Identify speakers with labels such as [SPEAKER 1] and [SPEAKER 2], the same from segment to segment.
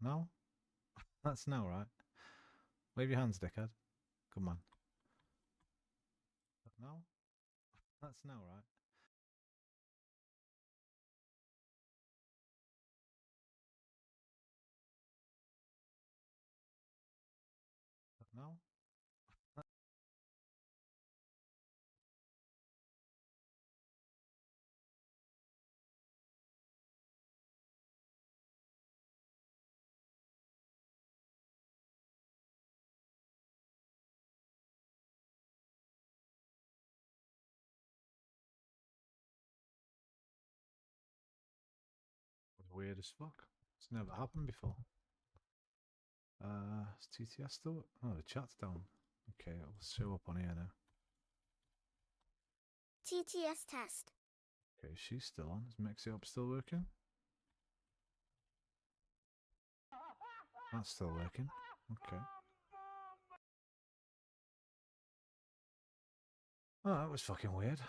[SPEAKER 1] No? That's no, right? Wave your hands, dickhead. Come on. No? That's no, right? No? That's weird as fuck. It's never happened before. Is TTS still? Oh, the chat's down. Okay, it'll show up on here now.
[SPEAKER 2] TTS test.
[SPEAKER 1] Okay, she's still on. Is Mexi Up still working? That's still working. Okay. Oh, that was fucking weird.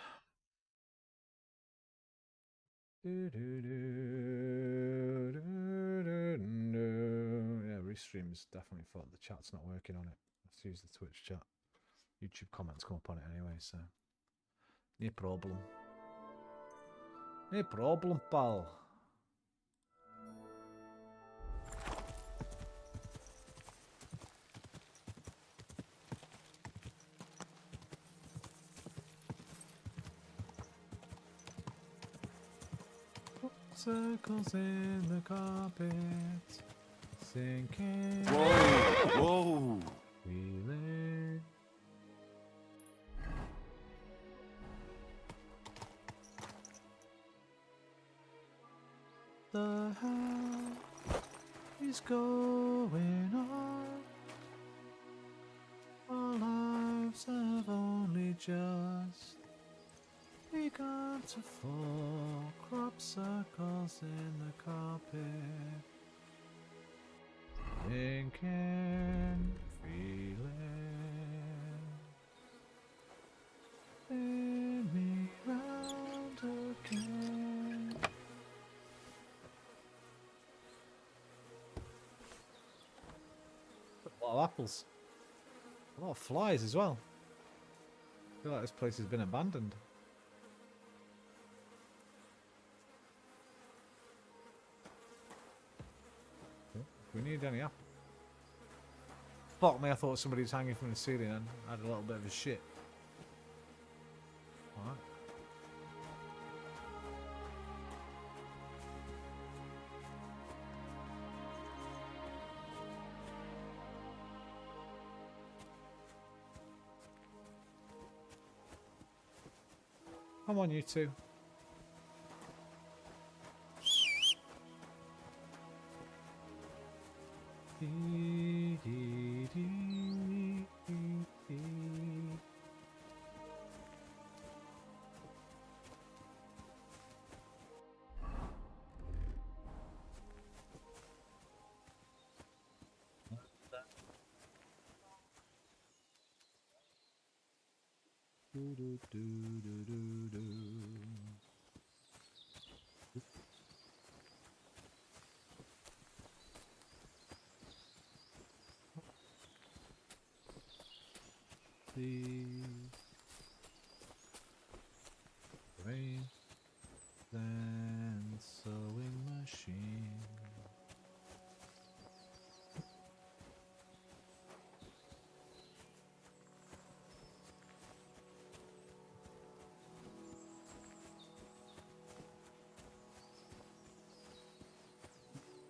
[SPEAKER 1] Yeah, Restream's definitely thought the chat's not working on it. Let's use the Twitch chat. YouTube comments come up on it anyway, so. No problem. No problem, pal. Circles in the carpet, sinking.
[SPEAKER 3] Whoa! Whoa!
[SPEAKER 1] Feeling. The hell is going on? Our lives have only just begun to fall. Crop circles in the carpet. Thinking, feeling. Spin me round again. A lot of apples. A lot of flies as well. I feel like this place has been abandoned. If we need any apples. Fuck me, I thought somebody was hanging from the ceiling and had a little bit of a shit. Alright. Come on, you two. The rain then sewing machine.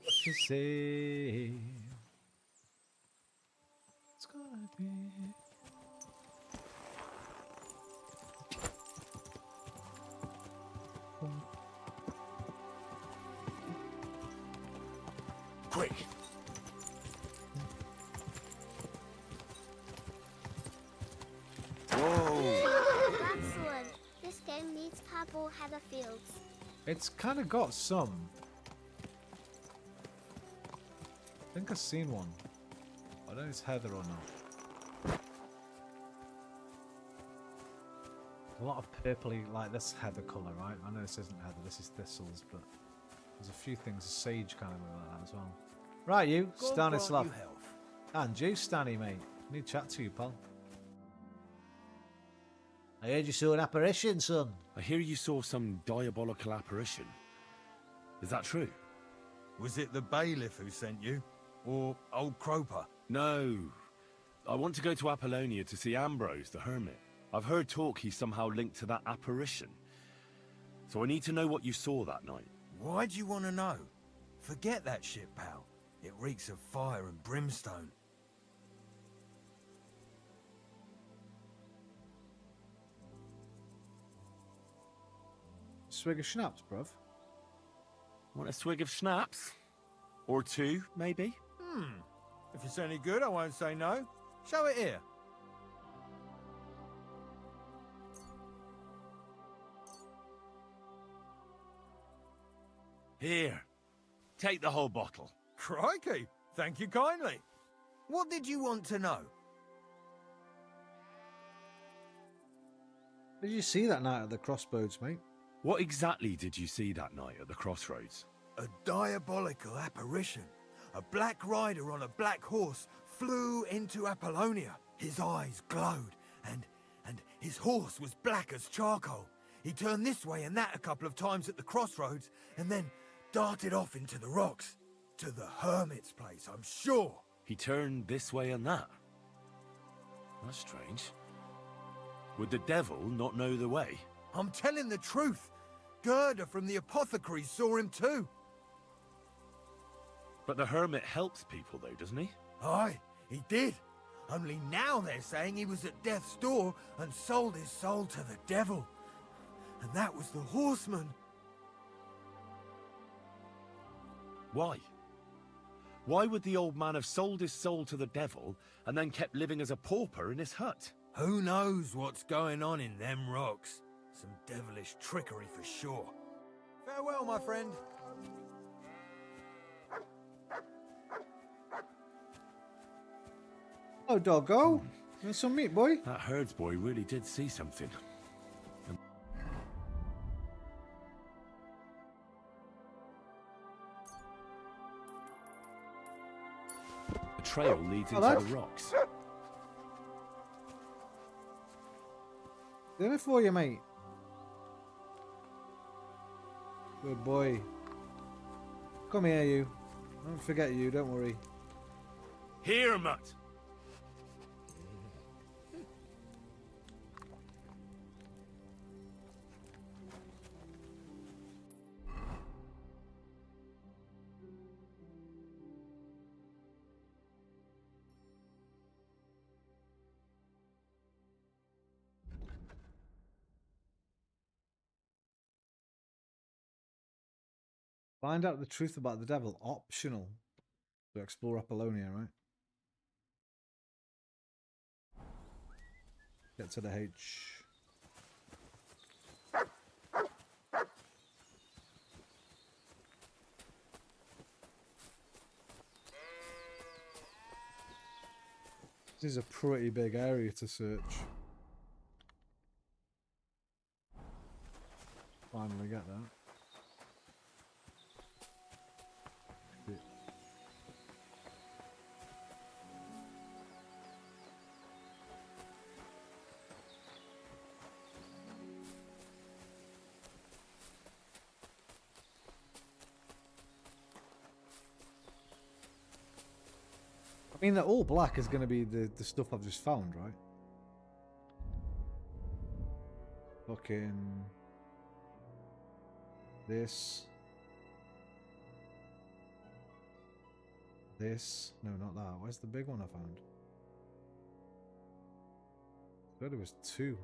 [SPEAKER 1] What you say? It's gonna be.
[SPEAKER 3] Quick! Whoa!
[SPEAKER 2] Excellent. This game needs purple header fields.
[SPEAKER 1] It's kind of got some. I think I've seen one. I don't know if it's heather or not. A lot of purpley, like this heather colour, right? I know this isn't heather, this is thistles, but there's a few things, sage kind of like that as well. Right, you,
[SPEAKER 3] God grant
[SPEAKER 1] Stanislav.
[SPEAKER 3] you health.
[SPEAKER 1] And you, Stanny, mate. Need to chat to you, pal. I heard you saw an apparition, son.
[SPEAKER 3] I hear you saw some diabolical apparition. Is that true?
[SPEAKER 4] Was it the bailiff who sent you? Or old Croper?
[SPEAKER 3] No. I want to go to Apollonia to see Ambrose, the hermit. I've heard talk he's somehow linked to that apparition. So I need to know what you saw that night.
[SPEAKER 4] Why'd you want to know? Forget that shit, pal. It reeks of fire and brimstone.
[SPEAKER 1] Swig of schnapps, bruv.
[SPEAKER 3] Want a swig of schnapps? Or two, maybe?
[SPEAKER 4] If it's any good, I won't say no. Show it here.
[SPEAKER 3] Here. Take the whole bottle.
[SPEAKER 4] Crikey, thank you kindly. What did you want to know?
[SPEAKER 1] What did you see that night at the crossroads, mate?
[SPEAKER 3] What exactly did you see that night at the crossroads?
[SPEAKER 4] A diabolical apparition. A black rider on a black horse flew into Apollonia. His eyes glowed, and his horse was black as charcoal. He turned this way and that a couple of times at the crossroads, and then darted off into the rocks. To the hermit's place, I'm sure.
[SPEAKER 3] He turned this way and that. That's strange. Would the devil not know the way?
[SPEAKER 4] I'm telling the truth. Gerda from the apothecary saw him too.
[SPEAKER 3] But the hermit helps people though, doesn't he?
[SPEAKER 4] Aye, he did. Only now they're saying he was at death's door and sold his soul to the devil. And that was the horseman.
[SPEAKER 3] Why? Why would the old man have sold his soul to the devil and then kept living as a pauper in his hut?
[SPEAKER 4] Who knows what's going on in them rocks? Some devilish trickery for sure. Farewell, my friend.
[SPEAKER 1] Oh, doggo. Want some meat, boy?
[SPEAKER 3] That herds boy really did see something. The trail leads into
[SPEAKER 1] Hello?
[SPEAKER 3] the rocks.
[SPEAKER 1] Dinner for you, mate. Good boy. Come here, you. Don't forget you, don't worry.
[SPEAKER 3] Here, mutt!
[SPEAKER 1] Find out the truth about the devil. Optional. To explore Apollonia, right? Get to the H. This is a pretty big area to search. Finally get that. I mean, the all black is going to be the stuff I've just found, right? Fucking this. This. No, not that. Where's the big one I found? I thought it was two.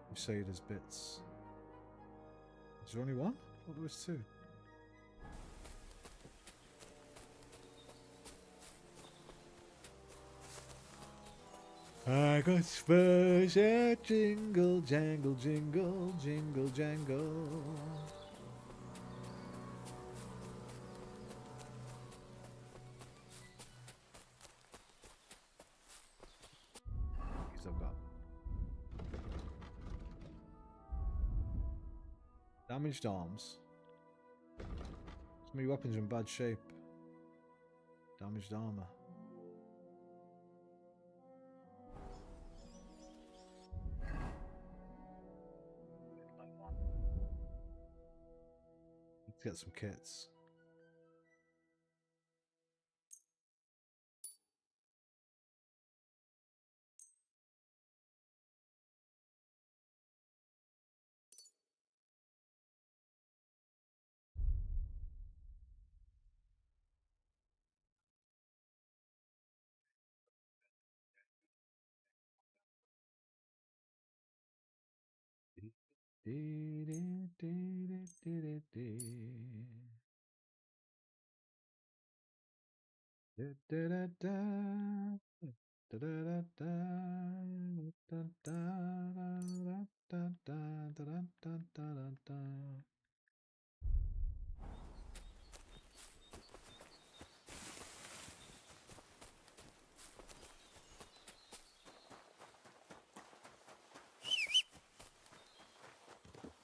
[SPEAKER 1] You say there's bits. Is there only one? I thought there was two. I got spurs at jingle, jangle, jingle, jingle, jangle. These I've got. Damaged arms. Some of your weapons are in bad shape. Damaged armor. Let's get some kits.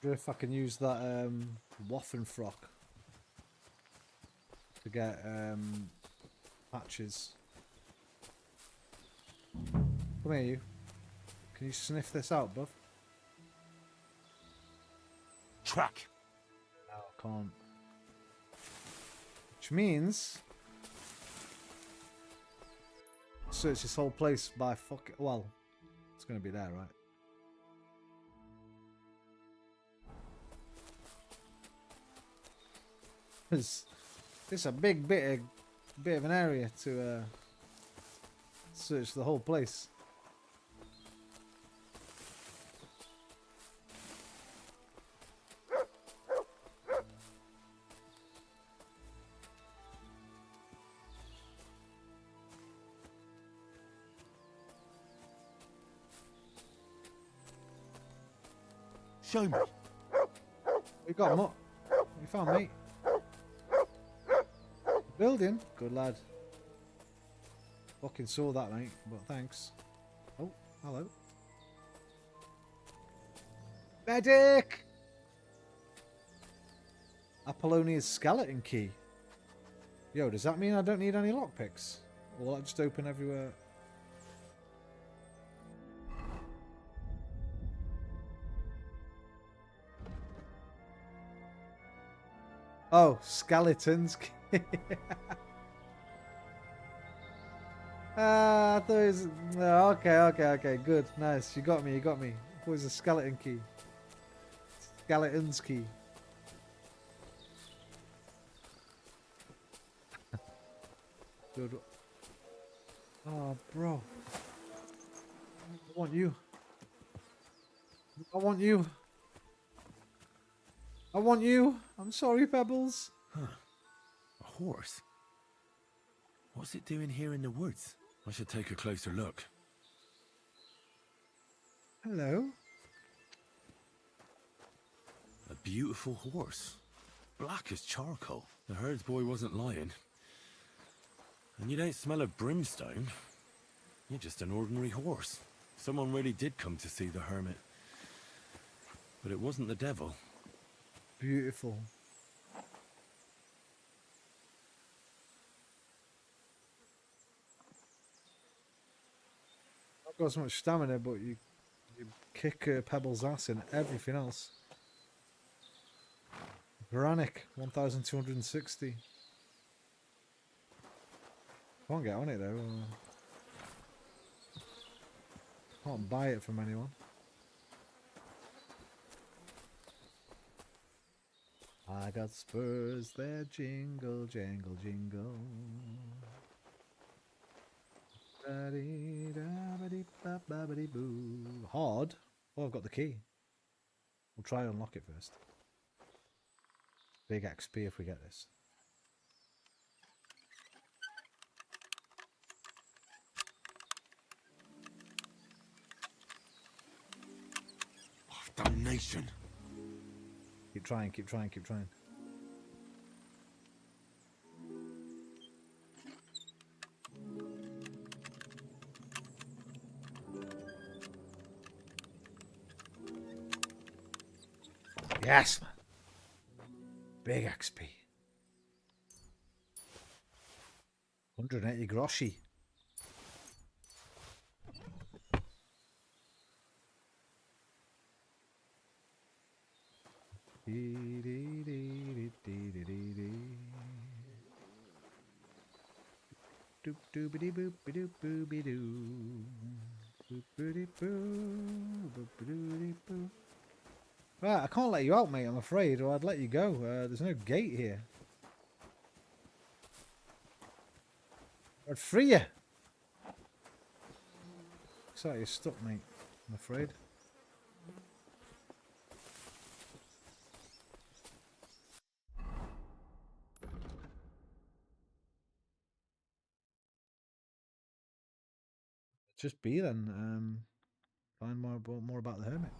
[SPEAKER 1] If I can use that waffen frock to get patches. Come here, you. Can you sniff this out, buff?
[SPEAKER 3] Track.
[SPEAKER 1] No, I can't. Which means search this whole place by fuck. Well, it's gonna be there, right? It's a big bit of an area to search the whole place.
[SPEAKER 3] Show me.
[SPEAKER 1] You got him up. You found me. Building. Good lad. Fucking saw that, mate. But thanks. Oh, hello. Medic! Apollonia's skeleton key. Yo, does that mean I don't need any lockpicks? Or will that just open everywhere? Oh, skeletons. I thought it was... Oh, okay, good, nice. You got me. I thought it was a skeleton key. Skeleton's key. Good. Oh, bro. I want you. I'm sorry, Pebbles.
[SPEAKER 3] Huh. A horse? What's it doing here in the woods? I should take a closer look.
[SPEAKER 1] Hello.
[SPEAKER 3] A beautiful horse. Black as charcoal. The herds boy wasn't lying. And you don't smell of brimstone. You're just an ordinary horse. Someone really did come to see the hermit. But it wasn't the devil.
[SPEAKER 1] Beautiful. I've got so much stamina, but you kick Pebbles' ass in everything else. Veranic, 1,260. Can't get on it though. Can't buy it from anyone. I got spurs that jingle, jangle, jingle. Hard? Oh, I've got the key. We'll try and unlock it first. Big XP if we get this.
[SPEAKER 3] Oh, damnation.
[SPEAKER 1] Keep trying. Yes, man. Big XP. 180 groshi. Doop doobity boop doop booby doo. Boopity boo. Boopity boo. Right, I can't let you out, mate, I'm afraid, or I'd let you go. There's no gate here. I'd free you. Looks like you're stuck, mate, I'm afraid. Just be then. Find more about the hermit.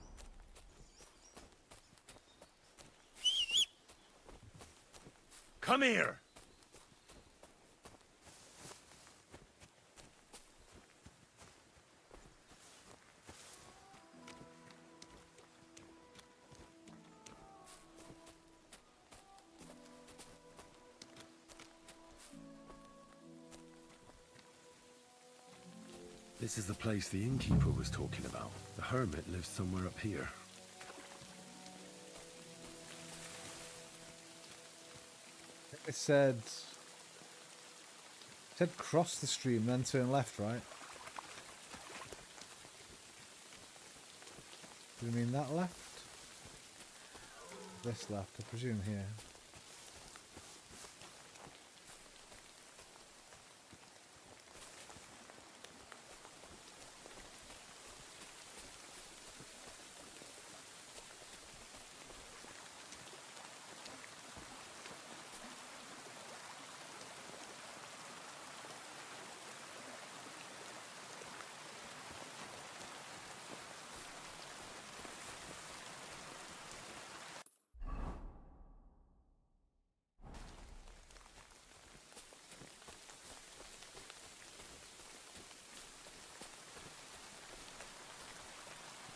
[SPEAKER 3] Come here! This is the place the innkeeper was talking about. The hermit lives somewhere up here.
[SPEAKER 1] It said cross the stream, then turn left, right? Do you mean that left? This left, I presume here.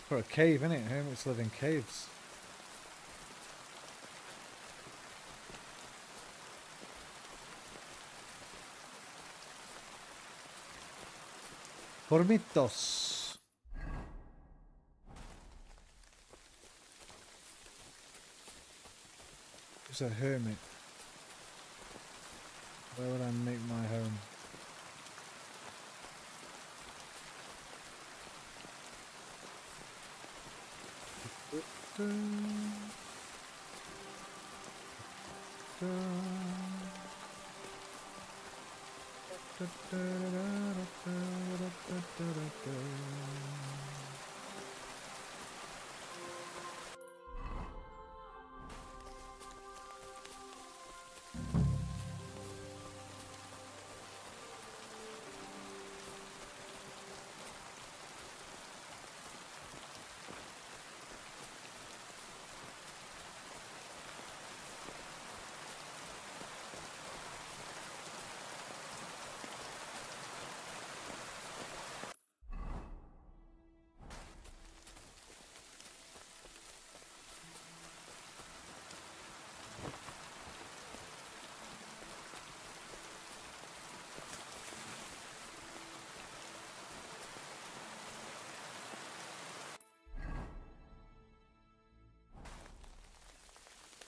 [SPEAKER 1] For a cave, innit? Hermits live in caves. Hormitos. Who's a hermit? Where would I make my home?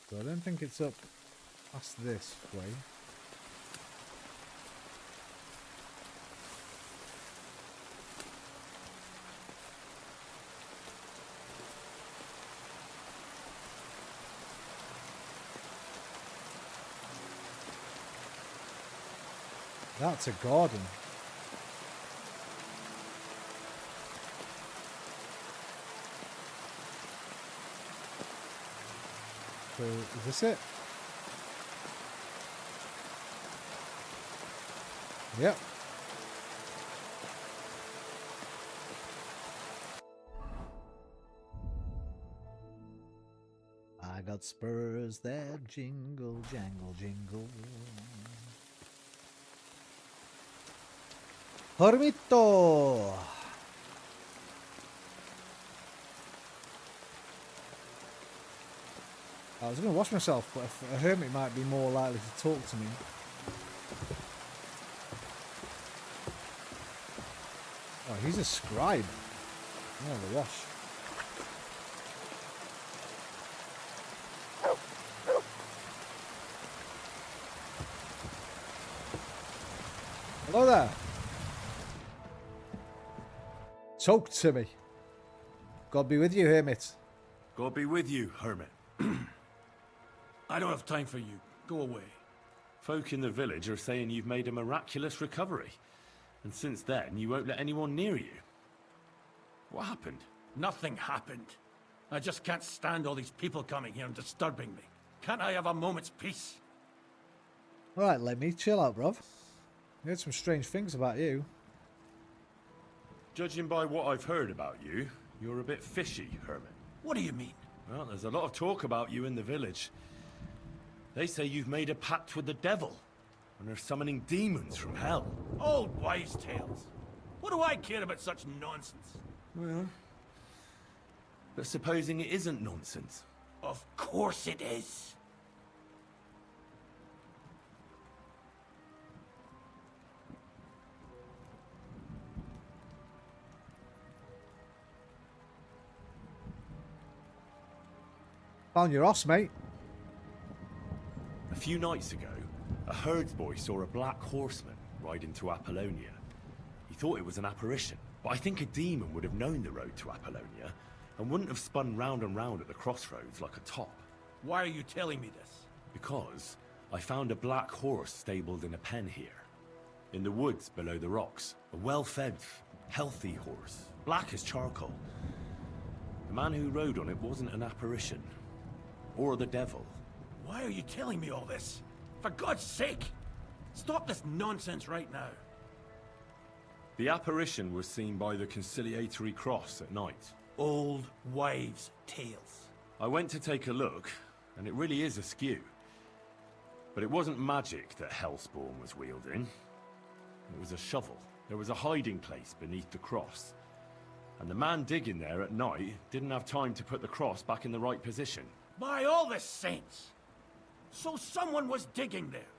[SPEAKER 1] So I don't think it's up past this way. That's a garden. So, is this it? Yep. I got spurs that jingle, jangle, jingle. Hormito! I was going to wash myself, but a hermit might be more likely to talk to me. Oh, he's a scribe. Oh, the wash. Hello there. Talk to me. God be with you, hermit.
[SPEAKER 3] God be with you, hermit.
[SPEAKER 5] I don't have time for you. Go away.
[SPEAKER 3] Folk in the village are saying you've made a miraculous recovery. And since then, you won't let anyone near you. What happened?
[SPEAKER 5] Nothing happened. I just can't stand all these people coming here and disturbing me. Can't I have a moment's peace?
[SPEAKER 1] Alright, let me chill out, bruv. I heard some strange things about you.
[SPEAKER 3] Judging by what I've heard about you, you're a bit fishy, hermit.
[SPEAKER 5] What do you mean?
[SPEAKER 3] Well, there's a lot of talk about you in the village. They say you've made a pact with the devil, and are summoning demons from hell.
[SPEAKER 5] Old wives' tales. What do I care about such nonsense?
[SPEAKER 3] Well, but supposing it isn't nonsense.
[SPEAKER 5] Of course it is.
[SPEAKER 1] Found your hoss, mate.
[SPEAKER 3] A few nights ago, a herdsboy saw a black horseman ride into Apollonia. He thought it was an apparition, but I think a demon would have known the road to Apollonia and wouldn't have spun round and round at the crossroads like a top.
[SPEAKER 5] Why are you telling me this?
[SPEAKER 3] Because I found a black horse stabled in a pen here. In the woods below the rocks. A well-fed, healthy horse. Black as charcoal. The man who rode on it wasn't an apparition. Or the devil.
[SPEAKER 5] Why are you telling me all this? For God's sake! Stop this nonsense right now.
[SPEAKER 3] The apparition was seen by the conciliatory cross at night.
[SPEAKER 5] Old wives' tales.
[SPEAKER 3] I went to take a look, and it really is askew. But it wasn't magic that Hellspawn was wielding. It was a shovel. There was a hiding place beneath the cross. And the man digging there at night didn't have time to put the cross back in the right position.
[SPEAKER 5] By all the saints! So someone was digging there.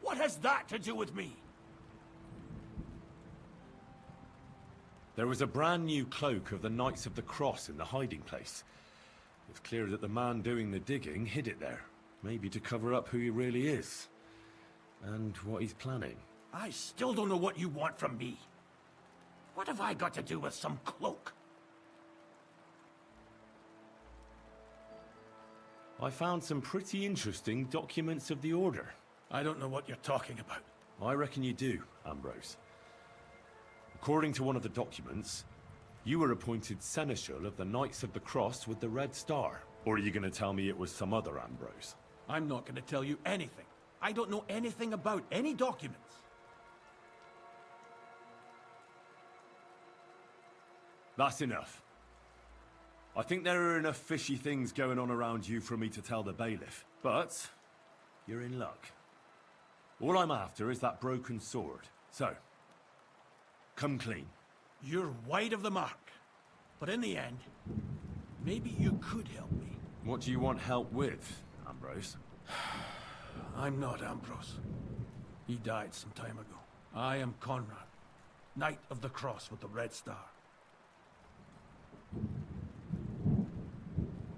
[SPEAKER 5] What has that to do with me?
[SPEAKER 3] There was a brand new cloak of the Knights of the Cross in the hiding place. It's clear that the man doing the digging hid it there. Maybe to cover up who he really is. And what he's planning.
[SPEAKER 5] I still don't know what you want from me. What have I got to do with some cloak?
[SPEAKER 3] I found some pretty interesting documents of the Order.
[SPEAKER 5] I don't know what you're talking about.
[SPEAKER 3] I reckon you do, Ambrose. According to one of the documents, you were appointed Seneschal of the Knights of the Cross with the Red Star. Or are you going to tell me it was some other Ambrose?
[SPEAKER 5] I'm not going to tell you anything. I don't know anything about any documents.
[SPEAKER 3] That's enough. I think there are enough fishy things going on around you for me to tell the bailiff. But you're in luck. All I'm after is that broken sword. So, come clean.
[SPEAKER 5] You're wide of the mark. But in the end, maybe you could help me.
[SPEAKER 3] What do you want help with, Ambrose?
[SPEAKER 5] I'm not Ambrose. He died some time ago. I am Conrad, Knight of the Cross with the Red Star.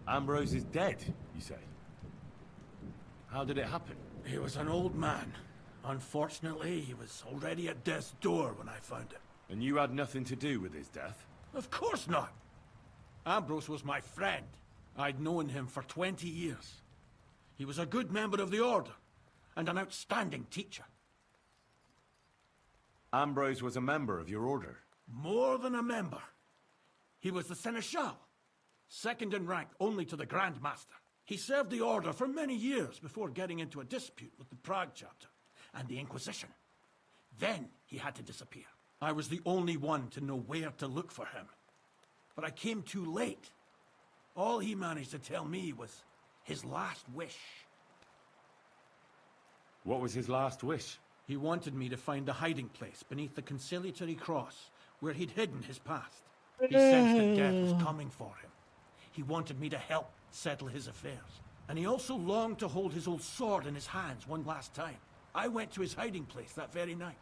[SPEAKER 3] Ambrose is dead, you say? How did it happen?
[SPEAKER 5] He was an old man. Unfortunately, he was already at death's door when I found him.
[SPEAKER 3] And you had nothing to do with his death?
[SPEAKER 5] Of course not. Ambrose was my friend. I'd known him for 20 years. He was a good member of the Order, and an outstanding teacher.
[SPEAKER 3] Ambrose was a member of your order?
[SPEAKER 5] More than a member. He was the Seneschal, second in rank only to the Grand Master. He served the Order for many years before getting into a dispute with the Prague chapter and the Inquisition. Then he had to disappear. I was the only one to know where to look for him. But I came too late. All he managed to tell me was his last wish.
[SPEAKER 3] What was his last wish?
[SPEAKER 5] He wanted me to find a hiding place beneath the conciliatory cross where he'd hidden his past. He sensed that death was coming for him. He wanted me to help settle his affairs. And he also longed to hold his old sword in his hands one last time. I went to his hiding place that very night.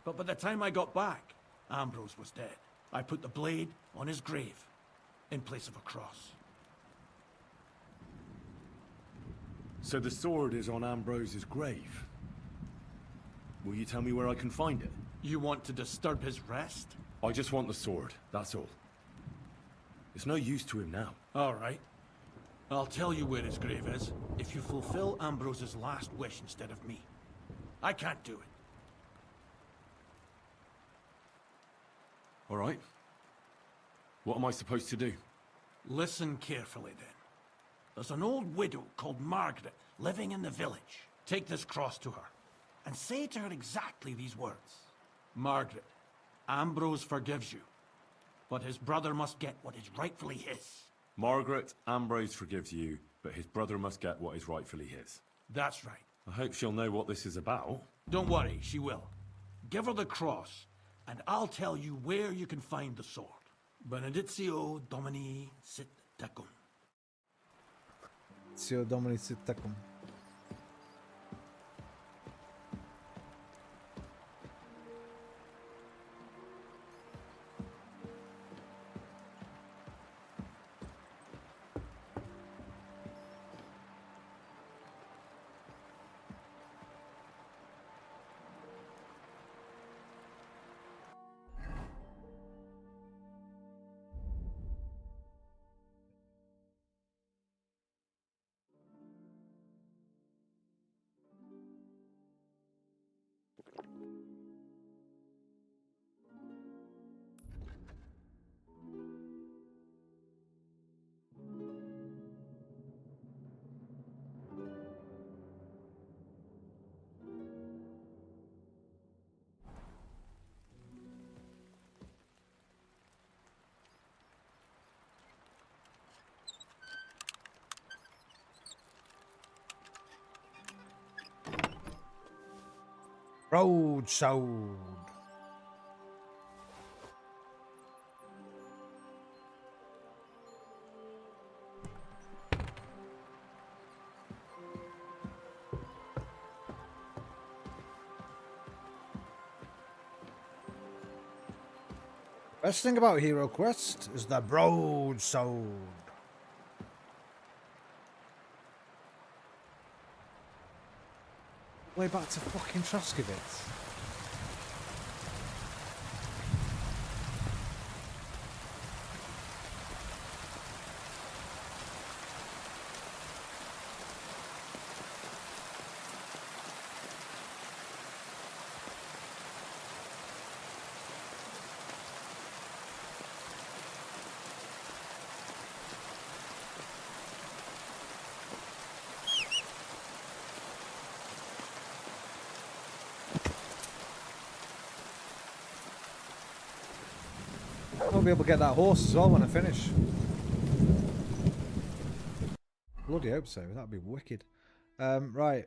[SPEAKER 5] But by the time I got back, Ambrose was dead. I put the blade on his grave, in place of a cross.
[SPEAKER 3] So the sword is on Ambrose's grave. Will you tell me where I can find it?
[SPEAKER 5] You want to disturb his rest?
[SPEAKER 3] I just want the sword, that's all. It's no use to him now.
[SPEAKER 5] All right. I'll tell you where his grave is, if you fulfill Ambrose's last wish instead of me. I can't do it.
[SPEAKER 3] All right. What am I supposed to do?
[SPEAKER 5] Listen carefully, then. There's an old widow called Margaret living in the village. Take this cross to her, and say to her exactly these words. Margaret, Ambrose forgives you, but his brother must get what is rightfully his.
[SPEAKER 3] Margaret, Ambrose forgives you, but his brother must get what is rightfully his.
[SPEAKER 5] That's right.
[SPEAKER 3] I hope she'll know what this is about.
[SPEAKER 5] Don't worry, she will. Give her the cross, and I'll tell you where you can find the sword. Benedictio Domini sit tecum.
[SPEAKER 1] Sio Domini sit tecum. Broadsword. Best thing about Hero Quest is the broadsword. Way back to fucking Troskovitz. I'll be able to get that horse as well when I finish. Bloody hope so. That'd be wicked. Right.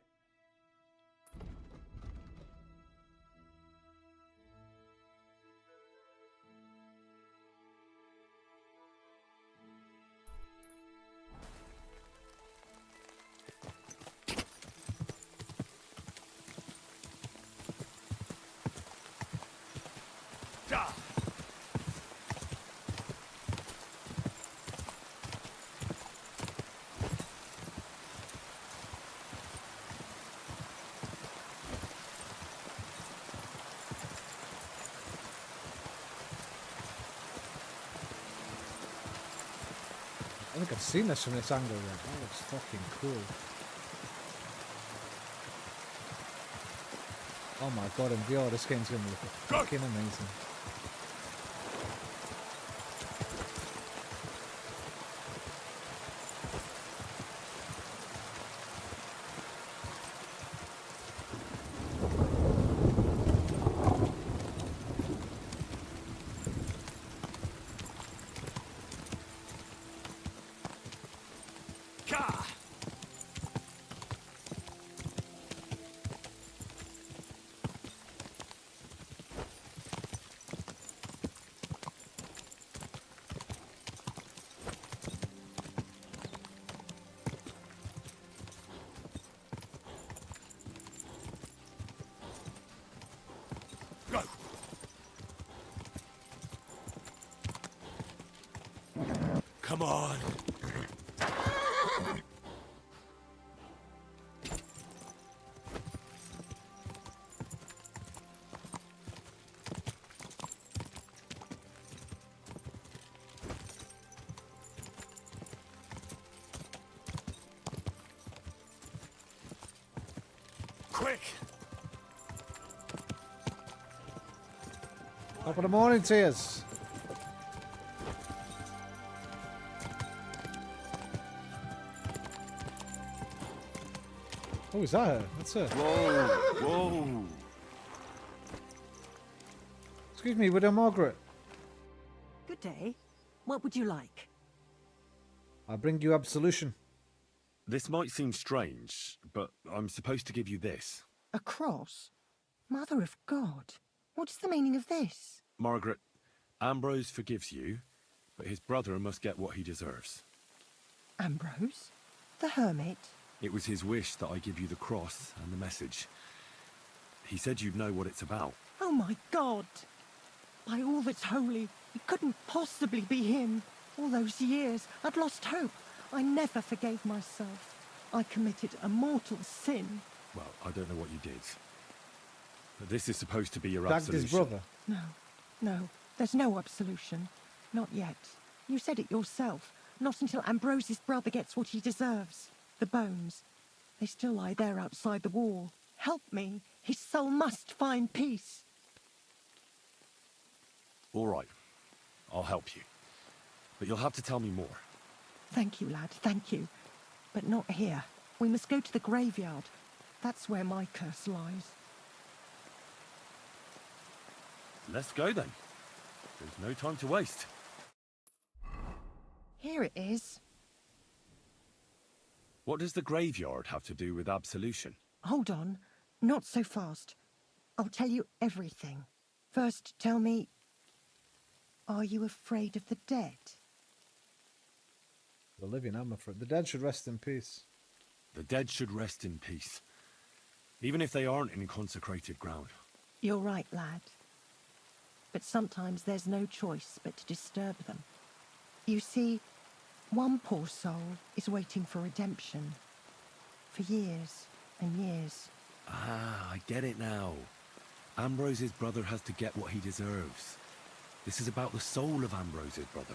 [SPEAKER 1] I think I've seen this from this angle yet. That looks fucking cool. Oh my god, in VR this game's gonna look fucking amazing.
[SPEAKER 3] Come on. Quick!
[SPEAKER 1] Top of the morning, tears. Oh, is that her? That's her.
[SPEAKER 3] Whoa! Whoa!
[SPEAKER 1] Excuse me, Widow Margaret.
[SPEAKER 6] Good day. What would you like?
[SPEAKER 1] I bring you absolution.
[SPEAKER 3] This might seem strange, but I'm supposed to give you this.
[SPEAKER 6] A cross? Mother of God. What is the meaning of this?
[SPEAKER 3] Margaret, Ambrose forgives you, but his brother must get what he deserves.
[SPEAKER 6] Ambrose? The hermit?
[SPEAKER 3] It was his wish that I give you the cross and the message. He said you'd know what it's about.
[SPEAKER 6] Oh my God! By all that's holy, it couldn't possibly be him. All those years, I'd lost hope. I never forgave myself. I committed a mortal sin.
[SPEAKER 3] Well, I don't know what you did. But this is supposed to be your
[SPEAKER 1] Dagged
[SPEAKER 3] absolution.
[SPEAKER 1] his brother.
[SPEAKER 6] No, there's no absolution. Not yet. You said it yourself. Not until Ambrose's brother gets what he deserves. The bones. They still lie there outside the wall. Help me. His soul must find peace.
[SPEAKER 3] All right. I'll help you. But you'll have to tell me more.
[SPEAKER 6] Thank you, lad, thank you. But not here. We must go to the graveyard. That's where my curse lies.
[SPEAKER 3] Let's go then. There's no time to waste.
[SPEAKER 6] Here it is.
[SPEAKER 3] What does the graveyard have to do with absolution?
[SPEAKER 6] Hold on. Not so fast. I'll tell you everything. First, tell me... Are you afraid of the dead?
[SPEAKER 1] The living, I'm afraid. The dead should rest in peace.
[SPEAKER 3] The dead should rest in peace. Even if they aren't in consecrated ground.
[SPEAKER 6] You're right, lad. But sometimes there's no choice but to disturb them. You see, one poor soul is waiting for redemption. For years and years.
[SPEAKER 3] Ah, I get it now. Ambrose's brother has to get what he deserves. This is about the soul of Ambrose's brother.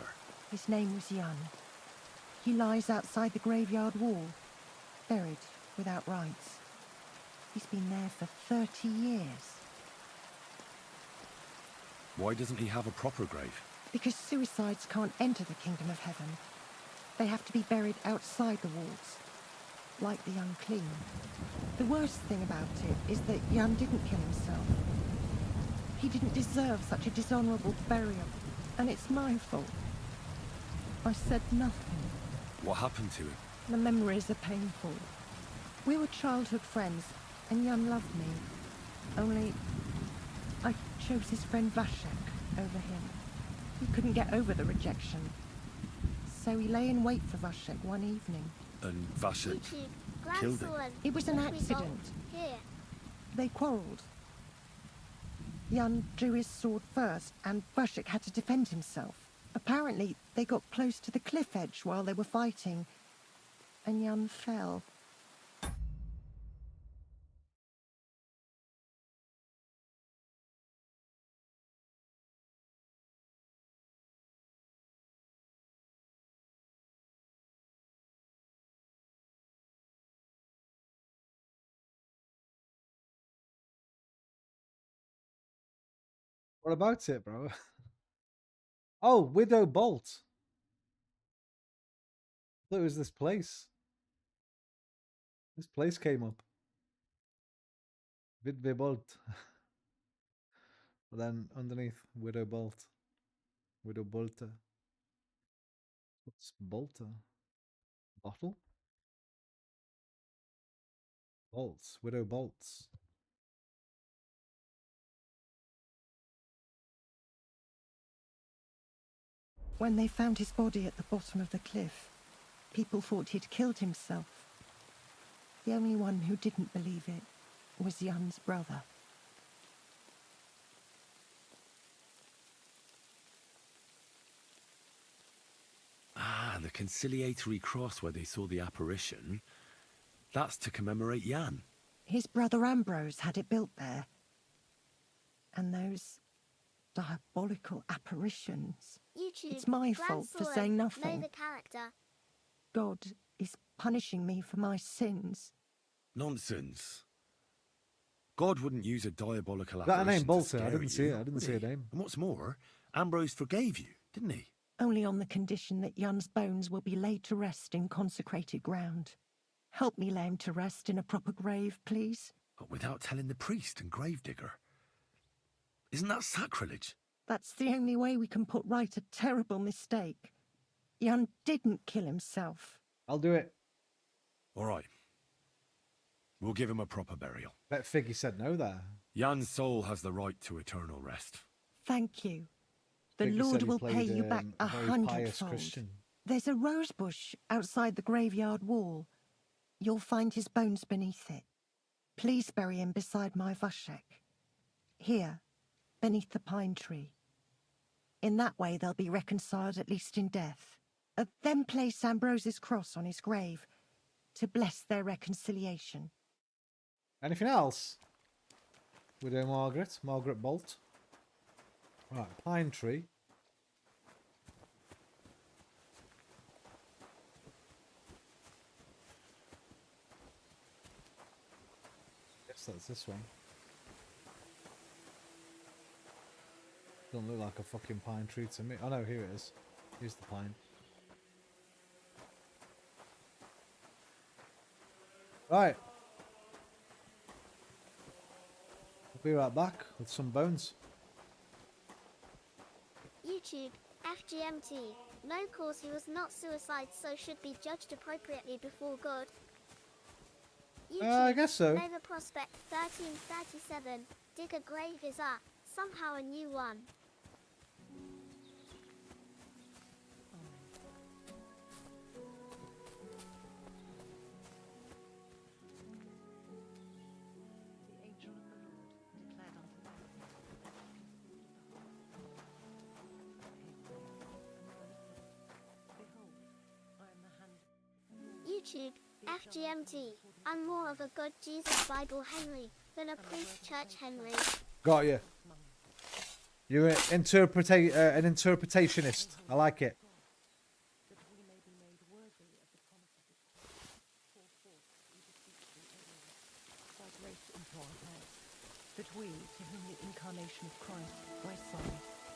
[SPEAKER 6] His name was Jan. He lies outside the graveyard wall, buried without rites. He's been there for 30 years.
[SPEAKER 3] Why doesn't he have a proper grave?
[SPEAKER 6] Because suicides can't enter the kingdom of heaven. They have to be buried outside the walls, like the unclean. The worst thing about it is that Jan didn't kill himself. He didn't deserve such a dishonorable burial, and it's my fault. I said nothing.
[SPEAKER 3] What happened to him?
[SPEAKER 6] The memories are painful. We were childhood friends, and Jan loved me. Only, I chose his friend Vashek over him. He couldn't get over the rejection. So he lay in wait for Vashek one evening.
[SPEAKER 3] And Vashek
[SPEAKER 2] YouTube,
[SPEAKER 3] killed him?
[SPEAKER 2] Grandsword,
[SPEAKER 6] It was an
[SPEAKER 2] what result?
[SPEAKER 6] accident.
[SPEAKER 2] Here.
[SPEAKER 6] They quarrelled. Jan drew his sword first, and Vashek had to defend himself. Apparently, they got close to the cliff edge while they were fighting, and Jan fell.
[SPEAKER 1] What about it, bro? Oh, Widow Bolt. I thought it was this place. This place came up. Widwe Bolt. But then underneath, Widow Bolt. Widow Bolter. What's Bolter? Bottle? Bolts. Widow Bolts.
[SPEAKER 6] When they found his body at the bottom of the cliff, people thought he'd killed himself. The only one who didn't believe it was Jan's brother.
[SPEAKER 3] Ah, the conciliatory cross where they saw the apparition, that's to commemorate Jan.
[SPEAKER 6] His brother Ambrose had it built there. And those diabolical apparitions.
[SPEAKER 2] YouTube.
[SPEAKER 6] It's my fault for
[SPEAKER 2] Grandson,
[SPEAKER 6] saying
[SPEAKER 2] know
[SPEAKER 6] nothing.
[SPEAKER 2] the character.
[SPEAKER 6] God is punishing me for my sins.
[SPEAKER 3] Nonsense. God wouldn't use a diabolical
[SPEAKER 1] Got a
[SPEAKER 3] apparition
[SPEAKER 1] name,
[SPEAKER 3] to
[SPEAKER 1] Bolter. I
[SPEAKER 3] scare
[SPEAKER 1] didn't see
[SPEAKER 3] you,
[SPEAKER 1] it. I didn't
[SPEAKER 3] would
[SPEAKER 1] see
[SPEAKER 3] he?
[SPEAKER 1] a name.
[SPEAKER 3] And what's more, Ambrose forgave you, didn't he?
[SPEAKER 6] Only on the condition that Jan's bones will be laid to rest in consecrated ground. Help me lay him to rest in a proper grave, please.
[SPEAKER 3] But without telling the priest and gravedigger. Isn't that sacrilege?
[SPEAKER 6] That's the only way we can put right a terrible mistake. Jan didn't kill himself.
[SPEAKER 1] I'll do it.
[SPEAKER 3] All right. We'll give him a proper burial.
[SPEAKER 1] Bet Figgy said no there.
[SPEAKER 3] Jan's soul has the right to eternal rest.
[SPEAKER 6] Thank you. The
[SPEAKER 1] Figgy
[SPEAKER 6] Lord
[SPEAKER 1] said he
[SPEAKER 6] will pay
[SPEAKER 1] played,
[SPEAKER 6] you back
[SPEAKER 1] a very pious
[SPEAKER 6] 100-fold.
[SPEAKER 1] Christian.
[SPEAKER 6] There's a rose bush outside the graveyard wall. You'll find his bones beneath it. Please bury him beside my Vashek. Here, beneath the pine tree. In that way they'll be reconciled, at least in death. Then place Ambrose's cross on his grave to bless their reconciliation.
[SPEAKER 1] Anything else? Widow Margaret. Margaret Bolt. Right, pine tree. Guess that's this one. Doesn't look like a fucking pine tree to me. Oh no, here it is. Here's the pine. Right. We'll be right back with some bones.
[SPEAKER 2] YouTube. FGMT. No cause he was not suicide, so should be judged appropriately before God.
[SPEAKER 1] I guess so.
[SPEAKER 2] Neighbor Prospect 1337. Dig a grave is up. Somehow a new one.
[SPEAKER 6] The angel of the Lord declared unto Behold, I am the hand.
[SPEAKER 2] YouTube. FGMT. I'm more of a God Jesus Bible Henry than a priest church Henry.
[SPEAKER 1] Got you. You're an interpretationist. I like it.
[SPEAKER 6] That we may be made worthy of the promises of God. Pour forth, we beseech thee, O Lord, thy grace into our hearts, that we, to whom the incarnation of Christ, thy Son,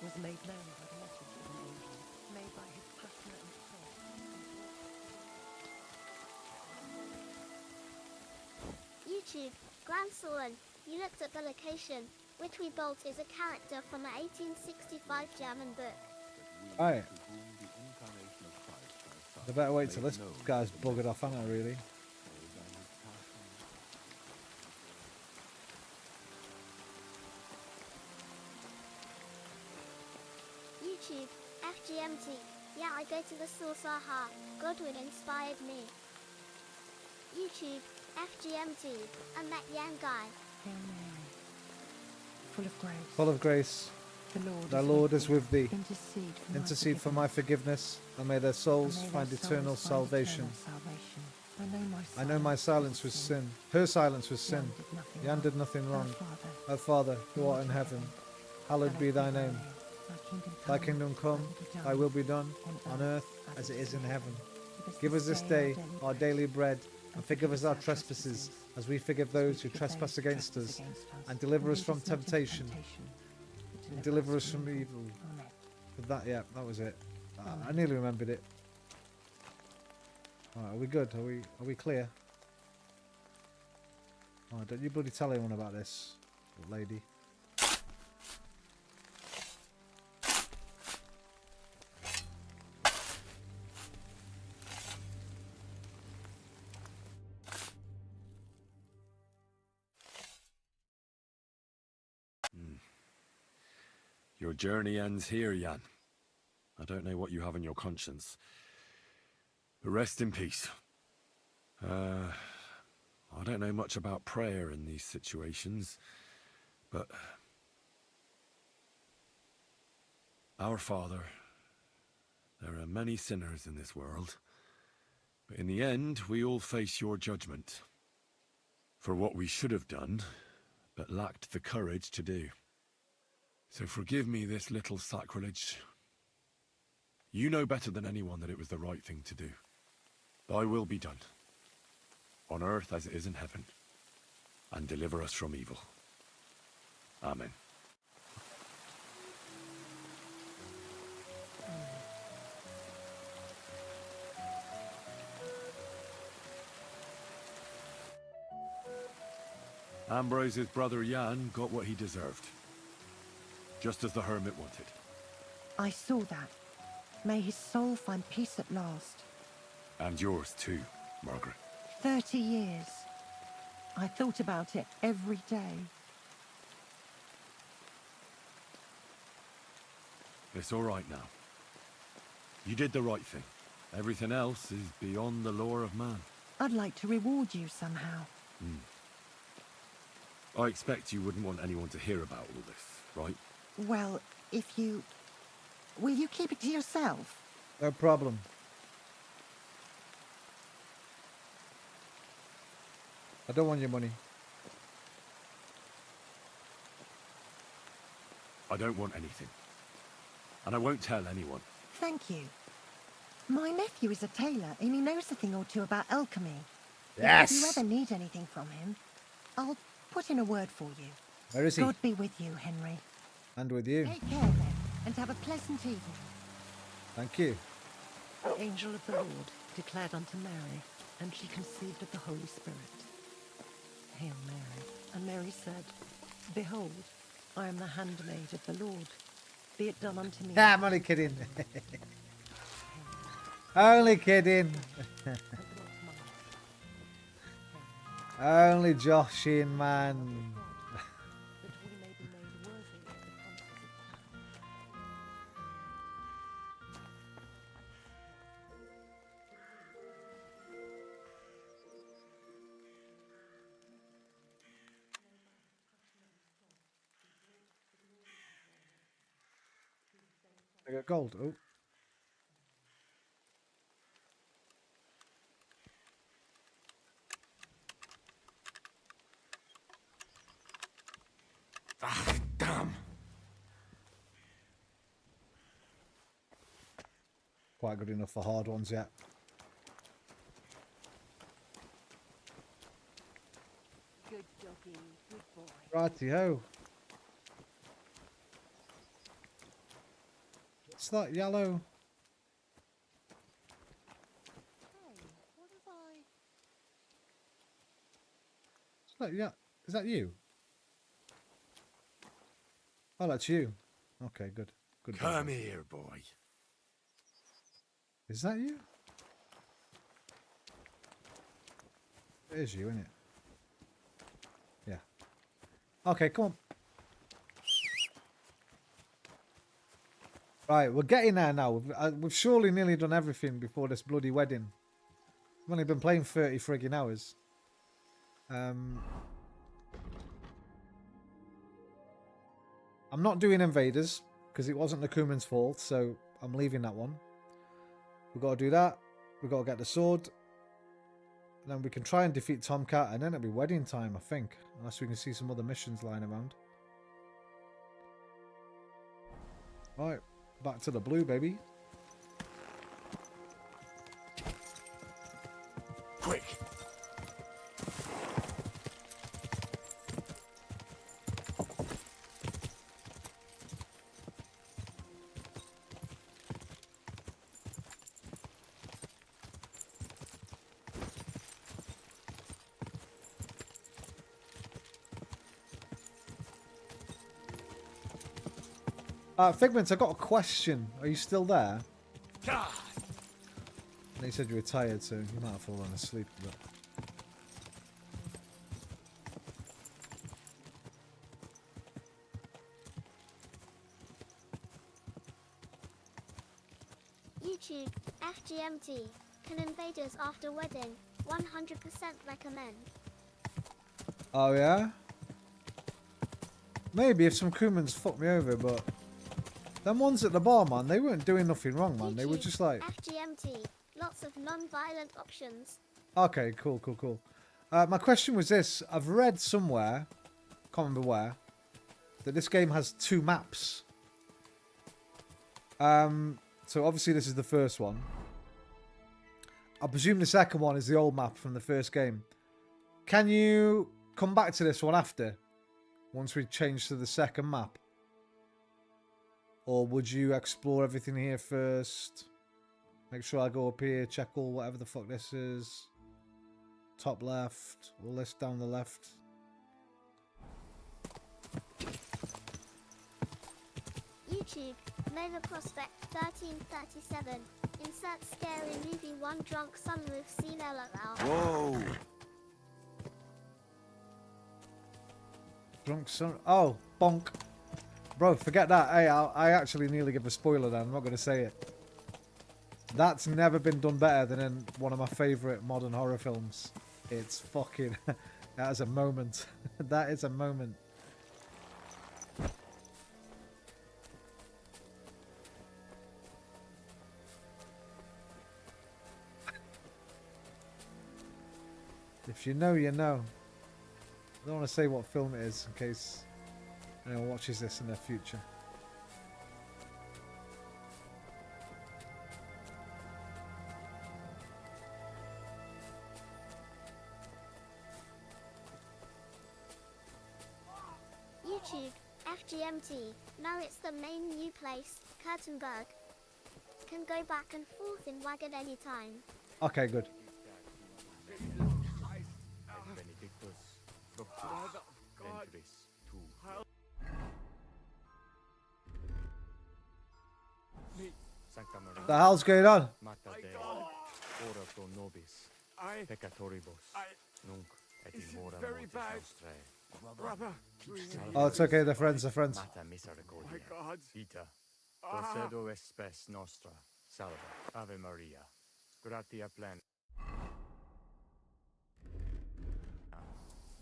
[SPEAKER 6] was made known by the message of an angel, may by his passion and cross,
[SPEAKER 2] YouTube. Grandson. You looked at the location. Witchery Bolt is a character from an 1865 German book.
[SPEAKER 1] Alright. I better wait till this guy's buggered off, haven't I, really?
[SPEAKER 2] YouTube. FGMT. Yeah, I go to the source, aha. Godwin inspired me. YouTube. FGMT. I met Yang Guy.
[SPEAKER 6] Hail Mary, full of grace.
[SPEAKER 1] Full of grace.
[SPEAKER 6] The
[SPEAKER 1] Lord is with thee.
[SPEAKER 6] Intercede
[SPEAKER 1] for my forgiveness, and may their souls find eternal salvation. I know my silence was sin. Her silence was sin. Jan did nothing wrong. Our Father, who art in heaven, hallowed be thy name. Thy kingdom come, thy will be done, on earth as it is in heaven. Give us this day our daily bread, and forgive us our trespasses, as we forgive those who trespass against us. And deliver us from temptation, and deliver us from evil. But that, yeah, that was it. I nearly remembered it. Alright, are we good? Are we clear? Oh, don't you bloody tell anyone about this, lady.
[SPEAKER 3] Your journey ends here, Jan. I don't know what you have on your conscience. But rest in peace. I don't know much about prayer in these situations, but Our Father, There are many sinners in this world, but in the end, we all face your judgment for what we should have done, but lacked the courage to do. So forgive me this little sacrilege. You know better than anyone that it was the right thing to do. Thy will be done, on earth as it is in heaven, and deliver us from evil. Amen. Ambrose's brother Jan got what he deserved, just as the hermit wanted.
[SPEAKER 6] I saw that. May his soul find peace at last.
[SPEAKER 3] And yours too, Margaret.
[SPEAKER 6] 30 years. I thought about it every day.
[SPEAKER 3] It's all right now. You did the right thing. Everything else is beyond the law of man.
[SPEAKER 6] I'd like to reward you somehow.
[SPEAKER 3] I expect you wouldn't want anyone to hear about all this, right?
[SPEAKER 6] Well, if you... Will you keep it to yourself?
[SPEAKER 1] No problem. I don't want your money.
[SPEAKER 3] I don't want anything. And I won't tell anyone.
[SPEAKER 6] Thank you. My nephew is a tailor and he knows a thing or two about alchemy.
[SPEAKER 1] Yes!
[SPEAKER 6] If you ever need anything from him, I'll put in a word for you.
[SPEAKER 1] Where is he?
[SPEAKER 6] God be with you, Henry.
[SPEAKER 1] And with you.
[SPEAKER 6] Take care then, and have a pleasant evening.
[SPEAKER 1] Thank you.
[SPEAKER 6] The angel of the Lord declared unto Mary, and she conceived of the Holy Spirit. Hail Mary. And Mary said, Behold, I am the handmaid of the Lord. Be it done unto me.
[SPEAKER 1] I'm only kidding. Only kidding. Only joshing, man. I got gold. Oh.
[SPEAKER 3] Ah, damn.
[SPEAKER 1] Quite good enough for hard ones yet.
[SPEAKER 6] Good doggy, good boy.
[SPEAKER 1] Righty-ho. What's that yellow?
[SPEAKER 6] Hey, what have I...
[SPEAKER 1] Is that, yeah, is that you? Oh, that's you. Okay, good. Good.
[SPEAKER 3] Come here, boy.
[SPEAKER 1] Is that you? It is you, isn't it? Yeah. Okay, come on. Right, we're getting there now. We've surely nearly done everything before this bloody wedding. We've only been playing 30 friggin' hours. I'm not doing Invaders because it wasn't the Kuman's fault, so I'm leaving that one. We've got to do that. We've got to get the sword. And then we can try and defeat Tomcat, and then it'll be wedding time, I think. Unless we can see some other missions lying around. Right, back to the blue, baby.
[SPEAKER 3] Quick.
[SPEAKER 1] Figment, I got a question. Are you still there?
[SPEAKER 3] God.
[SPEAKER 1] And he said you were tired, so you might have fallen asleep. But...
[SPEAKER 2] YouTube, FGMT, can invaders after wedding, 100% recommend.
[SPEAKER 1] Oh, yeah? Maybe if some Kumans fuck me over, but... Them ones at the bar, man, they weren't doing nothing wrong, man. They were
[SPEAKER 2] YouTube,
[SPEAKER 1] just like...
[SPEAKER 2] FGMT. Lots of non-violent options.
[SPEAKER 1] Okay, cool, cool, cool. My question was this. I've read somewhere, can't remember where, that this game has 2 maps. So obviously this is the first one. I presume the second one is the old map from the first game. Can you come back to this one after? Once we change to the second map? Or would you explore everything here first? Make sure I go up here, check all whatever the fuck this is. Top left, all this down the left.
[SPEAKER 2] YouTube, Nova Prospect 1337. Insert scary movie 1 drunk sunroof scene LOL.
[SPEAKER 4] Whoa!
[SPEAKER 1] Drunk son. Oh, bonk. Bro, forget that. Hey, I actually nearly give a spoiler then. I'm not going to say it. That's never been done better than in one of my favourite modern horror films. It's fucking... that is a moment. That is a moment. If you know, you know. I don't want to say what film it is in case anyone watches this in the future.
[SPEAKER 2] YouTube, FGMT. Now it's the main new place, Kurtenberg. Can go back and forth in wagon anytime.
[SPEAKER 1] Okay, good. The hell's going on?
[SPEAKER 7] This is very bad. Brother, please.
[SPEAKER 1] Oh, it's okay. They're friends. They're friends.
[SPEAKER 7] My God.
[SPEAKER 8] Procedo espes nostra, salve, Ave Maria, gratia plena.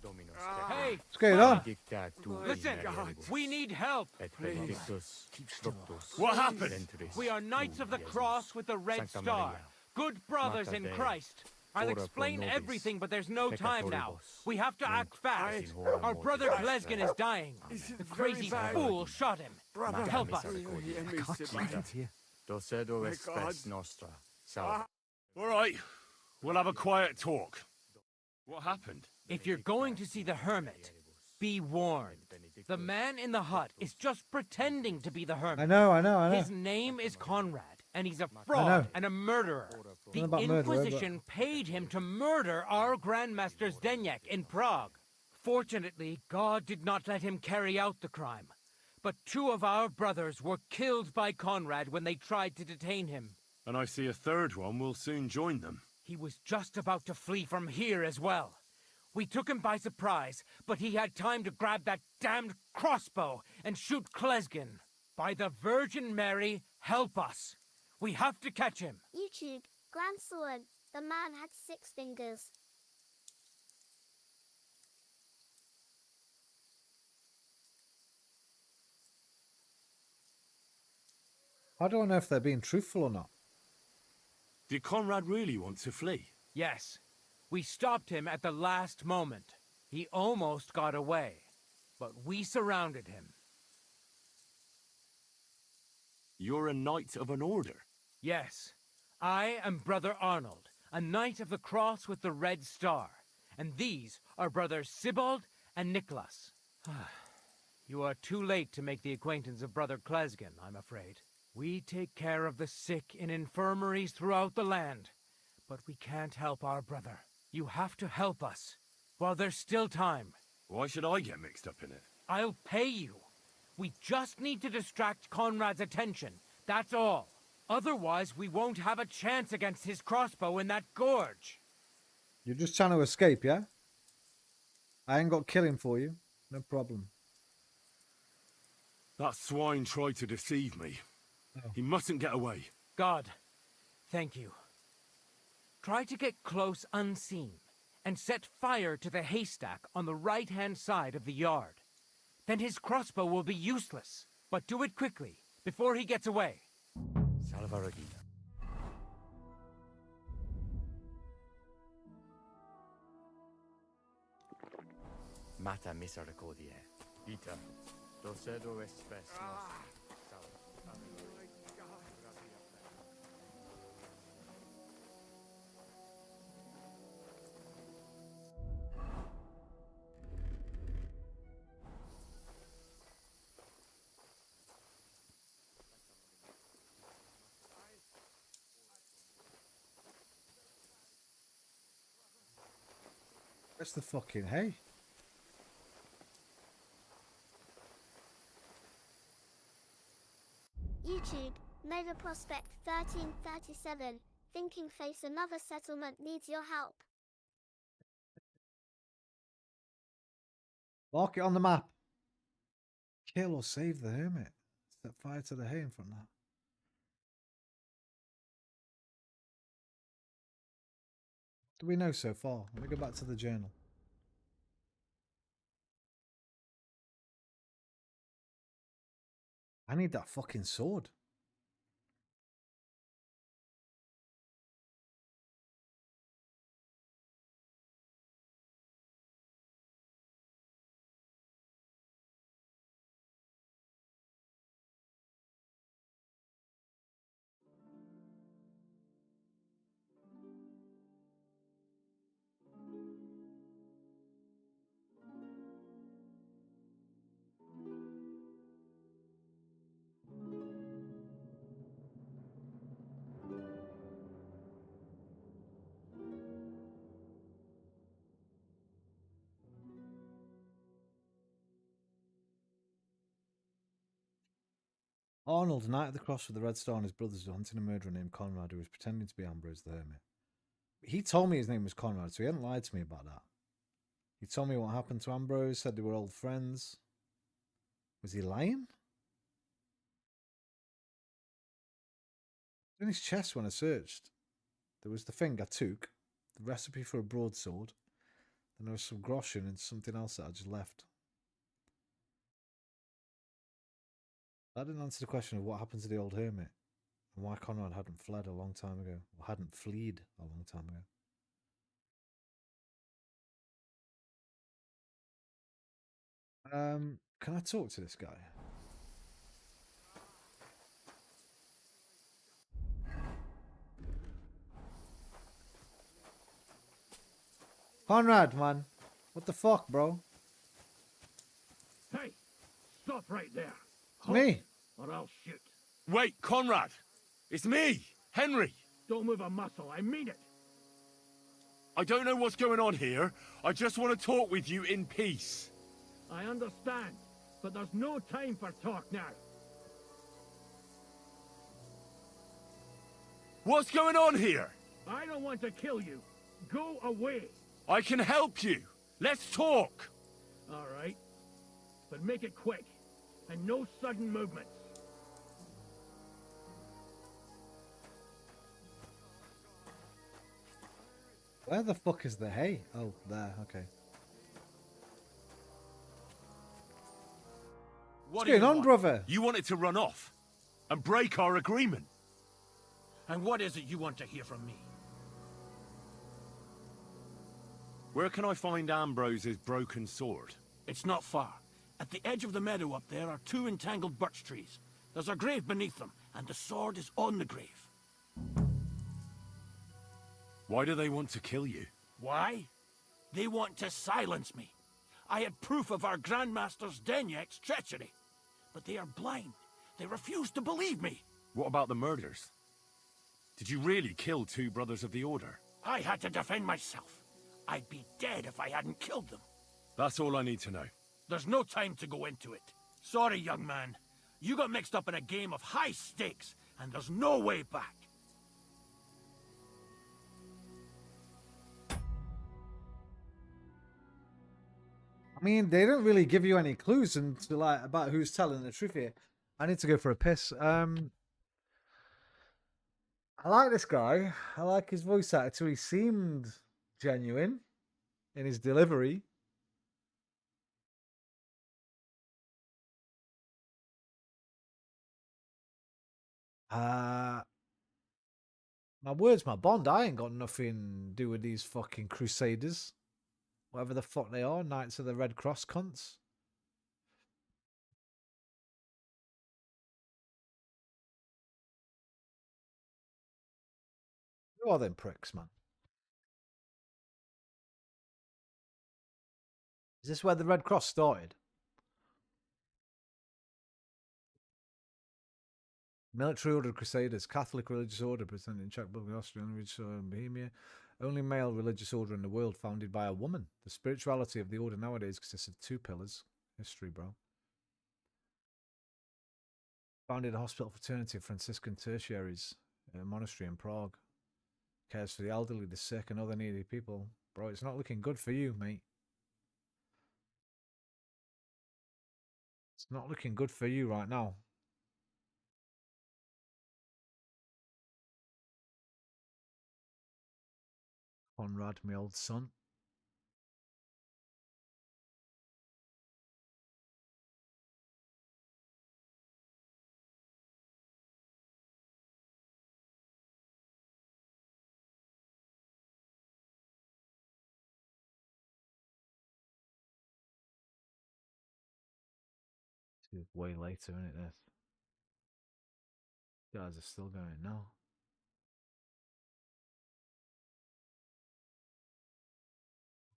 [SPEAKER 8] Dominus
[SPEAKER 5] Hey,
[SPEAKER 1] What's going on?
[SPEAKER 8] dictat tu
[SPEAKER 5] listen,
[SPEAKER 8] in merieribus,
[SPEAKER 5] we need help.
[SPEAKER 8] et benedictus fructus
[SPEAKER 3] What happened?
[SPEAKER 8] ventris
[SPEAKER 5] We are Knights of the
[SPEAKER 8] tui,
[SPEAKER 5] Cross with the Red
[SPEAKER 8] Sancta
[SPEAKER 5] Star.
[SPEAKER 8] Maria,
[SPEAKER 5] Good brothers
[SPEAKER 8] Mater
[SPEAKER 5] in
[SPEAKER 8] Dei,
[SPEAKER 5] Christ. I'll
[SPEAKER 8] ora pro
[SPEAKER 5] explain
[SPEAKER 8] nobis,
[SPEAKER 5] everything, but there's no time now.
[SPEAKER 8] peccatoribus,
[SPEAKER 5] We have to act fast.
[SPEAKER 8] in hora
[SPEAKER 5] Our
[SPEAKER 8] mortis
[SPEAKER 5] brother
[SPEAKER 8] nostre.
[SPEAKER 5] Glesgen is dying.
[SPEAKER 7] This is
[SPEAKER 5] The
[SPEAKER 7] very
[SPEAKER 5] crazy
[SPEAKER 7] bad.
[SPEAKER 5] fool shot him.
[SPEAKER 7] Brother,
[SPEAKER 5] Help us.
[SPEAKER 8] Docedo
[SPEAKER 7] My
[SPEAKER 8] espes
[SPEAKER 7] God.
[SPEAKER 8] nostra, salve.
[SPEAKER 3] All right, we'll have a quiet talk. What happened?
[SPEAKER 5] If you're going to see the hermit, be warned. The man in the hut is just pretending to be the hermit.
[SPEAKER 1] I know.
[SPEAKER 5] His name is Conrad, and he's a
[SPEAKER 1] know.
[SPEAKER 5] fraud and a murderer. The
[SPEAKER 1] about murder, but-
[SPEAKER 5] Inquisition paid him to murder our Grandmaster Zdenek in Prague. Fortunately, God did not let him carry out the crime. But 2 of our brothers were killed by Conrad when they tried to detain him.
[SPEAKER 3] And I see a third one will soon join them.
[SPEAKER 5] He was just about to flee from here as well. We took him by surprise, but he had time to grab that damned crossbow and shoot Klesgen. By the Virgin Mary, help us. We have to catch him.
[SPEAKER 2] YouTube, Grand Sword. The man had 6 fingers.
[SPEAKER 1] I don't know if they're being truthful or not.
[SPEAKER 3] Did Conrad really want to flee?
[SPEAKER 5] Yes, we stopped him at the last moment. He almost got away, but we surrounded him.
[SPEAKER 3] You're a knight of an order.
[SPEAKER 5] Yes, I am Brother Arnold, a Knight of the Cross with the Red Star. And these are Brothers Sibald and Nicholas. You are too late to make the acquaintance of Brother Klesgen, I'm afraid. We take care of the sick in infirmaries throughout the land, but we can't help our brother. You have to help us, while there's still time.
[SPEAKER 3] Why should I get mixed up in it?
[SPEAKER 5] I'll pay you. We just need to distract Conrad's attention, that's all. Otherwise, we won't have a chance against his crossbow in that gorge.
[SPEAKER 1] You're just trying to escape, yeah? I ain't got killing for you. No problem.
[SPEAKER 3] That swine tried to deceive me. He mustn't get away.
[SPEAKER 5] God, thank you. Try to get close unseen, and set fire to the haystack on the right-hand side of the yard. Then his crossbow will be useless. But do it quickly,
[SPEAKER 8] before he gets away. Salva Regina. Mata misericordie. Ita. Docedo es spes nostra. Salva. Ave Maria. Gratia plena.
[SPEAKER 1] That's the fucking hay.
[SPEAKER 2] YouTube, Nova Prospect 1337, thinking face another settlement needs your help.
[SPEAKER 1] Mark it on the map. Kill or save the hermit. Set fire to the hay in front now. What do we know so far? Let me go back to the journal. I need that fucking sword. Arnold, Knight of the Cross with the Red Star and his brothers were hunting a murderer named Conrad who was pretending to be Ambrose the Hermit. He told me his name was Conrad, so he hadn't lied to me about that. He told me what happened to Ambrose, said they were old friends. Was he lying? In his chest when I searched, there was the thing I took, the recipe for a broadsword, and there was some groschen and something else that I just left. That didn't answer the question of what happened to the old hermit and why Conrad hadn't fled a long time ago, or hadn't fled a long time ago. Can I talk to this guy? Conrad, man. What the fuck, bro?
[SPEAKER 5] Hey, stop right there.
[SPEAKER 1] It's me.
[SPEAKER 5] Or I'll shoot.
[SPEAKER 3] Wait, Conrad! It's me, Henry!
[SPEAKER 5] Don't move a muscle, I mean it.
[SPEAKER 3] I don't know what's going on here. I just want to talk with you in peace.
[SPEAKER 5] I understand, but there's no time for talk now.
[SPEAKER 3] What's going on here?
[SPEAKER 5] I don't want to kill you. Go away.
[SPEAKER 3] I can help you. Let's talk.
[SPEAKER 5] All right. But make it quick, and no sudden movements.
[SPEAKER 1] Where the fuck is the hay? Oh, there, okay. What's going on, brother?
[SPEAKER 3] You wanted to run off and break our agreement.
[SPEAKER 5] And what is it you want to hear from me?
[SPEAKER 3] Where can I find Ambrose's broken sword?
[SPEAKER 5] It's not far. At the edge of the meadow up there are two entangled birch trees. There's a grave beneath them, and the sword is on the grave.
[SPEAKER 3] Why do they want to kill you?
[SPEAKER 5] Why? They want to silence me. I had proof of our Grandmaster's Denyek's treachery. But they are blind. They refuse to believe me.
[SPEAKER 3] What about the murders? Did you really kill two brothers of the Order?
[SPEAKER 5] I had to defend myself. I'd be dead if I hadn't killed them.
[SPEAKER 3] That's all I need to know.
[SPEAKER 5] There's no time to go into it. Sorry, young man. You got mixed up in a game of high stakes, and there's no way back.
[SPEAKER 1] I mean, they don't really give you any clues into, like, about who's telling the truth here. I need to go for a piss. I like this guy. I like his voice actor. He seemed genuine in his delivery. My word's my bond. I ain't got nothing to do with these fucking crusaders. Whatever the fuck they are, Knights of the Red Cross cunts. Who are them pricks, man? Is this where the Red Cross started? Military Order of Crusaders, Catholic religious order present in Czech, Bulgaria, Austria, and Bohemia. Only male religious order in the world founded by a woman. The spirituality of the order nowadays consists of two pillars. History, bro. Founded a hospital fraternity of Franciscan tertiaries, a monastery in Prague. Cares for the elderly, the sick, and other needy people. Bro, it's not looking good for you, mate. It's not looking good for you right now. Conrad, my old son. It's way later, isn't it, this? Guys are still going now.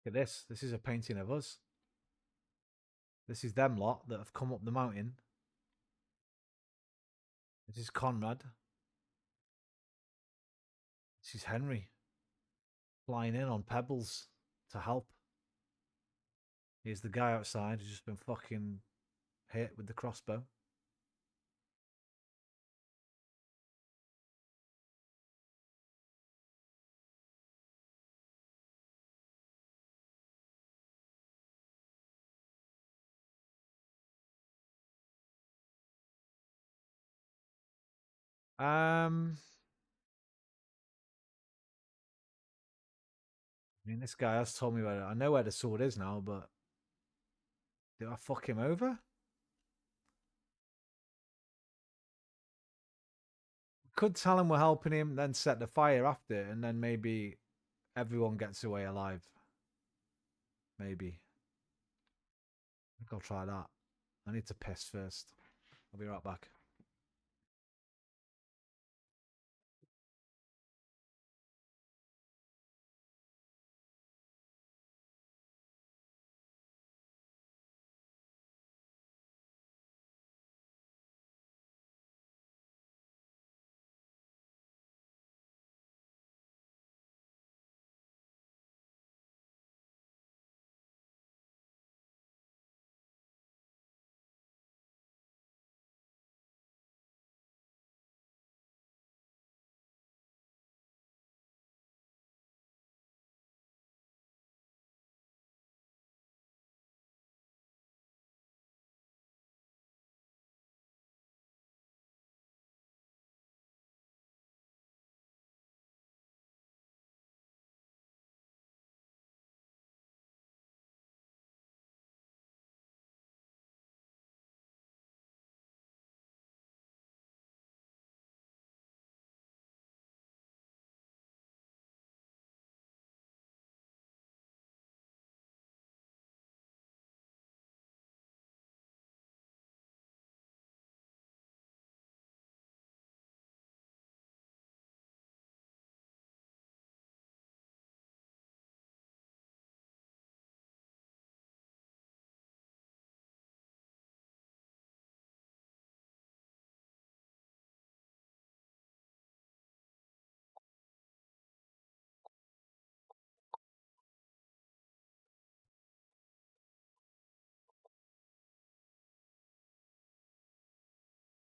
[SPEAKER 1] Look at this. This is a painting of us. This is them lot that have come up the mountain. This is Conrad. This is Henry. Flying in on pebbles to help. Here's the guy outside who's just been fucking hit with the crossbow. I mean, this guy has told me where I know where the sword is now, but did I fuck him over? Could tell him we're helping him, then set the fire after, and then maybe everyone gets away alive. Maybe. I think I'll try that. I need to piss first. I'll be right back.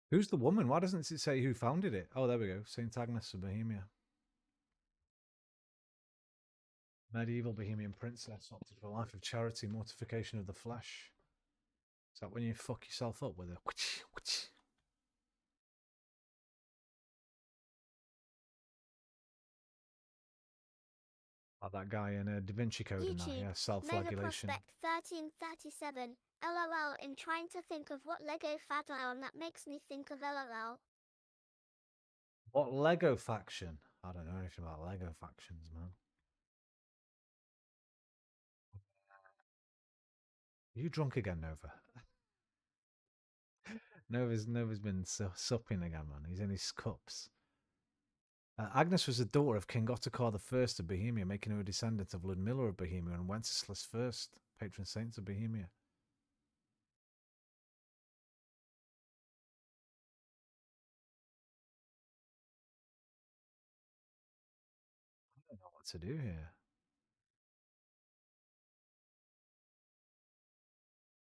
[SPEAKER 1] Who's the woman? Why doesn't it say who founded it? Oh, there we go. St. Agnes of Bohemia. Medieval Bohemian princess opted for a life of charity, mortification of the flesh. Is that when you fuck yourself up with a... Like that guy in Da Vinci Code and that, yeah, self-flagellation.
[SPEAKER 2] Prospect 1337. LOL. In trying to think of what Lego fad I on that makes me think of LOL.
[SPEAKER 1] What Lego faction? I don't know anything about Lego factions, man. Are you drunk again, Nova? Nova's been supping again, man. He's in his cups. Agnes was the daughter of King Ottokar I of Bohemia, making her a descendant of Ludmilla of Bohemia and Wenceslas I, patron saint of Bohemia. I don't know what to do here.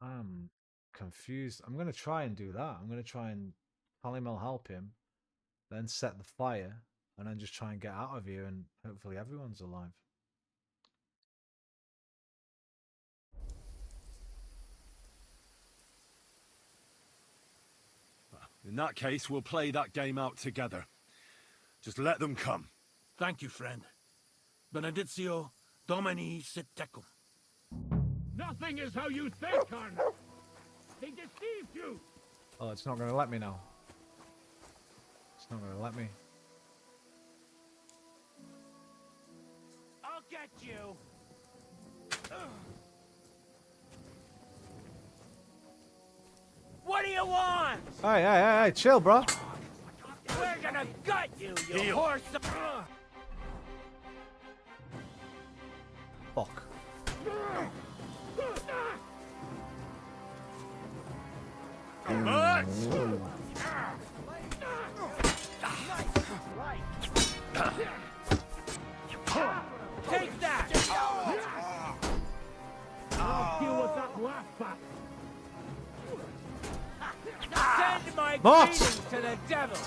[SPEAKER 1] I'm confused. I'm going to try and do that. I'm going to try and Halimel help him, then set the fire, and then just try and get out of here, and hopefully everyone's alive.
[SPEAKER 3] In that case, we'll play that game out together. Just let them come.
[SPEAKER 5] Thank you, friend. Benedictio Domini sit tecum.
[SPEAKER 7] Nothing is how you think, Arno. He deceived you.
[SPEAKER 1] Oh, it's not going to let me now. It's not going to let me.
[SPEAKER 8] I'll get you. What do you want?
[SPEAKER 1] Hey, chill, bro.
[SPEAKER 8] We're gonna gut you, you
[SPEAKER 3] Heal.
[SPEAKER 8] horse.
[SPEAKER 1] Fuck.
[SPEAKER 8] Take that!
[SPEAKER 7] I'll deal with that last bastard.
[SPEAKER 8] Send my
[SPEAKER 1] Mott!
[SPEAKER 8] greetings to the devil!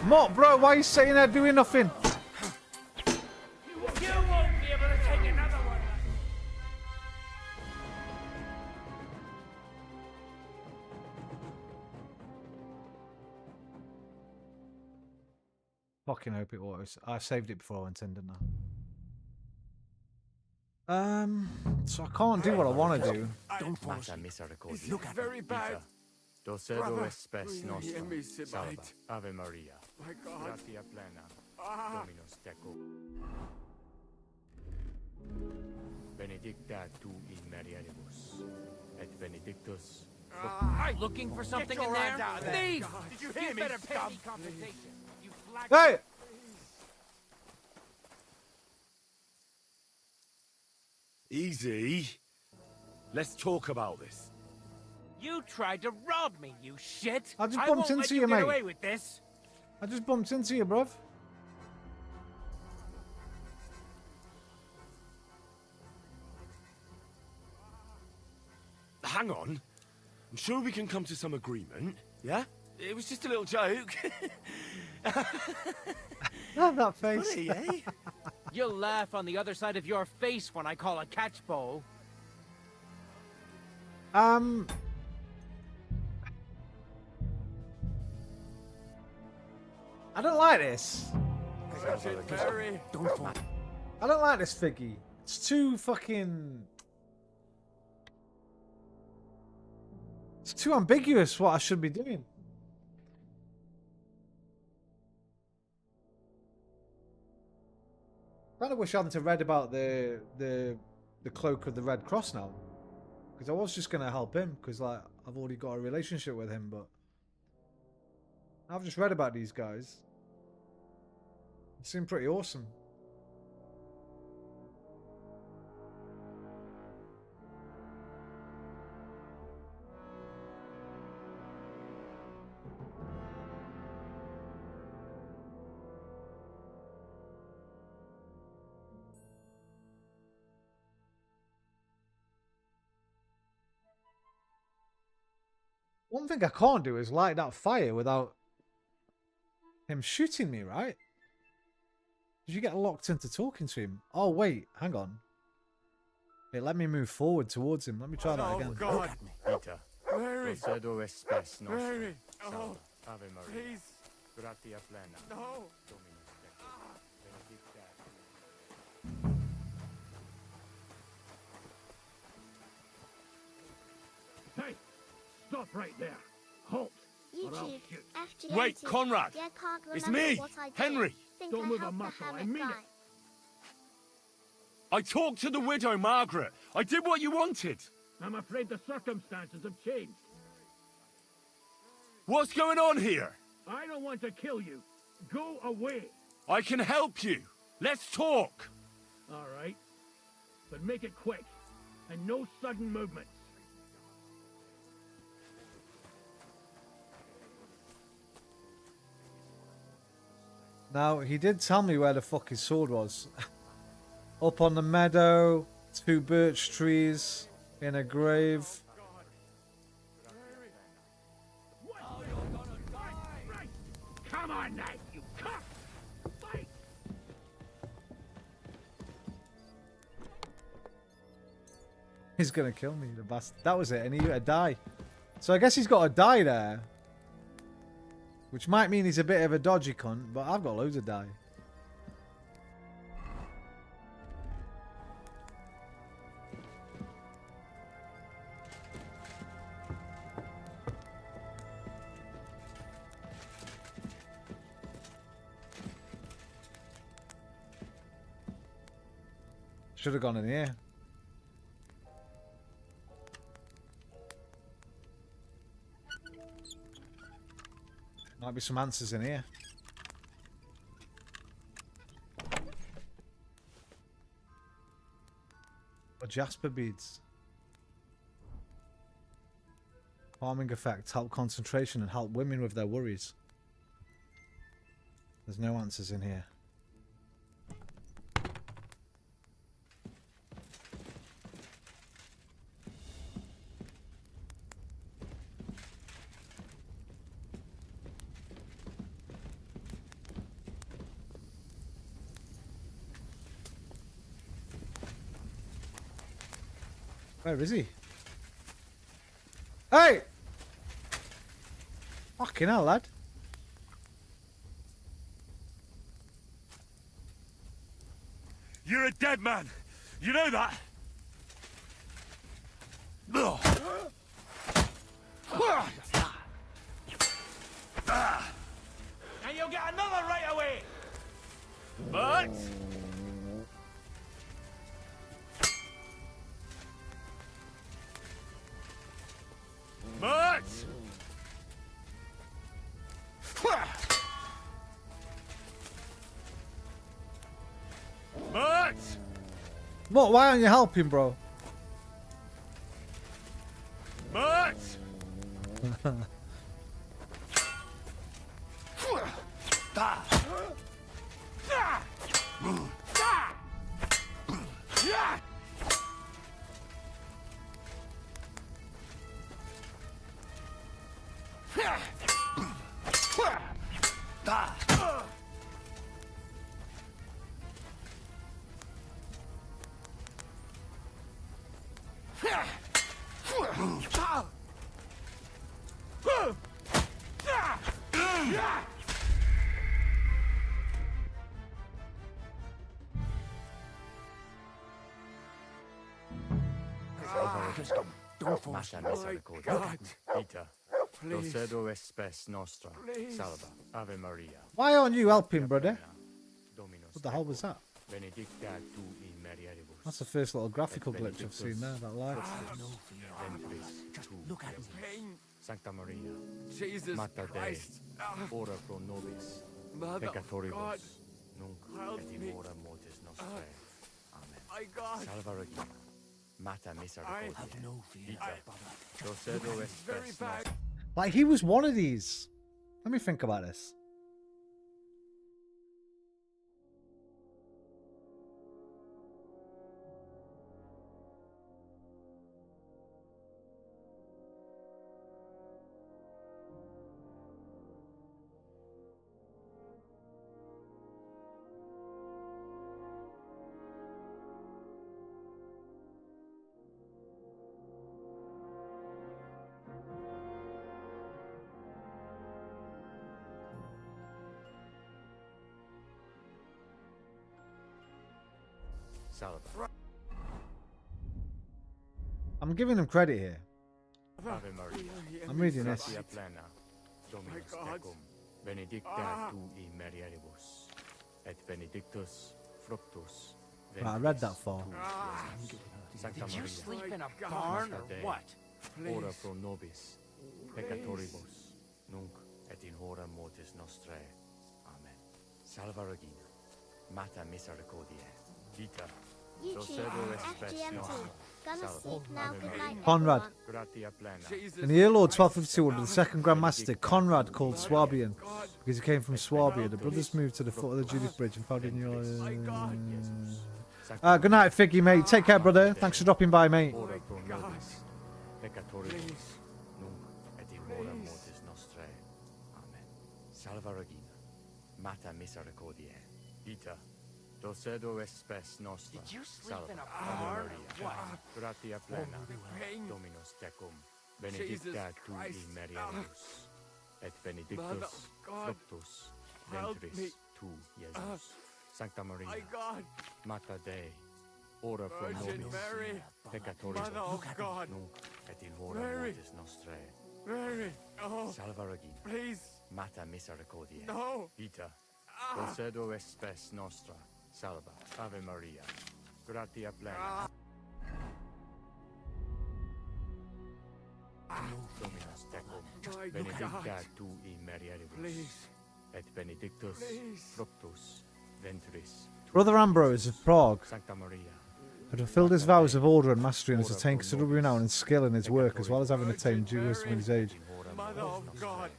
[SPEAKER 1] Mott, bro, why are you sitting there doing nothing?
[SPEAKER 8] You won't be able to take another one!
[SPEAKER 1] Fucking hope it was. I saved it before I went in, didn't I? So I can't do what I want to do.
[SPEAKER 4] Don't fall
[SPEAKER 8] Mata
[SPEAKER 4] asleep.
[SPEAKER 8] misericordia.
[SPEAKER 4] Look at very bad.
[SPEAKER 8] Docedo
[SPEAKER 4] Brother,
[SPEAKER 8] espes
[SPEAKER 4] we
[SPEAKER 8] nostrum.
[SPEAKER 4] hear me, sit
[SPEAKER 8] Salva.
[SPEAKER 4] right.
[SPEAKER 8] Ave Maria.
[SPEAKER 4] My God.
[SPEAKER 8] Gratia plena.
[SPEAKER 4] Ah.
[SPEAKER 8] Dominus tecum. Benedicta tu in mulieribus. Et benedictus. Looking for something
[SPEAKER 4] Get
[SPEAKER 8] in
[SPEAKER 4] your
[SPEAKER 8] there?
[SPEAKER 4] hands out of there.
[SPEAKER 8] Thief!
[SPEAKER 4] Did you hear me,
[SPEAKER 8] better pay
[SPEAKER 4] scum?
[SPEAKER 8] me compensation. You black.
[SPEAKER 1] Hey!
[SPEAKER 3] Easy. Let's talk about this.
[SPEAKER 8] You tried to rob me, you shit!
[SPEAKER 1] I just
[SPEAKER 8] I
[SPEAKER 1] bumped
[SPEAKER 8] won't let
[SPEAKER 1] into
[SPEAKER 8] you
[SPEAKER 1] you,
[SPEAKER 8] get
[SPEAKER 1] mate.
[SPEAKER 8] away with this.
[SPEAKER 1] I just bumped into you, bruv.
[SPEAKER 3] Hang on. I'm sure we can come to some agreement, yeah? It was just a little joke.
[SPEAKER 1] That face.
[SPEAKER 3] Funny, eh?
[SPEAKER 8] You'll laugh on the other side of your face when I call a catch bowl.
[SPEAKER 1] I don't like this.
[SPEAKER 4] Don't fall.
[SPEAKER 1] I don't like this figgy. It's too fucking... It's too ambiguous what I should be doing. I kind of wish I hadn't read about the cloak of the Red Cross now, because I was just gonna help him because like I've already got a relationship with him, but I've just read about these guys. They seem pretty awesome. One thing I can't do is light that fire without him shooting me, right? Did you get locked into talking to him? Oh, wait, hang on. Hey, let me move forward towards him. Let me try that again.
[SPEAKER 4] God.
[SPEAKER 8] Look at me. Peter.
[SPEAKER 4] Mary.
[SPEAKER 8] Docedo espes nostrum.
[SPEAKER 4] Mary. Oh,
[SPEAKER 8] Salva. Ave Maria.
[SPEAKER 4] please.
[SPEAKER 8] Gratia plena.
[SPEAKER 4] No.
[SPEAKER 8] Dominus tecum. Benedicta.
[SPEAKER 7] Hey, stop right there. Halt.
[SPEAKER 2] YouTube,
[SPEAKER 7] shoot.
[SPEAKER 2] FGMT.
[SPEAKER 3] Wait, Conrad!
[SPEAKER 2] Yeah, can't
[SPEAKER 3] It's
[SPEAKER 2] remember
[SPEAKER 3] me,
[SPEAKER 2] what I did.
[SPEAKER 3] Henry.
[SPEAKER 2] Think
[SPEAKER 7] Don't
[SPEAKER 2] I
[SPEAKER 7] move a
[SPEAKER 2] helped the
[SPEAKER 7] muscle, I
[SPEAKER 2] hermit
[SPEAKER 7] mean it.
[SPEAKER 2] guy.
[SPEAKER 3] I talked to the widow, Margaret. I did what you wanted.
[SPEAKER 7] I'm afraid the circumstances have changed.
[SPEAKER 3] What's going on here?
[SPEAKER 7] I don't want to kill you. Go away.
[SPEAKER 3] I can help you. Let's talk.
[SPEAKER 7] All right. But make it quick. And no sudden movements.
[SPEAKER 1] Now, he did tell me where the fuck his sword was. Up on the meadow, 2 birch trees, in a grave.
[SPEAKER 7] Right. Come on, knight, you cuck! Fight!
[SPEAKER 1] He's gonna kill me, the bastard. That was it, and he got to die. So I guess he's got to die there. Which might mean he's a bit of a dodgy cunt, but I've got loads of die. Should have gone in here. Might be some answers in here. Or jasper beads. Calming effect, help concentration and help women with their worries. There's no answers in here. Where is he? Hey! Fucking hell, lad.
[SPEAKER 3] You're a dead man. You know that?
[SPEAKER 5] And you'll get another right away!
[SPEAKER 3] But... But... But...
[SPEAKER 1] What? Why aren't you helping, bro?
[SPEAKER 3] But...
[SPEAKER 8] Mata misericordia. Ita. Procedo es spes nostra. Salva. Ave Maria.
[SPEAKER 1] Why aren't you helping, brother?
[SPEAKER 8] Dominus
[SPEAKER 1] What the hell was that?
[SPEAKER 8] benedicta tu in mulieribus.
[SPEAKER 1] That's the first little graphical glitch I've seen there, that light.
[SPEAKER 8] Just look at me. Sancta Maria.
[SPEAKER 9] Jesus
[SPEAKER 8] Mater Dei.
[SPEAKER 9] Christ.
[SPEAKER 8] Ora pro nobis.
[SPEAKER 9] Mother of God.
[SPEAKER 8] Peccatoribus. Nunc
[SPEAKER 9] Help
[SPEAKER 8] et in
[SPEAKER 9] me.
[SPEAKER 8] hora mortis nostrae. Amen.
[SPEAKER 9] My God.
[SPEAKER 8] Salva Regina. Mata misericordia.
[SPEAKER 9] I have
[SPEAKER 8] no fear, Procedo es
[SPEAKER 9] very
[SPEAKER 8] spes
[SPEAKER 9] bad.
[SPEAKER 8] nostra.
[SPEAKER 1] Like, he was one of these. Let me think about this.
[SPEAKER 8] Salva.
[SPEAKER 1] I'm giving him credit here.
[SPEAKER 8] Ave Maria.
[SPEAKER 1] I'm reading this.
[SPEAKER 8] Gratia plena. Dominus tecum, benedicta tu in merieribus, et benedictus fructus.
[SPEAKER 1] Right, I read that far.
[SPEAKER 8] Sancta
[SPEAKER 5] Did you
[SPEAKER 8] Maria,
[SPEAKER 5] sleep in a barn or
[SPEAKER 8] Dei,
[SPEAKER 5] what?
[SPEAKER 8] ora pro nobis, peccatoribus, nunc et in hora mortis nostrae. Amen. Salva Regina, Mater misericordiae, vita,
[SPEAKER 2] YouTube, FGMT. Gonna sleep now. Good night,
[SPEAKER 1] Conrad.
[SPEAKER 2] everyone.
[SPEAKER 8] gratia plena.
[SPEAKER 1] In the year Lord 1252, under the second Grand Master, Conrad called Swabian, because he came from Swabia, the brothers moved to the foot of the Judith Bridge and found in your... good night, Figgy, mate. Take care, brother. Thanks for dropping by, mate.
[SPEAKER 8] Ora pro nobis, peccatoribus, nunc et in hora mortis nostrae. Amen. Salva Regina, Mater misericordiae, vita, docedo est spes nostra.
[SPEAKER 5] Did you sleep
[SPEAKER 8] Salva,
[SPEAKER 5] in a
[SPEAKER 8] Ave
[SPEAKER 5] barn or
[SPEAKER 8] Maria,
[SPEAKER 5] what?
[SPEAKER 8] gratia plena, Dominus tecum, benedicta tu in merieribus, et benedictus fructus ventris tu, Iesus. Sancta Maria, Mater Dei, ora pro nobis, peccatoribus, nunc et in hora mortis nostrae. Salva Regina, Mater misericordiae, vita, docedo est spes nostra. Salva, Ave Maria, gratia plena. Dominus tecum, benedicta tu in merieribus, et benedictus fructus ventris.
[SPEAKER 1] Brother Ambrose of Prague
[SPEAKER 8] Sancta Maria,
[SPEAKER 1] had fulfilled his vows of order and mastery and has attained considerable renown and skill in his work, as well as having attained due wisdom in his age.
[SPEAKER 8] Mother of God,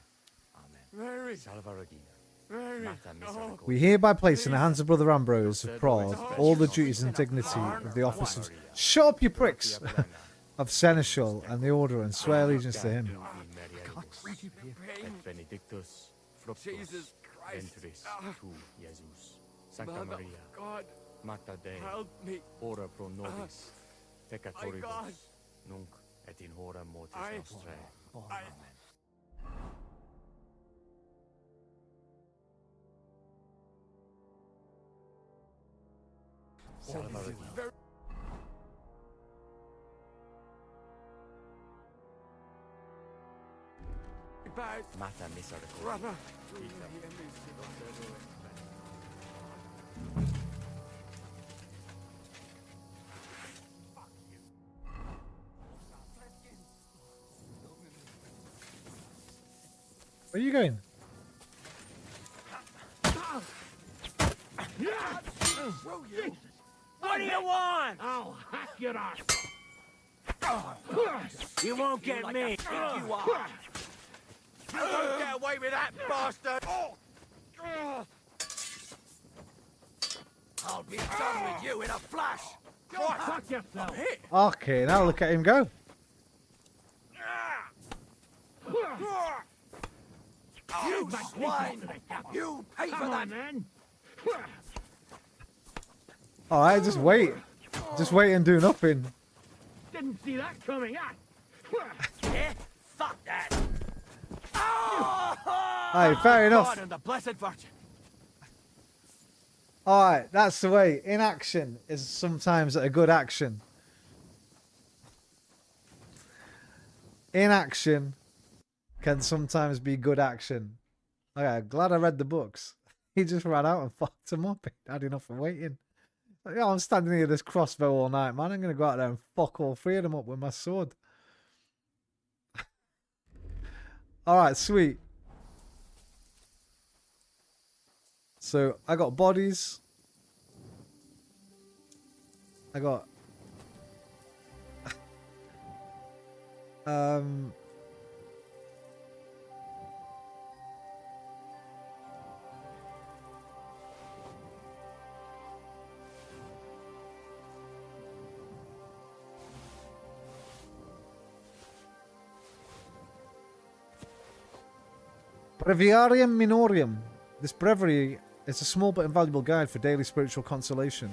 [SPEAKER 8] Amen. Salva Regina, Mater misericordiae.
[SPEAKER 1] We hereby place in the hands of Brother Ambrose of Prague all the duties and dignity of the office of... Shut up, you pricks! Of Seneschal and the order, and swear allegiance to him.
[SPEAKER 8] Et benedictus fructus ventris tu, Iesus. Sancta Maria, Mater Dei, ora pro nobis, peccatoribus, nunc et in hora mortis nostrae. Amen. Salva Regina. Mater misericordiae.
[SPEAKER 1] Where are you going?
[SPEAKER 5] What do you want?
[SPEAKER 7] I'll hack your ass.
[SPEAKER 5] You won't get me. You are.
[SPEAKER 4] You won't get away with that, bastard!
[SPEAKER 5] I'll be done with you in a flash.
[SPEAKER 7] Fuck yourself.
[SPEAKER 1] Okay, now look at him go.
[SPEAKER 5] You swine! You pay for
[SPEAKER 7] Come
[SPEAKER 5] that!
[SPEAKER 7] on, then.
[SPEAKER 1] Alright, just wait. Just wait and do nothing.
[SPEAKER 7] Didn't see that coming,
[SPEAKER 5] Yeah? Fuck that!
[SPEAKER 1] Aye, fair enough.
[SPEAKER 5] God and the Blessed Virgin.
[SPEAKER 1] Alright, that's the way. Inaction is sometimes a good action. Inaction can sometimes be good action. Okay, glad I read the books. He just ran out and fucked him up. He had enough of waiting. Like, yeah, I'm standing here with this crossbow all night, man. I'm going to go out there and fuck all three of them up with my sword. Alright, sweet. So, I got bodies. I got... Breviarium Minorium. This breviary is a small but invaluable guide for daily spiritual consolation.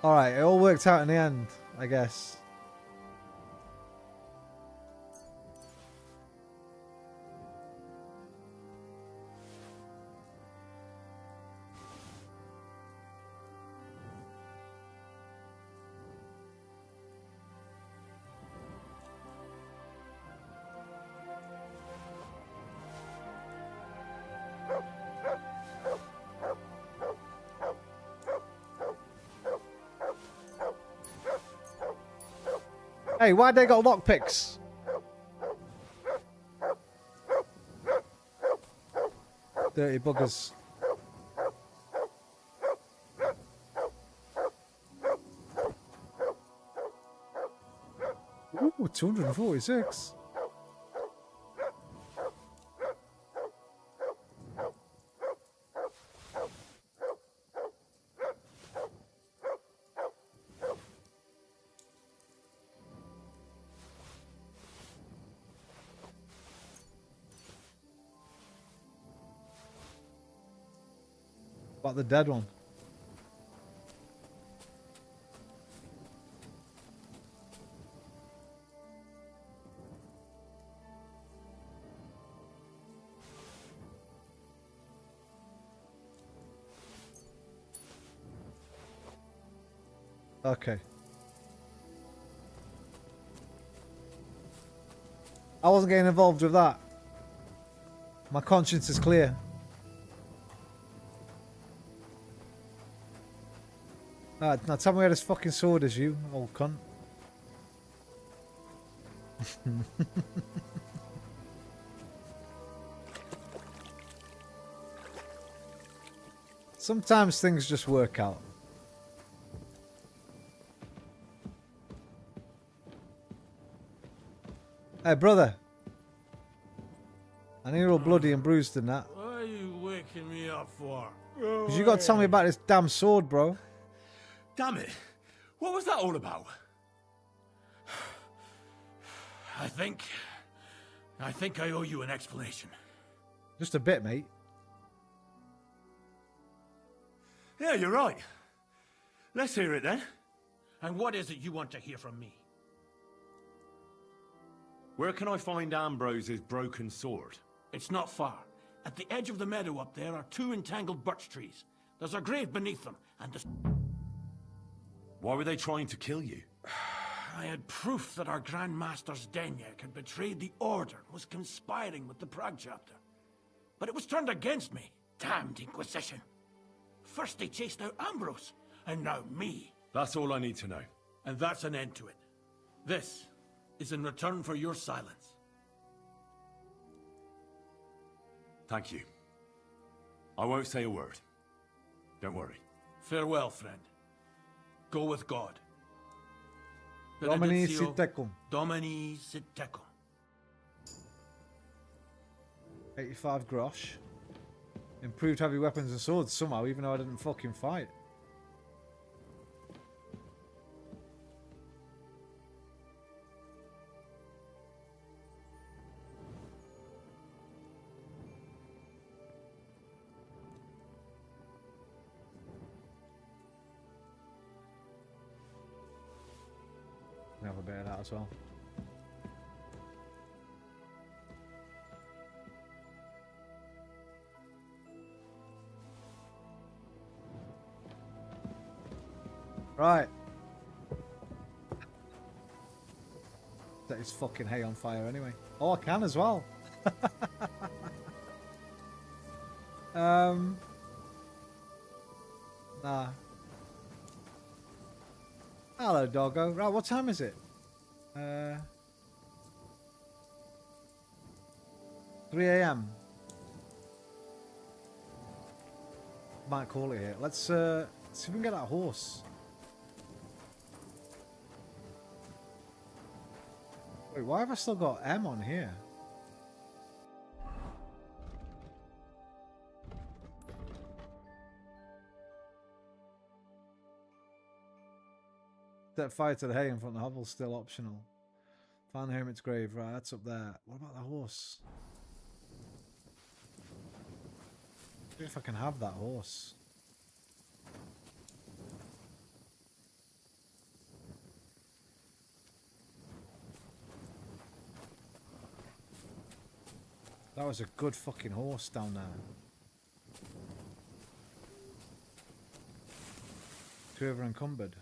[SPEAKER 1] Alright, it all worked out in the end, I guess. Hey, why they got lockpicks? Dirty buggers. Ooh, 246. About the dead one. Okay. I wasn't getting involved with that. My conscience is clear. Alright, now tell me where this fucking sword is, you old cunt. Sometimes things just work out. Hey, brother. I know you're all bloody and bruised and that.
[SPEAKER 5] What are you waking me up for?
[SPEAKER 1] Because you got to tell me about this damn sword, bro.
[SPEAKER 3] Damn it! What was that all about?
[SPEAKER 5] I think I owe you an explanation.
[SPEAKER 1] Just a bit, mate.
[SPEAKER 3] Yeah, you're right. Let's hear it then.
[SPEAKER 5] And what is it you want to hear from me?
[SPEAKER 3] Where can I find Ambrose's broken sword?
[SPEAKER 5] It's not far. At the edge of the meadow up there are 2 entangled birch trees. There's a grave beneath them, and the...
[SPEAKER 3] Why were they trying to kill you?
[SPEAKER 5] I had proof that our Grand Master's Denyak had betrayed the Order and was conspiring with the Prague chapter. But it was turned against me. Damned Inquisition. First they chased out Ambrose, and now me.
[SPEAKER 3] That's all I need to know.
[SPEAKER 5] And that's an end to it. This is in return for your silence.
[SPEAKER 3] Thank you. I won't say a word. Don't worry.
[SPEAKER 5] Farewell, friend. Go with God.
[SPEAKER 1] Domini
[SPEAKER 5] Benedictio
[SPEAKER 1] Sitecum.
[SPEAKER 5] Domini sit tecum.
[SPEAKER 1] 85 grosh. Improved heavy weapons and swords somehow, even though I didn't fucking fight. Have a bit of that as well. Right. Set his fucking hay on fire anyway. Oh, I can as well. Nah. Hello, doggo. Right, what time is it? 3 AM. Might call it here. Let's see if we can get that horse. Wait, why have I still got M on here? Set fire to the hay in front of the hovel, still optional. Find the hermit's grave, right, that's up there. What about the horse? See if I can have that horse. That was a good fucking horse down there. Too over encumbered.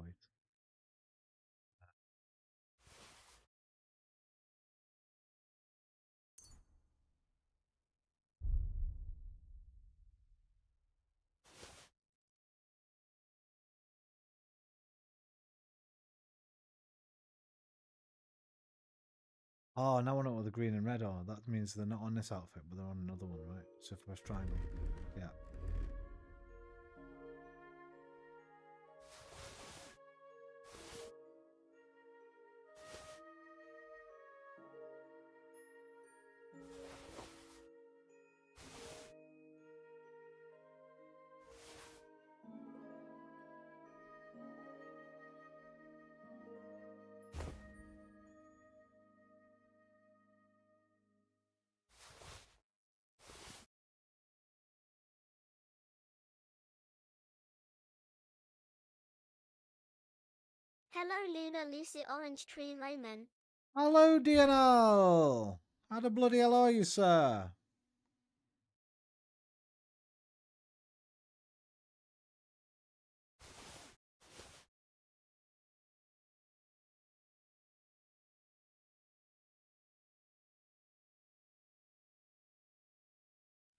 [SPEAKER 1] wait. Oh, now I know what the green and red are. That means they're not on this outfit, but they're on another one, right? So if I press triangle. Yeah.
[SPEAKER 2] Hello Luna Lucy Orange Tree Raymond.
[SPEAKER 1] Hello, DNL! How the bloody hell are you, sir?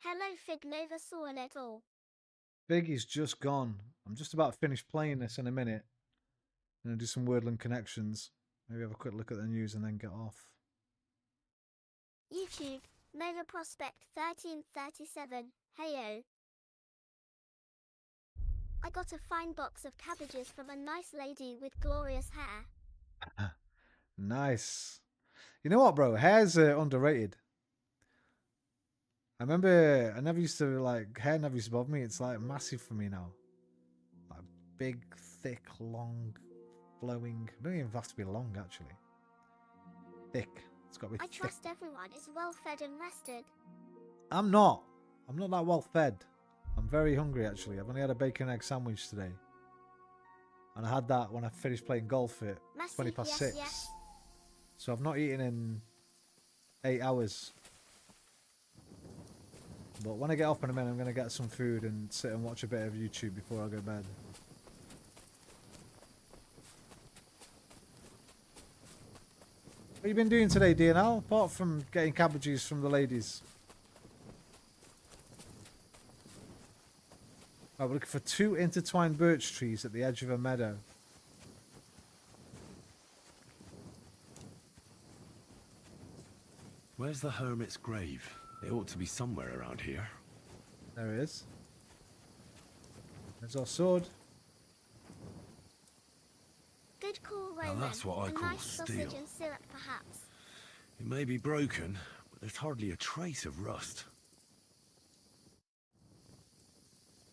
[SPEAKER 2] Hello Fig never saw it at all.
[SPEAKER 1] Biggie's just gone. I'm just about finished playing this in a minute. I'm going to do some Wordland connections. Maybe have a quick look at the news and then get off.
[SPEAKER 2] YouTube, Mega Prospect 1337, heyo. I got a fine box of cabbages from a nice lady with glorious hair.
[SPEAKER 1] Nice. You know what, bro? Hair's underrated. I remember I never used to hair never used to bother me. It's like massive for me now. Like big, thick, long, flowing. It don't even have to be long actually. Thick. It's got to be
[SPEAKER 2] I
[SPEAKER 1] thick.
[SPEAKER 2] trust everyone is well fed and rested.
[SPEAKER 1] I'm not. I'm not that well fed. I'm very hungry actually. I've only had a bacon and egg sandwich today. And I had that when I finished playing golf at
[SPEAKER 2] Massive,
[SPEAKER 1] 20 past
[SPEAKER 2] yes,
[SPEAKER 1] 6.
[SPEAKER 2] yes.
[SPEAKER 1] So I've not eaten in 8 hours. But when I get up in a minute, I'm going to get some food and sit and watch a bit of YouTube before I go to bed. What have you been doing today, DNL? Apart from getting cabbages from the ladies. Right, we're looking for 2 intertwined birch trees at the edge of a meadow.
[SPEAKER 3] Where's the hermit's grave? It ought to be somewhere around here.
[SPEAKER 1] There it is. There's our sword.
[SPEAKER 2] Good call,
[SPEAKER 3] Now
[SPEAKER 2] Roman.
[SPEAKER 3] that's what I
[SPEAKER 2] a
[SPEAKER 3] call
[SPEAKER 2] nice sausage
[SPEAKER 3] steel.
[SPEAKER 2] and syrup, perhaps.
[SPEAKER 3] It may be broken, but there's hardly a trace of rust.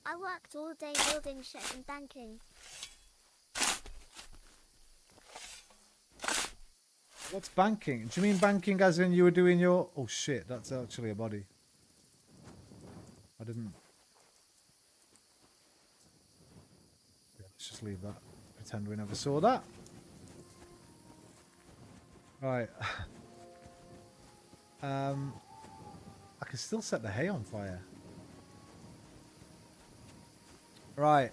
[SPEAKER 2] I worked all day building shit and banking.
[SPEAKER 1] What's banking? Do you mean banking as in you were doing your... Oh shit, that's actually a body. I didn't... Yeah, let's just leave that. Pretend we never saw that. Right. I can still set the hay on fire. Right.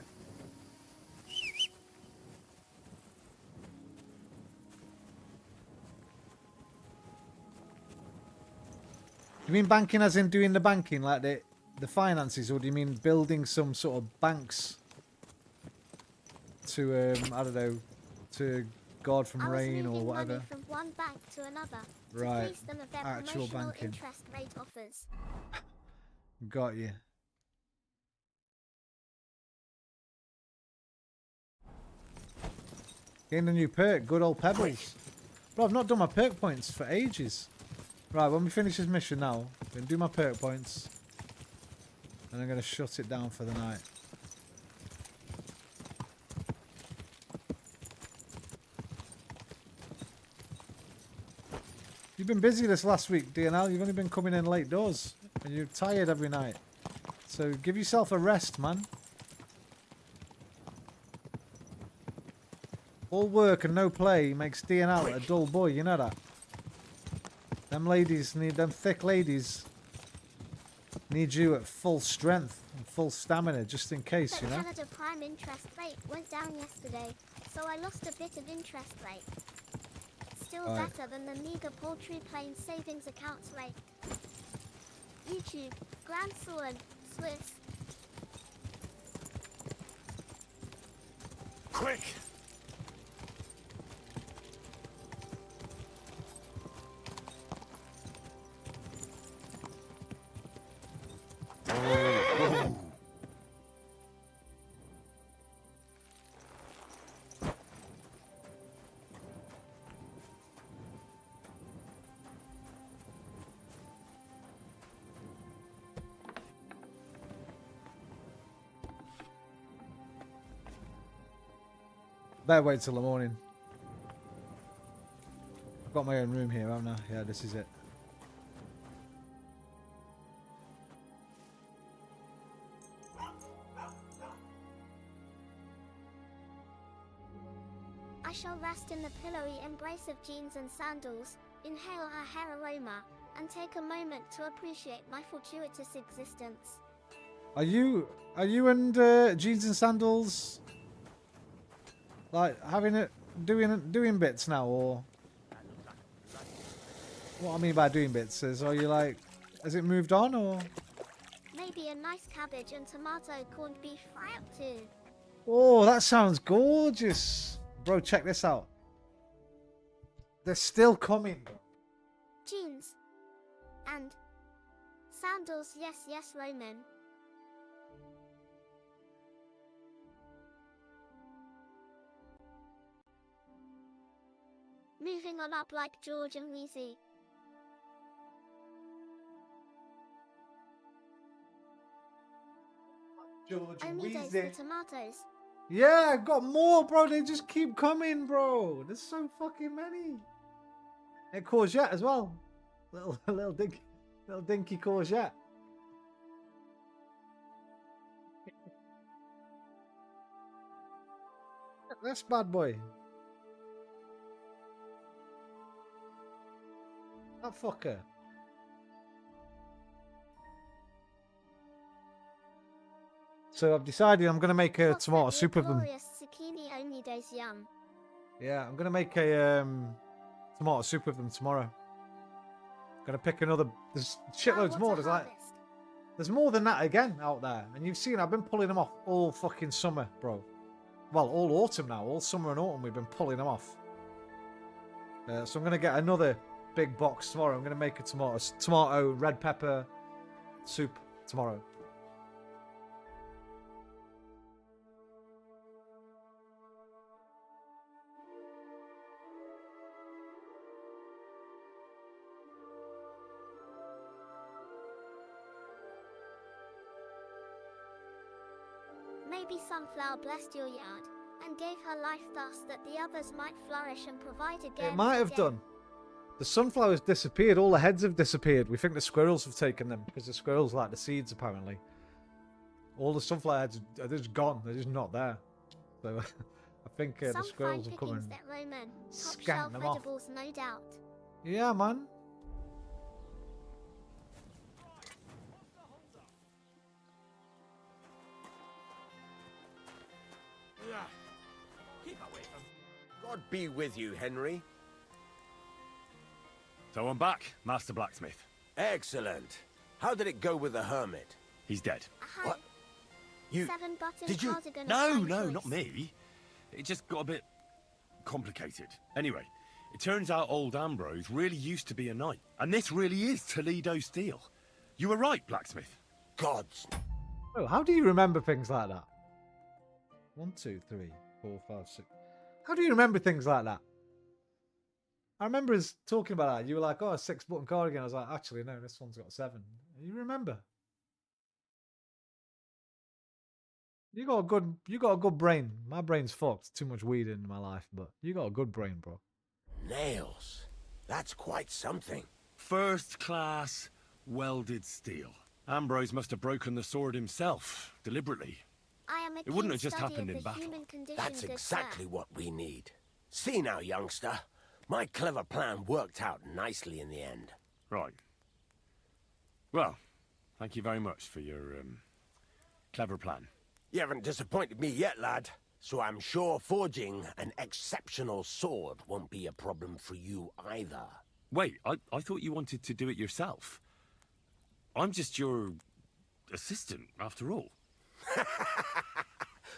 [SPEAKER 1] Do you mean banking as in doing the banking, like the finances, or do you mean building some sort of banks to, I don't know, to guard from
[SPEAKER 2] I was
[SPEAKER 1] rain or
[SPEAKER 2] moving
[SPEAKER 1] whatever?
[SPEAKER 2] money from one bank to another
[SPEAKER 1] Right.
[SPEAKER 2] to please them of their
[SPEAKER 1] Actual
[SPEAKER 2] promotional
[SPEAKER 1] banking.
[SPEAKER 2] interest rate offers.
[SPEAKER 1] Got you. Gained a new perk, good old pebbles. Bro, I've not done my perk points for ages. Right, when we finish this mission now, I'm going to do my perk points. And I'm going to shut it down for the night. You've been busy this last week, DNL. You've only been coming in late doors. And you're tired every night. So give yourself a rest, man. All work and no play makes DNL a dull boy, you know that? Them ladies need, them thick ladies Need you at full strength and full stamina, just in case,
[SPEAKER 2] The
[SPEAKER 1] you know?
[SPEAKER 2] Canada Prime interest rate went down yesterday, so I lost a bit of interest rate. Still
[SPEAKER 1] Right.
[SPEAKER 2] better than the meager poultry plain savings accounts rate. YouTube, Grand Sword, Swiss.
[SPEAKER 3] Quick!
[SPEAKER 1] Better wait till the morning. I've got my own room here, haven't I? Yeah, this is it.
[SPEAKER 2] I shall rest in the pillowy embrace of jeans and sandals, inhale her hair aroma, and take a moment to appreciate my fortuitous existence.
[SPEAKER 1] Are you and jeans and sandals like having it doing bits now, or what I mean by doing bits is, are you like, has it moved on, or?
[SPEAKER 2] Maybe a nice cabbage and tomato corned beef fry up too.
[SPEAKER 1] Oh, that sounds gorgeous, bro. Check this out. They're still coming.
[SPEAKER 2] Jeans. And sandals, yes, Roman. Moving on up like George and Weezy.
[SPEAKER 1] George
[SPEAKER 2] Only days for tomatoes.
[SPEAKER 1] Yeah, I've got more, bro. They just keep coming, bro. There's so fucking many. And courgette as well. Little dinky courgette. That's bad boy. That fucker. So I've decided I'm gonna make a
[SPEAKER 2] What's
[SPEAKER 1] tomato
[SPEAKER 2] that
[SPEAKER 1] soup of them.
[SPEAKER 2] glorious zucchini only days yum.
[SPEAKER 1] Yeah, I'm gonna make a tomato soup of them tomorrow. Gonna pick another. There's shitloads
[SPEAKER 2] Now
[SPEAKER 1] more.
[SPEAKER 2] what a harvest.
[SPEAKER 1] There's more than that again out there, and you've seen I've been pulling them off all fucking summer, bro. Well, all autumn now, all summer and autumn we've been pulling them off. So I'm gonna get another big box tomorrow. I'm gonna make a tomato red pepper soup tomorrow.
[SPEAKER 2] Maybe sunflower blessed your yard and gave her life thus that the others might flourish and provide again.
[SPEAKER 1] It might have
[SPEAKER 2] again.
[SPEAKER 1] done. The sunflowers disappeared. All the heads have disappeared. We think the squirrels have taken them because the squirrels like the seeds, apparently. All the sunflower heads are just gone. They're just not there. So I think the
[SPEAKER 2] Some
[SPEAKER 1] squirrels
[SPEAKER 2] fine
[SPEAKER 1] have come
[SPEAKER 2] pickings
[SPEAKER 1] and
[SPEAKER 2] that Roman. Top
[SPEAKER 1] scank
[SPEAKER 2] shelf
[SPEAKER 1] them off.
[SPEAKER 2] edibles, no doubt.
[SPEAKER 1] Yeah, man.
[SPEAKER 5] Keep away from.
[SPEAKER 9] God be with you, Henry.
[SPEAKER 3] So I'm back, Master Blacksmith.
[SPEAKER 9] Excellent. How did it go with the hermit?
[SPEAKER 3] He's dead.
[SPEAKER 2] I had
[SPEAKER 9] What? You...
[SPEAKER 2] 7-button
[SPEAKER 9] did you-
[SPEAKER 2] cardigan of
[SPEAKER 3] No,
[SPEAKER 2] fine
[SPEAKER 3] no,
[SPEAKER 2] choice.
[SPEAKER 3] not me. It just got a bit complicated. Anyway, it turns out old Ambrose really used to be a knight. And this really is Toledo steel. You were right, Blacksmith.
[SPEAKER 9] Gods.
[SPEAKER 1] Oh, how do you remember things like that? 1, 2, 3, 4, 5, 6. How do you remember things like that? I remember us talking about that. You were like, "Oh, a 6-button cardigan." I was like, "Actually, no, this one's got 7." You remember? You got a good brain. My brain's fucked. Too much weed in my life, but you got a good brain, bro.
[SPEAKER 9] Nails. That's quite something.
[SPEAKER 3] First class welded steel. Ambrose must have broken the sword himself, deliberately.
[SPEAKER 2] I am a
[SPEAKER 3] It wouldn't
[SPEAKER 2] keen
[SPEAKER 3] have just
[SPEAKER 2] study
[SPEAKER 3] happened
[SPEAKER 2] of
[SPEAKER 3] in
[SPEAKER 2] the
[SPEAKER 3] battle.
[SPEAKER 2] human condition,
[SPEAKER 9] That's
[SPEAKER 2] good
[SPEAKER 9] exactly
[SPEAKER 2] sir.
[SPEAKER 9] what we need. See now, youngster. My clever plan worked out nicely in the end.
[SPEAKER 3] Right. Well, Thank you very much for your, clever plan.
[SPEAKER 9] You haven't disappointed me yet, lad. So I'm sure forging an exceptional sword won't be a problem for you either.
[SPEAKER 3] Wait, I thought you wanted to do it yourself. I'm just your assistant, after all.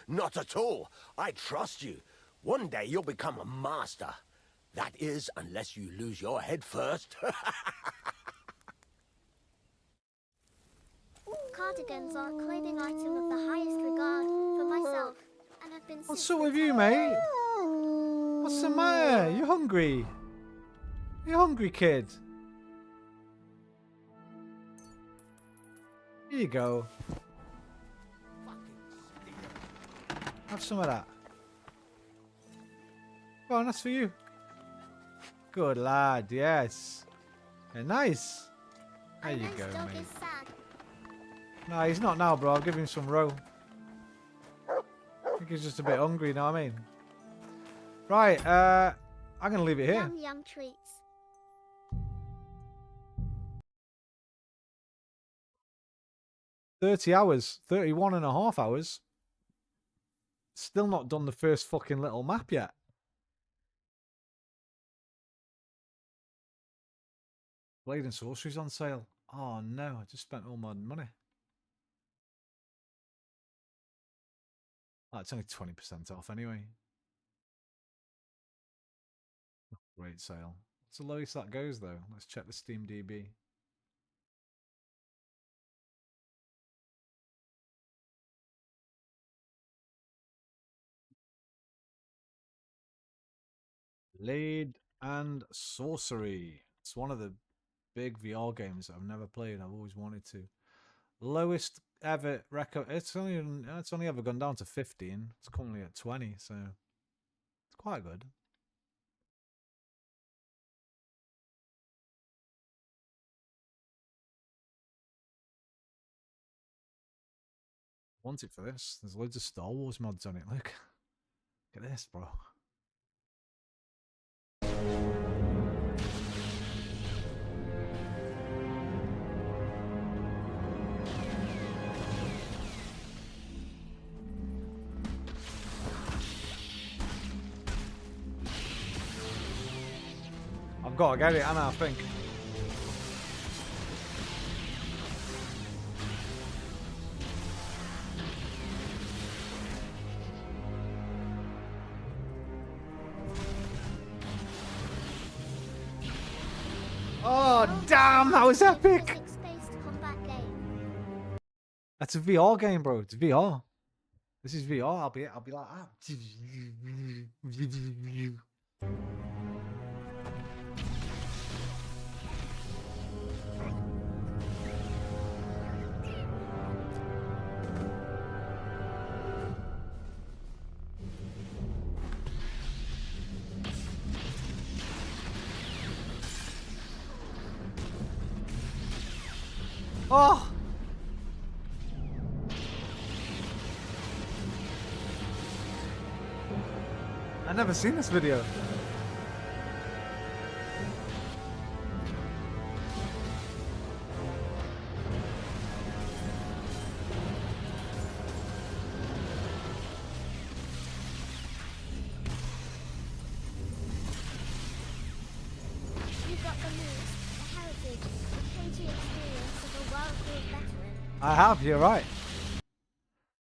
[SPEAKER 9] Not at all. I trust you. One day you'll become a master. That is, unless you lose your head first.
[SPEAKER 2] Cardigans are a clothing item of the highest regard for myself, and have been
[SPEAKER 1] What's
[SPEAKER 2] since
[SPEAKER 1] up
[SPEAKER 2] the
[SPEAKER 1] with you, mate? What's the matter? You hungry? You hungry, kid? Here you go. Have some of that. Go on, that's for you. Good lad, yes. Yeah, nice. There you go,
[SPEAKER 2] dog
[SPEAKER 1] mate.
[SPEAKER 2] is sad.
[SPEAKER 1] No, he's not now, bro. I'll give him some roe. I think he's just a bit hungry, you know what I mean? Right, I'm going to leave it here.
[SPEAKER 2] Yum treats.
[SPEAKER 1] 30 hours. 31 and a half hours. Still not done the first fucking little map yet. Blade and Sorcery's on sale. Oh no, I just spent all my money. Oh, it's only 20% off anyway. Great sale. What's the lowest that goes though? Let's check the Steam DB. Blade and Sorcery. It's one of the big VR games that I've never played. I've always wanted to. Lowest ever record. It's only ever gone down to 15. It's currently at 20, so it's quite good. Want it for this? There's loads of Star Wars mods on it. Look at this, bro. I've got to get it, Anna, I think. Oh, damn, that was epic!
[SPEAKER 2] Physics-based combat game.
[SPEAKER 1] That's a VR game, bro. It's VR. This is VR. I'll be like, ah. Oh! I've never seen this video.
[SPEAKER 2] You've got the moves, the heritage, the KG experience of a world-built veteran.
[SPEAKER 1] I have, you're right.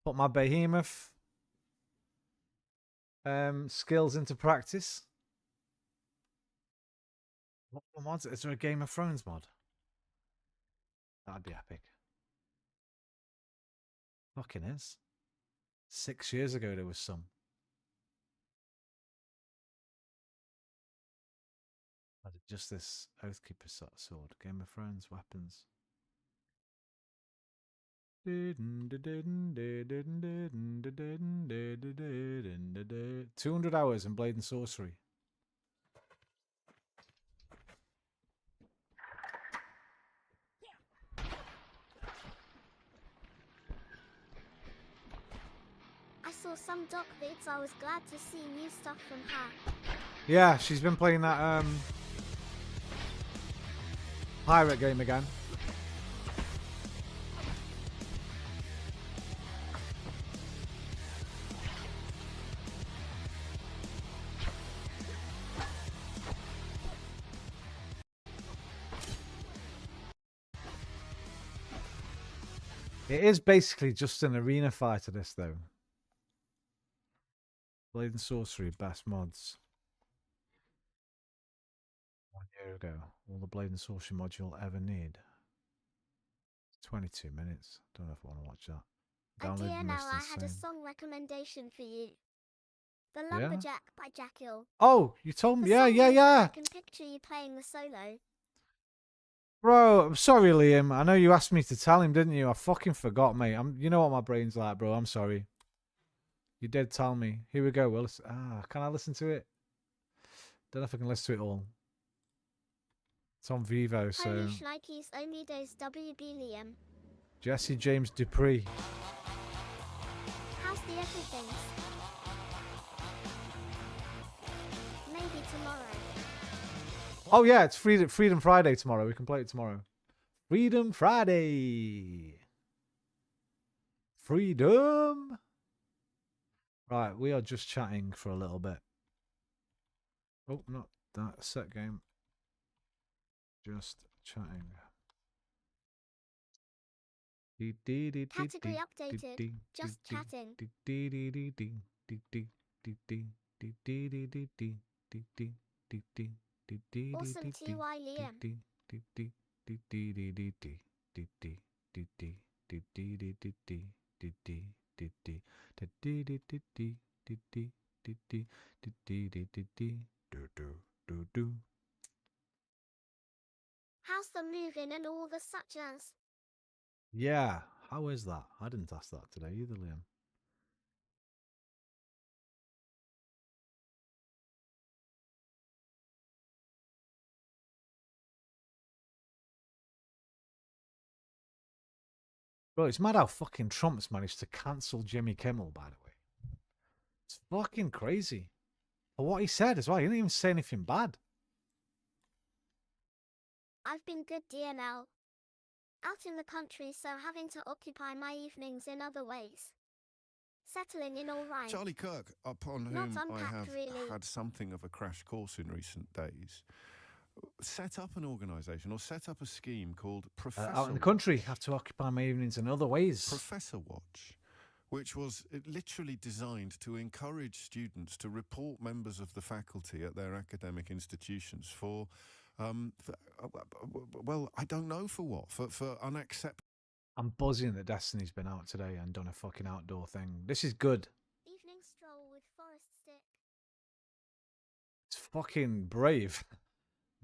[SPEAKER 1] Put my behemoth skills into practice. What mods? Is there a Game of Thrones mod? That'd be epic. Fucking is. 6 years ago there was some. Just this Oathkeeper sword. Game of Thrones weapons. 200 hours in Blade and Sorcery.
[SPEAKER 2] I saw some doc vids. I was glad to see new stuff from her.
[SPEAKER 1] Yeah, she's been playing that pirate game again. It is basically just an arena fighter, this though. Blade and Sorcery, best mods. 1 year ago. All the Blade and Sorcery mod you'll ever need. 22 minutes. Don't know if I want to watch that.
[SPEAKER 2] And
[SPEAKER 1] Download
[SPEAKER 2] DNL,
[SPEAKER 1] missed
[SPEAKER 2] I had a
[SPEAKER 1] insane.
[SPEAKER 2] song recommendation for you. The
[SPEAKER 1] Yeah?
[SPEAKER 2] Lumberjack by Jack Hill.
[SPEAKER 1] Oh, you told
[SPEAKER 2] The
[SPEAKER 1] me. Yeah,
[SPEAKER 2] song
[SPEAKER 1] yeah,
[SPEAKER 2] is
[SPEAKER 1] yeah.
[SPEAKER 2] I can picture you playing the solo.
[SPEAKER 1] Bro, I'm sorry, Liam. I know you asked me to tell him, didn't you? I fucking forgot, mate. You know what my brain's like, bro. I'm sorry. You did tell me. Here we go. Well, can I listen to it? Don't know if I can listen to it all. It's on Vivo, so
[SPEAKER 2] Holy shnikes, only those WB Liam.
[SPEAKER 1] Jesse James Dupree.
[SPEAKER 2] How's the everything? Maybe tomorrow.
[SPEAKER 1] Oh yeah, it's Freedom Friday tomorrow. We can play it tomorrow. Freedom Friday. Freedom. Right, we are just chatting for a little bit. Oh, not that set game. Just chatting.
[SPEAKER 2] Category updated. Just chatting. Awesome TY Liam. How's the moving and all the such as?
[SPEAKER 1] Yeah, how is that? I didn't ask that today either, Liam. Bro, it's mad how fucking Trump's managed to cancel Jimmy Kimmel, by the way. It's fucking crazy. For what he said as well. He didn't even say anything bad.
[SPEAKER 2] I've been good DNL. Out in the country, so having to occupy my evenings in other ways. Settling in all right.
[SPEAKER 10] Charlie Kirk, upon
[SPEAKER 2] Not
[SPEAKER 10] whom I
[SPEAKER 2] unpacked,
[SPEAKER 10] have
[SPEAKER 2] really.
[SPEAKER 10] had something of a crash course in recent days, set up an organisation or set up a scheme called Professor
[SPEAKER 1] Out in the country, have to occupy my evenings in other ways.
[SPEAKER 10] Professor Watch, which was literally designed to encourage students to report members of the faculty at their academic institutions for well, I don't know for what, for unacceptable.
[SPEAKER 1] I'm buzzing that Destiny's been out today and done a fucking outdoor thing. This is good.
[SPEAKER 2] Evening stroll with Forest Stick.
[SPEAKER 1] It's fucking brave,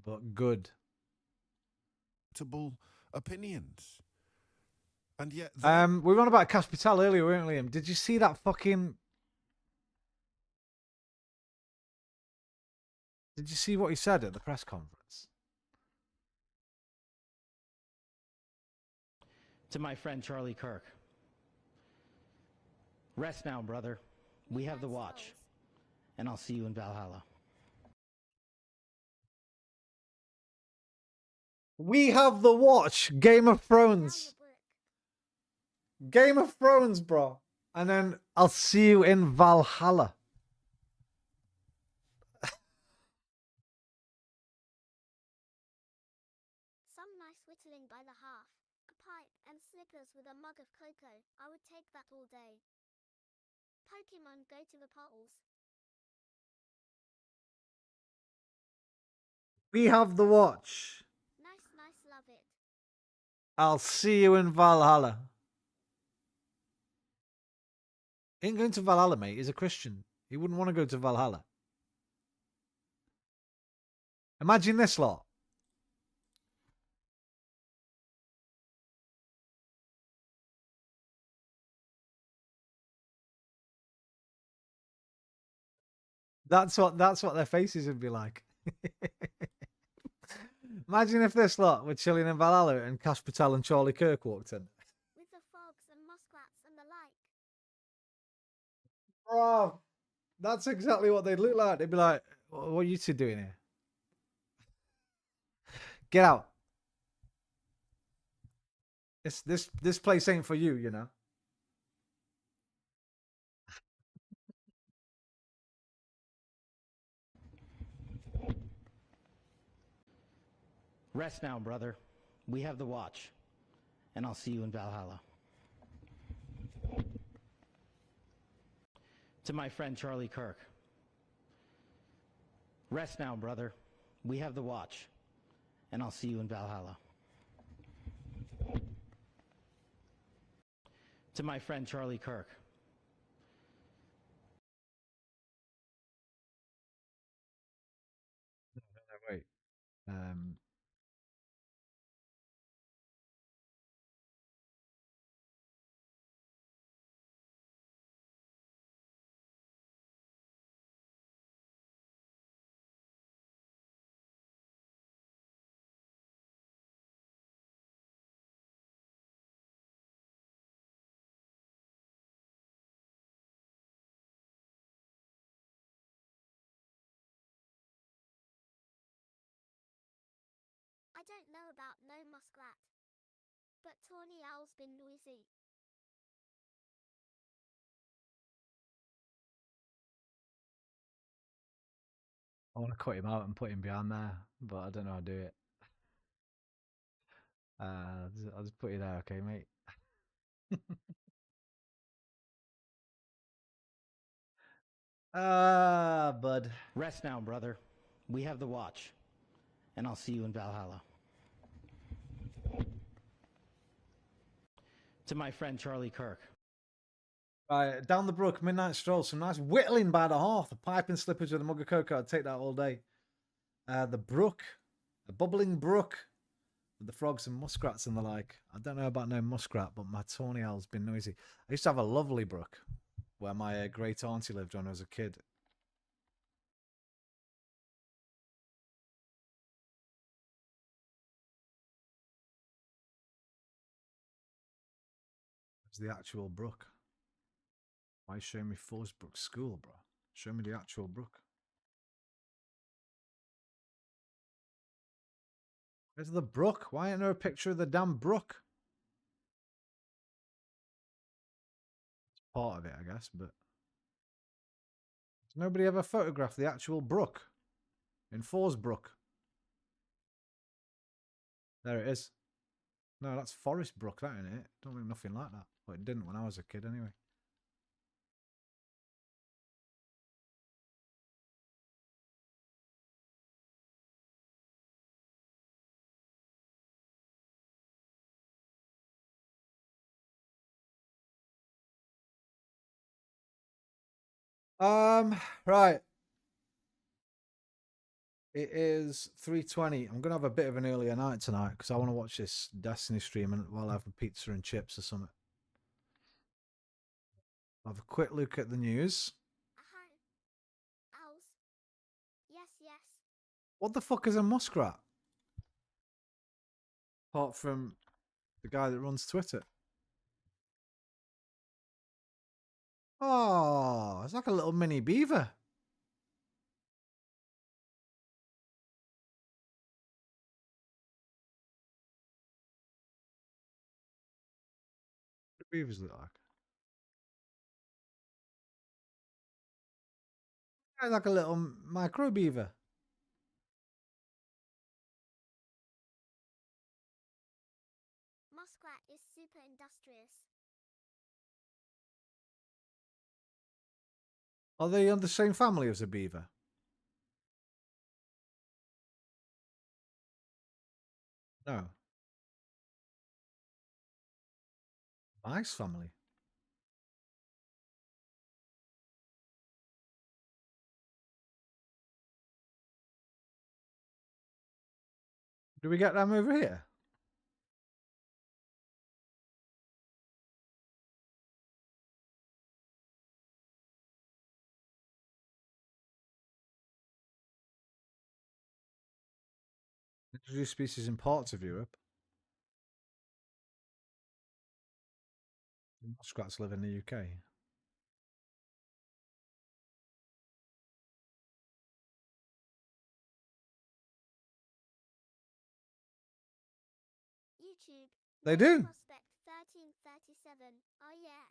[SPEAKER 1] but good.
[SPEAKER 10] Opinions. And yet
[SPEAKER 1] we were on about Cash Patel earlier, weren't we, Liam? Did you see that fucking... Did you see what he said at the press conference?
[SPEAKER 11] To my friend Charlie Kirk. Rest now, brother. We have the watch. And I'll see you in Valhalla.
[SPEAKER 1] We have the watch. Game of Thrones. Game of Thrones, bro. And then I'll see you in Valhalla.
[SPEAKER 2] Some nice whittling by the half. A pipe and Snickers with a mug of cocoa. I would take that all day. Pokemon go to the polls.
[SPEAKER 1] We have the watch.
[SPEAKER 2] Nice, love it.
[SPEAKER 1] I'll see you in Valhalla. He ain't going to Valhalla, mate. He's a Christian. He wouldn't want to go to Valhalla. Imagine this lot. That's what their faces would be like. Imagine if this lot were chilling in Valhalla and Cash Patel and Charlie Kirk walked in.
[SPEAKER 2] With the frogs and muskrats and the like.
[SPEAKER 1] Bro, that's exactly what they'd look like. They'd be like, what are you two doing here? Get out. This place ain't for you, you know.
[SPEAKER 11] Rest now, brother. We have the watch. And I'll see you in Valhalla. To my friend Charlie Kirk. Rest now, brother. We have the watch. And I'll see you in Valhalla. To my friend Charlie Kirk.
[SPEAKER 1] No, wait.
[SPEAKER 2] I don't know about no muskrat, but Tawny Owl's been noisy.
[SPEAKER 1] I want to cut him out and put him behind there, but I don't know how to do it. I'll just put you there, okay, mate? Bud.
[SPEAKER 11] Rest now, brother. We have the watch. And I'll see you in Valhalla. To my friend Charlie Kirk.
[SPEAKER 1] Right, down the brook, midnight stroll, some nice whittling by the hearth, a pipe and slippers with a mug of cocoa. I'd take that all day. The brook, a bubbling brook with the frogs and muskrats and the like. I don't know about no muskrat, but my tawny owl's been noisy. I used to have a lovely brook where my great auntie lived when I was a kid. It was the actual brook. Why are you showing me Forsbrook School, bro? Show me the actual brook. Where's the brook? Why ain't there a picture of the damn brook? It's part of it, I guess, but... Does nobody ever photograph the actual brook? In Forsbrook? There it is. No, that's Forest Brook, that ain't it? Don't look nothing like that. Well, it didn't when I was a kid, anyway. Right. It is 3:20. I'm gonna have a bit of an earlier night tonight because I want to watch this Destiny stream and while I have a pizza and chips or something. I'll have a quick look at the news.
[SPEAKER 2] Owls. Yes, yes.
[SPEAKER 1] What the fuck is a muskrat? Apart from the guy that runs Twitter. Oh, it's like a little mini beaver. What do beavers look like? It's like a little micro beaver.
[SPEAKER 2] Muskrat is super industrious.
[SPEAKER 1] Are they in the same family as a beaver? No. Mice family. Do we get them over here? Introduced species in parts of Europe. Muskrats live in the UK.
[SPEAKER 2] YouTube.
[SPEAKER 1] They do.
[SPEAKER 2] Prospect 1337. Oh yeah.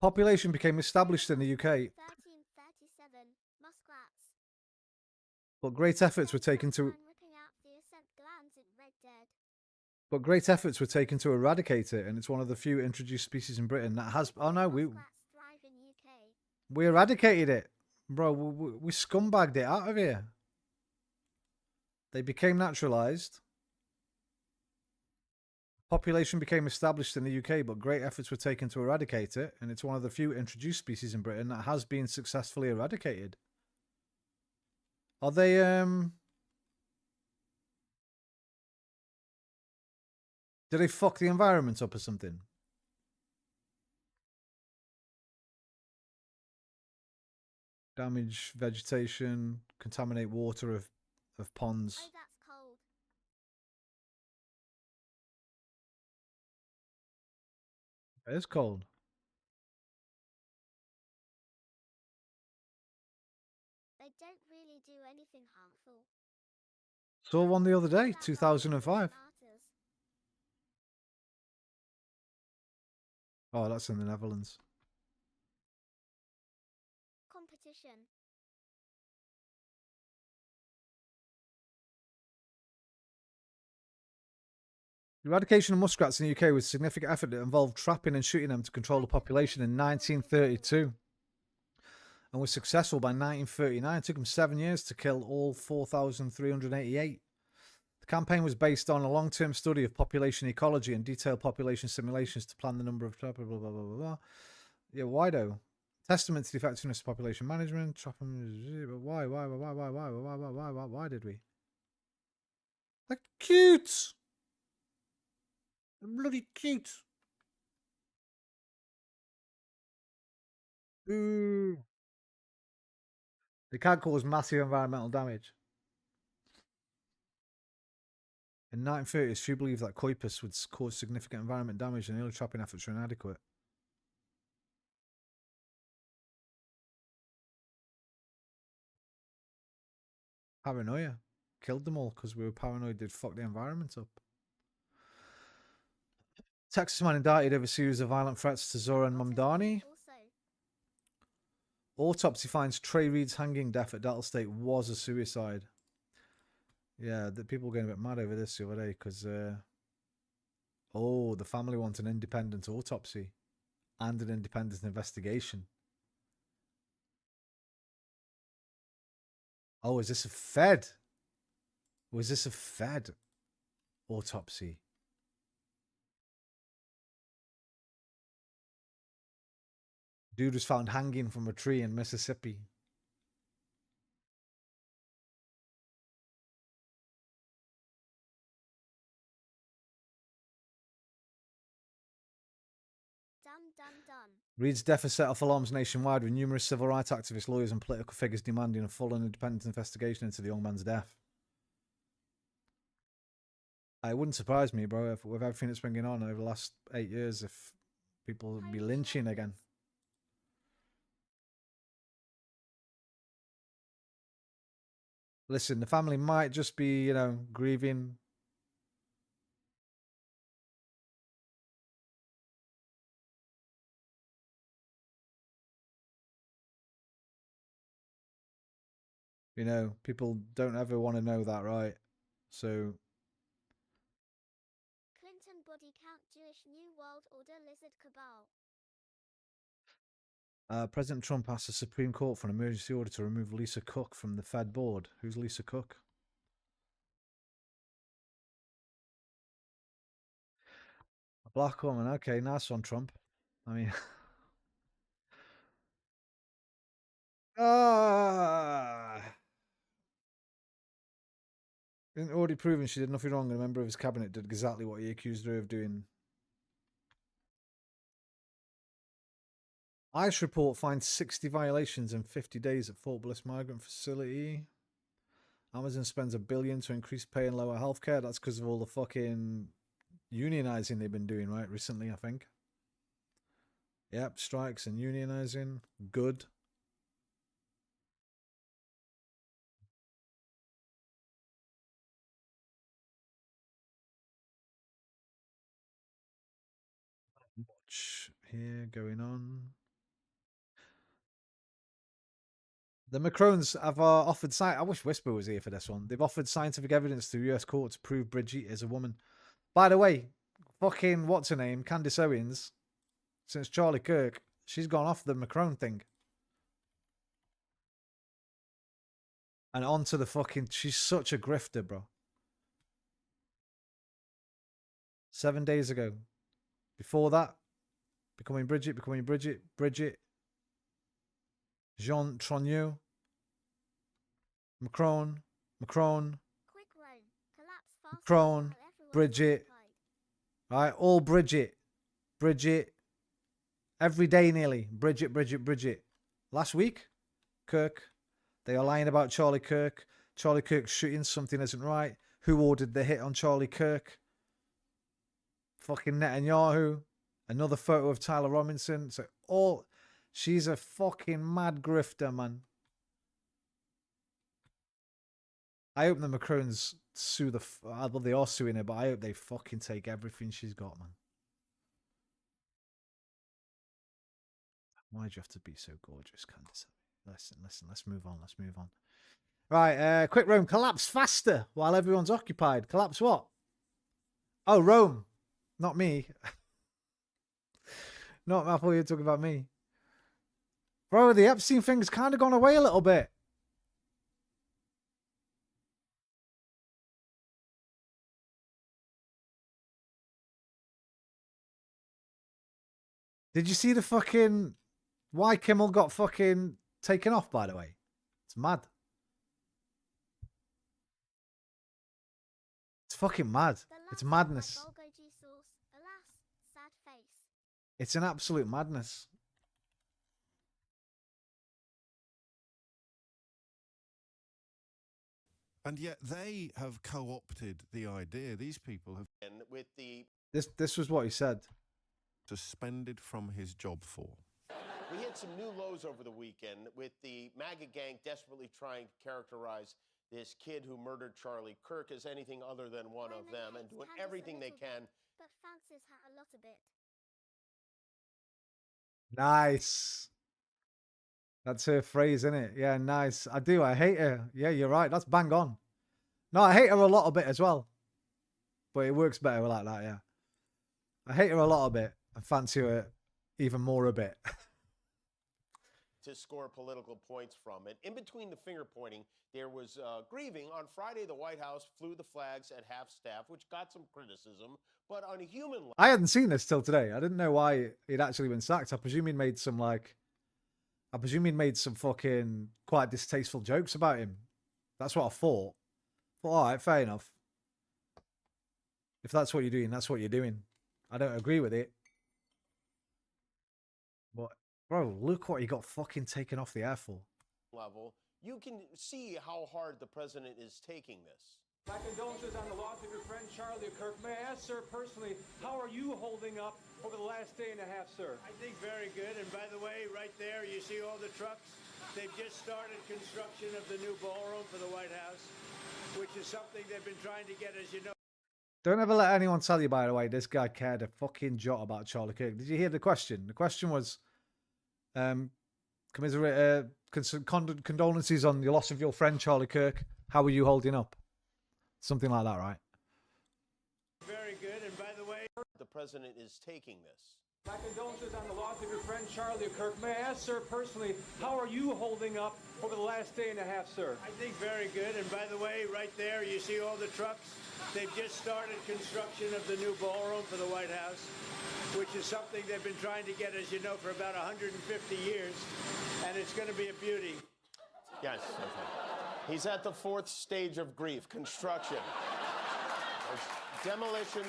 [SPEAKER 1] Population became established in the UK.
[SPEAKER 2] 1337. Muskrats.
[SPEAKER 1] But great efforts were taken to eradicate it, and it's one of the few introduced species in Britain that has. Oh no, we.
[SPEAKER 2] Muskrats thrive in UK.
[SPEAKER 1] We eradicated it. Bro, we scumbagged it out of here. They became naturalized. Population became established in the UK, but great efforts were taken to eradicate it, and it's one of the few introduced species in Britain that has been successfully eradicated. Are they, did they fuck the environment up or something? Damage vegetation, contaminate water of ponds.
[SPEAKER 2] Oh, that's cold.
[SPEAKER 1] It is cold.
[SPEAKER 2] They don't really do anything harmful.
[SPEAKER 1] Saw one the other day,
[SPEAKER 2] That
[SPEAKER 1] 2005.
[SPEAKER 2] martyrs.
[SPEAKER 1] Oh, that's in the Netherlands.
[SPEAKER 2] Competition.
[SPEAKER 1] Eradication of muskrats in the UK was a significant effort that involved trapping and shooting them to control the population in 1932. And was successful by 1939. It took them 7 years to kill all 4,388. The campaign was based on a long-term study of population ecology and detailed population simulations to plan the number of... Blah, blah, blah, blah, blah, blah. Yeah, why though? Testament to the effectiveness of population management. Why did we? They're cute! They're bloody cute! Ooh. They can't cause massive environmental damage. In 1930s, few believed that coipus would cause significant environment damage and early trapping efforts were inadequate. Paranoia. Killed them all because we were paranoid they'd fuck the environment up. Texas man indicted over series of violent threats to Zoran Mamdani. Autopsy finds Trey Reed's hanging death at Delta State was a suicide. Yeah, the people were getting a bit mad over this the other day because, the family wants an independent autopsy and an independent investigation. Oh, is this a Fed? Was this a Fed autopsy? Dude was found hanging from a tree in Mississippi.
[SPEAKER 2] Done.
[SPEAKER 1] Reed's death has set off alarms nationwide, with numerous civil rights activists, lawyers, and political figures demanding a full and independent investigation into the young man's death. It wouldn't surprise me, bro, if with everything that's been going on over the last 8 years, if people would be lynching again. Listen, the family might just be, grieving. People don't ever want to know that, right? So...
[SPEAKER 2] Clinton body count Jewish New World Order lizard cabal.
[SPEAKER 1] President Trump asked the Supreme Court for an emergency order to remove Lisa Cook from the Fed board. Who's Lisa Cook? A black woman. Okay, nice one, Trump. I mean... Isn't it already proven she did nothing wrong and a member of his cabinet did exactly what he accused her of doing? ICE report finds 60 violations in 50 days at Fort Bliss migrant facility. Amazon spends $1 billion to increase pay and lower healthcare. That's because of all the fucking unionizing they've been doing, right? Recently, I think. Yep, strikes and unionizing. Good. Watch here going on. The Macrons have offered... I wish Whisper was here for this one. They've offered scientific evidence to the US court to prove Bridget is a woman. By the way, fucking what's her name? Candace Owens, since Charlie Kirk, she's gone off the Macron thing. And onto the fucking... She's such a grifter, bro. 7 days ago. Before that, becoming Bridget, Bridget, Jean Tronneau, Macron,
[SPEAKER 2] Quick run. Collapse fast
[SPEAKER 1] Macron,
[SPEAKER 2] while everyone's
[SPEAKER 1] Bridget.
[SPEAKER 2] occupied.
[SPEAKER 1] Right, all Bridget. Every day nearly. Bridget. Last week, Kirk. They are lying about Charlie Kirk. Charlie Kirk shooting, something isn't right. Who ordered the hit on Charlie Kirk? Fucking Netanyahu. Another photo of Tyler Robinson. So all... She's a fucking mad grifter, man. I hope the Macrons sue the... Well, they are suing her, but I hope they fucking take everything she's got, man. Why'd you have to be so gorgeous, Candice? Listen, let's move on. Right, quick Rome. Collapse faster while everyone's occupied. Collapse what? Oh, Rome. Not me. Not, I thought you were talking about me. Bro, the Epstein thing's kind of gone away a little bit. Did you see the fucking... Why Kimmel got fucking taken off, by the way? It's mad. It's fucking mad. It's madness.
[SPEAKER 2] Alas, sad face.
[SPEAKER 1] It's an absolute madness.
[SPEAKER 10] And yet they have co-opted the idea. These people have...
[SPEAKER 9] And with the...
[SPEAKER 1] This was what he said.
[SPEAKER 10] Suspended from his job for.
[SPEAKER 9] We hit some new lows over the weekend with the MAGA gang desperately trying to characterize this kid who murdered Charlie Kirk as anything other than one of them and doing everything they can.
[SPEAKER 2] But fancies her a lot a bit.
[SPEAKER 1] Nice. That's her phrase, isn't it? Yeah, nice. I do. I hate her. Yeah, you're right. That's bang on. No, I hate her a lot a bit as well. But it works better like that, yeah. I hate her a lot a bit. I fancy her even more a bit.
[SPEAKER 9] To score political points from it. In between the finger pointing, there was grieving. On Friday, the White House flew the flags at half staff, which got some criticism. But on a human level...
[SPEAKER 1] I hadn't seen this till today. I didn't know why he'd actually been sacked. I presume he'd made some, like... I presume he'd made some fucking quite distasteful jokes about him. That's what I thought. But alright, fair enough. If that's what you're doing, that's what you're doing. I don't agree with it. But, bro, look what he got fucking taken off the air for.
[SPEAKER 9] You can see how hard the president is taking this.
[SPEAKER 12] My condolences on the loss of your friend Charlie Kirk. May I ask, sir, personally, how are you holding up over the last day and a half, sir?
[SPEAKER 13] I think very good. And by the way, right there, you see all the trucks? They've just started construction of the new ballroom for the White House, which is something they've been trying to get, as you know.
[SPEAKER 1] Don't ever let anyone tell you, by the way, this guy cared a fucking jot about Charlie Kirk. Did you hear the question? The question was, condolences on the loss of your friend Charlie Kirk. How are you holding up? Something like that, right?
[SPEAKER 13] Very good. And by the way,
[SPEAKER 9] the president is taking this.
[SPEAKER 12] My condolences on the loss of your friend Charlie Kirk. May I ask, sir, personally, how are you holding up over the last day and a half, sir?
[SPEAKER 13] I think very good. And by the way, right there, you see all the trucks? They've just started construction of the new ballroom for the White House, which is something they've been trying to get, as you know, for about 150 years. And it's going to be a beauty.
[SPEAKER 9] Yes. Okay. He's at the fourth stage of grief, construction. There's demolition,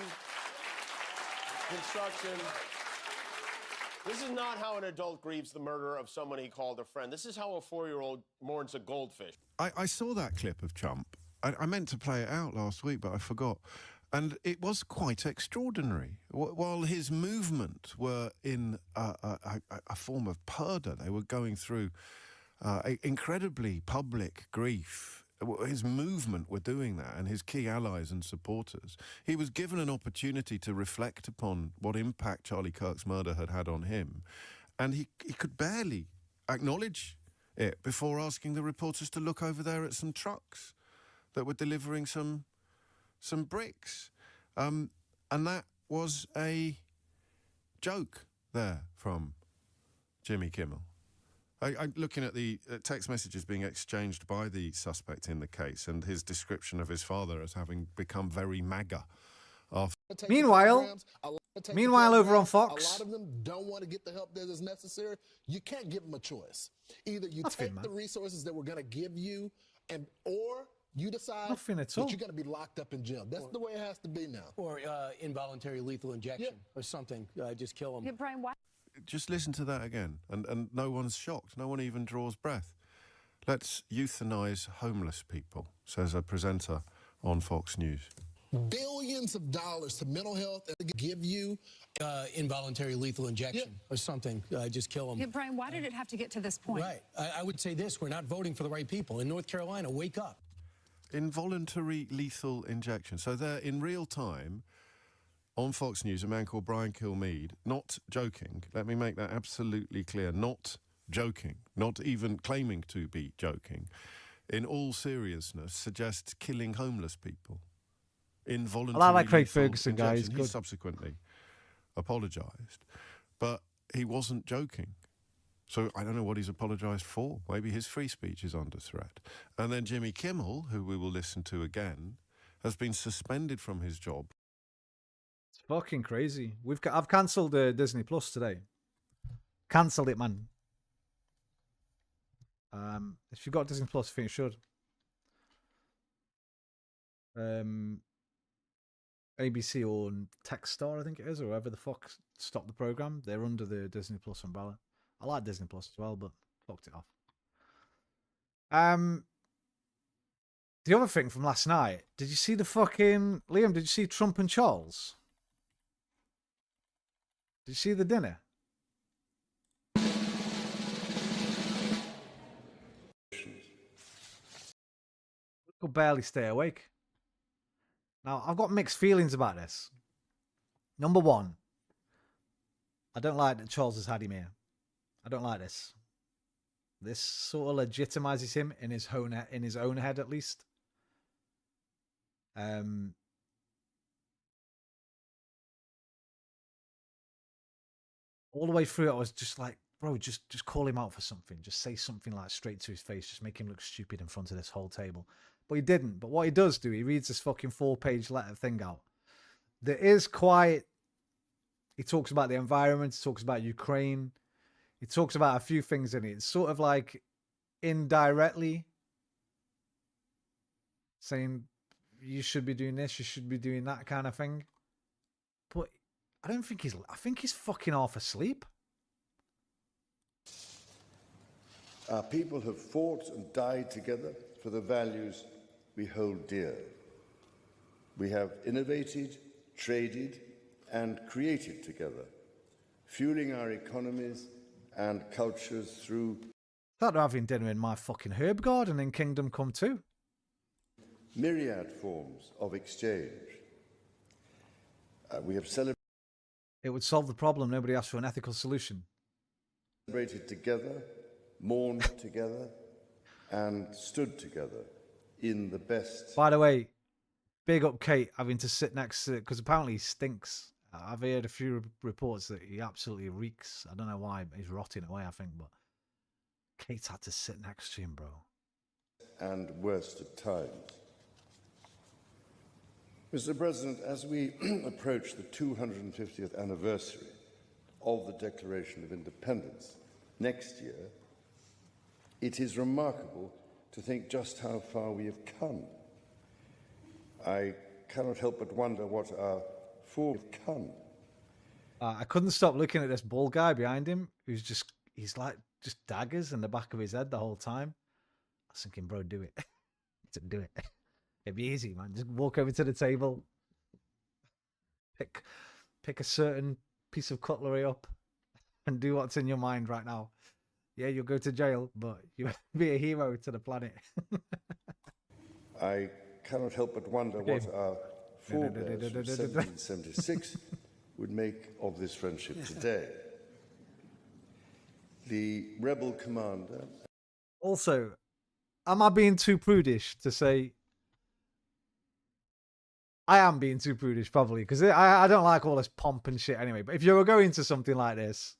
[SPEAKER 9] construction. This is not how an adult grieves the murder of someone he called a friend. This is how a 4-year-old mourns a goldfish.
[SPEAKER 10] I saw that clip of Trump. I meant to play it out last week, but I forgot. And it was quite extraordinary. While his movement were in a form of purdah, they were going through incredibly public grief. His movement were doing that, and his key allies and supporters. He was given an opportunity to reflect upon what impact Charlie Kirk's murder had had on him, and he could barely acknowledge it before asking the reporters to look over there at some trucks that were delivering some bricks. And that was a joke there from Jimmy Kimmel. I'm looking at the text messages being exchanged by the suspect in the case and his description of his father as having become very MAGA.
[SPEAKER 1] Meanwhile, over on Fox,
[SPEAKER 14] a lot of them don't want to get the help that is necessary. You can't give them a choice. Either you take the resources that we're going to give you, or you decide that you're going to be locked up in jail. That's the way it has to be now.
[SPEAKER 15] Or involuntary lethal injection or something. Just kill them.
[SPEAKER 16] Yeah, Brian, why?
[SPEAKER 10] Just listen to that again, and no one's shocked. No one even draws breath. Let's euthanize homeless people, says a presenter on Fox News.
[SPEAKER 14] Billions of dollars to mental health and give you
[SPEAKER 15] involuntary lethal injection or something. Just kill them.
[SPEAKER 16] Yeah, Brian, why did it have to get to this point?
[SPEAKER 15] Right. I would say this. We're not voting for the right people. In North Carolina, wake up.
[SPEAKER 10] Involuntary lethal injection. So there, in real time, on Fox News, a man called Brian Kilmeade, not joking, let me make that absolutely clear, not joking, not even claiming to be joking, in all seriousness, suggests killing homeless people. Involuntary
[SPEAKER 1] I like Craig
[SPEAKER 10] lethal
[SPEAKER 1] Ferguson, guys.
[SPEAKER 10] injection. He subsequently apologised, but he wasn't joking. So I don't know what he's apologised for. Maybe his free speech is under threat. And then Jimmy Kimmel, who we will listen to again, has been suspended from his job.
[SPEAKER 1] It's fucking crazy. I've cancelled Disney Plus today. Cancelled it, man. If you've got Disney Plus, I think you should. ABC or Techstar, I think it is, or whoever the fuck stopped the program. They're under the Disney Plus umbrella. I like Disney Plus as well, but fucked it off. The other thing from last night, did you see the fucking... Liam, did you see Trump and Charles? Did you see the dinner? Could barely stay awake. Now, I've got mixed feelings about this. Number one, I don't like that Charles has had him here. I don't like this. This sort of legitimizes him in his own head, at least. All the way through it, I was just like, bro, just call him out for something. Just say something like straight to his face. Just make him look stupid in front of this whole table. But he didn't. But what he does do, he reads this fucking 4-page letter thing out. There is quite... He talks about the environment. He talks about Ukraine. He talks about a few things in it. It's sort of like indirectly saying you should be doing this, you should be doing that kind of thing. But I don't think he's... I think he's fucking half asleep.
[SPEAKER 17] Our people have fought and died together for the values we hold dear. We have innovated, traded, and created together, fueling our economies and cultures through...
[SPEAKER 1] They're having dinner in my fucking herb garden in Kingdom Come 2.
[SPEAKER 17] Myriad forms of exchange. We have celebrated...
[SPEAKER 1] It would solve the problem. Nobody asked for an ethical solution.
[SPEAKER 17] Celebrated together, mourned together, and stood together in the best...
[SPEAKER 1] By the way, big up Kate having to sit next to it, because apparently he stinks. I've heard a few reports that he absolutely reeks. I don't know why, but he's rotting away, I think, but Kate's had to sit next to him, bro.
[SPEAKER 17] And worst of times. Mr. President, as we approach the 250th anniversary of the Declaration of Independence next year, it is remarkable to think just how far we have come. I cannot help but wonder what our come.
[SPEAKER 1] I couldn't stop looking at this bald guy behind him he's like just daggers in the back of his head the whole time. I was thinking, bro, do it. Do it. It'd be easy, man. Just walk over to the table, pick a certain piece of cutlery up and do what's in your mind right now. Yeah, you'll go to jail, but you'll be a hero to the planet.
[SPEAKER 17] I cannot help but wonder what our forebears from 1776 would make of this friendship today. The rebel commander...
[SPEAKER 1] Also, am I being too prudish to say... I am being too prudish, probably, because I don't like all this pomp and shit anyway. But if you were going to something like this,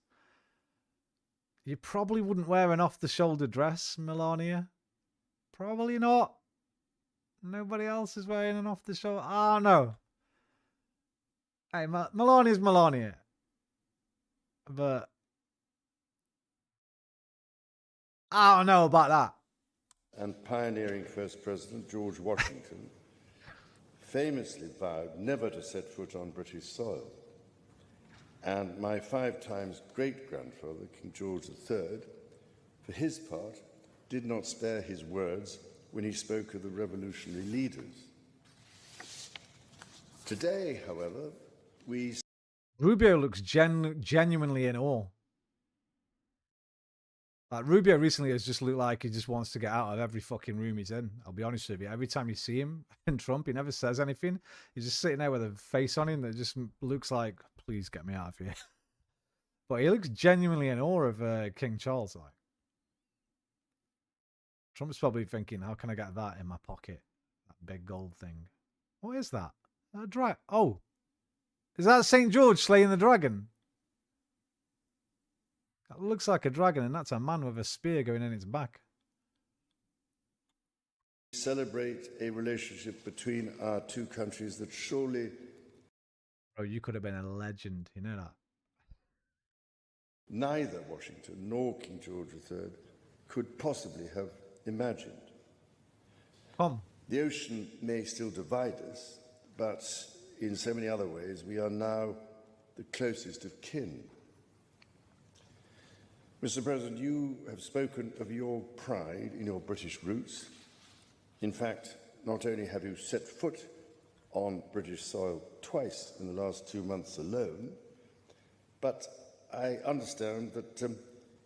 [SPEAKER 1] You probably wouldn't wear an off-the-shoulder dress, Melania. Probably not. Nobody else is wearing an off-the-shoulder. Oh, no. Hey, Melania's Melania. But I don't know about that.
[SPEAKER 17] And pioneering First President George Washington famously vowed never to set foot on British soil. And my 5 times great-grandfather, King George III, for his part, did not spare his words when he spoke of the revolutionary leaders. Today, however, we...
[SPEAKER 1] Rubio looks genuinely in awe. Like, Rubio recently has just looked like he just wants to get out of every fucking room he's in. I'll be honest with you. Every time you see him in Trump, he never says anything. He's just sitting there with a face on him that just looks like, please get me out of here. But he looks genuinely in awe of King Charles. Like, Trump's probably thinking, how can I get that in my pocket? That big gold thing. What is that? Oh, is that St. George slaying the dragon? That looks like a dragon, and that's a man with a spear going in its back.
[SPEAKER 17] Celebrate a relationship between our 2 countries that surely...
[SPEAKER 1] Bro, you could have been a legend, you know that?
[SPEAKER 17] neither Washington nor King George III could possibly have imagined. The ocean may still divide us, but in so many other ways, we are now the closest of kin. Mr. President, you have spoken of your pride in your British roots. In fact, not only have you set foot on British soil twice in the last 2 months alone, but I understand that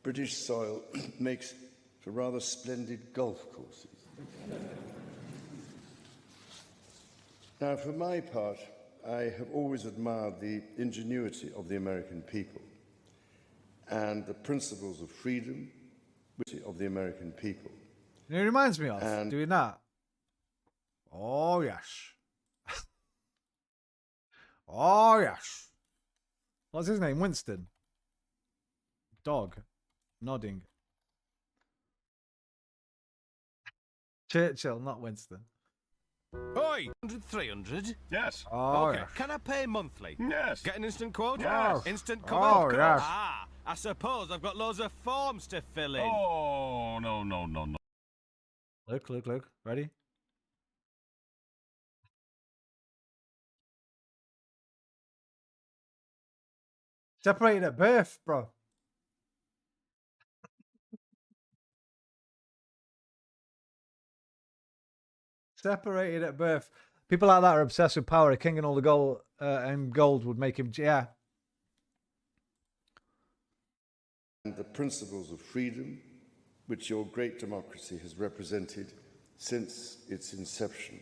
[SPEAKER 17] British soil makes for rather splendid golf courses. Now, for my part, I have always admired the ingenuity of the American people and the principles of freedom of the American people.
[SPEAKER 1] It reminds me of doing that. Oh, yes. Oh, yes. What's his name? Winston. Dog. Nodding. Churchill, not Winston.
[SPEAKER 18] Oi! 300?
[SPEAKER 7] Yes.
[SPEAKER 1] Oh,
[SPEAKER 18] okay.
[SPEAKER 1] yes.
[SPEAKER 18] Can I pay monthly?
[SPEAKER 7] Yes.
[SPEAKER 18] Get an instant quote?
[SPEAKER 7] Yes.
[SPEAKER 18] Instant cover?
[SPEAKER 1] Oh,
[SPEAKER 18] Of course.
[SPEAKER 1] yes.
[SPEAKER 18] Ah, I suppose I've got loads of forms to fill in.
[SPEAKER 7] Oh, no.
[SPEAKER 1] Look. Ready? Separated at birth, bro. Separated at birth. People like that are obsessed with power. A king and all the gold and gold would make him. Yeah.
[SPEAKER 17] And the principles of freedom, which your great democracy has represented since its inception.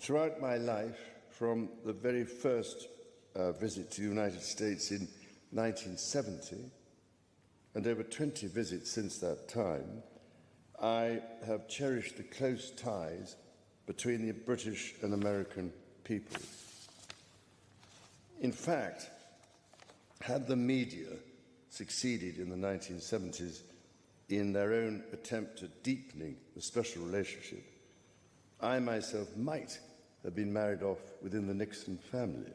[SPEAKER 17] Throughout my life, from the very first visit to the United States in 1970, and over 20 visits since that time, I have cherished the close ties between the British and American peoples. In fact, had the media succeeded in the 1970s in their own attempt at deepening the special relationship, I myself might have been married off within the Nixon family.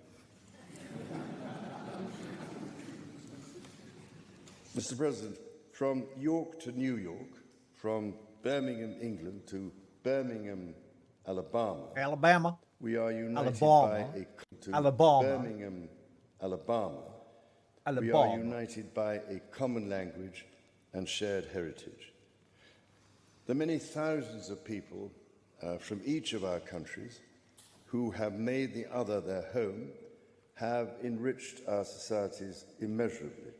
[SPEAKER 17] Mr. President, from York to New York, from Birmingham, England to Birmingham, Alabama, we are united by Birmingham, Alabama. We are united by a common language and shared heritage. The many thousands of people from each of our countries who have made the other their home have enriched our societies immeasurably,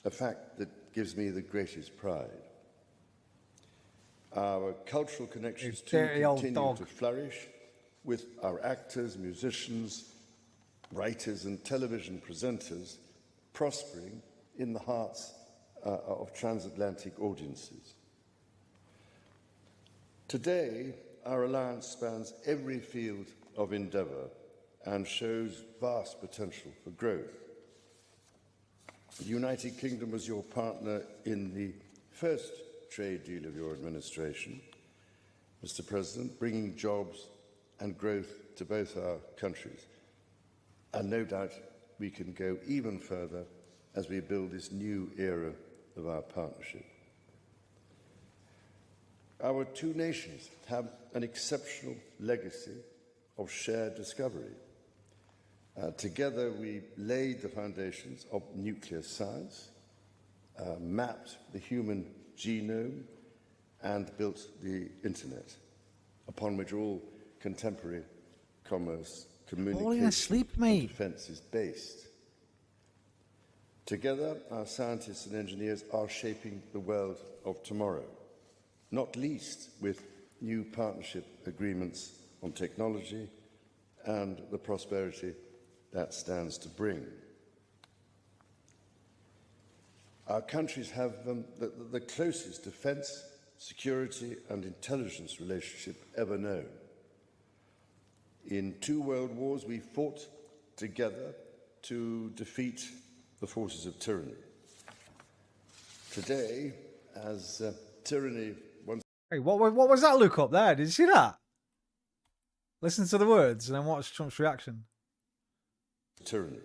[SPEAKER 17] a fact that gives me the greatest pride. Our cultural connections too continue to flourish, with our actors, musicians, writers and television presenters prospering in the hearts of transatlantic audiences. Today, our alliance spans every field of endeavour and shows vast potential for growth. The United Kingdom was your partner in the first trade deal of your administration, Mr. President, bringing jobs and growth to both our countries. And no doubt we can go even further as we build this new era of our partnership. Our two nations have an exceptional legacy of shared discovery. Together we laid the foundations of nuclear science, mapped the human genome, and built the internet, upon which all contemporary commerce, communication, and defence is based. Together, our scientists and engineers are shaping the world of tomorrow, not least with new partnership agreements on technology and the prosperity that stands to bring. Our countries have the closest defence, security and intelligence relationship ever known. In 2 world wars, we fought together to defeat the forces of tyranny. Today, as tyranny once...
[SPEAKER 1] Hey, what was that look up there? Did you see that? Listen to the words and then watch Trump's reaction.
[SPEAKER 17] Tyranny.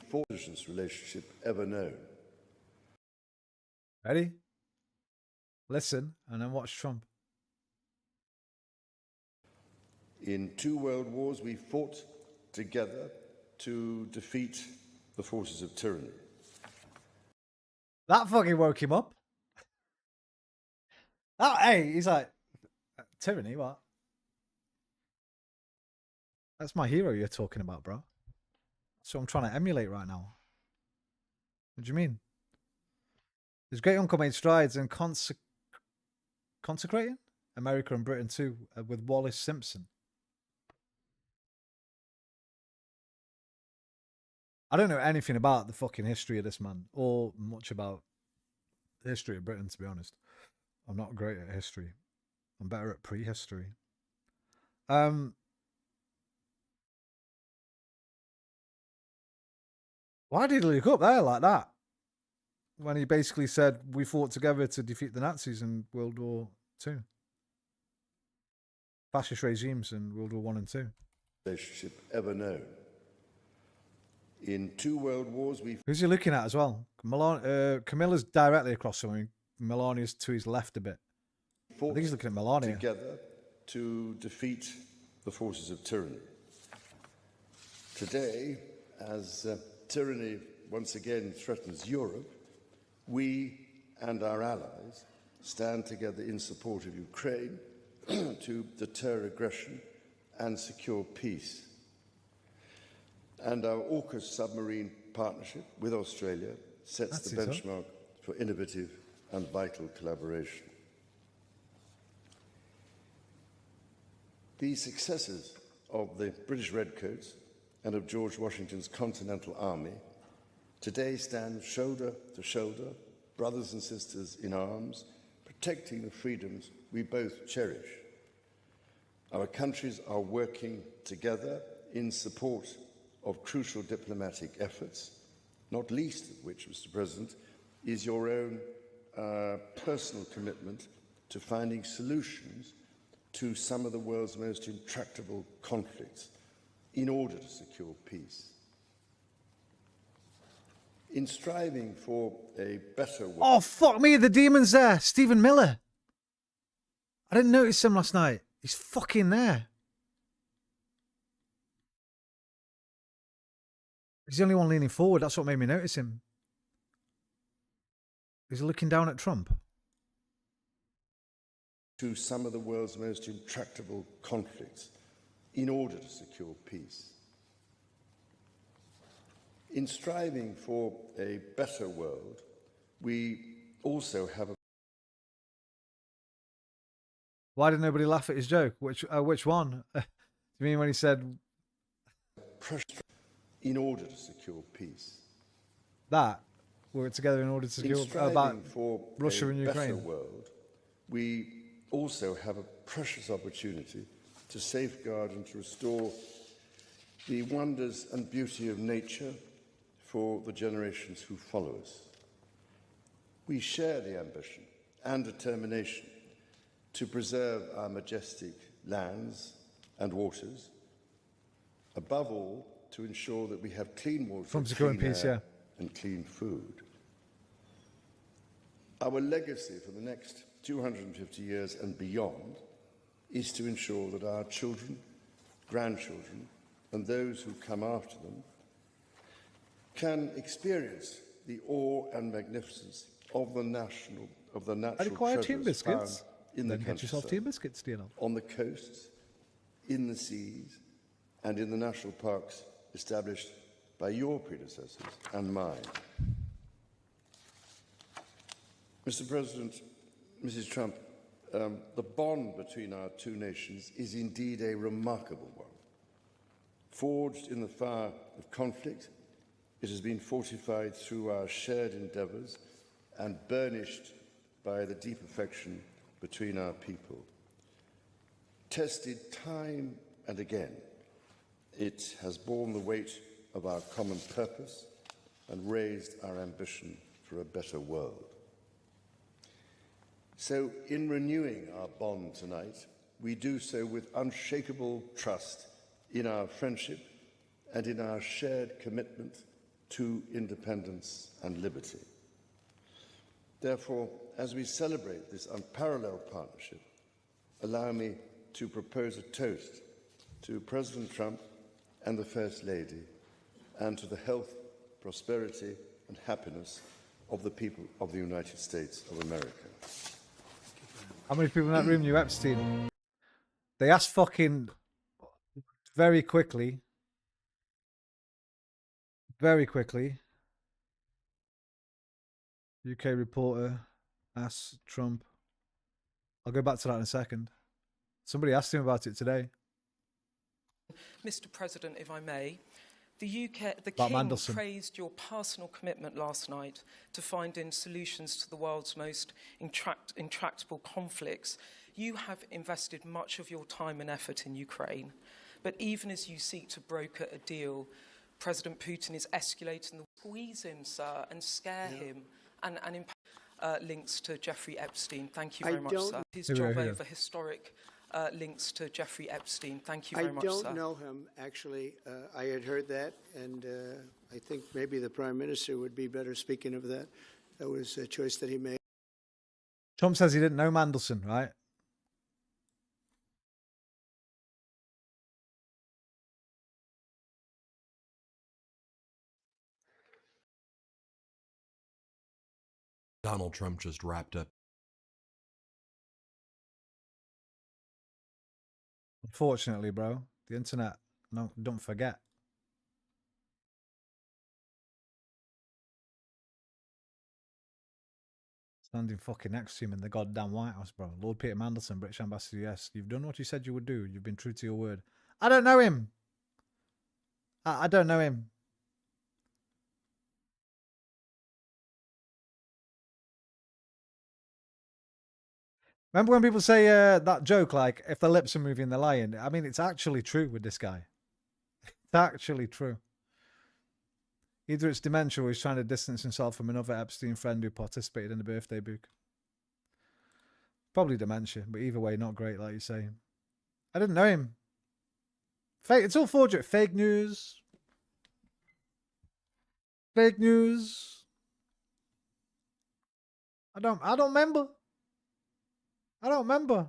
[SPEAKER 17] Forces relationship ever known.
[SPEAKER 1] Ready? Listen and then watch Trump.
[SPEAKER 17] In 2 world wars, we fought together to defeat the forces of tyranny.
[SPEAKER 1] That fucking woke him up. Oh, hey, he's like, tyranny, what? That's my hero you're talking about, bro. That's what I'm trying to emulate right now. What do you mean? His great uncle made strides in consecrating America and Britain too, with Wallace Simpson. I don't know anything about the fucking history of this man, or much about the history of Britain, to be honest. I'm not great at history. I'm better at prehistory. Why did he look up there like that? When he basically said, we fought together to defeat the Nazis in World War II. Fascist regimes in World War I and II.
[SPEAKER 17] Relationship ever known. In 2 world wars, we...
[SPEAKER 1] Who's he looking at as well? Camilla's directly across from him. Melania's to his left a bit. I think he's looking at Melania.
[SPEAKER 17] Together to defeat the forces of tyranny. Today, as tyranny once again threatens Europe, we and our allies stand together in support of Ukraine to deter aggression and secure peace. And our AUKUS submarine partnership with Australia sets the benchmark for innovative and vital collaboration. The successes of the British Redcoats and of George Washington's Continental Army today stand shoulder to shoulder, brothers and sisters in arms, protecting the freedoms we both cherish. Our countries are working together in support of crucial diplomatic efforts, not least of which, Mr. President, is your own personal commitment to finding solutions to some of the world's most intractable conflicts in order to secure peace. In striving for a better world...
[SPEAKER 1] Oh, fuck me, the demon's there. Stephen Miller. I didn't notice him last night. He's fucking there. He's the only one leaning forward. That's what made me notice him. He's looking down at Trump.
[SPEAKER 17] To some of the world's most intractable conflicts in order to secure peace. In striving for a better world, we also have a...
[SPEAKER 1] Why did nobody laugh at his joke? Which one? Do you mean when he said...
[SPEAKER 17] In order to secure peace.
[SPEAKER 1] That? Work together in order to secure... about
[SPEAKER 17] for
[SPEAKER 1] Russia and Ukraine.
[SPEAKER 17] Better world, we also have a precious opportunity to safeguard and to restore the wonders and beauty of nature, for the generations who follow us. We share the ambition and determination to preserve our majestic lands and waters, above all, to ensure that we have clean water, clean air, and clean food. Our legacy for the next 250 years and beyond is to ensure that our children, grandchildren, and those who come after them can experience the awe and magnificence of the natural treasures found in the countryside, on the coasts, in the seas, and in the national parks established by your predecessors and mine. Mr. President, Mrs. Trump, the bond between our two nations is indeed a remarkable one. Forged in the fire of conflict, it has been fortified through our shared endeavours and burnished by the deep affection between our people. Tested time and again, it has borne the weight of our common purpose and raised our ambition for a better world. So, in renewing our bond tonight, we do so with unshakable trust in our friendship and in our shared commitment to independence and liberty. Therefore, as we celebrate this unparalleled partnership, allow me to propose a toast to President Trump and the First Lady, and to the health, prosperity, and happiness of the people of the United States of America.
[SPEAKER 1] How many people in that room knew Epstein? They asked fucking very quickly. UK reporter asks Trump. I'll go back to that in a second. Somebody asked him about it today.
[SPEAKER 19] Mr. President, if I may, the King praised your personal commitment last night to finding solutions to the world's most intractable conflicts. You have invested much of your time and effort in Ukraine, but even as you seek to broker a deal, President Putin is escalating the squeeze him, sir, and scare him, and links to Jeffrey Epstein. Thank you very much, sir. His job over historic links to Jeffrey Epstein. Thank you very much, sir.
[SPEAKER 13] I don't know him, actually. I had heard that, and I think maybe the Prime Minister would be better speaking of that. That was a choice that he made.
[SPEAKER 1] Trump says he didn't know Mandelson, right?
[SPEAKER 20] Donald Trump just wrapped up.
[SPEAKER 1] Unfortunately, bro, the internet, no, don't forget. Standing fucking next to him in the goddamn White House, bro. Lord Peter Mandelson, British Ambassador, yes. You've done what you said you would do. You've been true to your word. I don't know him. I don't know him. Remember when people say that joke, like, if their lips are moving, they're lying? I mean, it's actually true with this guy. It's actually true. Either it's dementia or he's trying to distance himself from another Epstein friend who participated in the birthday book. Probably dementia, but either way, not great, like you say. I didn't know him. Fake. It's all forgery. Fake news. Fake news. I don't remember. I don't remember.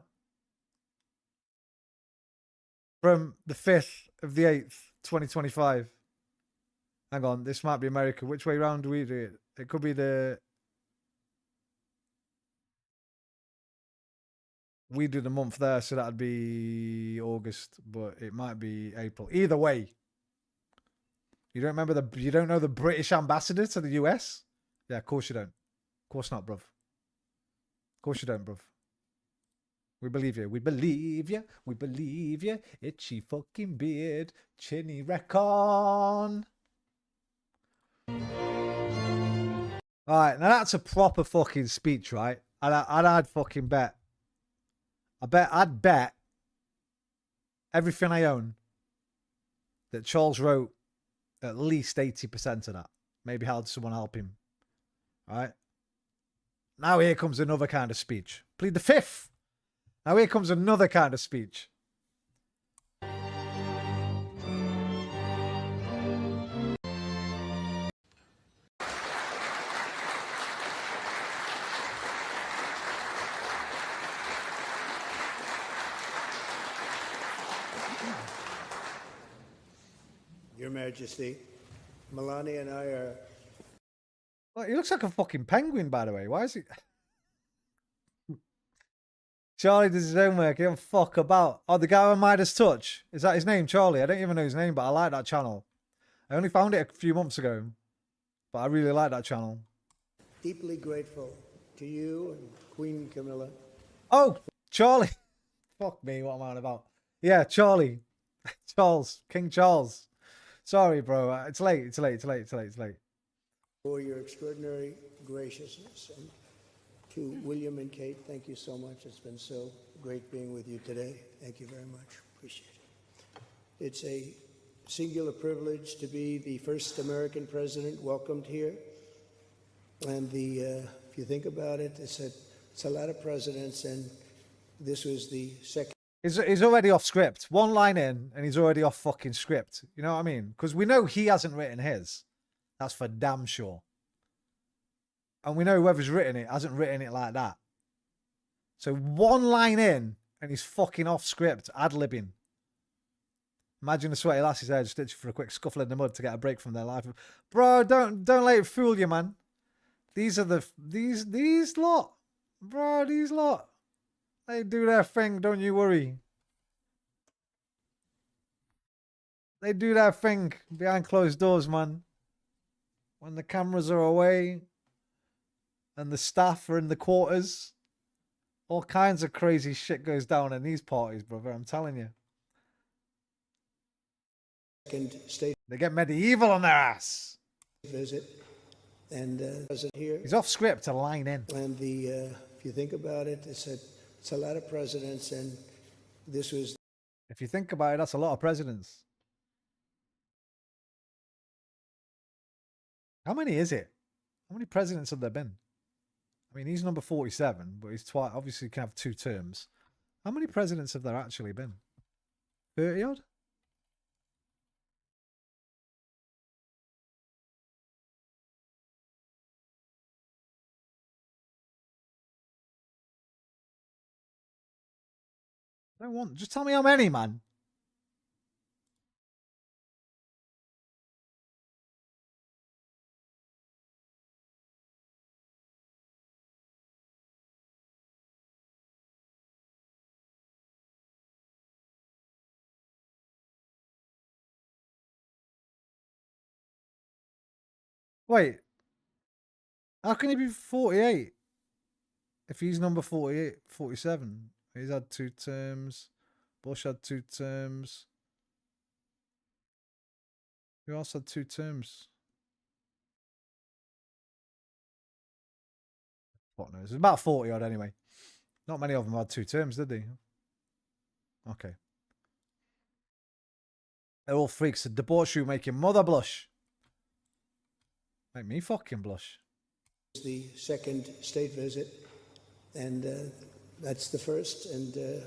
[SPEAKER 1] From the 5th of the 8th, 2025. Hang on, this might be America. Which way round do we do it? It could be the... We do the month there, so that'd be August, but it might be April. Either way. You don't remember the... You don't know the British ambassador to the US? Yeah, of course you don't. Of course not, bruv. Of course you don't, bruv. We believe you. We believe you. We believe you. Itchy fucking beard. Chinny recon. Alright, now that's a proper fucking speech, right? And I'd fucking bet. I'd bet everything I own that Charles wrote at least 80% of that. Maybe had someone help him. All right. Now here comes another kind of speech. Plead the fifth. Now here comes another kind of speech.
[SPEAKER 13] Your Majesty, Melania and I are...
[SPEAKER 1] Well, he looks like a fucking penguin, by the way. Why is he... Charlie does his homework. He don't fuck about. Oh, the guy with Midas Touch. Is that his name, Charlie? I don't even know his name, but I like that channel. I only found it a few months ago. But I really like that channel.
[SPEAKER 13] Deeply grateful to you and Queen Camilla.
[SPEAKER 1] Oh, Charlie. Fuck me, what am I on about? Yeah, Charlie. Charles. King Charles. Sorry, bro. It's late. It's late. It's late. It's late. It's late.
[SPEAKER 13] For your extraordinary graciousness. And to William and Kate, thank you so much. It's been so great being with you today. Thank you very much. Appreciate it. It's a singular privilege to be the first American president welcomed here. And if you think about it, it's a lot of presidents, and this was the second.
[SPEAKER 1] He's already off script. One line in, and he's already off fucking script. You know what I mean? Because we know he hasn't written his. That's for damn sure. And we know whoever's written it hasn't written it like that. So one line in, and he's fucking off script, ad-libbing. Imagine the sweaty lassies there just ditching for a quick scuffle in the mud to get a break from their life. Bro, don't let it fool you, man. These are these lot. Bro, these lot. They do their thing, don't you worry. They do their thing behind closed doors, man. When the cameras are away and the staff are in the quarters, all kinds of crazy shit goes down in these parties, brother. I'm telling you. They get medieval on their ass.
[SPEAKER 13] Visit. And president here.
[SPEAKER 1] He's off script to line in.
[SPEAKER 13] And if you think about it, it's a lot of presidents, and this was.
[SPEAKER 1] If you think about it, that's a lot of presidents. How many is it? How many presidents have there been? I mean, he's number 47, but he's obviously can have 2 terms. How many presidents have there actually been? 30 odd? I don't want. Just tell me how many, man. Wait. How can he be 48? If he's number 48, 47. He's had 2 terms. Bush had 2 terms. Who else had 2 terms? What knows? It's about 40 odd anyway. Not many of them had 2 terms, did they? Okay. They're all freaks. The debauchery make your mother blush. Make me fucking blush.
[SPEAKER 13] The second state visit, and that's the first, and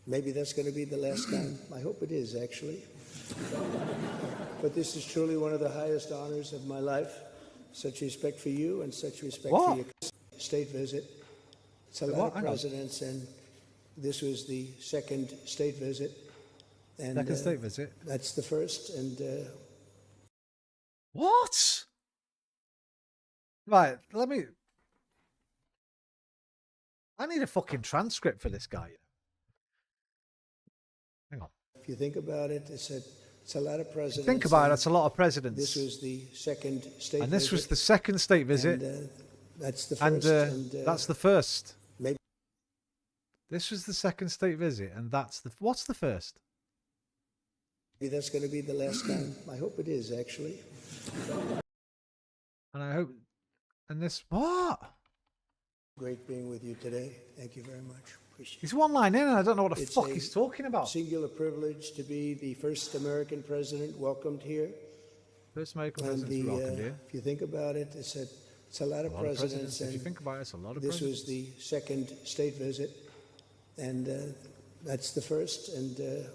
[SPEAKER 13] maybe that's going to be the last time. I hope it is, actually. But this is truly one of the highest honors of my life. Such respect for you and such respect for your state visit. It's a lot of presidents, and this was the second state visit. And,
[SPEAKER 1] second state visit?
[SPEAKER 13] That's the first, and...
[SPEAKER 1] What? Right, let me... I need a fucking transcript for this guy. Hang on.
[SPEAKER 13] If you think about it, it's a lot of presidents.
[SPEAKER 1] Think about it, that's a lot of presidents.
[SPEAKER 13] This was the second state visit.
[SPEAKER 1] And this was the second state visit.
[SPEAKER 13] And that's the
[SPEAKER 1] and,
[SPEAKER 13] first.
[SPEAKER 1] That's the first.
[SPEAKER 13] Maybe.
[SPEAKER 1] This was the second state visit, and that's the... What's the first?
[SPEAKER 13] Maybe that's going to be the last time. I hope it is, actually.
[SPEAKER 1] And I hope... And this... What?
[SPEAKER 13] Great being with you today. Thank you very much. Appreciate it.
[SPEAKER 1] He's one line in and I don't know what the fuck he's talking about.
[SPEAKER 13] Singular privilege to be the first American president welcomed here.
[SPEAKER 1] First American president to rock and dear.
[SPEAKER 13] If you think about it, it's a lot of presidents.
[SPEAKER 1] If you think about it, it's a lot of
[SPEAKER 13] this
[SPEAKER 1] presidents.
[SPEAKER 13] was the second state visit, and that's the first, and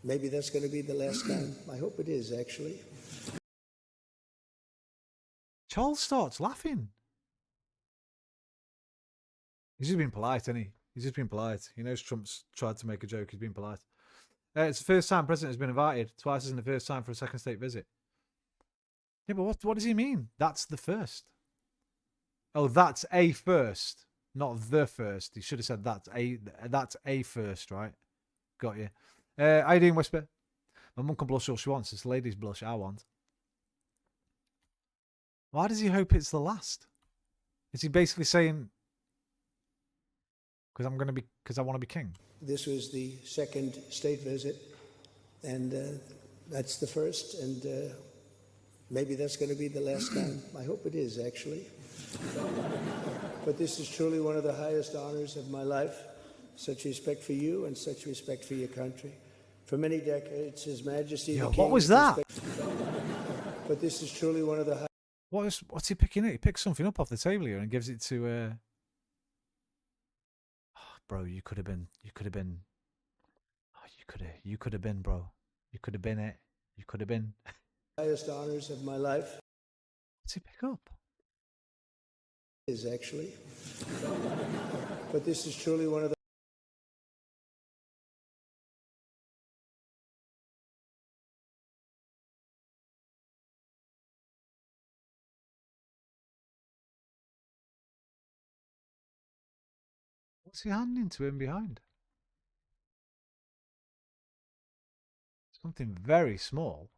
[SPEAKER 13] maybe that's going to be the last time. I hope it is, actually.
[SPEAKER 1] Charles starts laughing. He's just been polite, isn't he? He's just been polite. He knows Trump's tried to make a joke. He's been polite. It's the first time president has been invited. Twice isn't the first time for a second state visit. Yeah, but what does he mean? That's the first. Oh, that's a first, not the first. He should have said that's a first, right? Got you. How you doing, Whisper? My mum can blush all she wants. It's ladies blush I want. Why does he hope it's the last? Is he basically saying, because I want to be king?
[SPEAKER 13] This was the second state visit, and that's the first, and maybe that's going to be the last time. I hope it is, actually. But this is truly one of the highest honors of my life. Such respect for you and such respect for your country. For many decades, His Majesty the King...
[SPEAKER 1] What was that?
[SPEAKER 13] But this is truly one of the highest...
[SPEAKER 1] What's he picking up? He picks something up off the table here and gives it to... Oh, bro, you could have been... Oh, you could have been, bro. You could have been it. You could have been...
[SPEAKER 13] highest honors of my life.
[SPEAKER 1] What's he pick up?
[SPEAKER 13] Is actually. But this is truly one of the...
[SPEAKER 1] What's he handing to him behind? Something very small.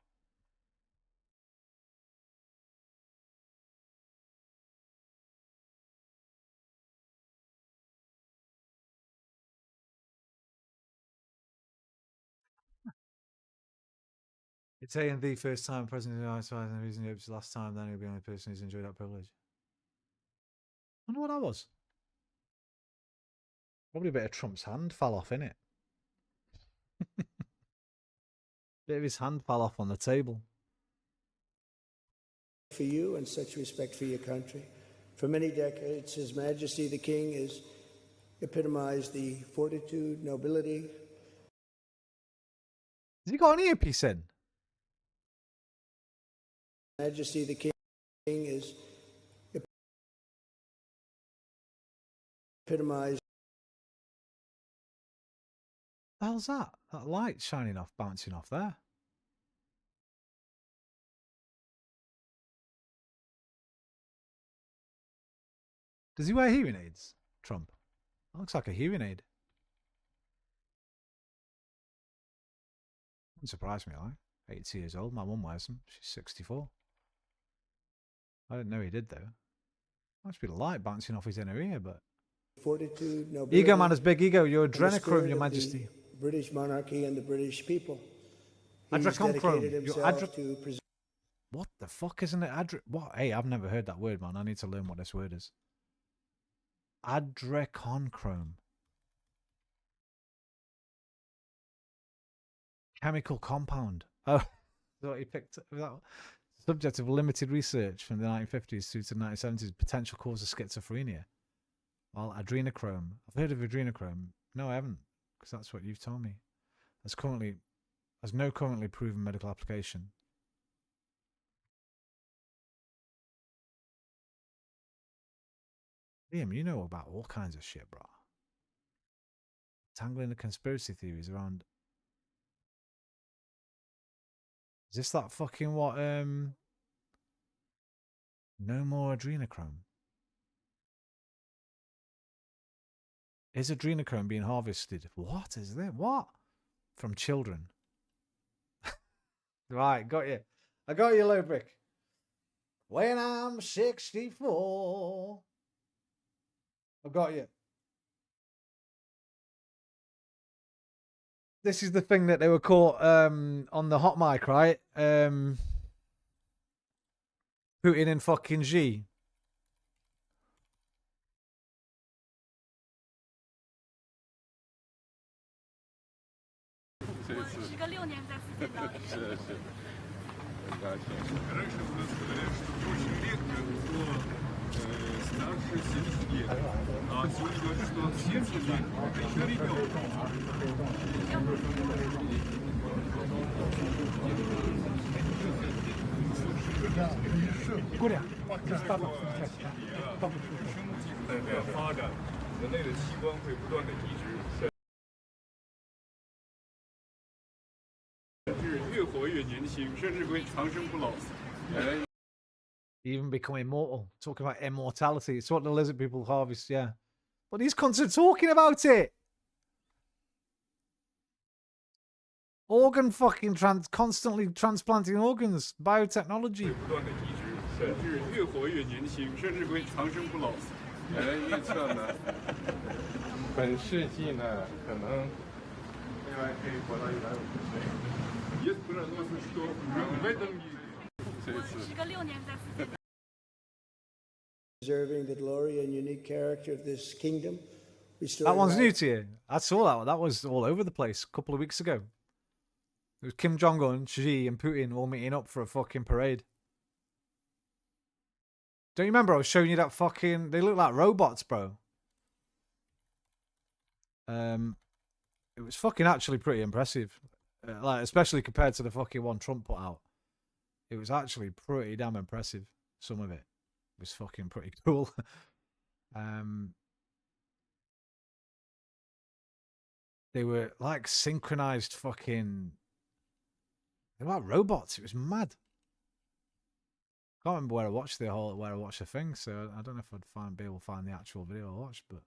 [SPEAKER 1] It's saying the first time president of the United States, and the reason he hopes it's the last time, then he'll be the only person who's enjoyed that privilege. I wonder what that was. Probably a bit of Trump's hand fell off, innit? Bit of his hand fell off on the table.
[SPEAKER 13] For you and such respect for your country. For many decades, His Majesty the King has epitomized the fortitude, nobility.
[SPEAKER 1] Has he got an earpiece in?
[SPEAKER 13] Majesty the King is epitomized.
[SPEAKER 1] What the hell's that? That light shining off, bouncing off there. Does he wear hearing aids, Trump? That looks like a hearing aid. Wouldn't surprise me, like. 80 years old. My mum wears them. She's 64. I didn't know he did, though. Must be the light bouncing off his inner ear, but...
[SPEAKER 13] Fortitude, nobility.
[SPEAKER 1] Ego man has big ego. You're adrenochrome, Your Majesty.
[SPEAKER 13] British monarchy and the British people.
[SPEAKER 1] Adrenochrome. What the fuck, isn't it? What? Hey, I've never heard that word, man. I need to learn what this word is. Adrenochrome. Chemical compound. Oh, what he picked up. That subject of limited research from the 1950s through to the 1970s. Potential cause of schizophrenia. Well, adrenochrome. I've heard of adrenochrome. No, I haven't, because that's what you've told me. There's no currently proven medical application. Liam, you know about all kinds of shit, bro. Tangling the conspiracy theories around. Is this that fucking what? No more adrenochrome. Is adrenochrome being harvested? What is that? What? From children. Right, got you. I got you, low brick. When I'm 64. I got you. This is the thing that they were caught on the hot mic, right? Putin and fucking Xi.
[SPEAKER 21] Раньше у нас говорят, что очень редко кто старше 70 лет. А сегодня говорят, что 70 лет это еще ребенок.
[SPEAKER 1] Куря.
[SPEAKER 21] 发展，人类的器官会不断的移植，甚至越活越年轻，甚至会长生不老。
[SPEAKER 1] Even become immortal. Talking about immortality. It's what the lizard people harvest, yeah. But these cunts are talking about it. Organ fucking constantly transplanting organs. Biotechnology.
[SPEAKER 21] 不断的移植，甚至越活越年轻，甚至会长生不老。预测呢，本世纪呢，可能未来可以活到150岁。也不知道多是说，没等你这次。
[SPEAKER 22] Preserving the glory and unique character of this kingdom.
[SPEAKER 1] That one's new to you. I saw that one. That was all over the place a couple of weeks ago. It was Kim Jong-un, Xi, and Putin all meeting up for a fucking parade. Don't you remember I was showing you that fucking... They look like robots, bro. It was fucking actually pretty impressive. Like, especially compared to the fucking one Trump put out. It was actually pretty damn impressive. Some of it was fucking pretty cool. They were like synchronized fucking... They were like robots. It was mad. I can't remember where I watched the thing, so I don't know if I'd be able to find the actual video I watched, but...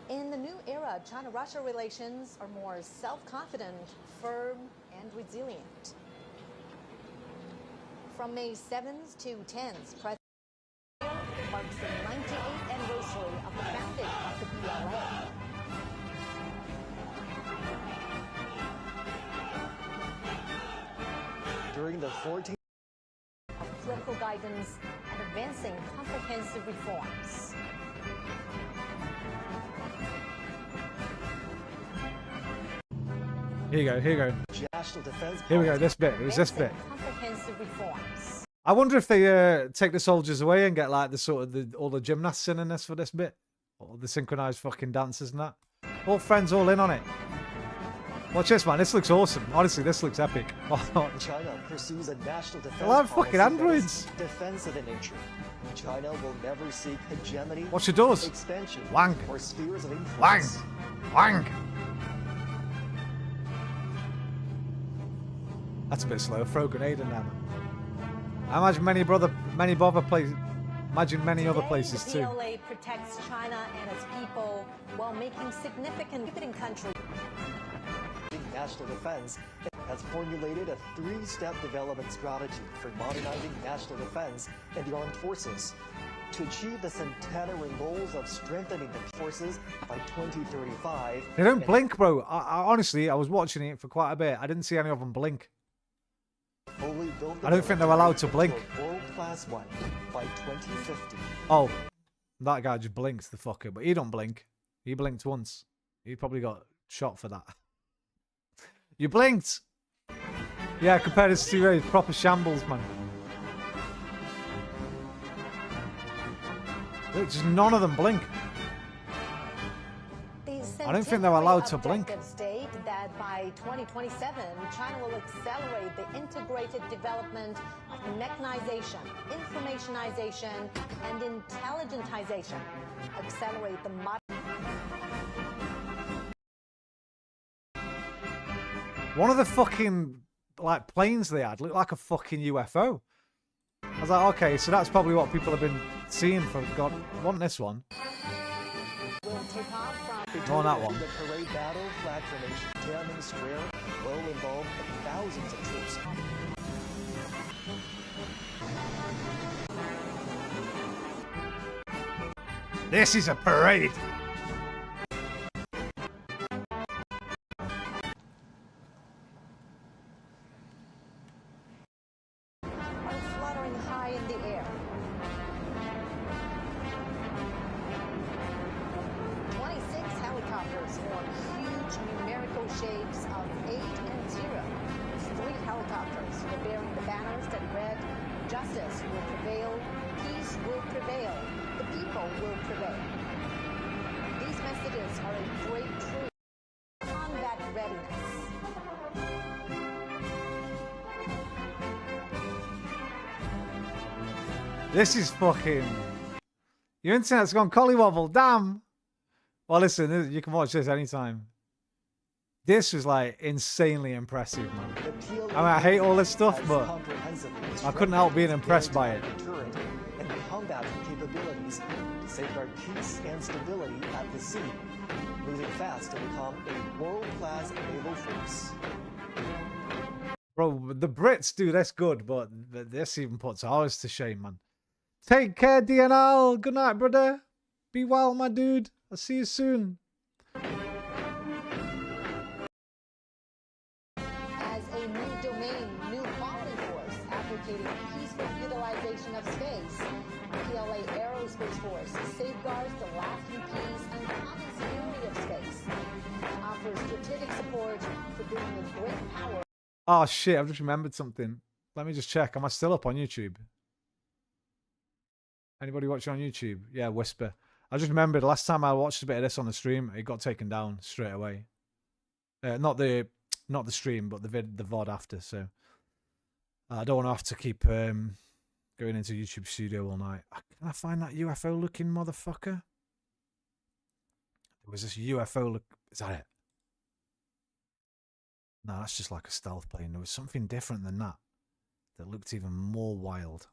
[SPEAKER 23] In the new era, China-Russia relations are more self-confident, firm, and resilient. From May 7th to 10th, President marks the 98th anniversary of the founding of the PLA.
[SPEAKER 24] During the 14th
[SPEAKER 23] of political guidance and advancing comprehensive reforms.
[SPEAKER 1] Here you go, here you go.
[SPEAKER 24] National defense
[SPEAKER 1] Here we go, this bit. It was this bit.
[SPEAKER 23] Comprehensive reforms.
[SPEAKER 1] I wonder if they take the soldiers away and get like the sort of all the gymnasts in this for this bit. All the synchronized fucking dancers and that. All friends all in on it. Watch this, man. This looks awesome. Honestly, this looks epic.
[SPEAKER 24] China pursues a national defense
[SPEAKER 1] I love fucking androids.
[SPEAKER 24] Defensive in nature. China will never seek hegemony,
[SPEAKER 1] Watch the doors.
[SPEAKER 24] expansion,
[SPEAKER 1] Wang.
[SPEAKER 24] or spheres of
[SPEAKER 1] Wang.
[SPEAKER 24] influence.
[SPEAKER 1] Wang. That's a bit slow. Throw a grenade in there. I imagine many other places too.
[SPEAKER 23] The PLA protects China and its people while making significant country.
[SPEAKER 24] National defense has formulated a three-step development strategy for modernizing national defense and the armed forces to achieve the centenary goals of strengthening the forces by 2035.
[SPEAKER 1] They don't blink, bro. I honestly, I was watching it for quite a bit. I didn't see any of them blink. I don't think they're allowed to blink.
[SPEAKER 24] World-class one by 2050.
[SPEAKER 1] Oh, that guy just blinked, the fucker. But he don't blink. He blinked once. He probably got shot for that. You blinked! Yeah, compared to Stu proper shambles, man. Look, just none of them blink. I don't think they're allowed to blink.
[SPEAKER 23] State that by 2027, China will accelerate the integrated development of mechanization, informationization, and intelligentization. Accelerate the
[SPEAKER 1] One of the fucking like planes they had looked like a fucking UFO. I was like, okay, so that's probably what people have been seeing for God. I want this one. I want that one.
[SPEAKER 24] The parade battle flag formation, Tiananmen Square will involve thousands of troops.
[SPEAKER 1] This is a parade.
[SPEAKER 23] fluttering high in the air. 26 helicopters form huge numerical shapes of 8 and 0. will prevail, peace will prevail, the people will prevail. These messages are a great truth. Combat readiness.
[SPEAKER 1] This is fucking... Your internet's gone collywobble, damn! Well, listen, you can watch this anytime. This was, like, insanely impressive, man. I mean, I hate all this stuff, but I couldn't help being impressed by it.
[SPEAKER 24] And combat capabilities to safeguard peace and stability at the sea, moving fast to become a world-class naval force.
[SPEAKER 1] Bro, the Brits do this good, but this even puts ours to shame, man. Take care, DNL. Good night, brother. Be well, my dude. I'll see you soon.
[SPEAKER 23] As a new domain, new quality force, advocating peaceful utilization of space, PLA Aerospace Force safeguards the lasting peace and common security of space, offers strategic support for bringing a great power.
[SPEAKER 1] Oh, shit. I've just remembered something. Let me just check. Am I still up on YouTube? Anybody watching on YouTube? Yeah, Whisper. I just remembered last time I watched a bit of this on the stream, it got taken down straight away. Not the stream, but the VOD after. So I don't want to have to keep going into YouTube Studio all night. Can I find that UFO looking motherfucker? Was this UFO look? Is that it? No, that's just like a stealth plane. There was something different than that that looked even more wild.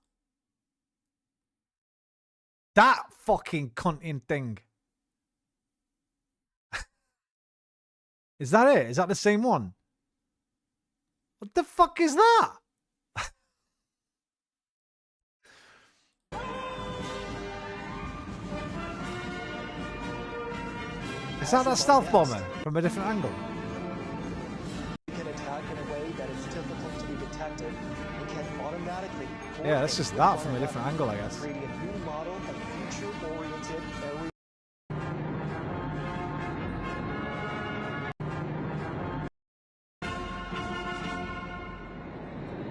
[SPEAKER 1] That fucking cunting thing. Is that it? Is that the same one? What the fuck is that? Is that stealth bomber from a different angle?
[SPEAKER 24] It can attack in a way that is difficult to be detected and can automatically...
[SPEAKER 1] Yeah, that's just that from a different angle, I guess.
[SPEAKER 24] Creating a new model of future-oriented area.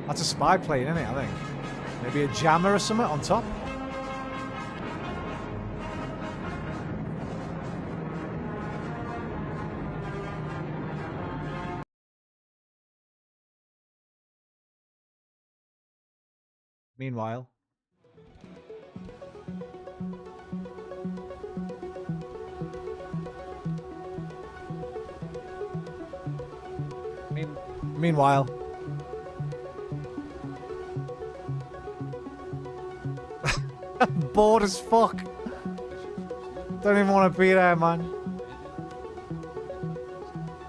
[SPEAKER 1] That's a spy plane, isn't it, I think? Maybe a jammer or something on top? Meanwhile... Meanwhile... Bored as fuck. Don't even want to be there, man.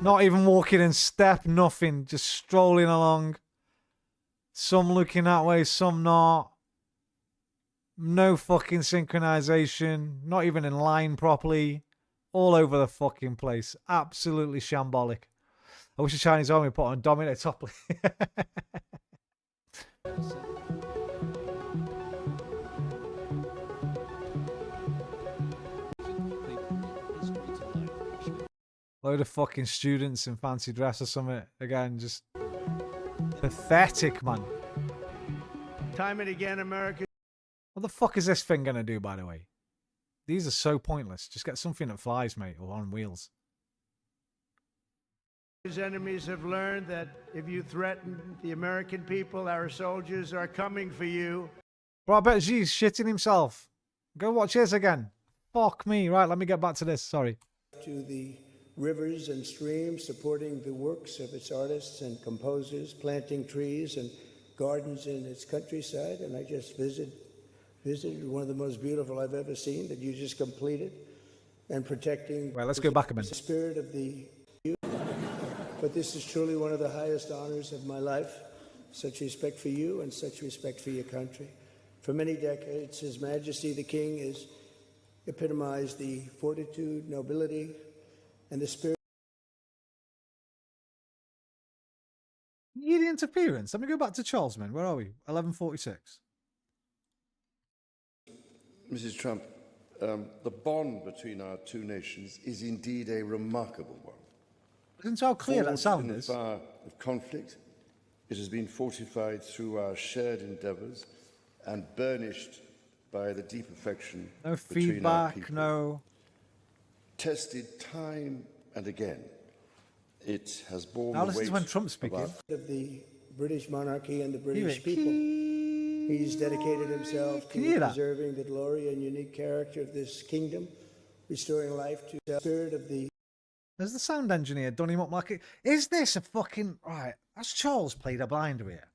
[SPEAKER 1] Not even walking in step, nothing. Just strolling along. Some looking that way, some not. No fucking synchronization. Not even in line properly. All over the fucking place. Absolutely shambolic. I wish the Chinese army put on Dominator Topley. Load of fucking students in fancy dress or something. Again, just pathetic, man.
[SPEAKER 13] Time and again, America.
[SPEAKER 1] What the fuck is this thing gonna do, by the way? These are so pointless. Just get something that flies, mate, or on wheels.
[SPEAKER 13] His enemies have learned that if you threaten the American people, our soldiers are coming for you.
[SPEAKER 1] Bro, I bet G's shitting himself. Go watch this again. Fuck me. Right, let me get back to this. Sorry.
[SPEAKER 22] To the rivers and streams, supporting the works of its artists and composers, planting trees and gardens in its countryside. And I just visited one of the most beautiful I've ever seen that you just completed, and protecting.
[SPEAKER 1] Right, let's go back a minute.
[SPEAKER 22] The spirit of the youth. But this is truly one of the highest honors of my life. Such respect for you and such respect for your country. For many decades, His Majesty the King has epitomized the fortitude, nobility, and the spirit.
[SPEAKER 1] Need the interference. Let me go back to Charles, man. Where are we? 11:46.
[SPEAKER 17] Mrs. Trump, the bond between our two nations is indeed a remarkable one.
[SPEAKER 1] Listen to how clear that sound is.
[SPEAKER 17] In the fire of conflict, it has been fortified through our shared endeavours and burnished by the deep affection
[SPEAKER 1] no
[SPEAKER 17] between our
[SPEAKER 1] feedback,
[SPEAKER 17] people.
[SPEAKER 1] no.
[SPEAKER 17] Tested time and again, it has borne
[SPEAKER 1] Now
[SPEAKER 17] the
[SPEAKER 1] listen
[SPEAKER 17] weight
[SPEAKER 1] to when Trump's
[SPEAKER 17] of our
[SPEAKER 1] speaking.
[SPEAKER 22] Of the British monarchy and the British
[SPEAKER 1] it.
[SPEAKER 22] people. He's dedicated himself
[SPEAKER 1] Can you
[SPEAKER 22] to
[SPEAKER 1] hear that?
[SPEAKER 22] preserving the glory and unique character of this kingdom, restoring life to the spirit of the...
[SPEAKER 1] There's the sound engineer done him up like it. Is this a fucking... Right, has Charles played a blinder here?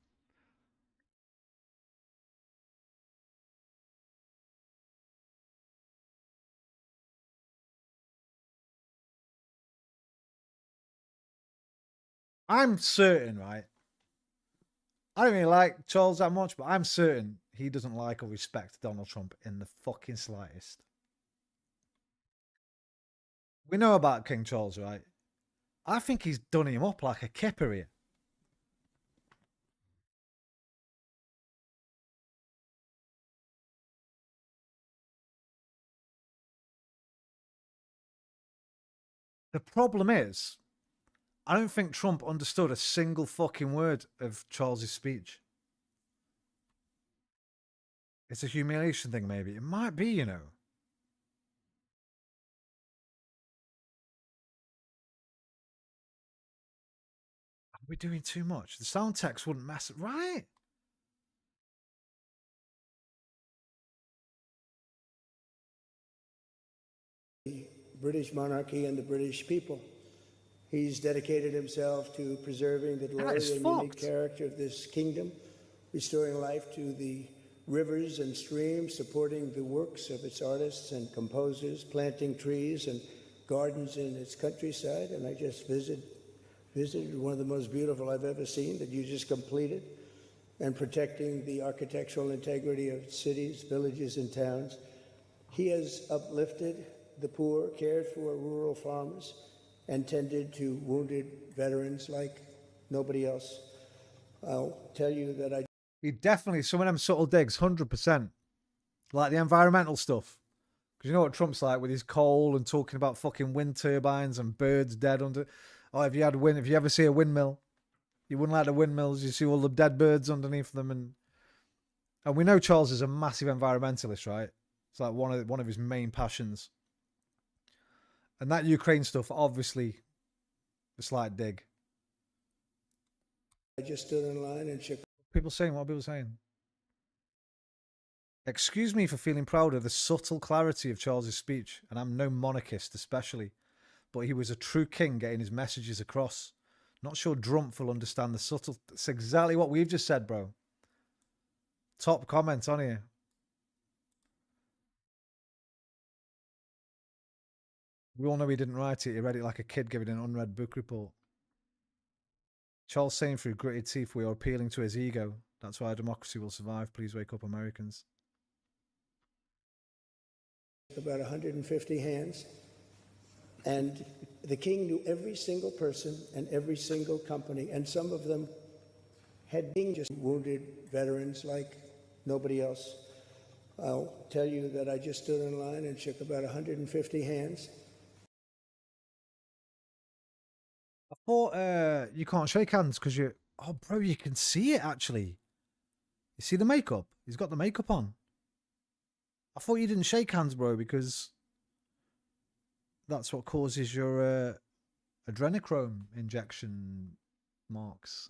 [SPEAKER 1] I'm certain, right? I don't really like Charles that much, but I'm certain he doesn't like or respect Donald Trump in the fucking slightest. We know about King Charles, right? I think he's done him up like a kipper here. The problem is, I don't think Trump understood a single fucking word of Charles's speech. It's a humiliation thing, maybe. It might be, you know. Are we doing too much? The sound text wouldn't mess it, right?
[SPEAKER 22] British monarchy and the British people. He's dedicated himself to preserving the glory and unique character of this kingdom, restoring life to the rivers and streams, supporting the works of its artists and composers, planting trees and gardens in its countryside. And I just visited one of the most beautiful I've ever seen that you just completed, and protecting the architectural integrity of cities, villages, and towns. He has uplifted the poor, cared for rural farmers, and tended to wounded veterans like nobody else. I'll tell you that
[SPEAKER 1] He definitely, some of them subtle digs, 100%. Like the environmental stuff. Because you know what Trump's like with his coal and talking about fucking wind turbines and birds dead under... Oh, if you ever see a windmill, you wouldn't like the windmills, you see all the dead birds underneath them. And we know Charles is a massive environmentalist, right? It's like one of his main passions. And that Ukraine stuff, obviously, a slight dig.
[SPEAKER 22] I just stood in line and shook.
[SPEAKER 1] People saying, what are people saying? Excuse me for feeling proud of the subtle clarity of Charles's speech, and I'm no monarchist especially, but he was a true king getting his messages across. Not sure Drumpf will understand the subtle... That's exactly what we've just said, bro. Top comment on here. We all know he didn't write it. He read it like a kid giving an unread book report. Charles saying through gritted teeth, we are appealing to his ego. That's why democracy will survive. Please wake up, Americans.
[SPEAKER 22] About 150 hands. And the king knew every single person and every single company. And some of them had been just wounded veterans like nobody else. I'll tell you that I just stood in line and shook about 150 hands.
[SPEAKER 1] I thought you can't shake hands because you... Oh, bro, you can see it, actually. You see the makeup? He's got the makeup on. I thought you didn't shake hands, bro, because that's what causes your adrenochrome injection marks.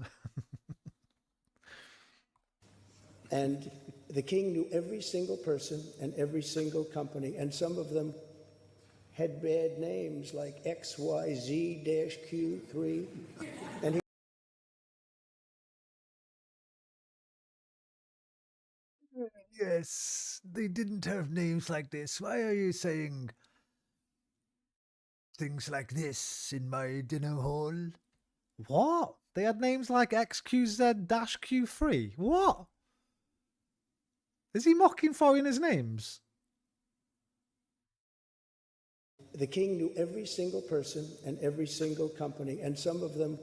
[SPEAKER 22] And the king knew every single person and every single company, and some of them had bad names like XYZ-Q3. And he...
[SPEAKER 1] Yes, they didn't have names like this. Why are you saying things like this in my dinner hall? What? They had names like XQZ-Q3? What? Is he mocking foreigners' names?
[SPEAKER 22] The king knew every single person and every single company, and some of them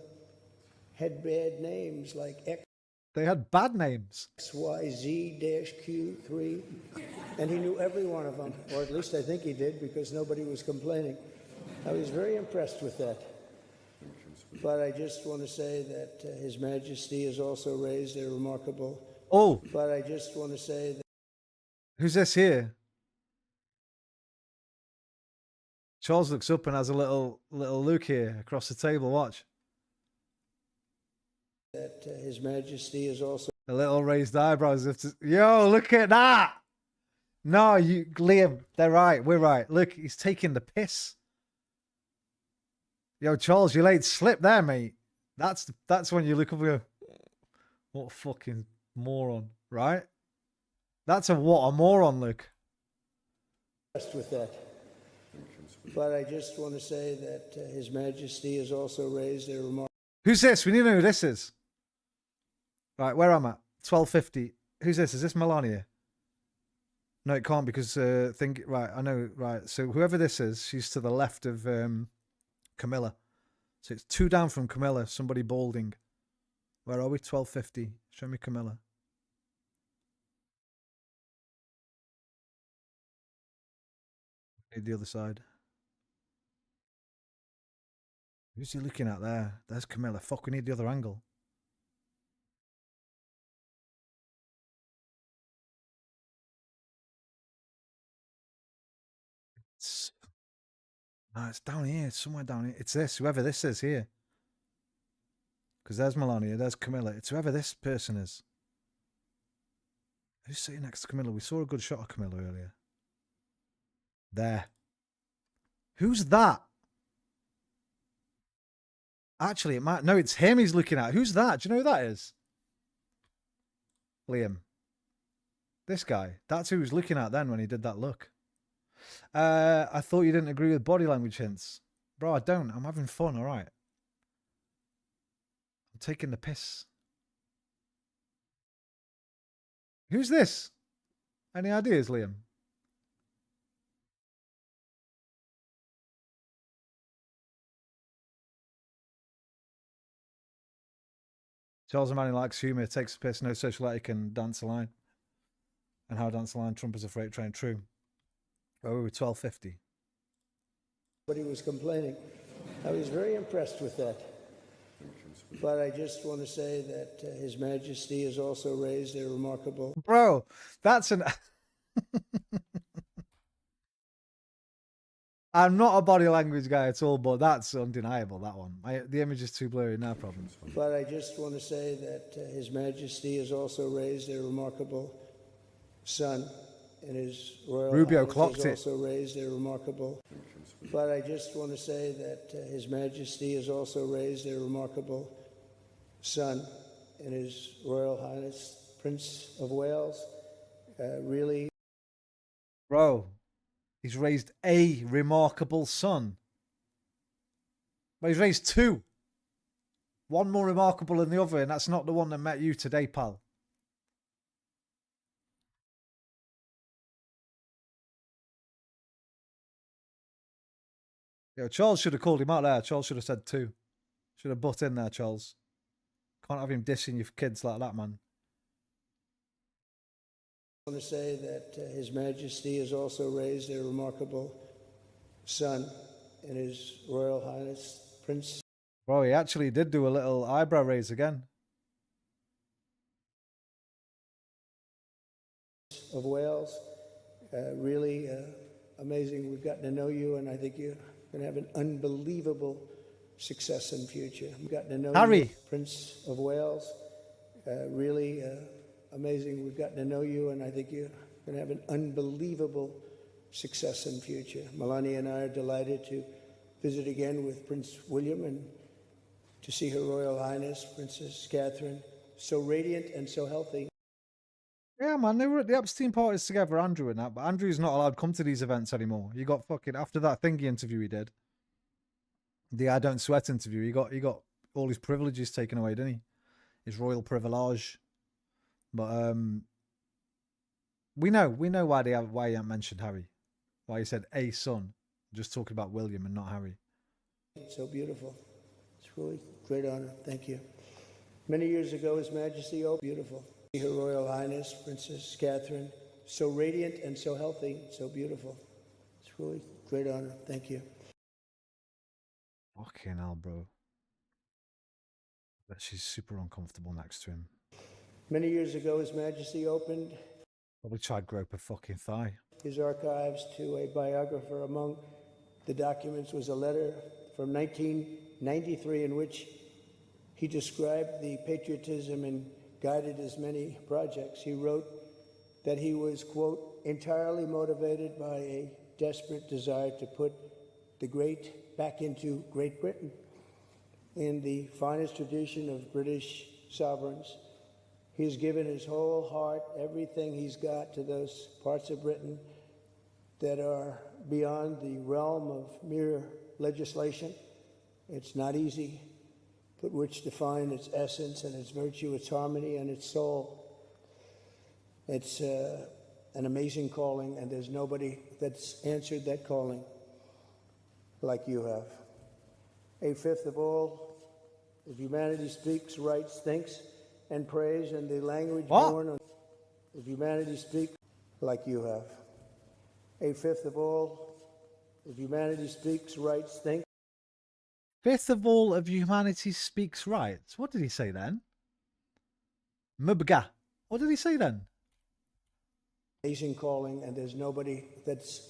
[SPEAKER 22] had bad names like
[SPEAKER 1] They had bad names.
[SPEAKER 22] XYZ-Q3, and he knew every one of them, or at least I think he did, because nobody was complaining. I was very impressed with that. But I just want to say that His Majesty has also raised a remarkable
[SPEAKER 1] Oh.
[SPEAKER 22] But I just want to say that.
[SPEAKER 1] Who's this here? Charles looks up and has a little look here across the table. Watch.
[SPEAKER 22] That His Majesty is also.
[SPEAKER 1] A little raised eyebrows. Yo, look at that. No, Liam, they're right. We're right. Look, he's taking the piss. Yo, Charles, you laid slip there, mate. That's when you look up and go, what a fucking moron, right? That's what a moron look.
[SPEAKER 22] With that. But I just want to say that His Majesty has also raised a remark.
[SPEAKER 1] Who's this? We need to know who this is. Right, where am I? 12:50. Who's this? Is this Melania? No, it can't because right, I know, right. So whoever this is, she's to the left of Camilla. So it's 2 down from Camilla, somebody balding. Where are we? 12:50. Show me Camilla. Need the other side. Who's he looking at there? There's Camilla. Fuck, we need the other angle. No, it's down here. It's somewhere down here. It's this. Whoever this is here. Because there's Melania. There's Camilla. It's whoever this person is. Who's sitting next to Camilla? We saw a good shot of Camilla earlier. There. Who's that? Actually, it might... No, it's him he's looking at. Who's that? Do you know who that is? Liam. This guy. That's who he was looking at then when he did that look. I thought you didn't agree with body language hints. Bro, I don't. I'm having fun, all right? I'm taking the piss. Who's this? Any ideas, Liam? Charles a man who likes humour, takes the piss, no social ethic, and dance a line. And how dance a line, Trump is a freight train. True. Where were we? 12:50.
[SPEAKER 22] But he was complaining. I was very impressed with that. But I just want to say that His Majesty has also raised a remarkable...
[SPEAKER 1] Bro, that's an... I'm not a body language guy at all, but that's undeniable, that one. The image is too blurry, no problem.
[SPEAKER 22] But I just want to say that His Majesty has also raised a remarkable son, and His Royal
[SPEAKER 1] Rubio
[SPEAKER 22] Highness
[SPEAKER 1] clocked
[SPEAKER 22] has
[SPEAKER 1] it.
[SPEAKER 22] also raised a remarkable... But I just want to say that His Majesty has also raised a remarkable son, and His Royal Highness Prince of Wales really...
[SPEAKER 1] Bro, he's raised a remarkable son. But he's raised 2. One more remarkable than the other, and that's not the one that met you today, pal. Yo, Charles should have called him out there. Charles should have said 2. Should have butt in there, Charles. Can't have him dissing your kids like that, man.
[SPEAKER 22] I want to say that His Majesty has also raised a remarkable son, and His Royal Highness Prince...
[SPEAKER 1] Bro, he actually did do a little eyebrow raise again.
[SPEAKER 22] Of Wales. Really amazing. We've gotten to know you, and I think you're going to have an unbelievable success in future. We've gotten to know
[SPEAKER 1] Harry.
[SPEAKER 22] you, Prince of Wales. Really amazing. We've gotten to know you, and I think you're going to have an unbelievable success in future. Melania and I are delighted to visit again with Prince William and to see Her Royal Highness, Princess Catherine, so radiant and so healthy.
[SPEAKER 1] Yeah, man, they were at the Epstein parties together, Andrew and that, but Andrew's not allowed to come to these events anymore. You got fucking, after that thingy interview he did, the I Don't Sweat interview, he got all his privileges taken away, didn't he? His royal privilege. But we know why he haven't mentioned Harry. Why he said a son. Just talking about William and not Harry.
[SPEAKER 22] So beautiful. It's really a great honor. Thank you. Many years ago, His Majesty, oh, beautiful. Her Royal Highness, Princess Catherine, so radiant and so healthy, so beautiful. It's really a great honor. Thank you.
[SPEAKER 1] Fucking hell, bro. But she's super uncomfortable next to him.
[SPEAKER 22] Many years ago, His Majesty opened
[SPEAKER 1] Probably tried to grope a fucking thigh.
[SPEAKER 22] his archives to a biographer. Among the documents was a letter from 1993 in which he described the patriotism and guided his many projects. He wrote that he was, quote, entirely motivated by a desperate desire to put the great back into Great Britain in the finest tradition of British sovereigns. He's given his whole heart, everything he's got, to those parts of Britain that are beyond the realm of mere legislation. It's not easy, but which define its essence and its virtue, its harmony, and its soul. It's an amazing calling, and there's nobody that's answered that calling like you have. A fifth of all of humanity speaks, writes, thinks, and prays in the language born of humanity speaks like you have. A fifth of all of humanity speaks, writes, thinks.
[SPEAKER 1] Fifth of all of humanity speaks rights. What did he say then? Mubga. What did he say then?
[SPEAKER 22] Amazing calling, and there's nobody that's.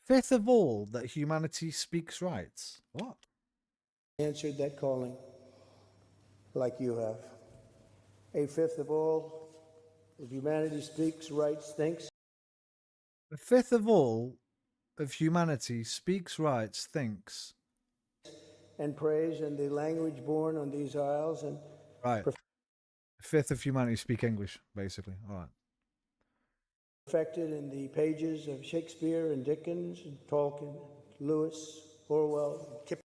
[SPEAKER 1] Fifth of all that humanity speaks rights. What?
[SPEAKER 22] Answered that calling like you have. A fifth of all of humanity speaks, writes, thinks.
[SPEAKER 1] A fifth of all of humanity speaks, writes, thinks,
[SPEAKER 22] and prays in the language born on these isles. And
[SPEAKER 1] right. A fifth of humanity speak English, basically. All right.
[SPEAKER 22] Perfected in the pages of Shakespeare and Dickens and Tolkien, Lewis, Orwell, and Kipling.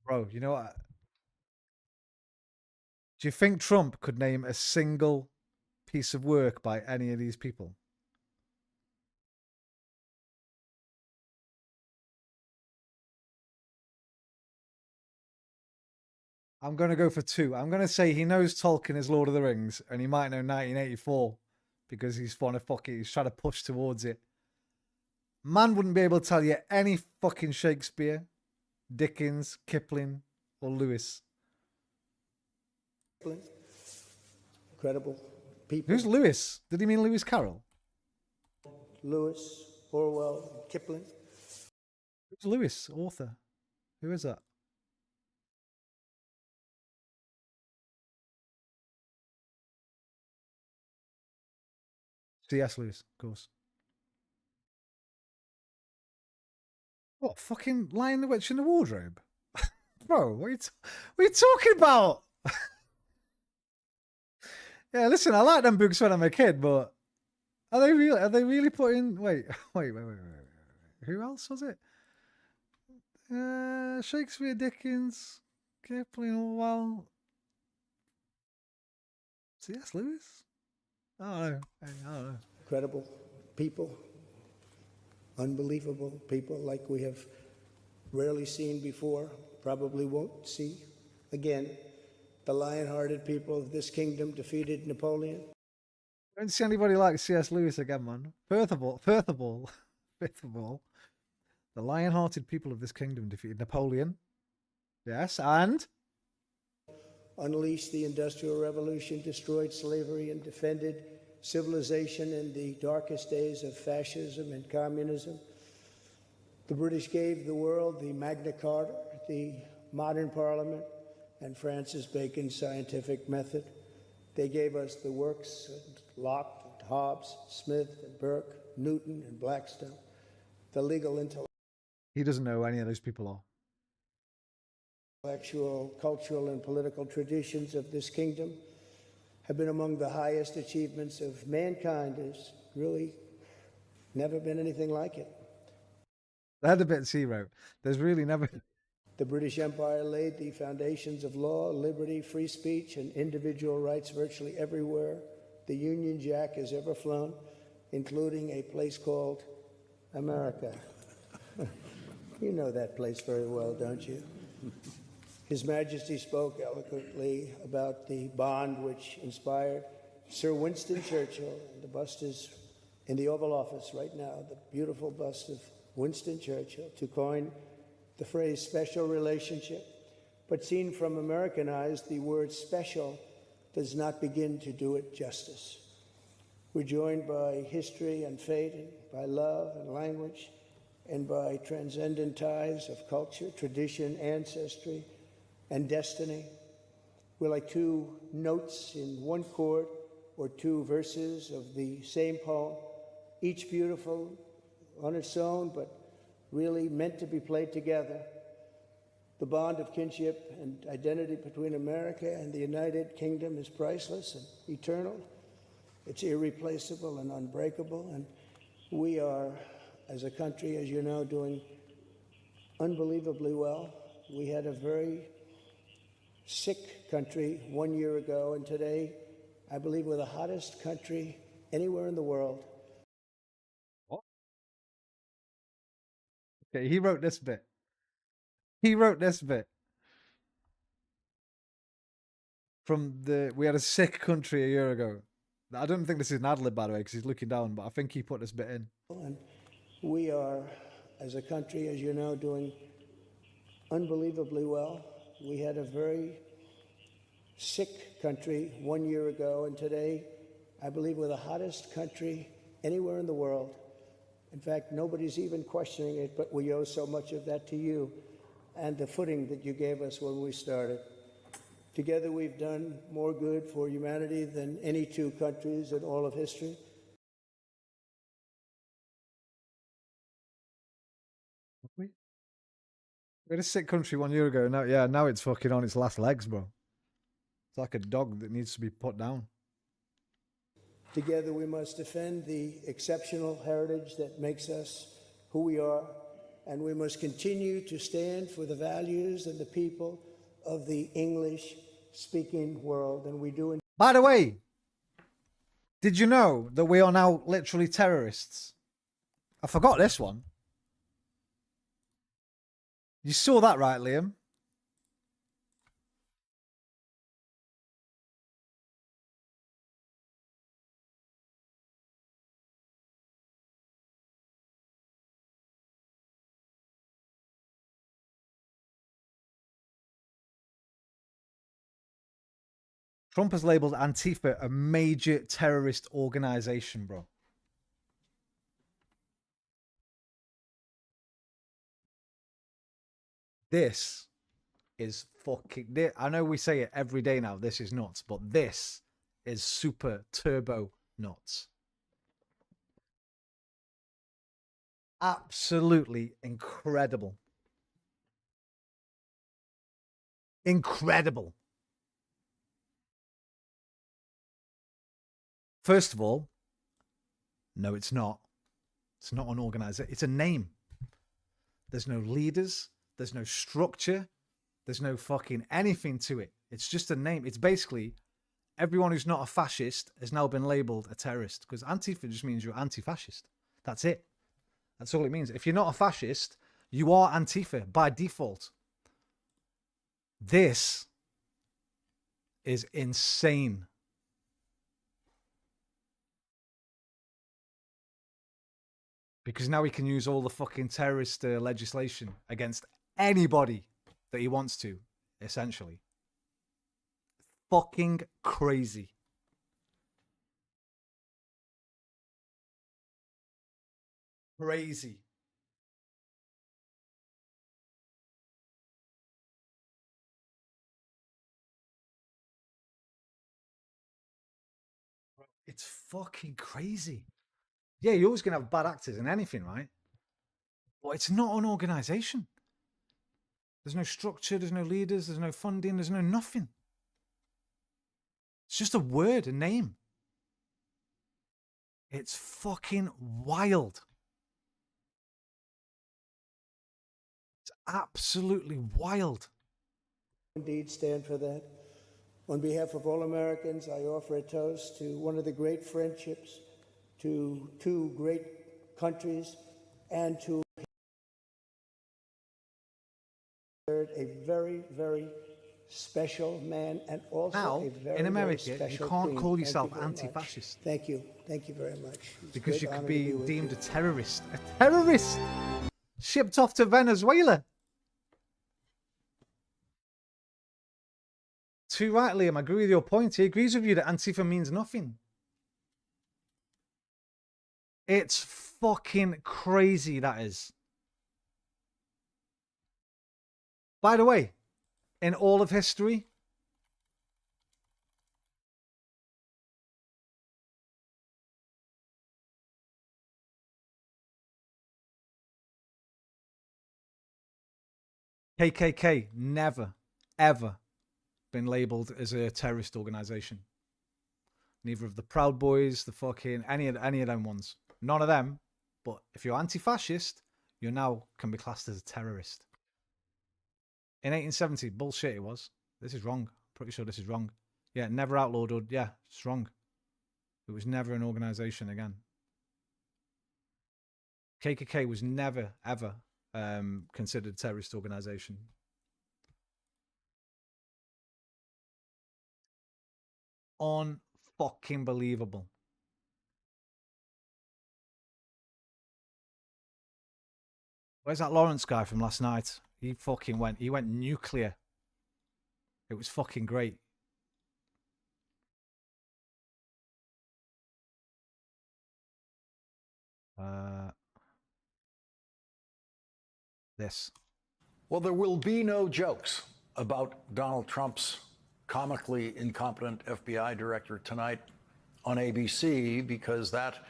[SPEAKER 1] Bro, you know what? Do you think Trump could name a single piece of work by any of these people? I'm going to go for two. I'm going to say he knows Tolkien is Lord of the Rings, and he might know 1984 because he's trying to push towards it. Man wouldn't be able to tell you any fucking Shakespeare, Dickens, Kipling, or Lewis.
[SPEAKER 22] Incredible people.
[SPEAKER 1] Who's Lewis? Did he mean Lewis Carroll?
[SPEAKER 22] Lewis, Orwell, Kipling.
[SPEAKER 1] Who's Lewis, author? Who is that? C.S. Lewis, of course. What, fucking Lion the Witch in the Wardrobe? Bro, what are you talking about? Yeah, listen, I like them books when I'm a kid, but are they really putting... Wait. Who else was it? Shakespeare, Dickens, Kipling, Orwell. C.S. Lewis? I don't know.
[SPEAKER 22] Incredible people. Unbelievable people like we have rarely seen before, probably won't see again. The lion-hearted people of this kingdom defeated Napoleon.
[SPEAKER 1] I don't see anybody like C.S. Lewis again, man. Fifth of all, the lion-hearted people of this kingdom defeated Napoleon. Yes, and
[SPEAKER 22] unleashed the Industrial Revolution, destroyed slavery, and defended civilization in the darkest days of fascism and communism. The British gave the world the Magna Carta, the modern parliament, and Francis Bacon's scientific method. They gave us the works of Locke, and Hobbes, Smith, and Burke, Newton, and Blackstone, the legal intellect.
[SPEAKER 1] He doesn't know who any of those people are.
[SPEAKER 22] Intellectual, cultural, and political traditions of this kingdom have been among the highest achievements of mankind. There's really never been anything like it.
[SPEAKER 1] They had the bits he wrote. There's really never...
[SPEAKER 22] The British Empire laid the foundations of law, liberty, free speech, and individual rights virtually everywhere the Union Jack has ever flown, including a place called America. You know that place very well, don't you? His Majesty spoke eloquently about the bond which inspired Sir Winston Churchill. The bust is in the Oval Office right now, the beautiful bust of Winston Churchill, to coin the phrase special relationship, but seen from American eyes, the word special does not begin to do it justice. We're joined by history and fate, and by love and language, and by transcendent ties of culture, tradition, ancestry, and destiny. We're like two notes in one chord or two verses of the same poem, each beautiful on its own, but really meant to be played together. The bond of kinship and identity between America and the United Kingdom is priceless and eternal. It's irreplaceable and unbreakable, and we are, as a country, as you know, doing unbelievably well. We had a very sick country 1 year ago, and today, I believe we're the hottest country anywhere in the world.
[SPEAKER 1] What? Okay, he wrote this bit. He wrote this bit. We had a sick country a year ago. I don't think this is an ad-lib, by the way, because he's looking down, but I think he put this bit in.
[SPEAKER 22] And we are, as a country, as you know, doing unbelievably well. We had a very sick country 1 year ago, and today, I believe we're the hottest country anywhere in the world. In fact, nobody's even questioning it, but we owe so much of that to you and the footing that you gave us when we started. Together, we've done more good for humanity than any two countries in all of history.
[SPEAKER 1] We had a sick country 1 year ago. Now it's fucking on its last legs, bro. It's like a dog that needs to be put down.
[SPEAKER 22] Together, we must defend the exceptional heritage that makes us who we are, and we must continue to stand for the values and the people of the English-speaking world, and we do.
[SPEAKER 1] By the way, did you know that we are now literally terrorists? I forgot this one. You saw that, right, Liam? Trump has labeled Antifa a major terrorist organization, bro. This is fucking... I know we say it every day now, this is nuts, but this is super turbo nuts. Absolutely incredible. Incredible. First of all, no, it's not. It's not an organization. It's a name. There's no leaders. There's no structure. There's no fucking anything to it. It's just a name. It's basically everyone who's not a fascist has now been labeled a terrorist, because Antifa just means you're anti-fascist. That's it. That's all it means. If you're not a fascist, you are Antifa by default. This is insane. Because now he can use all the fucking terrorist legislation against anybody that he wants to, essentially. Fucking crazy. Crazy. It's fucking crazy. Yeah, you're always going to have bad actors in anything, right? But it's not an organization. There's no structure, there's no leaders, there's no funding, there's no nothing. It's just a word, a name. It's fucking wild. It's absolutely wild.
[SPEAKER 22] Indeed, stand for that. On behalf of all Americans, I offer a toast to one of the great friendships, to two great countries, and to a very, very special man, and also
[SPEAKER 1] now,
[SPEAKER 22] a very,
[SPEAKER 1] in America,
[SPEAKER 22] very special
[SPEAKER 1] you can't
[SPEAKER 22] queen.
[SPEAKER 1] call yourself
[SPEAKER 22] Thank you very
[SPEAKER 1] anti-fascist.
[SPEAKER 22] much. Thank you. Thank you very much. It's
[SPEAKER 1] because
[SPEAKER 22] a
[SPEAKER 1] you
[SPEAKER 22] great
[SPEAKER 1] could
[SPEAKER 22] honor to
[SPEAKER 1] be
[SPEAKER 22] with
[SPEAKER 1] deemed
[SPEAKER 22] you.
[SPEAKER 1] a terrorist. A terrorist! Shipped off to Venezuela. too right, Liam. I agree with your point. He agrees with you that Antifa means nothing. It's fucking crazy, that is. By the way, in all of history, KKK never, ever been labeled as a terrorist organization. Neither of the Proud Boys, the fucking, any of them ones. None of them. But if you're anti-fascist, you now can be classed as a terrorist. In 1870, bullshit it was. This is wrong. Pretty sure this is wrong. Yeah, never outlawed or, yeah, it's wrong. It was never an organization again. KKK was never, ever considered a terrorist organization. Unfucking believable. Where's that Lawrence guy from last night? He went nuclear. It was fucking great. This.
[SPEAKER 4] Well, there will be no jokes about Donald Trump's comically incompetent FBI director tonight on ABC because that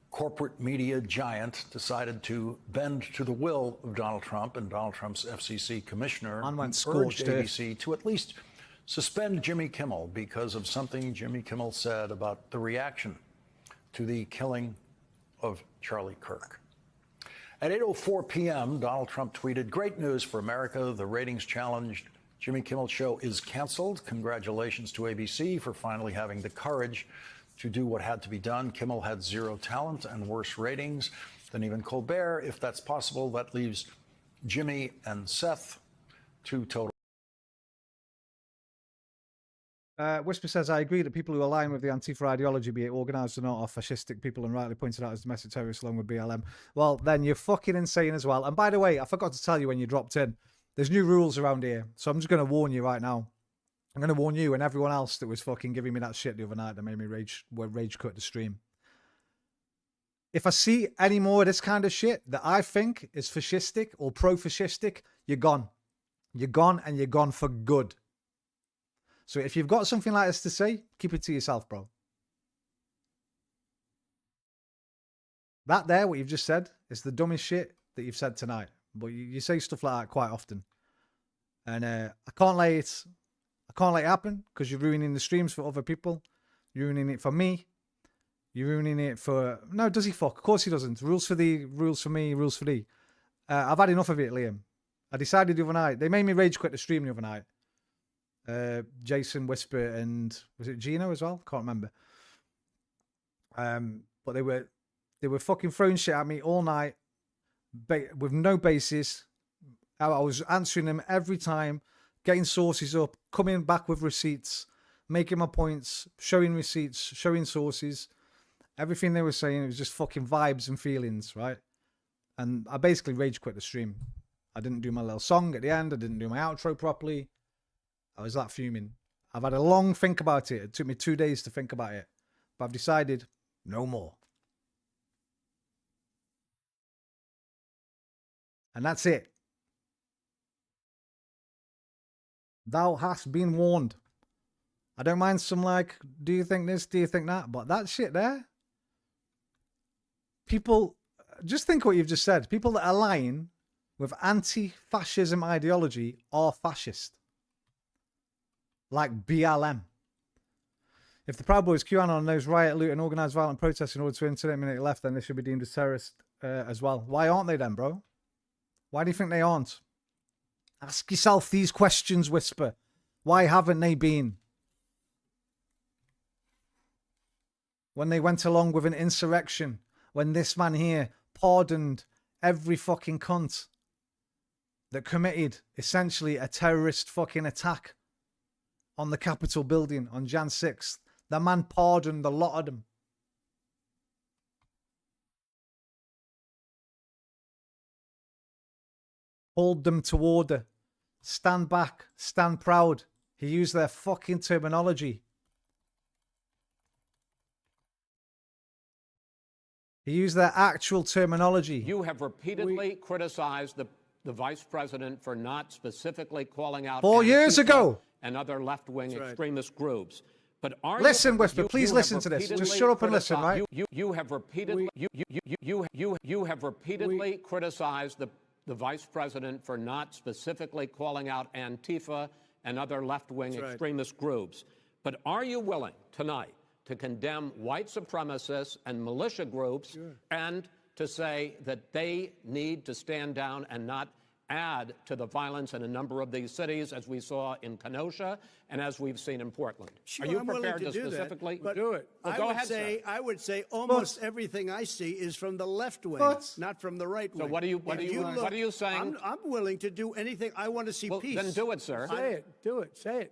[SPEAKER 4] corporate media giant decided to bend to the will of Donald Trump, and Donald Trump's FCC commissioner urged ABC to at least suspend Jimmy Kimmel because of something Jimmy Kimmel said about the reaction to the killing of Charlie Kirk. At 8:04 p.m., Donald Trump tweeted, "Great news for America. The ratings-challenged Jimmy Kimmel show is canceled. Congratulations to ABC for finally having the courage to do what had to be done. Kimmel had zero talent and worse ratings than even Colbert. If that's possible, that leaves Jimmy and Seth, two total."
[SPEAKER 1] Whisper says, I agree that people who align with the Antifa ideology, be it organised or not, are fascistic people and rightly pointed out as domestic terrorists along with BLM. Well, then you're fucking insane as well. And by the way, I forgot to tell you when you dropped in, there's new rules around here. So I'm just going to warn you right now. I'm going to warn you and everyone else that was fucking giving me that shit the other night that made me rage quit the stream. If I see any more of this kind of shit that I think is fascistic or pro-fascistic, you're gone. You're gone and you're gone for good. So if you've got something like this to say, keep it to yourself, bro. That there, what you've just said, is the dumbest shit that you've said tonight. But you say stuff like that quite often. And I can't let it happen because you're ruining the streams for other people. You're ruining it for me. You're ruining it for... No, does he fuck? Of course he doesn't. Rules for thee, rules for me, rules for thee. I've had enough of it, Liam. I decided the other night. They made me rage quit the stream the other night. Jason, Whisper, and was it Gino as well? Can't remember. But they were fucking throwing shit at me all night with no basis. I was answering them every time, getting sources up, coming back with receipts, making my points, showing receipts, showing sources. Everything they were saying, it was just fucking vibes and feelings, right? And I basically rage quit the stream. I didn't do my little song at the end. I didn't do my outro properly. I was that fuming. I've had a long think about it. It took me 2 days to think about it. But I've decided no more. And that's it. Thou hast been warned. I don't mind some like, do you think this? Do you think that? But that shit there. People, just think what you've just said. People that align with anti-fascism ideology are fascist. Like BLM. If the Proud Boys, QAnon, knows riot, loot, and organised violent protests in order to intimidate it left, then they should be deemed as terrorists as well. Why aren't they then, bro? Why do you think they aren't? Ask yourself these questions, Whisper. Why haven't they been? When they went along with an insurrection, when this man here pardoned every fucking cunt that committed essentially a terrorist fucking attack on the Capitol building on Jan 6th. The man pardoned a lot of them. Hold them to order. Stand back. Stand proud. He used their fucking terminology. He used their actual terminology.
[SPEAKER 3] You have repeatedly criticized the vice president for not specifically calling out
[SPEAKER 1] 4 years ago
[SPEAKER 3] and other left-wing extremist groups. But
[SPEAKER 1] listen, Whisper, please listen to this. Just shut up and listen, right?
[SPEAKER 3] You have repeatedly criticized the vice president for not specifically calling out Antifa and other left-wing extremist groups. But are you willing tonight to condemn white supremacists and militia groups and to say that they need to stand down and not add to the violence in a number of these cities, as we saw in Kenosha and as we've seen in Portland?
[SPEAKER 13] Sure,
[SPEAKER 3] are you
[SPEAKER 13] I'm
[SPEAKER 3] prepared
[SPEAKER 13] willing to do
[SPEAKER 3] specifically
[SPEAKER 13] that, but
[SPEAKER 3] do it? Well, go ahead, sir.
[SPEAKER 13] I would say almost everything I see is from the left wing, not from the right wing.
[SPEAKER 3] So what are you saying?
[SPEAKER 13] I'm willing to do anything. I want to see peace.
[SPEAKER 3] Then do it, sir.
[SPEAKER 13] Say it. Do it. Say it.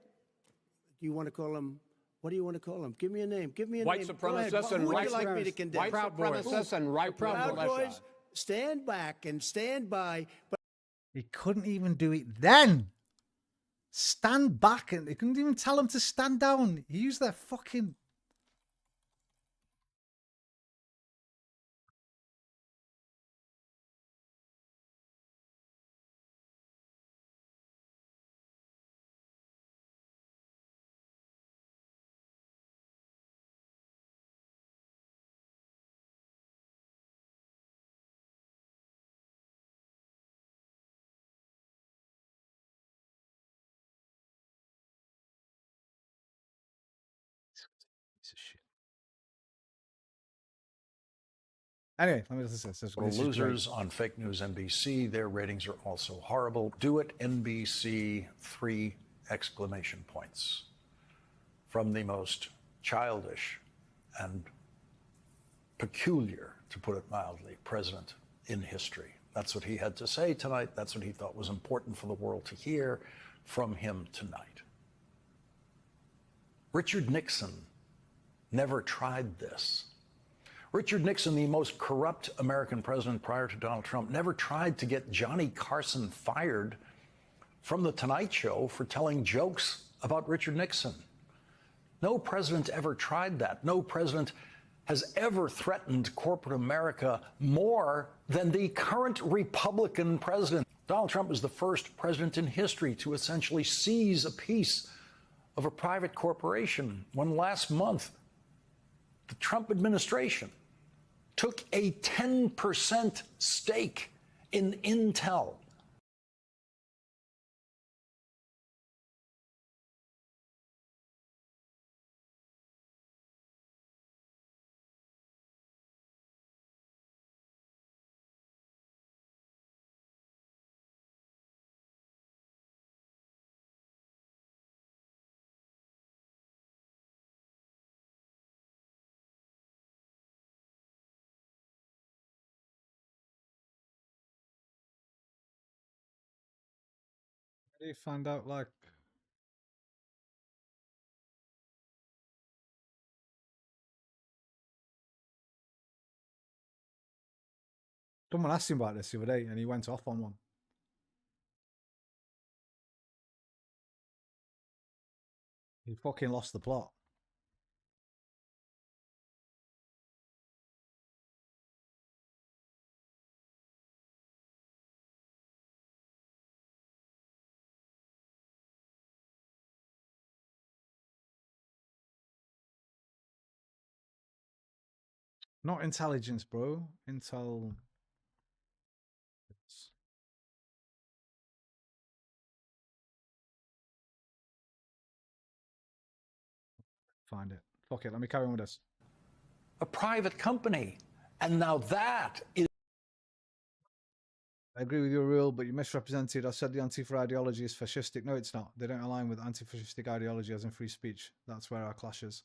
[SPEAKER 13] Do you want to call him? What do you want to call him? Give me a name. Give me a
[SPEAKER 3] white
[SPEAKER 13] name.
[SPEAKER 3] Supremacists and
[SPEAKER 13] white like me to condemn?
[SPEAKER 3] White supremacists and
[SPEAKER 13] Proud Boys, stand back and stand by. But
[SPEAKER 1] he couldn't even do it then. Stand back, and he couldn't even tell him to stand down. He used their fucking. Piece of shit. Anyway, let me listen to this.
[SPEAKER 4] For losers on fake news NBC, their ratings are also horrible. Do it, NBC, 3 exclamation points. From the most childish and peculiar, to put it mildly, president in history. That's what he had to say tonight. That's what he thought was important for the world to hear from him tonight. Richard Nixon never tried this. Richard Nixon, the most corrupt American president prior to Donald Trump, never tried to get Johnny Carson fired from The Tonight Show for telling jokes about Richard Nixon. No president ever tried that. No president has ever threatened corporate America more than the current Republican president. Donald Trump is the first president in history to essentially seize a piece of a private corporation when last month the Trump administration took a 10% stake in Intel.
[SPEAKER 1] How do you find out, like, someone asked him about this the other day and he went off on one. He fucking lost the plot. Not intelligence, bro. Intel. Find it. Fuck it. Let me carry on with this.
[SPEAKER 4] A private company. And now that is.
[SPEAKER 1] I agree with your rule, but you misrepresented. I said the Antifa ideology is fascistic. No, it's not. They don't align with anti-fascistic ideology as in free speech. That's where our clashes.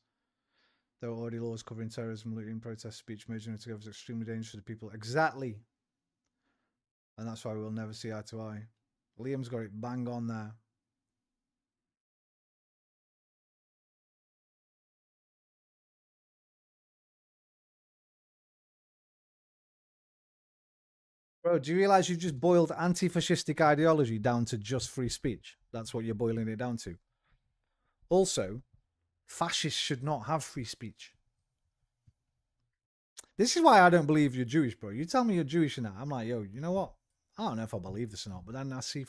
[SPEAKER 1] There are already laws covering terrorism, looting, protest speech. Merging it together is extremely dangerous to people. Exactly. And that's why we'll never see eye to eye. Liam's got it bang on there. Bro, do you realize you've just boiled anti-fascistic ideology down to just free speech? That's what you're boiling it down to. Also, fascists should not have free speech. This is why I don't believe you're Jewish, bro. You tell me you're Jewish and that, I'm like, yo, you know what? I don't know if I believe this or not, but then I see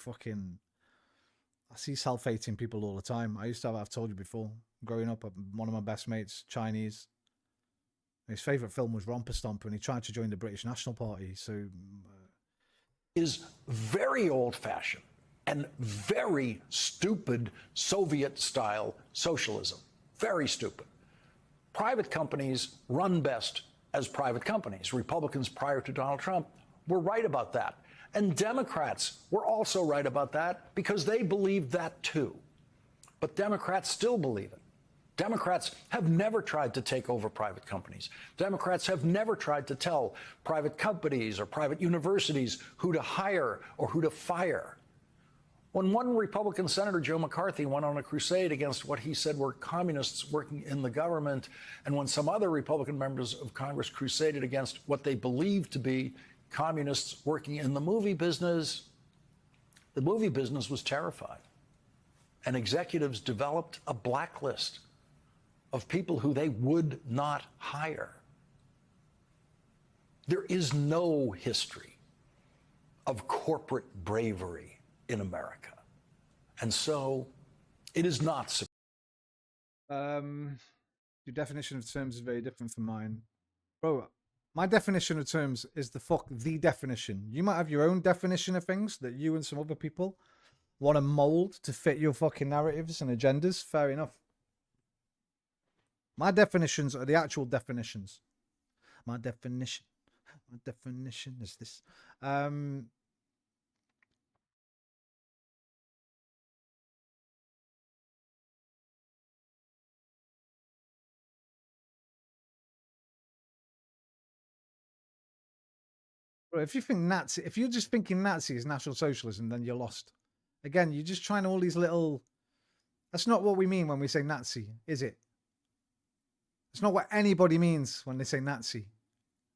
[SPEAKER 1] self-hating people all the time. I used to have, I've told you before, growing up, one of my best mates, Chinese, his favourite film was Romper Stomper, and he tried to join the British National Party, so...
[SPEAKER 4] is very old-fashioned and very stupid Soviet-style socialism. Very stupid. Private companies run best as private companies. Republicans prior to Donald Trump were right about that. And Democrats were also right about that because they believed that too. But Democrats still believe it. Democrats have never tried to take over private companies. Democrats have never tried to tell private companies or private universities who to hire or who to fire. When one Republican Senator, Joe McCarthy, went on a crusade against what he said were communists working in the government, and when some other Republican members of Congress crusaded against what they believed to be communists working in the movie business was terrified. And executives developed a blacklist of people who they would not hire. There is no history of corporate bravery in America. And so it is not.
[SPEAKER 1] Your definition of terms is very different from mine. Bro, my definition of terms is the definition. You might have your own definition of things that you and some other people want to mold to fit your fucking narratives and agendas. Fair enough. My definitions are the actual definitions. My definition is this. If you think Nazi, if you're just thinking Nazi is National Socialism, then you're lost. Again, you're just trying all these little... That's not what we mean when we say Nazi, is it? It's not what anybody means when they say Nazi.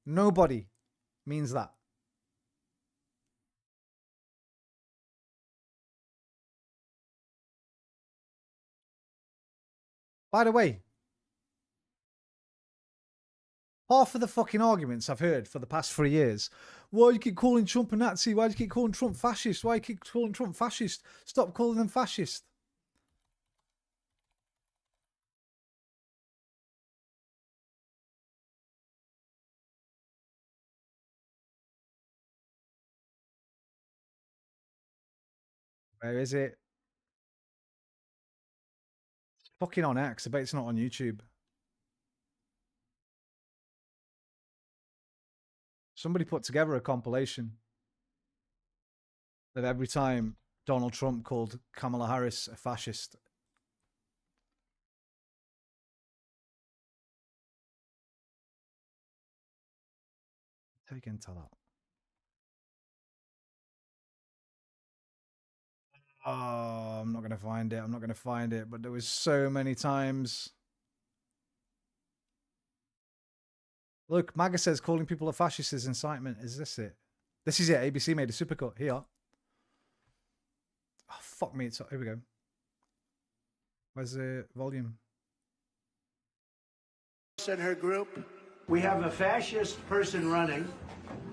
[SPEAKER 1] Nobody means that. By the way, half of the fucking arguments I've heard for the past 3 years. Why do you keep calling Trump a Nazi? Why do you keep calling Trump fascist? Why do you keep calling Trump fascist? Stop calling them fascist. Where is it? It's fucking on X. I bet it's not on YouTube. Somebody put together a compilation of every time Donald Trump called Kamala Harris a fascist. Take into that. Oh, I'm not going to find it. I'm not going to find it. But there was so many times. Look, MAGA says calling people a fascist is incitement. Is this it? This is it. ABC made a supercut. Here. Oh, fuck me. Here we go. Where's the volume?
[SPEAKER 13] And her group. We have a fascist person running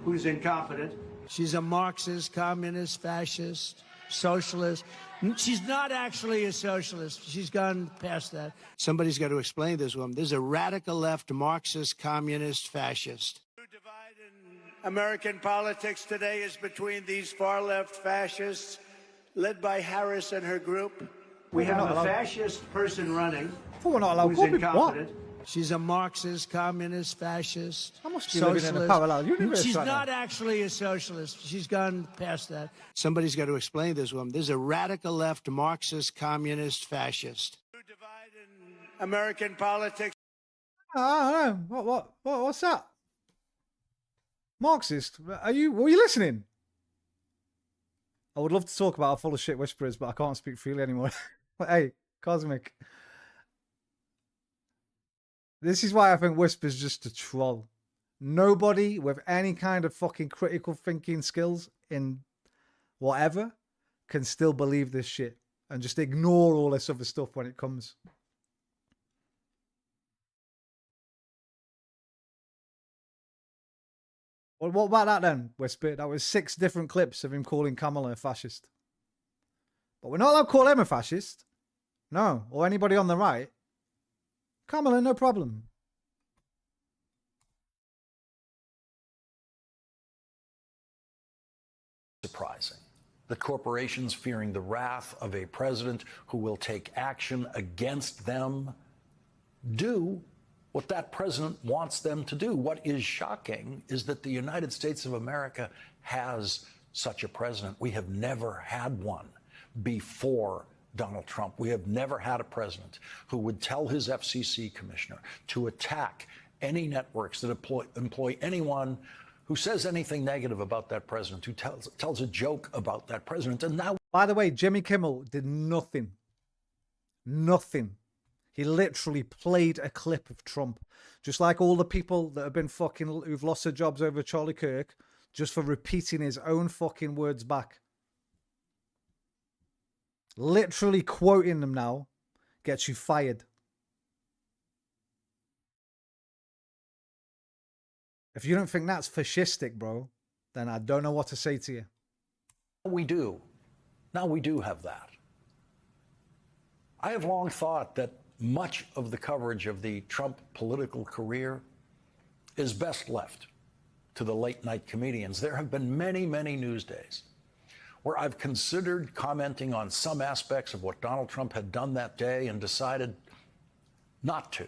[SPEAKER 13] who's incompetent. She's a Marxist, communist, fascist, socialist. She's not actually a socialist. She's gone past that. Somebody's got to explain this woman. There's a radical left Marxist, communist, fascist. The divide in American politics today is between these far-left fascists led by Harris and her group. We have a fascist person running who's incompetent. She's a Marxist, communist, fascist,
[SPEAKER 1] I must be living in a parallel universe.
[SPEAKER 13] She's
[SPEAKER 1] right
[SPEAKER 13] not
[SPEAKER 1] now.
[SPEAKER 13] actually a socialist. She's gone past that. Somebody's got to explain this woman. There's a radical left Marxist, communist, fascist. The divide in American politics.
[SPEAKER 1] I don't know. What's that? Marxist? Were you listening? I would love to talk about how full of shit Whisper is, but I can't speak freely anymore. But hey, Cosmic. This is why I think Whisper's just a troll. Nobody with any kind of fucking critical thinking skills in whatever can still believe this shit. and just ignore all this other stuff when it comes. Well, what about that then, Whisper? That was 6 different clips of him calling Kamala a fascist. But we're not allowed to call him a fascist. No, or anybody on the right. Kamala, no problem.
[SPEAKER 4] Surprising that corporations, fearing the wrath of a president who will take action against them, do what that president wants them to do. What is shocking is that the United States of America has such a president. We have never had one before Donald Trump. We have never had a president who would tell his FCC commissioner to attack any networks that employ anyone who says anything negative about that president, who tells a joke about that president. And now,
[SPEAKER 1] by the way, Jimmy Kimmel did nothing. Nothing. He literally played a clip of Trump, just like all the people that have been who've lost their jobs over Charlie Kirk, just for repeating his own fucking words back. Literally quoting them now gets you fired. If you don't think that's fascistic, bro, then I don't know what to say to you.
[SPEAKER 4] we do. Now we do have that. I have long thought that much of the coverage of the Trump political career is best left to the late night comedians. There have been many, many news days where I've considered commenting on some aspects of what Donald Trump had done that day and decided not to,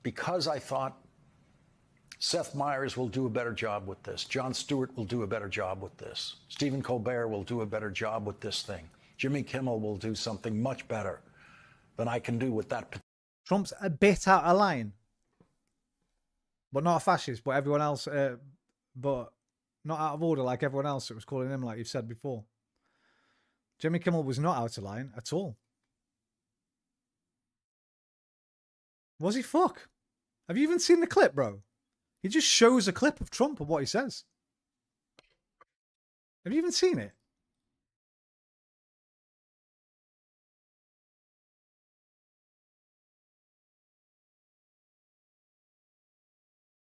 [SPEAKER 4] because I thought Seth Meyers will do a better job with this. Jon Stewart will do a better job with this. Stephen Colbert will do a better job with this thing. Jimmy Kimmel will do something much better than I can do with that.
[SPEAKER 1] Trump's a bit out of line, but not a fascist, but everyone else, but not out of order like everyone else that was calling him, like you've said before. Jimmy Kimmel was not out of line at all. Was he? Fuck. Have you even seen the clip, bro? He just shows a clip of Trump and what he says. Have you even seen it?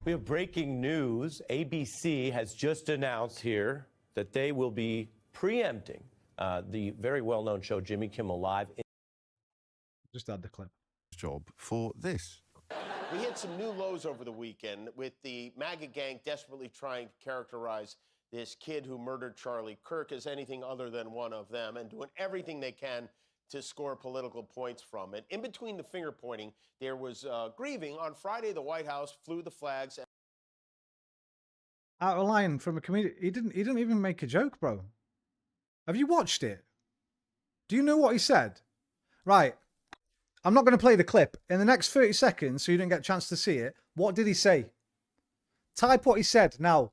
[SPEAKER 5] We have breaking news. ABC has just announced here that they will be preempting the very well-known show Jimmy Kimmel Live.
[SPEAKER 1] Just add the clip.
[SPEAKER 10] Job for this.
[SPEAKER 9] We hit some new lows over the weekend with the MAGA gang desperately trying to characterize this kid who murdered Charlie Kirk as anything other than one of them and doing everything they can to score political points from it. In between the finger pointing, there was grieving. On Friday, the White House flew the flags.
[SPEAKER 1] Out of line from a comedian. He didn't even make a joke, bro. Have you watched it? Do you know what he said? Right. I'm not going to play the clip. In the next 30 seconds, so you didn't get a chance to see it, what did he say? Type what he said now.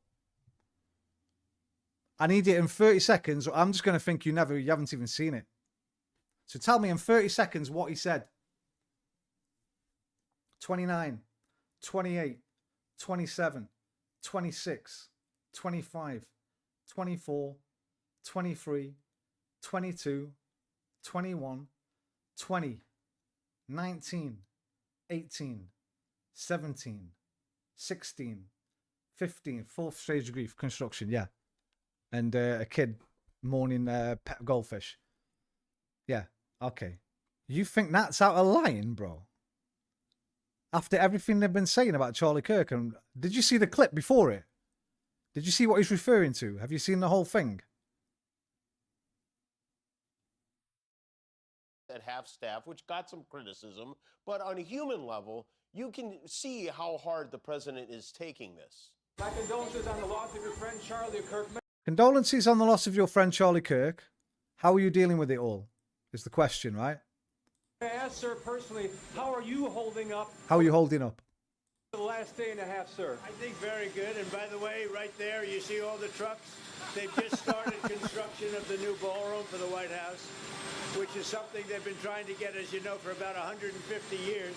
[SPEAKER 1] I need it in 30 seconds, or I'm just going to think you haven't even seen it. So tell me in 30 seconds what he said. 29, 28, 27, 26, 25, 24, 23, 22, 21, 20, 19, 18, 17, 16, 15, fourth stage of grief, construction, yeah. And a kid mourning pet goldfish. Yeah, okay. You think that's out of line, bro? After everything they've been saying about Charlie Kirk, and did you see the clip before it? Did you see what he's referring to? Have you seen the whole thing?
[SPEAKER 9] At half staff, which got some criticism, but on a human level, you can see how hard the president is taking this.
[SPEAKER 12] My condolences on the loss of your friend Charlie Kirk.
[SPEAKER 1] Condolences on the loss of your friend Charlie Kirk. How are you dealing with it all? Is the question, right?
[SPEAKER 12] I asked, sir, personally, how are you holding up?
[SPEAKER 1] How are you holding up?
[SPEAKER 12] For the last day and a half, sir.
[SPEAKER 13] I think very good. And by the way, right there, you see all the trucks? They've just started construction of the new ballroom for the White House, which is something they've been trying to get, as you know, for about 150 years.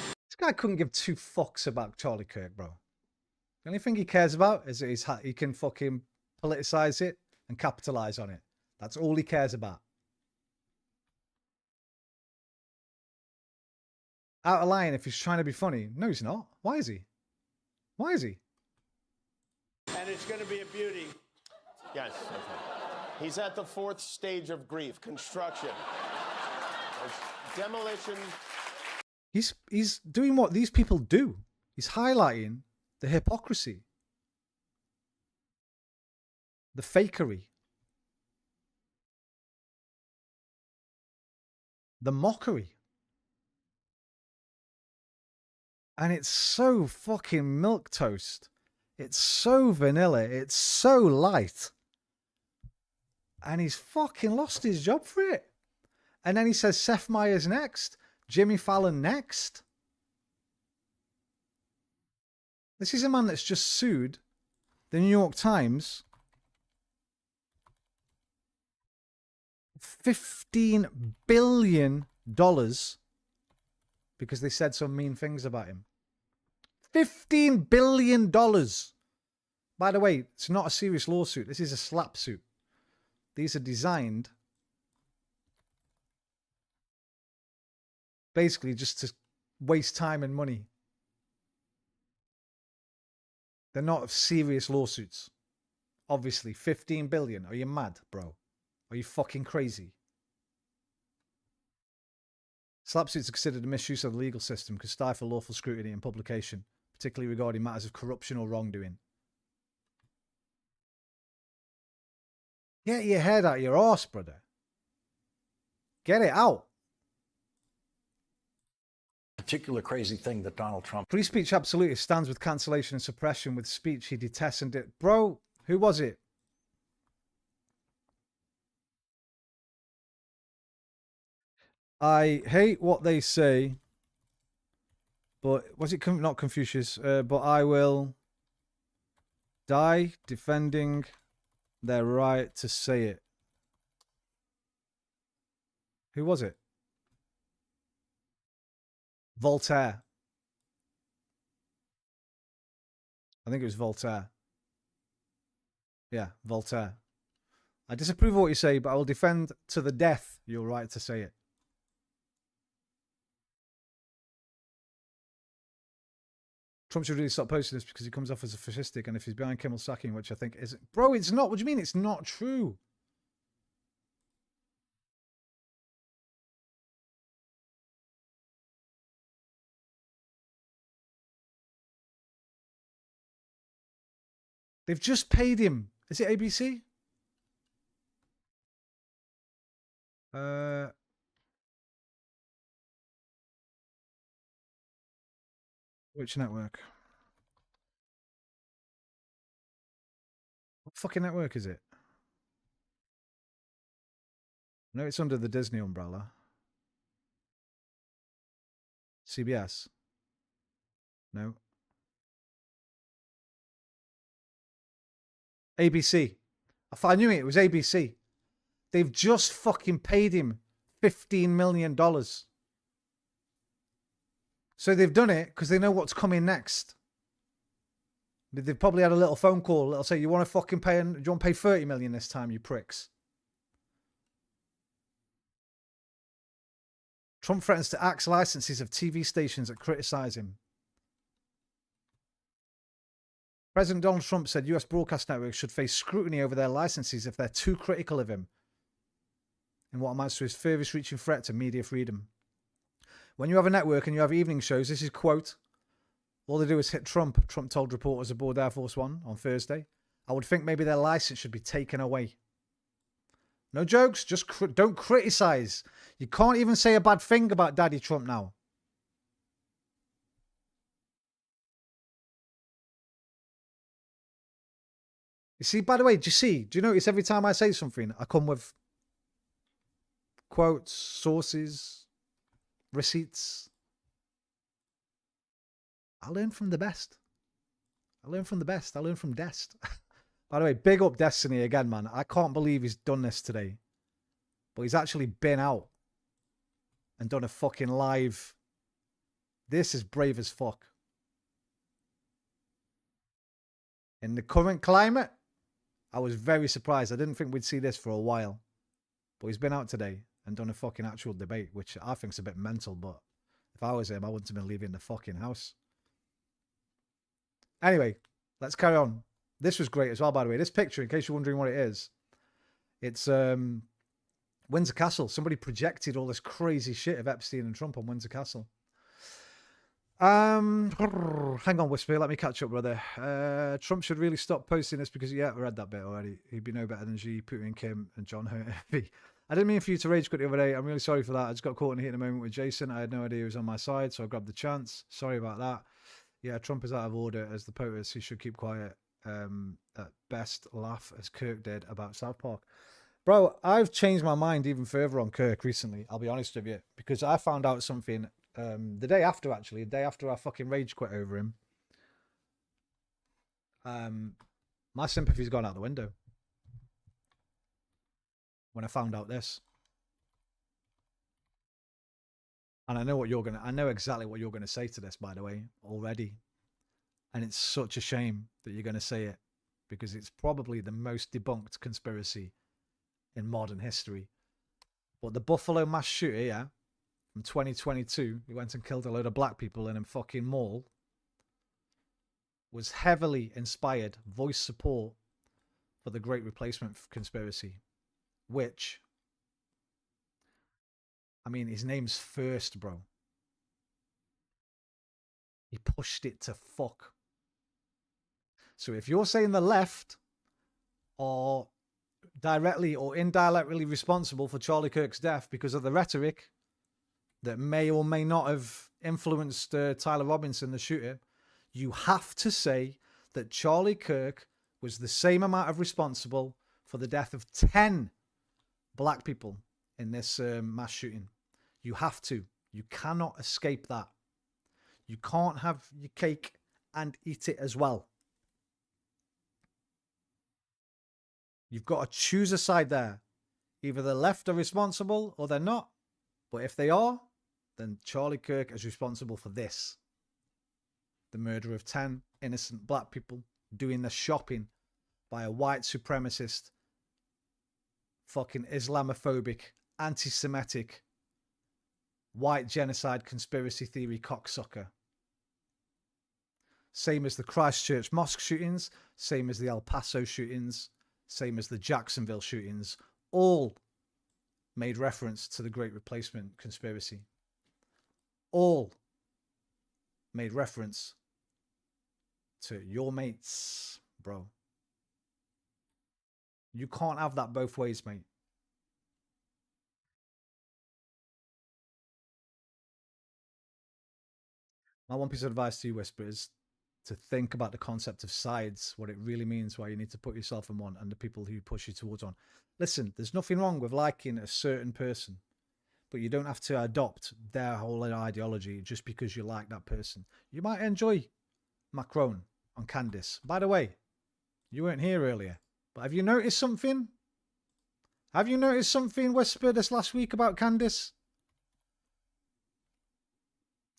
[SPEAKER 1] This guy couldn't give 2 fucks about Charlie Kirk, bro. The only thing he cares about is that he can fucking politicize it and capitalize on it. That's all he cares about. out of line if he's trying to be funny. No, he's not. Why is he? Why is he?
[SPEAKER 13] And it's going to be a beauty.
[SPEAKER 9] Yes. He's at the 4th stage of grief, construction. Demolition.
[SPEAKER 1] He's doing what these people do. He's highlighting the hypocrisy, the fakery, the mockery. And it's so fucking milquetoast. It's so vanilla. It's so light. And he's fucking lost his job for it. And then he says Seth Meyers next. Jimmy Fallon next. This is a man that's just sued the New York Times $15 billion because they said some mean things about him. $15 billion. By the way, it's not a serious lawsuit. This is a slap suit. These are designed basically just to waste time and money. They're not serious lawsuits. Obviously, 15 billion. Are you mad, bro? Are you fucking crazy? Slap suits are considered a misuse of the legal system, could stifle lawful scrutiny and publication, particularly regarding matters of corruption or wrongdoing. Get your head out of your arse, brother. Get it out.
[SPEAKER 4] Particular crazy thing that Donald Trump...
[SPEAKER 1] Free speech absolutely stands with cancellation and suppression with speech he detests and did. Bro, who was it? I hate what they say, but was it not Confucius? But I will die defending their right to say it. Who was it? Voltaire. I think it was Voltaire. Yeah, Voltaire. I disapprove of what you say, but I will defend to the death your right to say it. Trump should really stop posting this because he comes off as a fascistic, and if he's behind Kimmel sacking, which I think isn't. Bro, it's not. What do you mean it's not true? They've just paid him. Is it ABC? Which network? What fucking network is it? No, it's under the Disney umbrella. CBS. No. ABC. I knew it was ABC. They've just fucking paid him $15 million. So they've done it because they know what's coming next. They've probably had a little phone call. They'll say, you want to fucking pay, do you want to pay 30 million this time, you pricks? Trump threatens to axe licenses of TV stations that criticize him. President Donald Trump said US broadcast networks should face scrutiny over their licenses if they're too critical of him, in what amounts to his furthest reaching threat to media freedom. When you have a network and you have evening shows, this is quote, all they do is hit Trump, Trump told reporters aboard Air Force One on Thursday. I would think maybe their license should be taken away. No jokes, just don't criticize. You can't even say a bad thing about Daddy Trump now. You see, by the way, do you notice every time I say something, I come with quotes, sources, receipts? I learn from the best. I learn from the best. I learn from Dest. By the way, big up Destiny again, man. I can't believe he's done this today. But he's actually been out and done a fucking live. This is brave as fuck. In the current climate, I was very surprised. I didn't think we'd see this for a while. But he's been out today and done a fucking actual debate, which I think is a bit mental. But if If I was him, I wouldn't have been leaving the fucking house. Anyway, let's carry on. This was great as well, by the way. This picture, in case you're wondering what it is, it's Windsor Castle. Somebody projected all this crazy shit of Epstein and Trump on Windsor Castle. Hang on, Whisper. Let me catch up, brother. Trump should really stop posting this because, yeah, I read that bit already. He'd be no better than Xi, Putin, Kim, and John Hervey. I didn't mean for you to rage quit the other day. I'm really sorry for that. I just got caught in the heat in a moment with Jason. I had no idea he was on my side, so I grabbed the chance. Sorry about that. Yeah, Trump is out of order as the POTUS. He should keep quiet. At best, laugh as Kirk did about South Park. Bro, I've changed my mind even further on Kirk recently. I'll be honest with you, because I found out something the day after, actually, the day after I fucking rage quit over him. My sympathy's gone out the window when I found out this. And I know exactly what you're gonna say to this, by the way, already. And it's such a shame that you're gonna say it, because it's probably the most debunked conspiracy in modern history. But the Buffalo mass shooter, yeah, from 2022, he went and killed a load of black people in a fucking mall, was heavily inspired, voiced support for the Great Replacement conspiracy, which, I mean, his name's first, bro. He pushed it to fuck. So if you're saying the left are directly or indirectly responsible for Charlie Kirk's death because of the rhetoric that may or may not have influenced Tyler Robinson, the shooter, you have to say that Charlie Kirk was the same amount of responsible for the death of 10 black people in this mass shooting. You have to. You cannot escape that. You can't have your cake and eat it as well. You've got to choose a side there. Either the left are responsible or they're not. But if they are, then Charlie Kirk is responsible for this. The murder of 10 innocent black people doing the shopping by a white supremacist, fucking Islamophobic, anti-Semitic, white genocide conspiracy theory cocksucker. Same as the Christchurch mosque shootings, same as the El Paso shootings, same as the Jacksonville shootings, all made reference to the Great Replacement conspiracy. All made reference to your mates, bro. You can't have that both ways, mate. My one piece of advice to you, Whisper, is to think about the concept of sides, what it really means, why you need to put yourself in one, and the people who push you towards one. Listen, there's nothing wrong with liking a certain person, but you don't have to adopt their whole ideology just because you like that person. You might enjoy Macron on Candice. By the way, you weren't here earlier, but have you noticed something? Have you noticed something, Whisper, this last week about Candice?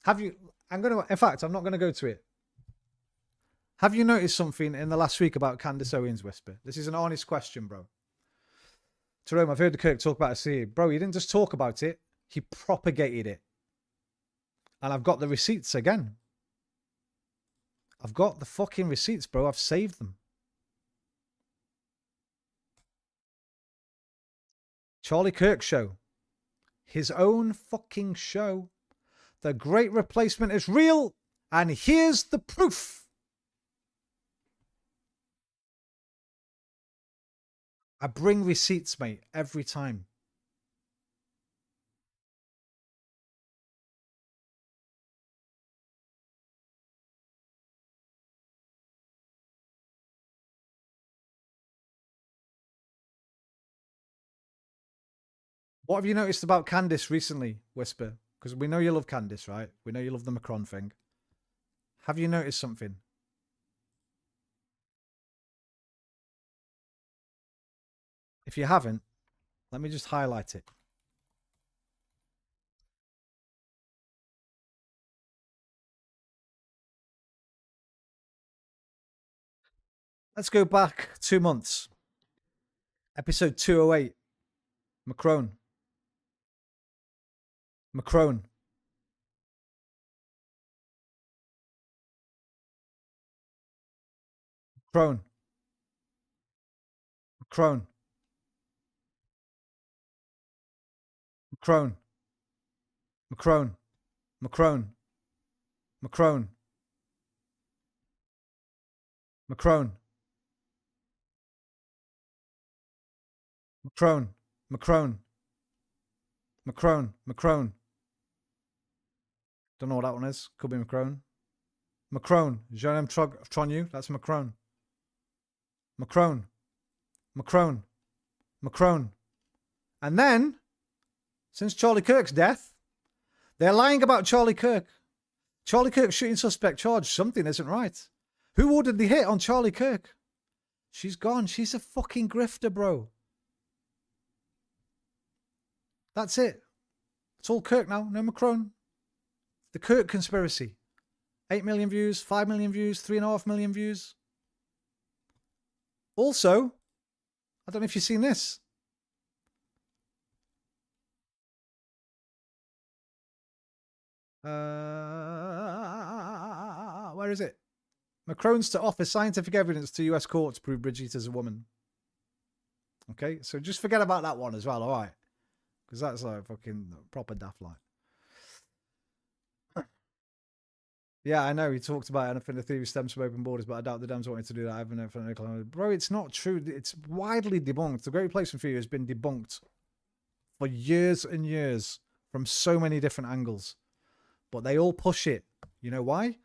[SPEAKER 1] Have you... in fact, I'm not going to go to it. Have you noticed something in the last week about Candace Owens, Whisper? This is an honest question, bro. Jerome, I've heard the Kirk talk about it. See, bro, he didn't just talk about it. He propagated it. And I've got the receipts again. I've got the fucking receipts, bro. I've saved them. Charlie Kirk show. His own fucking show. The Great Replacement is real. And here's the proof. I bring receipts, mate, every time. What have you noticed about Candice recently, Whisper? Because we know you love Candice, right? We know you love the Macron thing. Have you noticed something? If you haven't, let me just highlight it. Let's go back 2 months. Episode 208. Macron. Macron. Macron. Macron. Macron. Macron. Macron. Macron. Macron. Macron. Macron. Macron. Don't know what that one is. Could be Macron. Macron. Jerome Trognu. That's Macron. Macron. Macron. Macron. And then, since Charlie Kirk's death, they're lying about Charlie Kirk. Charlie Kirk shooting suspect charged. Something isn't right. Who ordered the hit on Charlie Kirk? She's gone. She's a fucking grifter, bro. That's it. It's all Kirk now. No Macron. The Kirk conspiracy. 8 million views, 5 million views, 3.5 million views. Also, I don't know if you've seen this. Where is it? Macron's to offer scientific evidence to US court to prove Brigitte is a woman. Okay, so just forget about that one as well, all right? Because that's like fucking proper daft like. Yeah, I know he talked about anything the theory stems from open borders, but I doubt the Dems wanted to do that. I haven't know. Bro, it's not true. It's widely debunked. The Great Replacement theory has been debunked for years and years from so many different angles. But they all push it. You know why?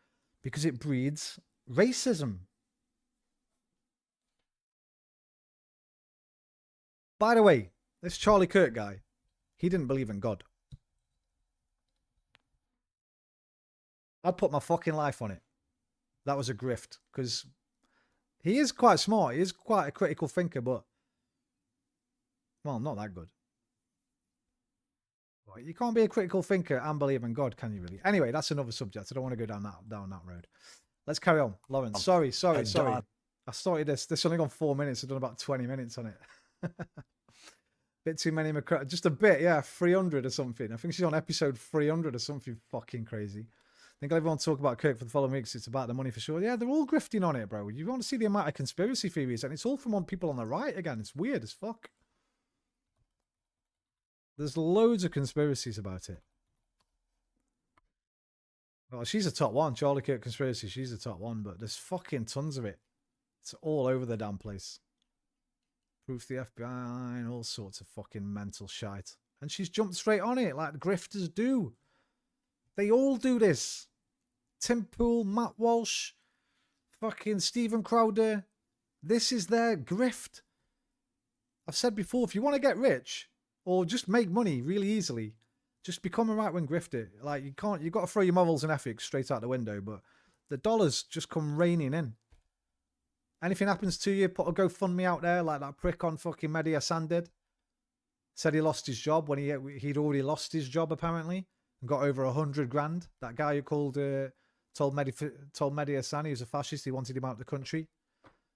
[SPEAKER 1] Because it breeds racism. By the way, this Charlie Kirk guy, he didn't believe in God. I'd put my fucking life on it. That was a grift. Because he is quite smart. He is quite a critical thinker, but... well, not that good. Well, you can't be a critical thinker and believe in God, can you really? Anyway, that's another subject. I don't want to go down that road. Let's carry on. Lawrence, sorry. I started this. This only gone 4 minutes. I've done about 20 minutes on it. Bit too many. Just a bit, yeah. 300 or something. I think she's on episode 300 or something fucking crazy. I think everyone talk about Kirk for the following weeks. It's about the money for sure. Yeah, they're all grifting on it, bro. You want to see the amount of conspiracy theories, and it's all from people on the right again. It's weird as fuck. There's loads of conspiracies about it. Well, she's a top one. Charlie Kirk conspiracy. She's a top one, but there's fucking tons of it. It's all over the damn place. Proof the FBI and all sorts of fucking mental shite. And she's jumped straight on it like grifters do. They all do this. Tim Pool, Matt Walsh, fucking Stephen Crowder. This is their grift. I've said before, if you want to get rich or just make money really easily, just become a right-wing grifter. Like, you've got to throw your morals and ethics straight out the window, but the dollars just come raining in. Anything happens to you, put a GoFundMe out there like that prick on fucking Mehdi Hassan did. Said he lost his job when he'd already lost his job, apparently, and got over 100 grand. That guy who told Mehdi Hassan he was a fascist, he wanted him out of the country.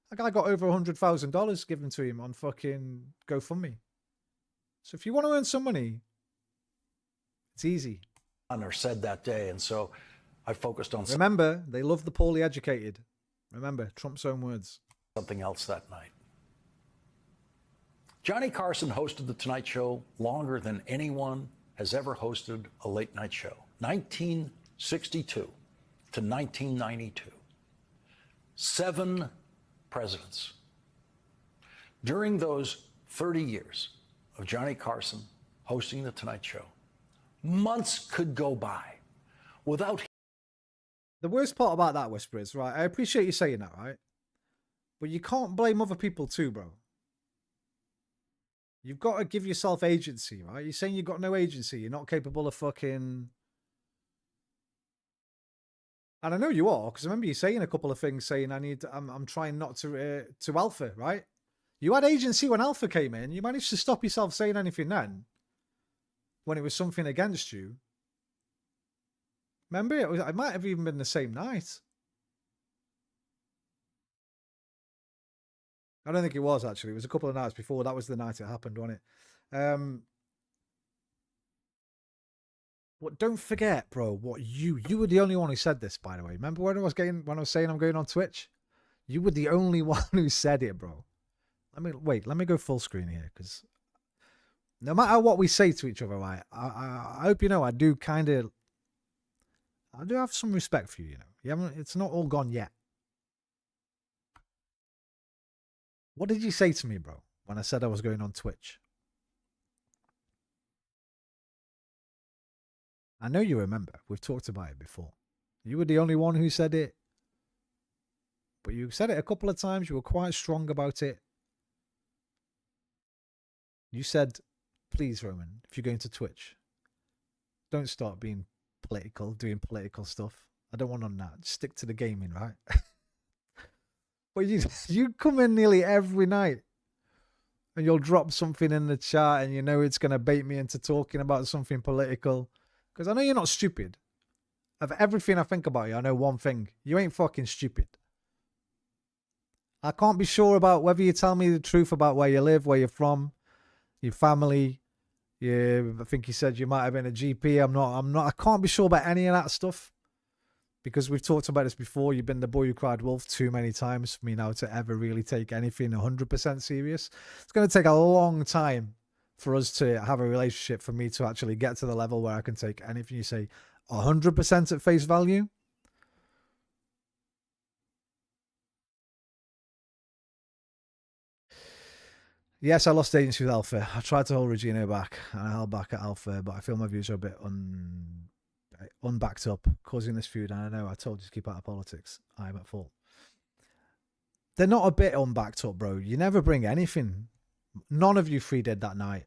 [SPEAKER 1] That guy got over $100,000 given to him on fucking GoFundMe. So if you want to earn some money, it's easy.
[SPEAKER 4] Or said that day, and so I focused on...
[SPEAKER 1] Remember, they love the poorly educated. Remember, Trump's own words.
[SPEAKER 4] Something else that night. Johnny Carson hosted The Tonight Show longer than anyone has ever hosted a late-night show. 1962 to 1992. 7 presidents. During those 30 years of Johnny Carson hosting The Tonight Show, months could go by without...
[SPEAKER 1] The worst part about that, Whisper, is, right, I appreciate you saying that, right? But you can't blame other people too, bro. You've got to give yourself agency, right? You're saying you've got no agency. You're not capable of fucking... And I know you are, because I remember you saying a couple of things, saying I'm trying not to Alpha, right? You had agency when Alpha came in. You managed to stop yourself saying anything then, when it was something against you. Remember, it might have even been the same night. I don't think it was, actually. It was a couple of nights before. That was the night it happened, wasn't it? But don't forget, bro, what you were the only one who said this, by the way. Remember when I was saying I'm going on Twitch? You were the only one who said it, bro. Let me go full screen here, because no matter what we say to each other, right? I hope you know I do have some respect for you, you know. You haven't, it's not all gone yet. What did you say to me, bro, when I said I was going on Twitch? I know you remember. We've talked about it before. You were the only one who said it. But you said it a couple of times. You were quite strong about it. You said, please, Roman, if you're going to Twitch, don't start being political, doing political stuff. I don't want none of that. Stick to the gaming, right? But you come in nearly every night and you'll drop something in the chat and you know it's going to bait me into talking about something political. Because I know you're not stupid. Of everything I think about you, I know one thing. You ain't fucking stupid. I can't be sure about whether you tell me the truth about where you live, where you're from, your family. I think you said you might have been a GP. I'm not. I can't be sure about any of that stuff. Because we've talked about this before. You've been the boy who cried wolf too many times for me now to ever really take anything 100% serious. It's going to take a long time for us to have a relationship, for me to actually get to the level where I can take anything you say 100% at face value. Yes, I lost agency with Alpha. I tried to hold Regino back, and I held back at Alpha, but I feel my views are a bit unbacked up, causing this feud. And I know I told you to keep out of politics. I am at fault. They're not a bit unbacked up, bro. You never bring anything. None of you three did that night.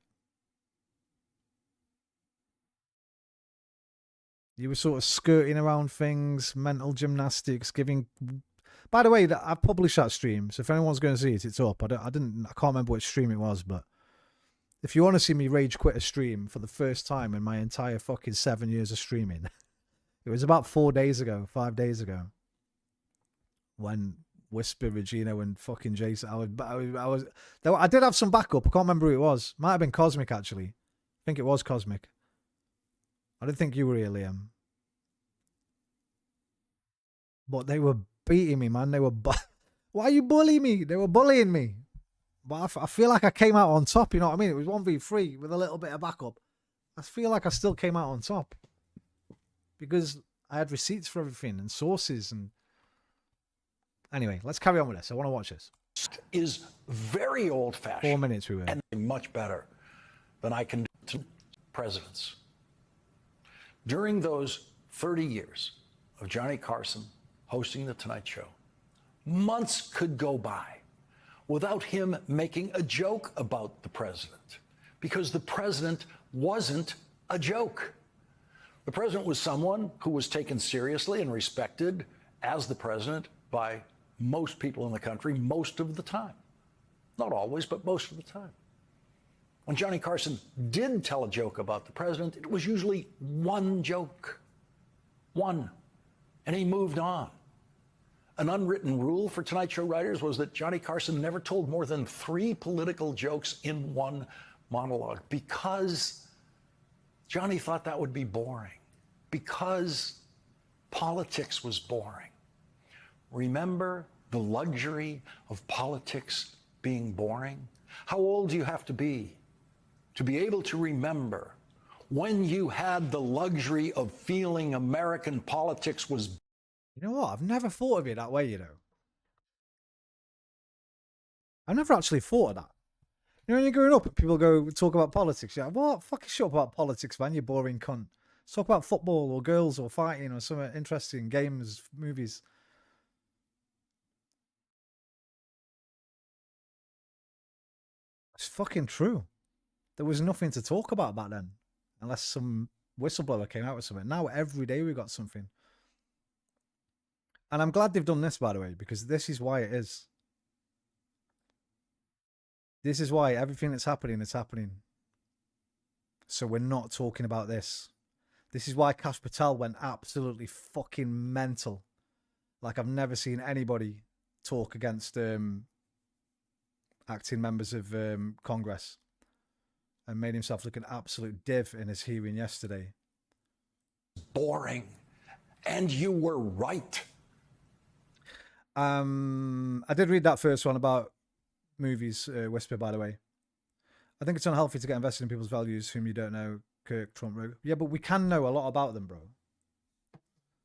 [SPEAKER 1] You were sort of skirting around things, mental gymnastics, giving... By the way, I published that stream, so if anyone's going to see it, it's up. I can't remember which stream it was, but if you want to see me rage quit a stream for the first time in my entire fucking 7 years of streaming, it was about 5 days ago, when Whisper, Regino, and fucking Jason. I did have some backup. I can't remember who it was. Might have been Cosmic, actually. I think it was Cosmic. I didn't think you were here, Liam. But they were beating me, man. Why are you bullying me? They were bullying me. But I feel like I came out on top, you know what I mean? It was 1v3 with a little bit of backup. I feel like I still came out on top. Because I had receipts for everything and sources. And anyway, let's carry on with this. I want to watch this.
[SPEAKER 4] Is very old-fashioned.
[SPEAKER 1] 4 minutes we were.
[SPEAKER 4] And much better than I can do to presidents. During those 30 years of Johnny Carson hosting The Tonight Show, months could go by without him making a joke about the president, because the president wasn't a joke. The president was someone who was taken seriously and respected as the president by most people in the country most of the time. Not always, but most of the time. When Johnny Carson did tell a joke about the president, it was usually one joke. One. And he moved on. An unwritten rule for Tonight Show writers was that Johnny Carson never told more than 3 political jokes in one monologue, because Johnny thought that would be boring, because politics was boring. Remember the luxury of politics being boring? How old do you have to be able to remember when you had the luxury of feeling American politics was...
[SPEAKER 1] You know what? I've never thought of it that way, you know. I've never actually thought of that. You know, when you're growing up, people go talk about politics. You're like, what? Fucking shut up about politics, man, you boring cunt. Let's talk about football or girls or fighting or something interesting, games, movies. It's fucking true. There was nothing to talk about back then, unless some whistleblower came out with something. Now every day we got something. And I'm glad they've done this, by the way, because this is why it is. This is why everything that's happening is happening. So we're not talking about this. This is why Kash Patel went absolutely fucking mental. Like I've never seen anybody talk against acting members of Congress, and made himself look an absolute div in his hearing yesterday.
[SPEAKER 4] Boring. And you were right.
[SPEAKER 1] I did read that first one about movies, Whisper, by the way. I think it's unhealthy to get invested in people's values whom you don't know, Kirk, Trump wrote. Yeah, but we can know a lot about them, bro.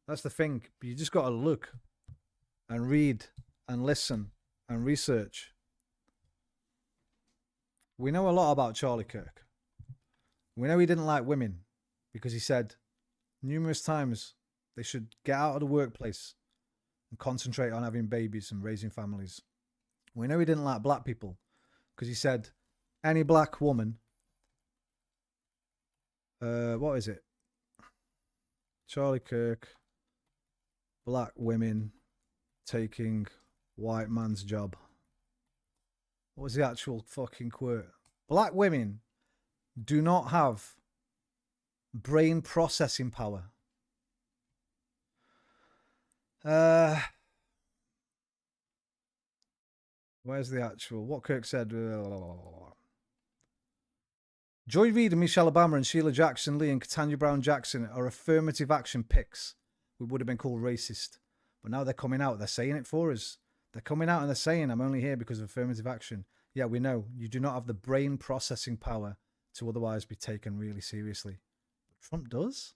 [SPEAKER 1] That's the thing. You just got to look and read and listen and research. We know a lot about Charlie Kirk. We know he didn't like women because he said numerous times they should get out of the workplace and concentrate on having babies and raising families. We know he didn't like black people because he said any black woman, what is it? Charlie Kirk, black women taking white man's job. What was the actual fucking quote? Black women do not have brain processing power. Where's the actual? What Kirk said? Joy Reid and Michelle Obama and Sheila Jackson Lee and Tanya Brown Jackson are affirmative action picks. We would have been called racist. But now they're coming out. They're saying it for us. They're coming out and they're saying, I'm only here because of affirmative action. Yeah, we know. You do not have the brain processing power to otherwise be taken really seriously. But Trump does.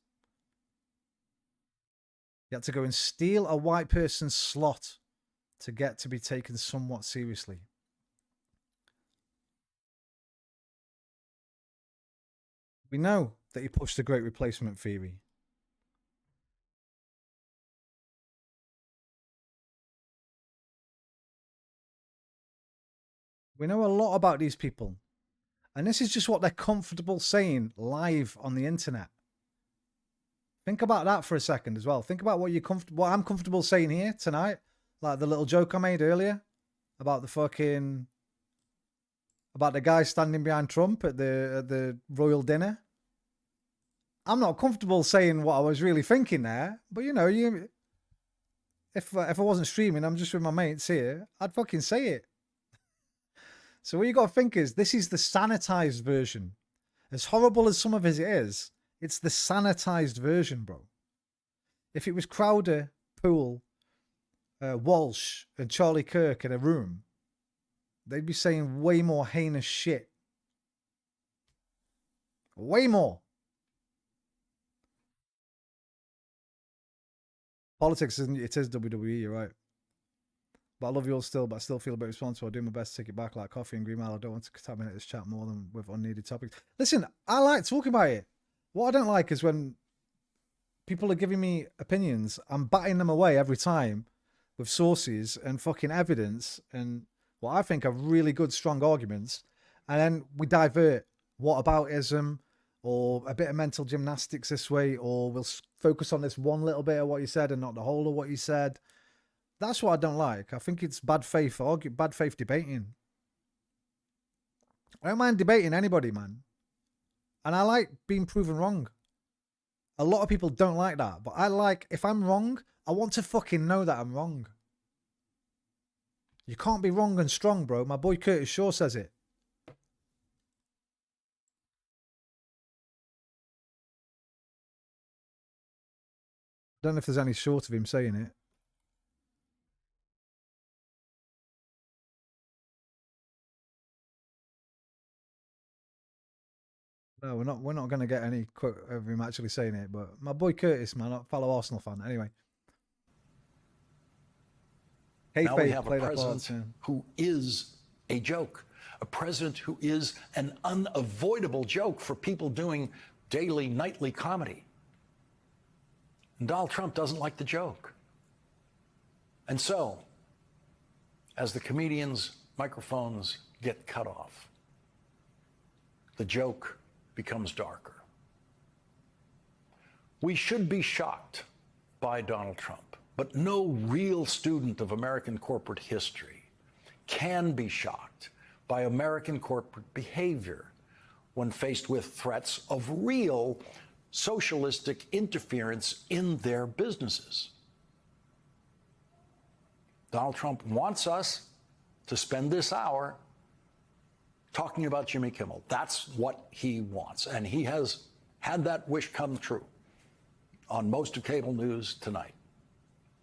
[SPEAKER 1] You had to go and steal a white person's slot to get to be taken somewhat seriously. We know that he pushed the Great Replacement theory. We know a lot about these people. And this is just what they're comfortable saying live on the internet. Think about that for a second as well. Think about what I'm comfortable saying here tonight. Like the little joke I made earlier about the guy standing behind Trump at the royal dinner. I'm not comfortable saying what I was really thinking there, but you know, if I wasn't streaming, I'm just with my mates here, I'd fucking say it. So what you got to think is, this is the sanitized version. As horrible as some of it is, it's the sanitized version, bro. If it was Crowder, Poole, Walsh, and Charlie Kirk in a room, they'd be saying way more heinous shit. Way more. Politics isn't it? Is WWE, you're right. But I love you all still, but I still feel a bit responsible. I do my best to take it back like coffee and green mail. I don't want to contaminate this chat more than with unneeded topics. Listen, I like talking about it. What I don't like is when people are giving me opinions, I'm batting them away every time with sources and fucking evidence and what I think are really good, strong arguments. And then we divert whataboutism or a bit of mental gymnastics this way, or we'll focus on this one little bit of what you said and not the whole of what you said. That's what I don't like. I think it's bad faith debating. I don't mind debating anybody, man. And I like being proven wrong. A lot of people don't like that. But I like, if I'm wrong, I want to fucking know that I'm wrong. You can't be wrong and strong, bro. My boy Curtis Shaw says it. I don't know if there's any short of him saying it. No, we're not going to get any quote of him actually saying it, but my boy Curtis, man, a fellow Arsenal fan. Anyway.
[SPEAKER 4] Now we have a president who is a joke. A president who is an unavoidable joke for people doing daily, nightly comedy. And Donald Trump doesn't like the joke. And so, as the comedians' microphones get cut off, the joke becomes darker. We should be shocked by Donald Trump, but no real student of American corporate history can be shocked by American corporate behavior when faced with threats of real socialistic interference in their businesses. Donald Trump wants us to spend this hour talking about Jimmy Kimmel. That's what he wants. And he has had that wish come true on most of cable news tonight.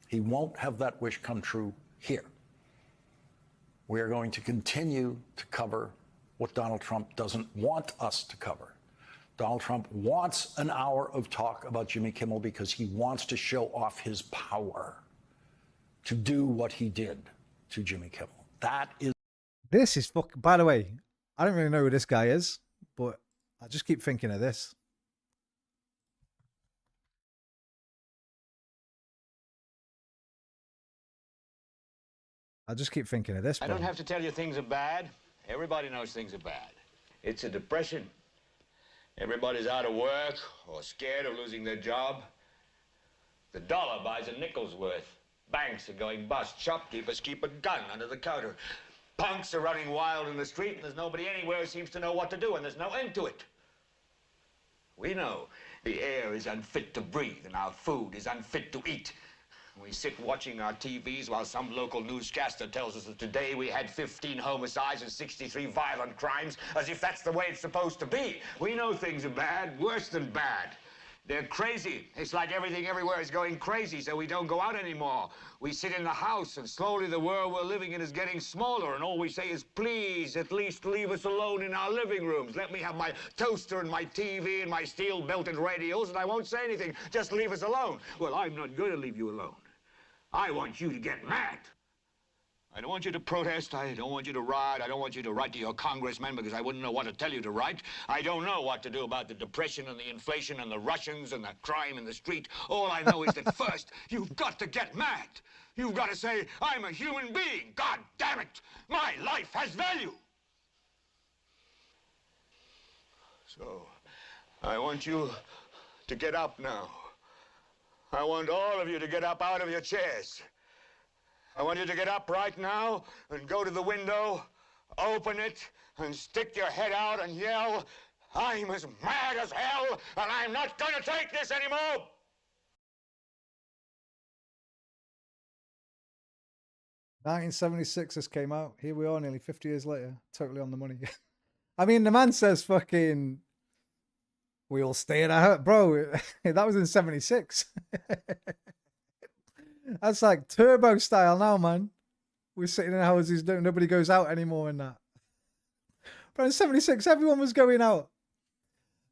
[SPEAKER 4] He won't have that wish come true here. We are going to continue to cover what Donald Trump doesn't want us to cover. Donald Trump wants an hour of talk about Jimmy Kimmel because he wants to show off his power to do what he did to Jimmy Kimmel. That is...
[SPEAKER 1] This is fucking... By the way, I don't really know who this guy is, but I just keep thinking of this. I just keep thinking of this, bro.
[SPEAKER 2] I don't have to tell you things are bad. Everybody knows things are bad. It's a depression. Everybody's out of work or scared of losing their job. The dollar buys a nickel's worth. Banks are going bust. Shopkeepers keep a gun under the counter. Punks are running wild in the street, and there's nobody anywhere who seems to know what to do, and there's no end to it. We know the air is unfit to breathe, and our food is unfit to eat. We sit watching our TVs while some local newscaster tells us that today we had 15 homicides and 63 violent crimes, as if that's the way it's supposed to be. We know things are bad, worse than bad. They're crazy. It's like everything everywhere is going crazy, so we don't go out anymore. We sit in the house, and slowly the world we're living in is getting smaller, and all we say is, please, at least leave us alone in our living rooms. Let me have my toaster and my TV and my steel-belted radios, and I won't say anything. Just leave us alone. Well, I'm not going to leave you alone. I want you to get mad. I don't want you to protest. I don't want you to riot. I don't want you to write to your congressman because I wouldn't know what to tell you to write. I don't know what to do about the depression and the inflation and the Russians and the crime in the street. All I know is that first, you've got to get mad. You've got to say, I'm a human being. God damn it. My life has value. So, I want you to get up now. I want all of you to get up out of your chairs. I want you to get up right now and go to the window, open it, and stick your head out and yell, I'm as mad as hell, and I'm not going to take this anymore!
[SPEAKER 1] (1976) this came out. Here we are nearly 50 years later. Totally on the money. I mean, the man says fucking... We'll stay at our hut. Bro, that was in 76. That's like turbo style now, man. We're sitting in houses, nobody goes out anymore in that. But in 76, everyone was going out.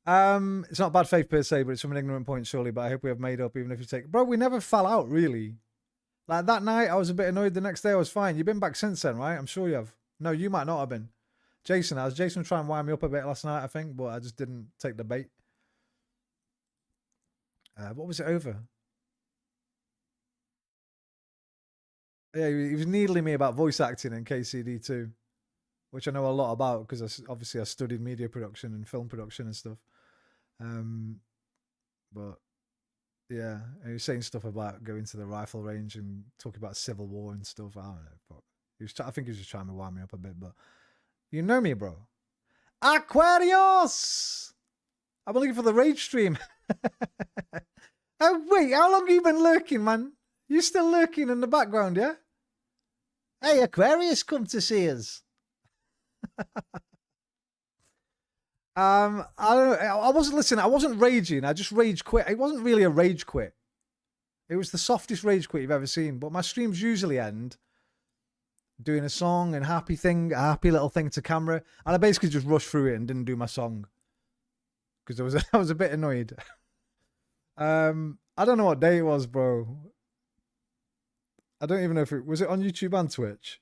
[SPEAKER 1] It's not bad faith per se, but it's from an ignorant point, surely. But I hope we have made up, even if you take... Bro, we never fell out, really. Like, that night, I was a bit annoyed. The next day, I was fine. You've been back since then, right? I'm sure you have. No, you might not have been. Jason has. Jason was trying to wind me up a bit last night, I think, but I just didn't take the bait. What was it over? Yeah, he was needling me about voice acting in KCD2, which I know a lot about because obviously I studied media production and film production and stuff. But yeah, he was saying stuff about going to the rifle range and talking about Civil War and stuff. I don't know. But I think he was just trying to wind me up a bit. But you know me, bro. Aquarius! I'm looking for the rage stream. Oh, wait, how long have you been lurking, man? You still lurking in the background, yeah? Hey, Aquarius, come to see us. I don't know. I wasn't listening. I wasn't raging. I just rage quit. It wasn't really a rage quit. It was the softest rage quit you've ever seen. But my streams usually end doing a song and a happy little thing to camera. And I basically just rushed through it and didn't do my song. Because I was a bit annoyed. I don't know what day it was, bro. I don't even know if it was on YouTube and Twitch.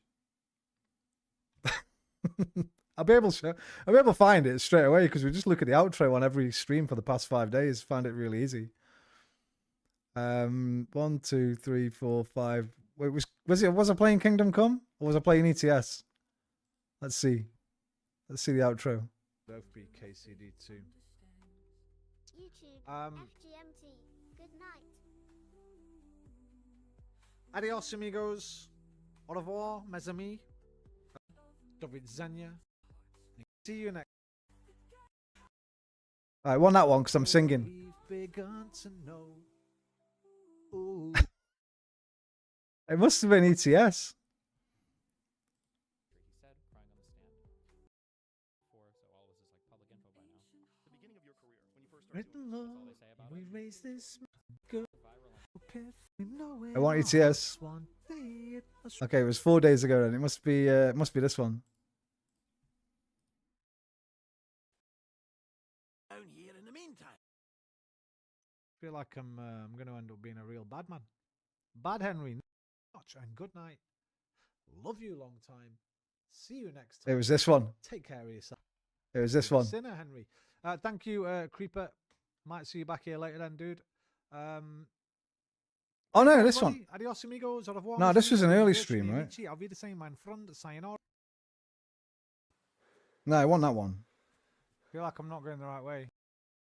[SPEAKER 1] I'll be able to find it straight away because we just look at the outro on every stream for the past 5 days. Find it really easy. 1, 2, 3, 4, 5. Wait, was I playing Kingdom Come or was I playing ETS? Let's see. Let's see the outro. Both be KCD2.
[SPEAKER 6] YouTube, FGMT. Good night.
[SPEAKER 1] Adios, amigos. Au revoir, mes amis. Do widzenia. See you next. I want that one because I'm singing. It must have been ETS. I want ETS. Okay, it was 4 days ago then. It must be this one.
[SPEAKER 8] Here in the meantime.
[SPEAKER 1] I feel like I'm going to end up being a real bad man. Bad Henry. And good night. Love you long time. See you next time.
[SPEAKER 4] It was this one.
[SPEAKER 1] Take care of yourself.
[SPEAKER 4] It was this one.
[SPEAKER 1] Sinner Henry. Thank you, Creeper. Might see you back here later then, dude.
[SPEAKER 4] Oh no, this one.
[SPEAKER 1] Adios amigos. Au revoir.
[SPEAKER 4] No, this was an early stream, right?
[SPEAKER 1] Auf Wiedersehen, mein Freund. Sayonara.
[SPEAKER 4] No, I want that one.
[SPEAKER 1] I feel like I'm not going the right way.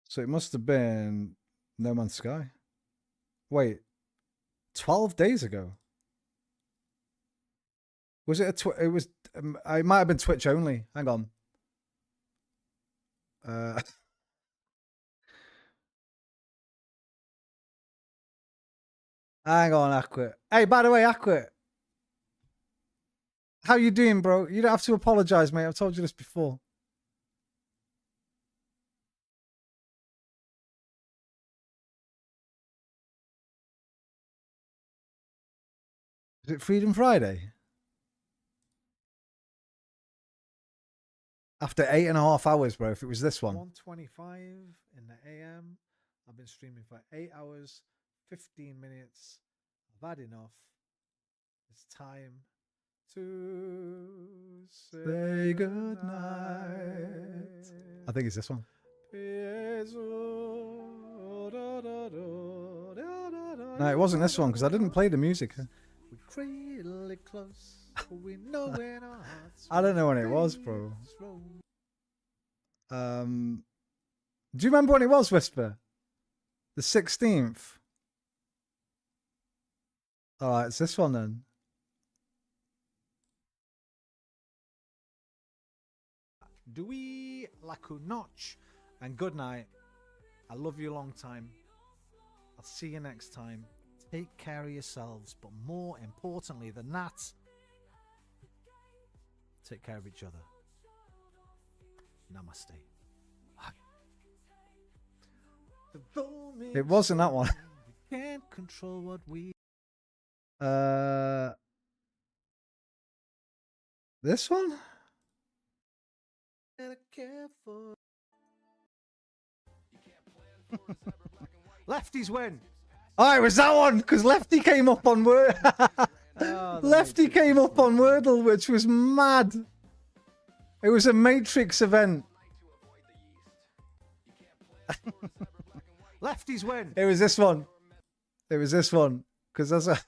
[SPEAKER 4] So it must have been No Man's Sky. Wait, 12 days ago. Was it it was? It might have been Twitch only. Hang on. Hang on, Aqua. Hey, by the way, Aqua. How you doing, bro? You don't have to apologize, mate. I've told you this before. Is it Freedom Friday? After 8.5 hours, bro, if it was this one.
[SPEAKER 1] 1:25 in the AM. I've been streaming for 8 hours, 15 minutes. I've had enough. It's time to say good night.
[SPEAKER 4] I think it's this one. No, it wasn't this one because I didn't play the music.
[SPEAKER 1] We cradle it close. We know when our hearts
[SPEAKER 4] I don't know when it was, bro. Do you remember when it was, Whisper? The 16th. Alright, it's this one then.
[SPEAKER 1] Dewey Lacunoch and good night. I love you a long time. I'll see you next time. Take care of yourselves, but more importantly than that, take care of each other. Namaste.
[SPEAKER 4] It wasn't that one.
[SPEAKER 1] We can't control what we.
[SPEAKER 4] This one?
[SPEAKER 1] Lefties win.
[SPEAKER 4] Oh, it was that one because Lefty came up on Word. Lefty came up on Wordle, which was mad. It was a Matrix event.
[SPEAKER 1] Lefties win.
[SPEAKER 4] It was this one. It was this one because as I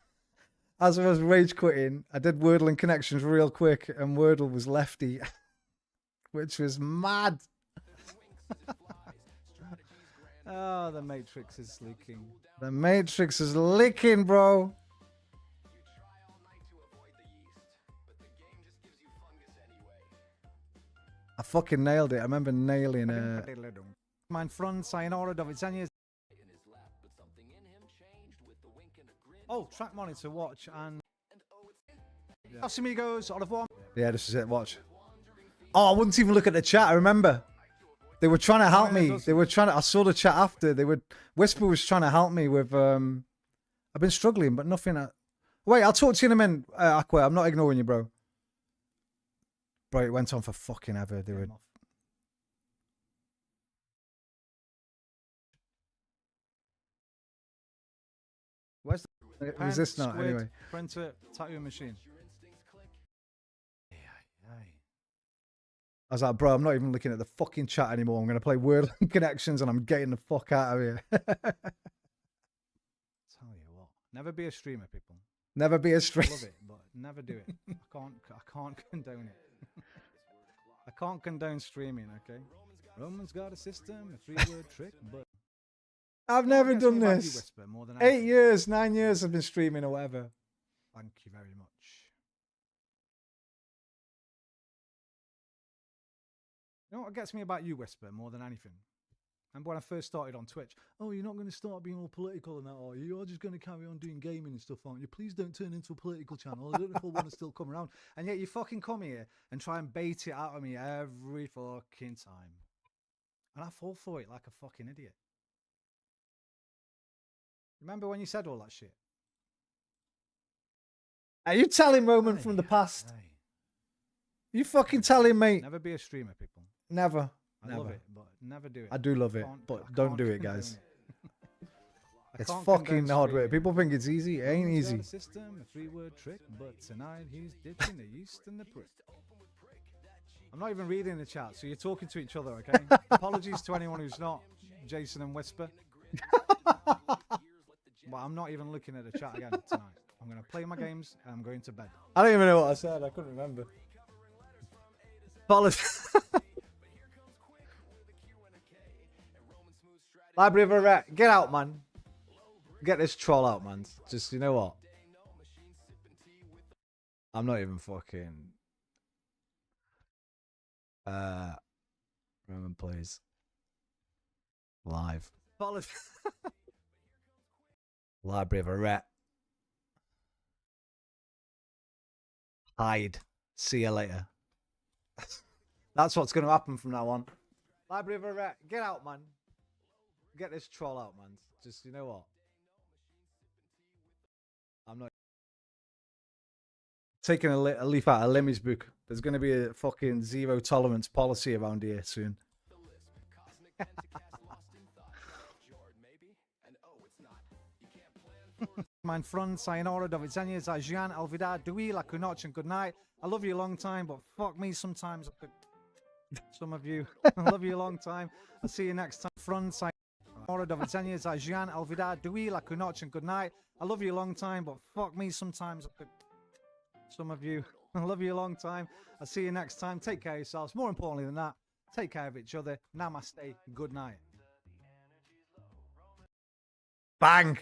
[SPEAKER 4] was rage quitting, I did Wordle and connections real quick, and Wordle was Lefty, which was mad.
[SPEAKER 1] Oh, the Matrix is leaking.
[SPEAKER 4] The Matrix is leaking, bro. I fucking nailed it. I remember nailing it.
[SPEAKER 1] Mein Freund, sayonara, do widzenia. Oh, track monitor, watch, and... Adios, amigos, au revoir.
[SPEAKER 4] Yeah, this is it, watch. Oh, I wouldn't even look at the chat, I remember. They were trying to help me. They were trying to... I saw the chat after. They would... Whisper was trying to help me with... I've been struggling, but nothing... Wait, I'll talk to you in a minute, Aqua. I'm not ignoring you, bro. Bro, it went on for fucking ever. They were...
[SPEAKER 1] Where's the
[SPEAKER 4] It was this not, anyway.
[SPEAKER 1] Printer, tattoo machine.
[SPEAKER 4] I was like, bro, I'm not even looking at the fucking chat anymore. I'm going to play Word Connections and I'm getting the fuck out of here.
[SPEAKER 1] Tell you what, never be a streamer, people.
[SPEAKER 4] Never be a streamer.
[SPEAKER 1] Love it, but never do it. I can't condone it. I can't condone streaming, okay? Roman's got a system, a 3-word trick, but...
[SPEAKER 4] I've never done
[SPEAKER 1] me
[SPEAKER 4] this.
[SPEAKER 1] Whisper, more than
[SPEAKER 4] 8 years, 9 years I've been streaming or whatever.
[SPEAKER 1] Thank you very much. You know what gets me about you, Whisper, more than anything? Remember when I first started on Twitch? Oh, you're not going to start being all political and that, are you? You're just going to carry on doing gaming and stuff, aren't you? Please don't turn into a political channel. I don't know if I want to still come around. And yet you fucking come here and try and bait it out of me every fucking time. And I fall for it like a fucking idiot. Remember when you said all that shit? Are you telling Roman from the past? You fucking tell him, mate.
[SPEAKER 11] Never be a streamer, people.
[SPEAKER 1] Never.
[SPEAKER 11] I love it, but never do it.
[SPEAKER 1] I do love it, but don't do it,
[SPEAKER 11] condone
[SPEAKER 1] guys.
[SPEAKER 11] I
[SPEAKER 1] It's
[SPEAKER 11] can't
[SPEAKER 1] fucking
[SPEAKER 11] condone
[SPEAKER 1] hard work.
[SPEAKER 11] streaming.
[SPEAKER 1] People think it's easy. It ain't
[SPEAKER 11] Roman's got
[SPEAKER 1] easy.
[SPEAKER 11] a system, a three-word trick, but tonight he's ditching the yeast and the prick. I'm not even reading the chat, so you're talking to each other, okay? Apologies to anyone who's not Jason and Whisper. But I'm not even looking at the chat again tonight. I'm going to play my games and I'm going to bed.
[SPEAKER 1] I don't even know what I said. I couldn't remember. Apologies. Library of a Rat. Get out, man. Get this troll out, man. Just, you know what? I'm not even fucking... Roman plays live. Library of a Rat. Hide. See you later. That's what's going to happen from now on. Library of a Rat. Get out, man. Get this troll out, man. Just, you know what? I'm not taking a leaf out of Lemmy's book. There's going to be a fucking zero tolerance policy around here soon.
[SPEAKER 11] Mein Freund, sayonara, do widzenia, za Jean, Alvida, Dewey, la kunoch, and good night. I love you a long time, but fuck me sometimes. Some of you. I love you a long time. I'll see you next time. Freund, sayonara, do widzenia, za Jean, Alvida, Dewey, la kunoch, and good night. I love you a long time, but fuck me sometimes. Some of you. I love you a long time. I'll see you next time. Take care of yourselves. More importantly than that, take care of each other. Namaste. Good night.
[SPEAKER 1] Bang!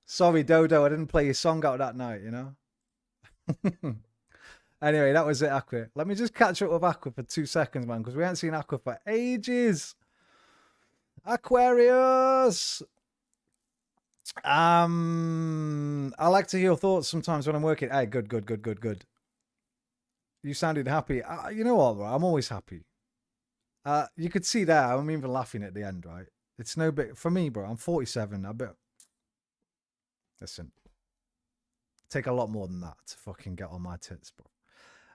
[SPEAKER 1] Sorry, Dodo, I didn't play your song out that night, you know? Anyway, that was it, Aqua. Let me just catch up with Aqua for 2 seconds, man, because we haven't seen Aqua for ages. Aquarius! I like to hear your thoughts sometimes when I'm working. Hey, good. You sounded happy. You know what, bro? I'm always happy. You could see there, I'm even laughing at the end, right? It's no big... For me, bro, I'm 47. I bet... Listen, take a lot more than that to fucking get on my tits, bro.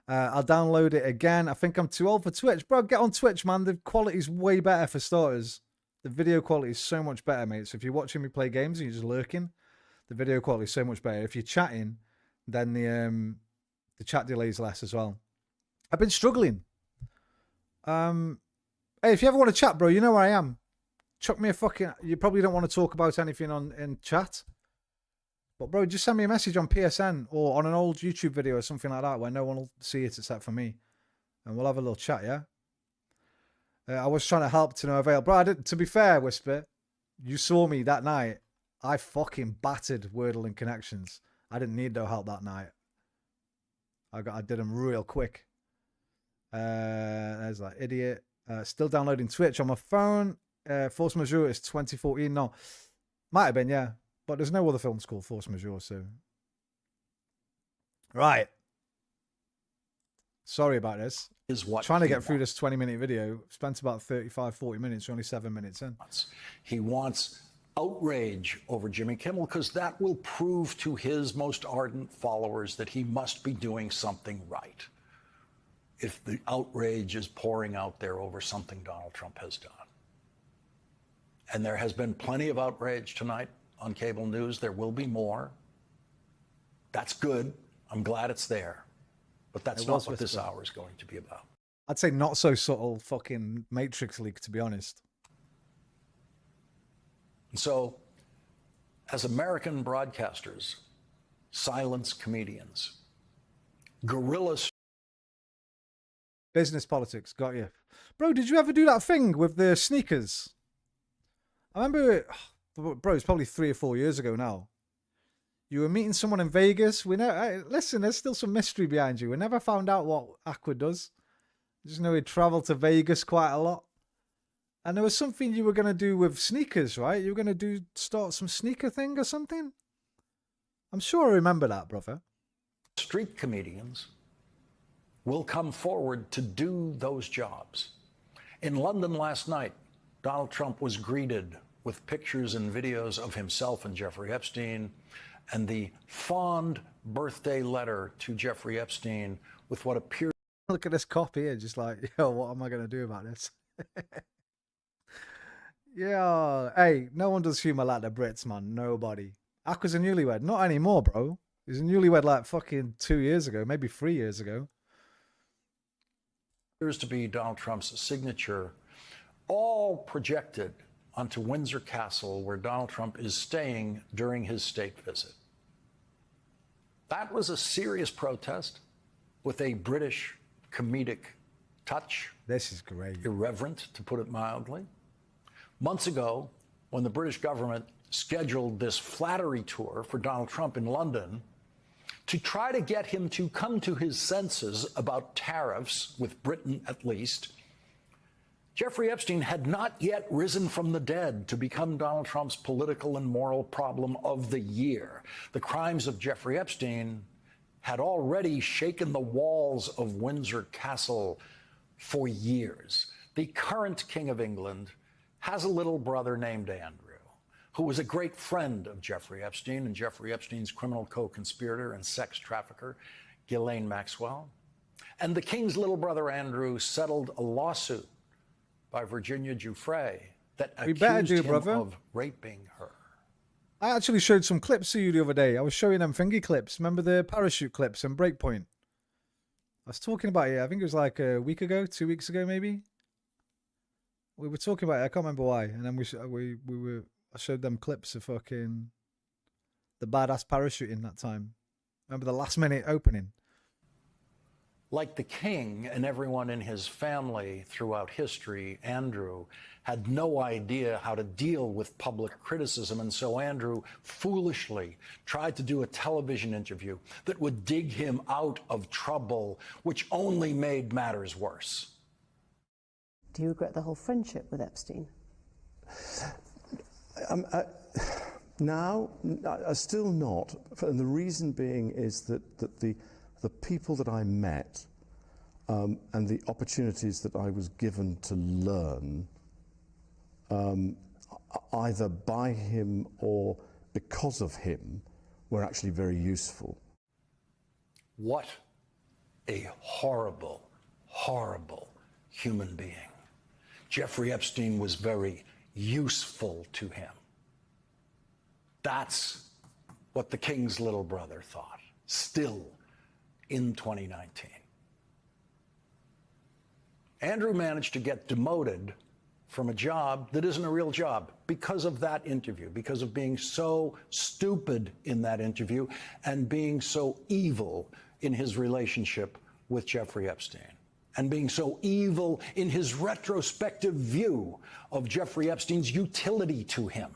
[SPEAKER 1] I'll download it again. I think I'm too old for Twitch. Bro, get on Twitch, man. The quality's way better for starters. The video quality is so much better, mate. So if you're watching me play games and you're just lurking, the video quality is so much better. If you're chatting, then the chat delay is less as well. I've been struggling. Hey, if you ever want to chat, bro, you know where I am. Chuck me a fucking... You probably don't want to talk about anything in chat. But, bro, just send me a message on PSN or on an old YouTube video or something like that where no one will see it except for me. And we'll have a little chat, yeah? I was trying to help to no avail. Bro, to be fair, Whisper, you saw me that night. I fucking battered Wordle and Connections. I didn't need no help that night. I did them real quick. There's that idiot. Still downloading Twitch on my phone. Force Majeure is 2014. No. Might have been, yeah. But there's no other films called Force Majeure, so... Right. Sorry about this.
[SPEAKER 4] Is what
[SPEAKER 1] trying to get through this 20-minute video. Spent about 35, 40 minutes. We're only 7 minutes in.
[SPEAKER 4] He wants outrage over Jimmy Kimmel because that will prove to his most ardent followers that he must be doing something right. If the outrage is pouring out there over something Donald Trump has done. And there has been plenty of outrage tonight on cable news. There will be more. That's good. I'm glad it's there. But that's not what this hour is going to be about.
[SPEAKER 1] I'd say not so subtle fucking Matrix leak, to be honest.
[SPEAKER 4] And so, as American broadcasters, silence comedians, guerrillas.
[SPEAKER 1] Business politics, got you. Bro, did you ever do that thing with the sneakers? I remember, bro, it's probably 3 or 4 years ago now. You were meeting someone in Vegas. Listen, there's still some mystery behind you. We never found out what Aqua does. I just know he traveled to Vegas quite a lot. And there was something you were going to do with sneakers, right? You were going to start some sneaker thing or something? I'm sure I remember that, brother.
[SPEAKER 4] Street comedians will come forward to do those jobs. In London last night, Donald Trump was greeted with pictures and videos of himself and Jeffrey Epstein and the fond birthday letter to Jeffrey Epstein with what appeared.
[SPEAKER 1] Look at this copy here, just like, yo, what am I going to do about this? Yeah, hey, no one does humor like the Brits, man. Nobody. Aqua's a newlywed. Not anymore, bro. He's a newlywed like fucking 2 years ago, maybe 3 years ago.
[SPEAKER 4] Appears to be Donald Trump's signature, all projected onto Windsor Castle, where Donald Trump is staying during his state visit. That was a serious protest with a British comedic touch.
[SPEAKER 1] This is great.
[SPEAKER 4] Irreverent, to put it mildly. Months ago, when the British government scheduled this flattery tour for Donald Trump in London to try to get him to come to his senses about tariffs, with Britain at least, Jeffrey Epstein had not yet risen from the dead to become Donald Trump's political and moral problem of the year. The crimes of Jeffrey Epstein had already shaken the walls of Windsor Castle for years. The current King of England has a little brother named Andrew, who was a great friend of Jeffrey Epstein and Jeffrey Epstein's criminal co-conspirator and sex trafficker, Ghislaine Maxwell. And the King's little brother Andrew settled a lawsuit by Virginia Giuffre that accused him of raping her.
[SPEAKER 1] I actually showed some clips to you the other day. I was showing them thingy clips. Remember the parachute clips and Breakpoint? I was talking about it. I think it was like a week ago, 2 weeks ago, maybe. We were talking about it. I can't remember why. And then I showed them clips of fucking the badass parachuting that time. Remember the last minute opening?
[SPEAKER 4] Like the king and everyone in his family throughout history, Andrew had no idea how to deal with public criticism. And so Andrew foolishly tried to do a television interview that would dig him out of trouble, which only made matters worse.
[SPEAKER 14] Do you regret the whole friendship with Epstein?
[SPEAKER 15] Now, still not. And the reason being is that the people that I met and the opportunities that I was given to learn, either by him or because of him, were actually very useful.
[SPEAKER 4] What a horrible, horrible human being. Jeffrey Epstein was very useful to him. That's what the King's little brother thought, still in 2019. Andrew managed to get demoted from a job that isn't a real job because of that interview, because of being so stupid in that interview and being so evil in his relationship with Jeffrey Epstein, and being so evil in his retrospective view of Jeffrey Epstein's utility to him.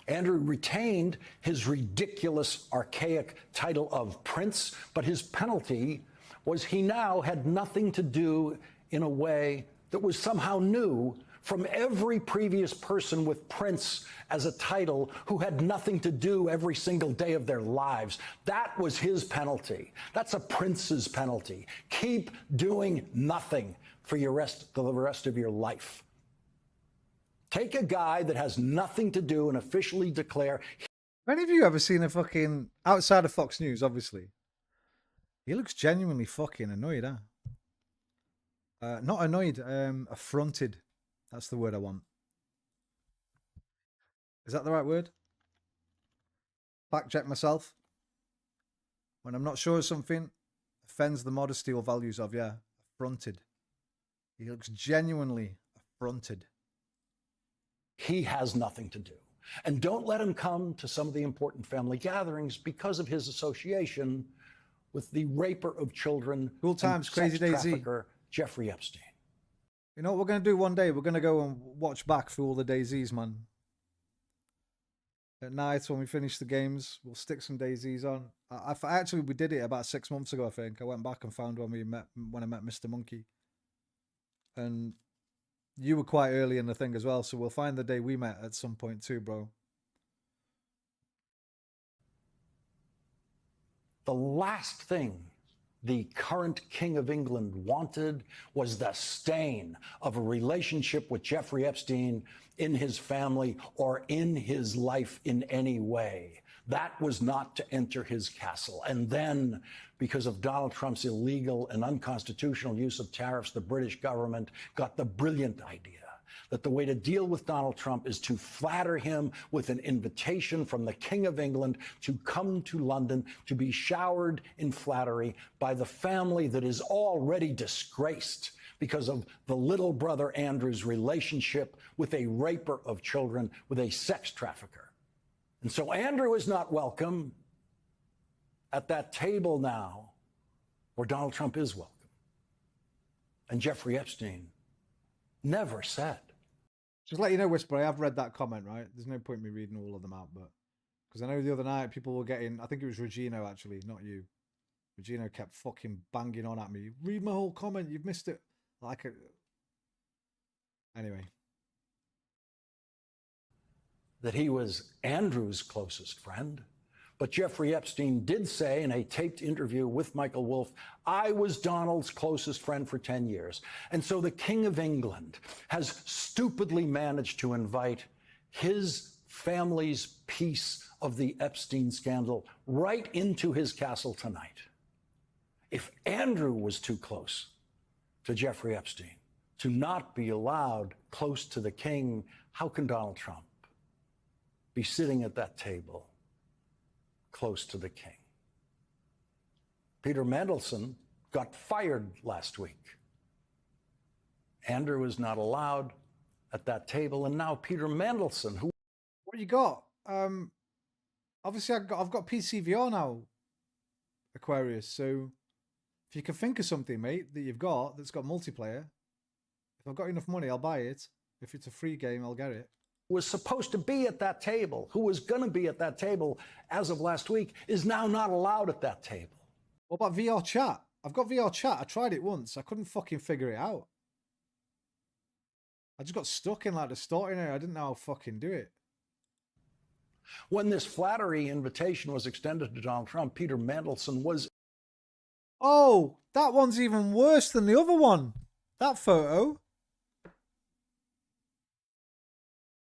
[SPEAKER 4] Andrew retained his ridiculous, archaic title of prince, but his penalty was he now had nothing to do in a way that was somehow new from every previous person with prince as a title who had nothing to do every single day of their lives. That was his penalty. That's a prince's penalty. Keep doing nothing for the rest of your life. Take a guy that has nothing to do and officially declare.
[SPEAKER 1] Have any of you ever seen a fucking, outside of Fox News, obviously? He looks genuinely fucking annoyed, huh? Not annoyed, affronted. That's the word I want. Is that the right word? Fact check myself. When I'm not sure of something, offends the modesty or values of, yeah, affronted. He looks genuinely affronted.
[SPEAKER 4] He has nothing to do. And don't let him come to some of the important family gatherings because of his association with the raper of children,
[SPEAKER 1] Cool Times, Crazy Daisy,
[SPEAKER 4] trafficker, Jeffrey Epstein.
[SPEAKER 1] You know what we're going to do one day? We're going to go and watch back through all the Daisies, man. At night, when we finish the games, we'll stick some Daisies on. Actually, we did it about 6 months ago, I think. I went back and found when I met Mr. Monkey. And you were quite early in the thing as well, so we'll find the day we met at some point too, bro.
[SPEAKER 4] The last thing the current King of England wanted was the stain of a relationship with Jeffrey Epstein in his family or in his life in any way. That was not to enter his castle. And then, because of Donald Trump's illegal and unconstitutional use of tariffs, the British government got the brilliant idea that the way to deal with Donald Trump is to flatter him with an invitation from the King of England to come to London to be showered in flattery by the family that is already disgraced because of the little brother Andrew's relationship with a raper of children, with a sex trafficker. And so Andrew is not welcome at that table now where Donald Trump is welcome. And Jeffrey Epstein never said.
[SPEAKER 1] Just let you know, Whisper, I have read that comment, right? There's no point in me reading all of them out, but because I know the other night people were getting, I think it was Regino actually, not you. Regino kept fucking banging on at me. Read my whole comment, you've missed it. Like it. Anyway.
[SPEAKER 4] That he was Andrew's closest friend. But Jeffrey Epstein did say in a taped interview with Michael Wolff, I was Donald's closest friend for 10 years. And so the King of England has stupidly managed to invite his family's piece of the Epstein scandal right into his castle tonight. If Andrew was too close to Jeffrey Epstein to not be allowed close to the king, how can Donald Trump be sitting at that table close to the king? Peter Mandelson got fired last week. Andrew is not allowed at that table, and now Peter Mandelson, who...
[SPEAKER 1] What do you got? Obviously I've got PCVR now, Aquarius, so if you can think of something, mate, that you've got that's got multiplayer, if I've got enough money, I'll buy it. If it's a free game, I'll get it.
[SPEAKER 4] Was supposed to be at that table, who was going to be at that table as of last week, is now not allowed at that table.
[SPEAKER 1] What about VR chat? I've got VR chat. I tried it once. I couldn't fucking figure it out. I just got stuck in like the starting area. I didn't know how to fucking do it.
[SPEAKER 4] When this flattery invitation was extended to Donald Trump, Peter Mandelson was...
[SPEAKER 1] Oh, that one's even worse than the other one. That photo.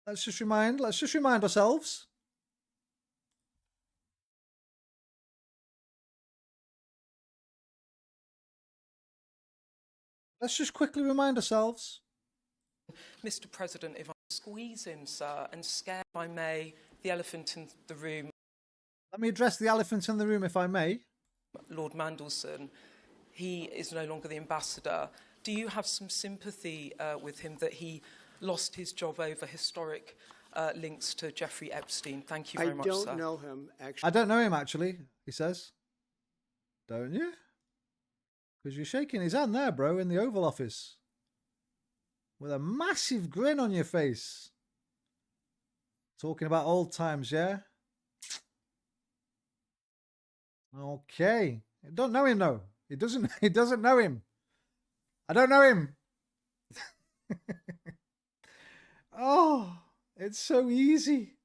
[SPEAKER 1] Let's just remind ourselves. Let's just quickly remind ourselves.
[SPEAKER 7] Mr. President, if I squeeze him, sir, and scare, if I may, the elephant in the room.
[SPEAKER 1] Let me address the elephant in the room, if I may.
[SPEAKER 7] Lord Mandelson, he is no longer the ambassador. Do you have some sympathy with him that he lost his job over historic links to Jeffrey Epstein? Thank you very much, sir.
[SPEAKER 22] I don't know him, actually.
[SPEAKER 1] I don't know him, actually, he says. Don't you? Because you're shaking his hand there, bro, in the Oval Office. With a massive grin on your face. Talking about old times, yeah? Okay. I don't know him, though. He doesn't know him. I don't know him. Oh, it's so easy.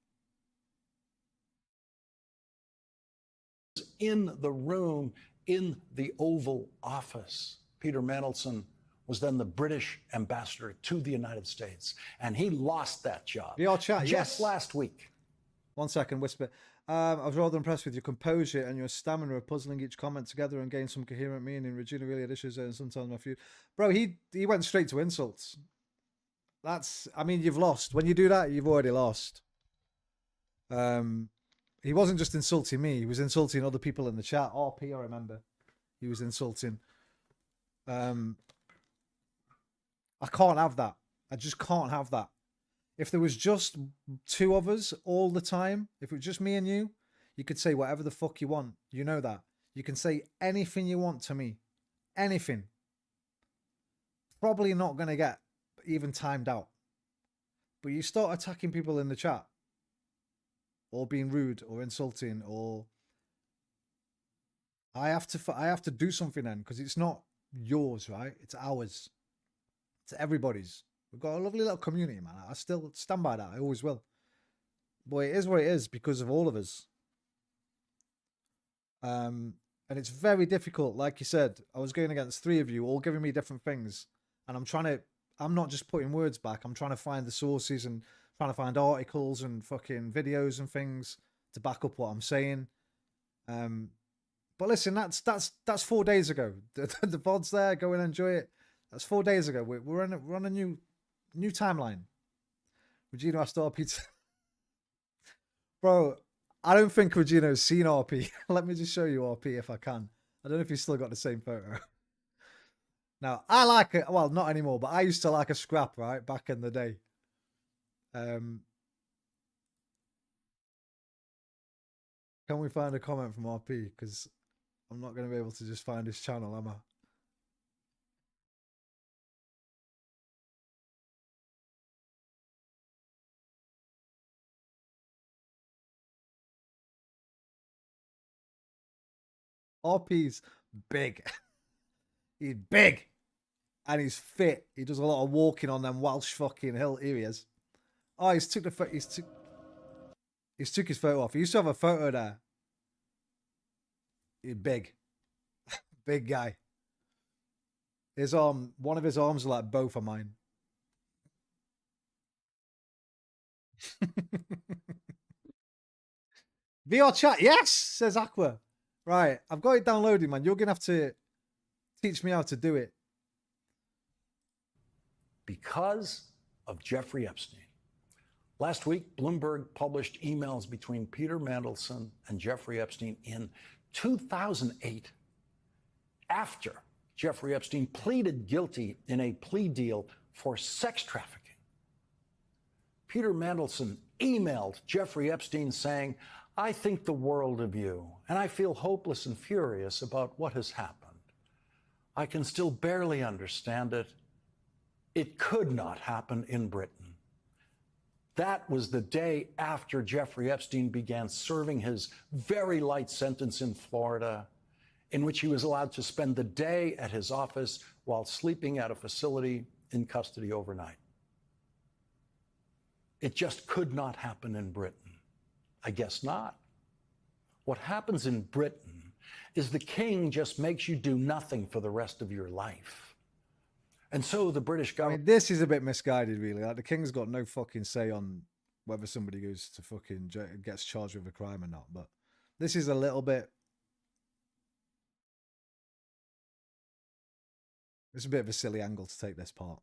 [SPEAKER 4] In the room, in the Oval Office. Peter Mandelson was then the British ambassador to the United States, and he lost that job.
[SPEAKER 1] VR chat,
[SPEAKER 4] just last week.
[SPEAKER 1] 1 second, Whisper. I was rather impressed with your composure and your stamina of puzzling each comment together and getting some coherent meaning. Regina really had issues there, and sometimes my few. Bro, he went straight to insults. I mean, you've lost. When you do that, you've already lost. He wasn't just insulting me. He was insulting other people in the chat. RP, I remember. He was insulting. I can't have that. I just can't have that. If there was just two of us all the time, if it was just me and you could say whatever the fuck you want. You know that. You can say anything you want to me. Anything. Probably not going to get even timed out. But you start attacking people in the chat. Or being rude or insulting or... I have to do something then because it's not yours, right? It's ours. It's everybody's. We've got a lovely little community, man. I still stand by that. I always will. Boy, it is what it is because of all of us. And it's very difficult. Like you said, I was going against 3 of you, all giving me different things. And I'm not just putting words back. I'm trying to find the sources and trying to find articles and fucking videos and things to back up what I'm saying. But listen, that's 4 days ago. The VOD's there. Go and enjoy it. That's 4 days ago. We're on a new timeline. Regino asked RP. Bro, I don't think Regino's seen RP. Let me just show you RP if I can. I don't know if he's still got the same photo. Now, I like it. Well, not anymore, but I used to like a scrap, right? Back in the day. Can we find a comment from RP? Because I'm not going to be able to just find his channel, am I? RP's big. He's big. And he's fit. He does a lot of walking on them Welsh fucking hill. Here he is. Oh, he's took his photo off. He used to have a photo there. He's big. Big guy. His arm, one of his arms are like both of mine. VR chat, yes, says Aqua. Right, I've got it downloaded, man. You're gonna have to teach me how to do it.
[SPEAKER 4] Because of Jeffrey Epstein. Last week, Bloomberg published emails between Peter Mandelson and Jeffrey Epstein in 2008, after Jeffrey Epstein pleaded guilty in a plea deal for sex trafficking. Peter Mandelson emailed Jeffrey Epstein saying, "I think the world of you, and I feel hopeless and furious about what has happened. I can still barely understand it. It could not happen in Britain." That was the day after Jeffrey Epstein began serving his very light sentence in Florida, in which he was allowed to spend the day at his office while sleeping at a facility in custody overnight. It just could not happen in Britain. I guess not. What happens in Britain is the king just makes you do nothing for the rest of your life. And so the British government...
[SPEAKER 1] I mean, this is a bit misguided, really. Like, the king's got no fucking say on whether somebody goes to fucking gets charged with a crime or not. But this is a little bit... It's a bit of a silly angle to take this part.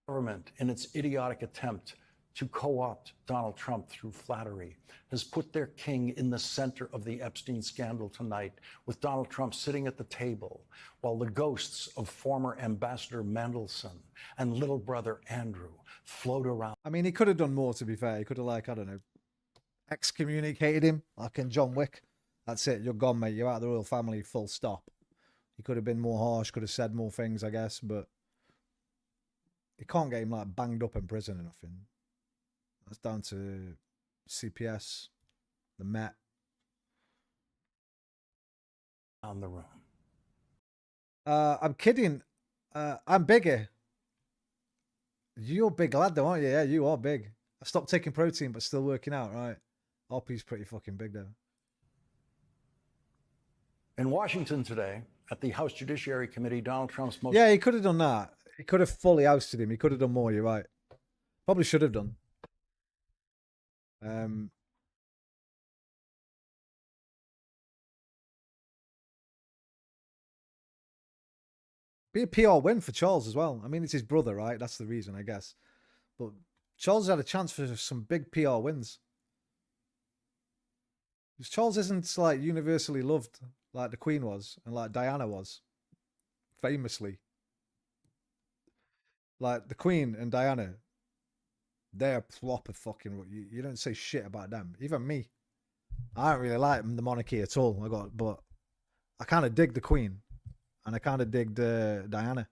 [SPEAKER 4] Government, in its idiotic attempt to co-opt Donald Trump through flattery, has put their king in the center of the Epstein scandal tonight, with Donald Trump sitting at the table while the ghosts of former Ambassador Mandelson and little brother Andrew float around.
[SPEAKER 1] I mean, he could have done more, to be fair. He could have, like, I don't know, excommunicated him, like in John Wick. That's it. You're gone, mate. You're out of the royal family, full stop. He could have been more harsh, could have said more things, I guess, but you can't get him, like, banged up in prison or nothing. That's down to CPS, the Met.
[SPEAKER 4] On the room.
[SPEAKER 1] I'm kidding. I'm bigger. You're a big lad, though, aren't you? Yeah, you are big. I stopped taking protein, but still working out, right? RP's pretty fucking big, though.
[SPEAKER 4] In Washington today, at the House Judiciary Committee, Donald Trump's most...
[SPEAKER 1] Yeah, he could have done that. He could have fully ousted him. He could have done more, you're right. Probably should have done. Be a PR win for Charles as well. I mean, it's his brother, right? That's the reason, I guess. But Charles had a chance for some big PR wins. Because Charles isn't, like, universally loved like the Queen was and like Diana was, famously. Like, the Queen and Diana, they're proper fucking... You don't say shit about them. Even me. I don't really like the monarchy at all. But I kind of dig the Queen. And I kind of dig Diana.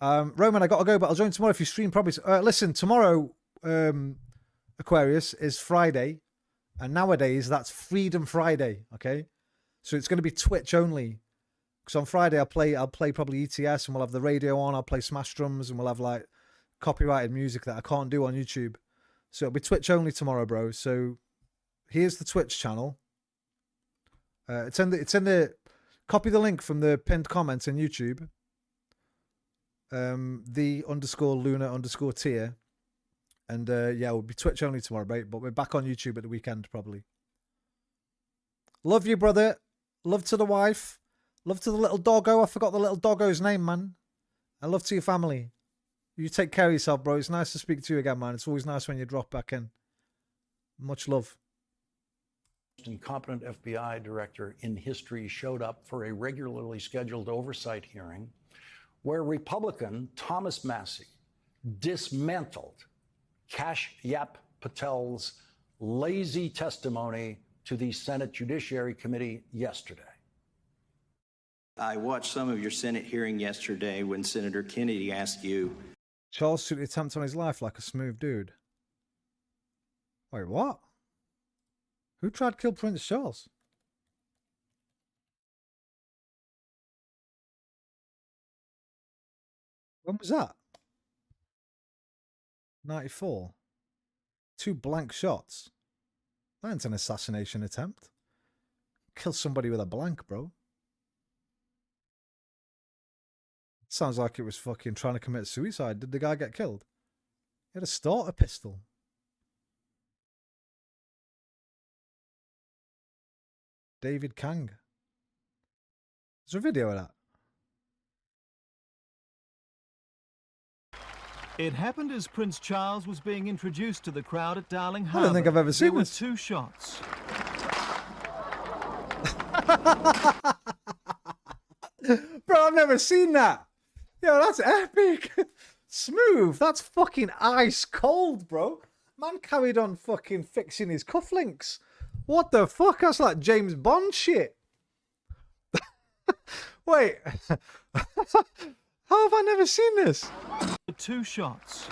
[SPEAKER 1] Roman, I got to go, but I'll join tomorrow if you stream. Probably. Listen, tomorrow, Aquarius, is Friday. And nowadays, that's Freedom Friday, okay? So it's going to be Twitch only. Because on Friday, I'll play probably ETS, and we'll have the radio on. I'll play Smash Drums, and we'll have, like, copyrighted music that I can't do on YouTube. So it'll be Twitch only tomorrow, bro. So here's the Twitch channel. It's in the. Copy the link from the pinned comment on YouTube. The_Luna_tier. And yeah, we'll be Twitch only tomorrow, mate. But we're back on YouTube at the weekend, probably. Love you, brother. Love to the wife. Love to the little doggo. I forgot the little doggo's name, man. And love to your family. You take care of yourself, bro. It's nice to speak to you again, man. It's always nice when you drop back in. Much love.
[SPEAKER 4] Incompetent FBI director in history showed up for a regularly scheduled oversight hearing where Republican Thomas Massie dismantled Kash Yap Patel's lazy testimony to the Senate Judiciary Committee yesterday.
[SPEAKER 16] I watched some of your Senate hearing yesterday when Senator Kennedy asked you.
[SPEAKER 1] Charles took the attempt on his life like a smooth dude. Wait, what? Who tried to kill Prince Charles? When was that? 94. 2 blank shots. That ain't an assassination attempt. Kill somebody with a blank, bro. Sounds like it was fucking trying to commit suicide. Did the guy get killed? He had a starter pistol. David Kang. Is there a video of that?
[SPEAKER 18] It happened as Prince Charles was being introduced to the crowd at Darling
[SPEAKER 1] I
[SPEAKER 18] Harbour.
[SPEAKER 1] don't think I've ever seen
[SPEAKER 18] there
[SPEAKER 1] this.
[SPEAKER 18] There were 2 shots.
[SPEAKER 1] Bro, I've never seen that. Yo, that's epic. Smooth. That's fucking ice cold, bro. Man carried on fucking fixing his cufflinks. What the fuck? That's like James Bond shit. Wait. How have I never seen this?
[SPEAKER 18] 2 shots.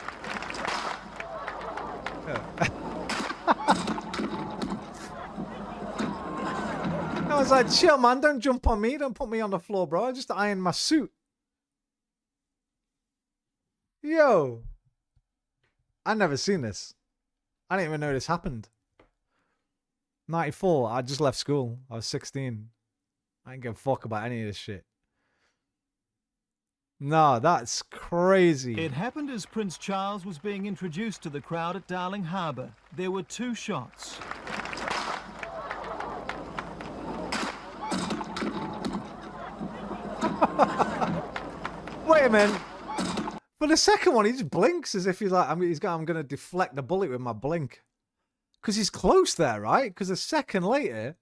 [SPEAKER 1] I was like, chill, man. Don't jump on me. Don't put me on the floor, bro. I just ironed my suit. Yo. I never seen this. I didn't even know this happened. 94. I just left school. I was 16. I didn't give a fuck about any of this shit. No, that's crazy.
[SPEAKER 18] It happened as Prince Charles was being introduced to the crowd at Darling Harbour. There were 2 shots.
[SPEAKER 1] Wait a minute. For the second one, he just blinks as if he's like, I'm going to deflect the bullet with my blink. Because he's close there, right? Because a second later,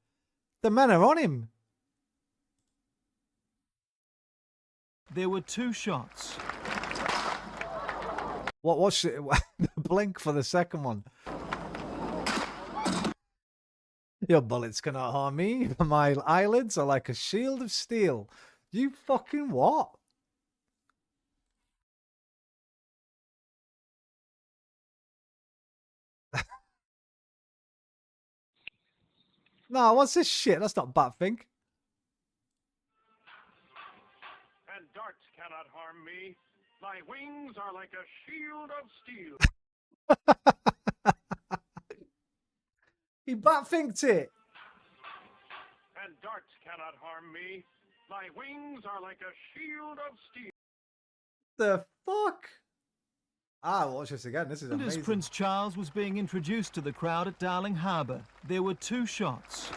[SPEAKER 1] the men are on him.
[SPEAKER 18] There were 2 shots.
[SPEAKER 1] What's it? The blink for the second one. Your bullets cannot harm me. My eyelids are like a shield of steel. You fucking what? No, what's this shit? That's not Batfink.
[SPEAKER 19] And darts cannot harm me. My wings are like a shield of steel.
[SPEAKER 1] He Batfinked it.
[SPEAKER 19] And darts cannot harm me. My wings are like a shield of steel.
[SPEAKER 1] The fuck? I'll watch this again. This is
[SPEAKER 18] As
[SPEAKER 1] amazing.
[SPEAKER 18] Prince Charles was being introduced to the crowd at Darling Harbour, there were 2 shots.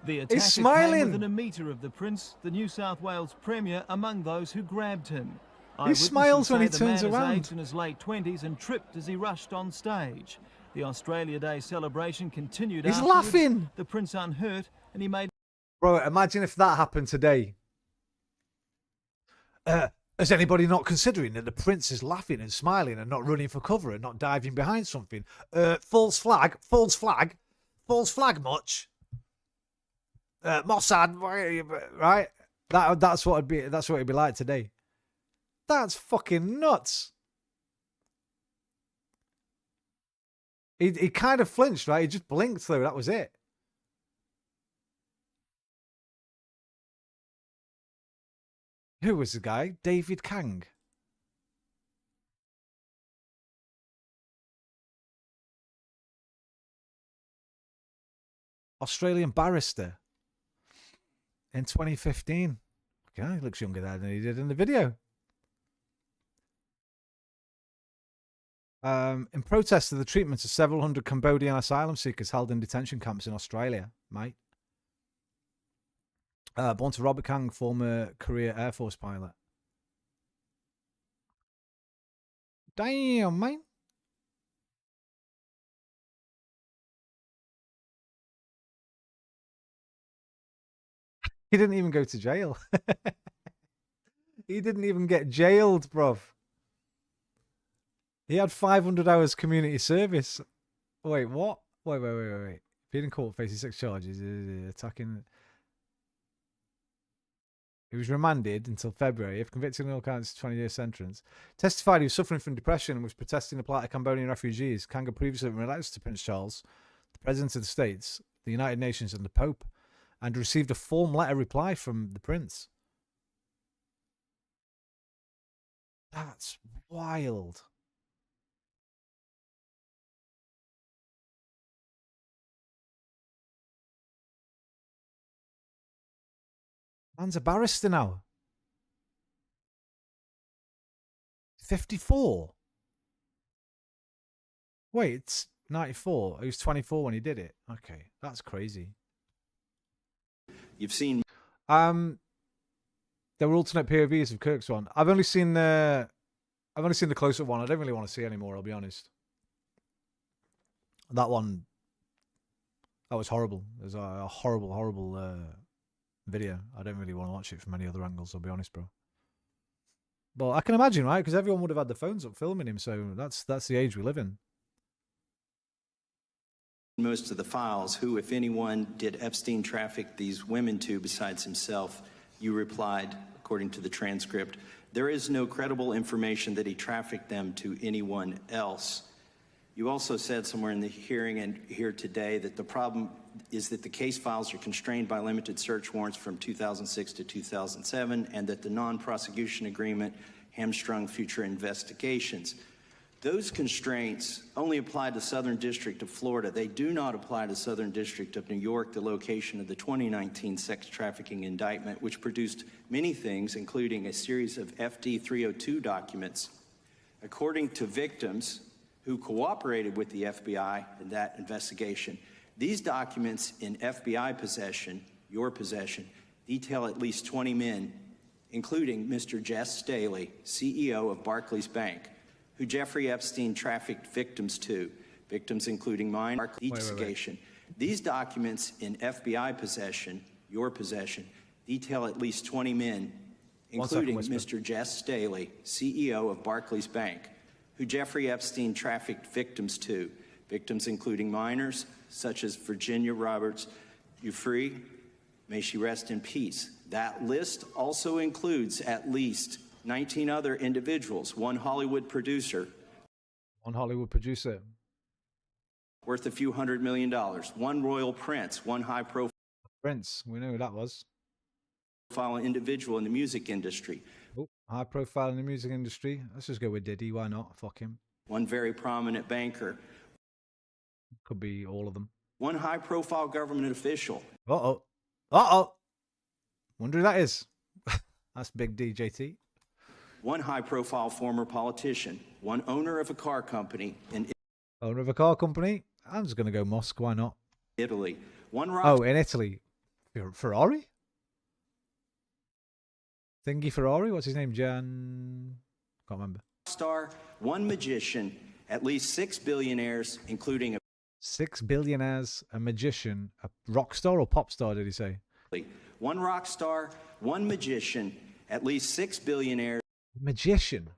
[SPEAKER 18] The attacker
[SPEAKER 1] smiling.
[SPEAKER 18] came within a metre of the Prince, the New South Wales Premier, among those who grabbed him.
[SPEAKER 1] He smiles when he
[SPEAKER 18] Eyewitnesses say
[SPEAKER 1] turns
[SPEAKER 18] the man was
[SPEAKER 1] around.
[SPEAKER 18] aged in his late 20s and tripped as he rushed on stage. The Australia Day celebration continued
[SPEAKER 1] He's
[SPEAKER 18] afterwards.
[SPEAKER 1] laughing.
[SPEAKER 18] The Prince unhurt, and he made...
[SPEAKER 1] Bro, imagine if that happened today. Is anybody not considering that the Prince is laughing and smiling and not running for cover and not diving behind something? False flag much. Mossad, right? That's what it'd be like today. That's fucking nuts. He kind of flinched, right? He just blinked through. That was it. Who was the guy? David Kang. Australian barrister. In 2015. Okay, he looks younger there than he did in the video. In protest of the treatment of several hundred Cambodian asylum seekers held in detention camps in Australia, mate. Born to Robert Kang, former career Air Force pilot. Damn, mate. He didn't even go to jail. He didn't even get jailed, bruv. He had 500 hours community service. Wait, what? Wait. If he didn't court facing 6 charges, attacking. He was remanded until February. If convicted on all counts, 20-year sentence. Testified he was suffering from depression and was protesting the plight of Cambodian refugees. Kang had previously been letters to Prince Charles, the President of the States, the United Nations, and the Pope, and received a form letter reply from the Prince. That's wild. Man's a barrister now. 54. Wait, it's 94. He was 24 when he did it. Okay, that's crazy.
[SPEAKER 16] You've seen.
[SPEAKER 1] There were alternate POVs of Kirk's one. I've only seen the close-up one. I don't really want to see anymore. I'll be honest. That one, that was horrible. It was a horrible video. I don't really want to watch it from any other angles. I'll be honest, bro. But I can imagine, right? Because everyone would have had their phones up filming him. So that's the age we live in.
[SPEAKER 16] Most of the files. Who, if anyone, did Epstein traffic these women to besides himself? You replied, according to the transcript, there is no credible information that he trafficked them to anyone else. You also said somewhere in the hearing and here today that the problem is that the case files are constrained by limited search warrants from 2006 to 2007 and that the non-prosecution agreement hamstrung future investigations. Those constraints only apply to Southern District of Florida. They do not apply to Southern District of New York, the location of the 2019 sex trafficking indictment, which produced many things, including a series of FD 302 documents. According to victims who cooperated with the FBI in that investigation, these documents in FBI possession, your possession, detail at least 20 men, including Mr. Jess Staley, CEO of Barclays Bank, who Jeffrey Epstein trafficked victims to, victims including mine, investigation. These documents in FBI possession, your possession, detail at least 20 men, including Mr. Jess Staley, CEO of Barclays Bank, who Jeffrey Epstein trafficked victims to, victims including minors such as Virginia Roberts Giuffre, may she rest in peace. That list also includes at least 19 other individuals, one Hollywood producer.
[SPEAKER 1] One Hollywood producer.
[SPEAKER 16] Worth a few $100 million. One royal prince, one high-profile.
[SPEAKER 1] Prince, we know who that was.
[SPEAKER 16] Profile individual in the music industry.
[SPEAKER 1] Oh, high profile in the music industry. Let's just go with Diddy. Why not? Fuck him.
[SPEAKER 16] One very prominent banker.
[SPEAKER 1] Could be all of them.
[SPEAKER 16] One high-profile government official.
[SPEAKER 1] Uh-oh. Wonder who that is. That's Big DJT.
[SPEAKER 16] One high-profile former politician, one owner of a car company in
[SPEAKER 1] owner of a car company. I'm just going to go Musk. Why not?
[SPEAKER 16] Italy. One rock.
[SPEAKER 1] Oh, in Italy. Ferrari? Thingy Ferrari? What's his name? Can't remember.
[SPEAKER 16] Star, one magician, at least 6 billionaires, including
[SPEAKER 1] 6 billionaires, a magician, a rock star or pop star, did he say?
[SPEAKER 16] One rock star, one magician, at least 6 billionaires.
[SPEAKER 1] Magician?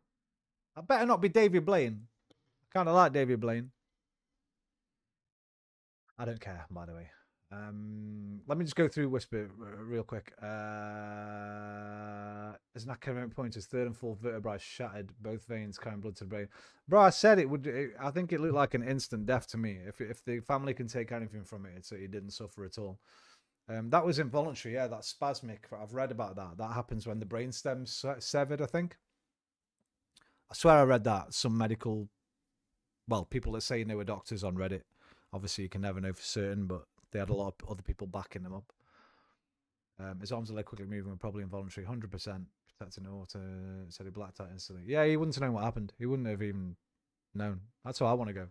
[SPEAKER 1] I better not be David Blaine. I kind of like David Blaine. I don't care, by the way. Let me just go through Whisper real quick. As an academic point, his third and fourth vertebrae shattered, both veins carrying blood to the brain. Bro, I said it would. I think it looked like an instant death to me. If the family can take anything from it, it's that he didn't suffer at all. That was involuntary, yeah, that's spasmic. I've read about that. That happens when the brainstem's severed, I think. I swear I read that. Some medical, well, people that say they were doctors on Reddit. Obviously, you can never know for certain, but they had a lot of other people backing them up. His arms and leg quickly moving were probably involuntary, 100%. Protecting the water, said he blacked out instantly. Yeah, he wouldn't have known what happened. He wouldn't have even known. That's how I want to go.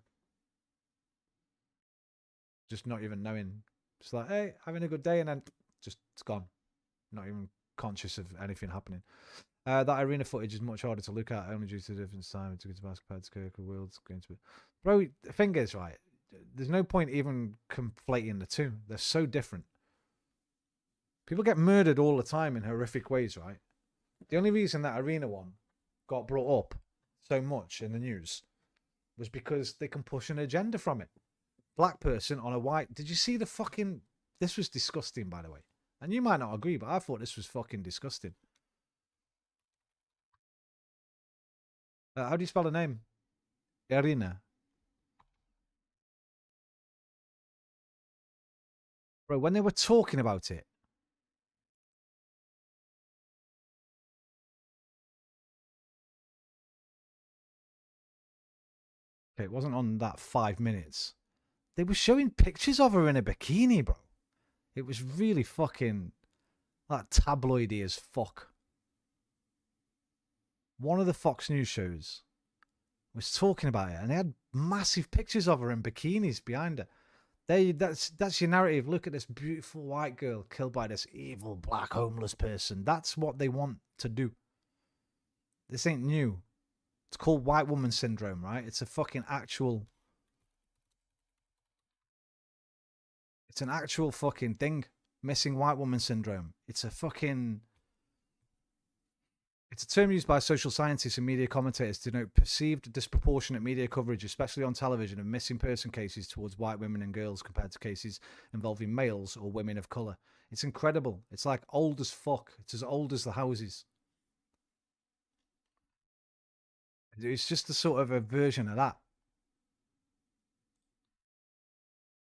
[SPEAKER 1] Just not even knowing. Just like, hey, having a good day, and then just it's gone. Not even conscious of anything happening. That arena footage is much harder to look at, only due to the different time to go to basketball, to Kirk, or World's going to be. Bro, the thing is, right, there's no point even conflating the two. They're so different. People get murdered all the time in horrific ways, right? The only reason that arena one got brought up so much in the news was because they can push an agenda from it. Black person on a white... Did you see the fucking... This was disgusting, by the way. And you might not agree, but I thought this was fucking disgusting. How do you spell the name? Irina. Bro, when they were talking about it, okay, it wasn't on that 5 minutes. They were showing pictures of her in a bikini, bro. It was really fucking like tabloidy as fuck. One of the Fox News shows was talking about it, and they had massive pictures of her in bikinis behind her. That's your narrative. Look at this beautiful white girl killed by this evil black homeless person. That's what they want to do. This ain't new. It's called white woman syndrome, right? It's a fucking actual... It's an actual fucking thing. Missing white woman syndrome. It's a fucking... It's a term used by social scientists and media commentators to denote perceived disproportionate media coverage, especially on television, of missing person cases towards white women and girls compared to cases involving males or women of colour. It's incredible. It's like old as fuck. It's as old as the houses. It's just a sort of a version of that.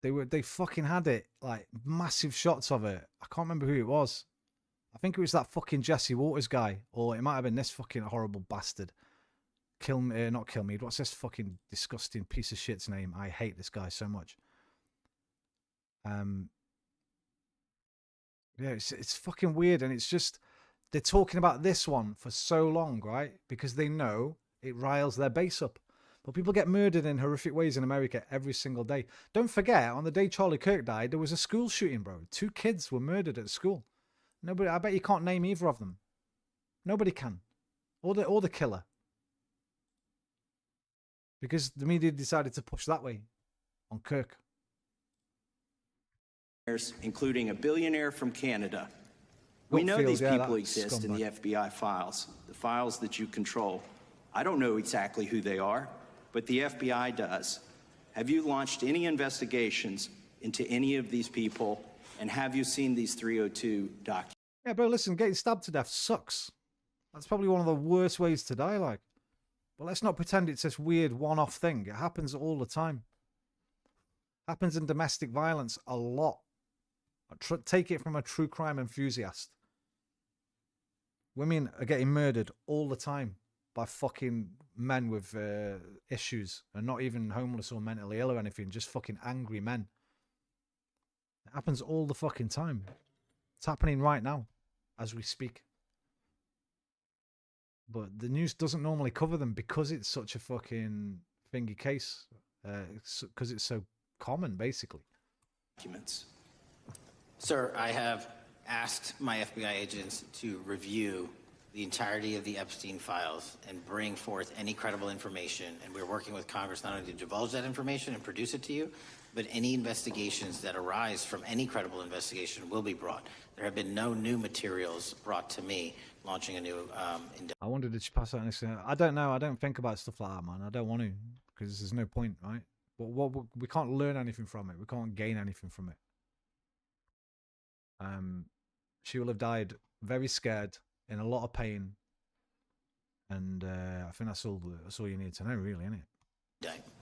[SPEAKER 1] They fucking had it, like massive shots of it. I can't remember who it was. I think it was that fucking Jesse Waters guy, or it might have been this fucking horrible bastard. Not Kilmeade. What's this fucking disgusting piece of shit's name? I hate this guy so much. Yeah, it's fucking weird, and it's just they're talking about this one for so long, right? Because they know it riles their base up. But people get murdered in horrific ways in America every single day. Don't forget, on the day Charlie Kirk died, there was a school shooting, bro. 2 kids were murdered at school. Nobody, I bet you can't name either of them. Nobody can. Or the killer. Because the media decided to push that way on Kirk.
[SPEAKER 16] Including a billionaire from Canada. We know these people exist in the FBI files, the files that you control. I don't know exactly who they are, but the FBI does. Have you launched any investigations into any of these people, and have you seen these 302 documents?
[SPEAKER 1] Yeah, bro, listen, getting stabbed to death sucks. That's probably one of the worst ways to die, like. But let's not pretend it's this weird one-off thing. It happens all the time. Happens in domestic violence a lot. Take it from a true crime enthusiast. Women are getting murdered all the time by fucking men with issues, and not even homeless or mentally ill or anything, just fucking angry men. It happens all the fucking time. It's happening right now as we speak. But the news doesn't normally cover them because it's such a fucking thingy case. Because it's so common, basically.
[SPEAKER 16] Documents. Sir, I have asked my FBI agents to review the entirety of the Epstein files and bring forth any credible information. And we're working with Congress not only to divulge that information and produce it to you, but any investigations that arise from any credible investigation will be brought. There have been no new materials brought to me launching a new...
[SPEAKER 1] I wondered, did she pass out anything? I don't know. I don't think about stuff like that, man. I don't want to, because there's no point, right? But we can't learn anything from it. We can't gain anything from it. She will have died very scared, in a lot of pain, and I think that's all you need to know, really, isn't it?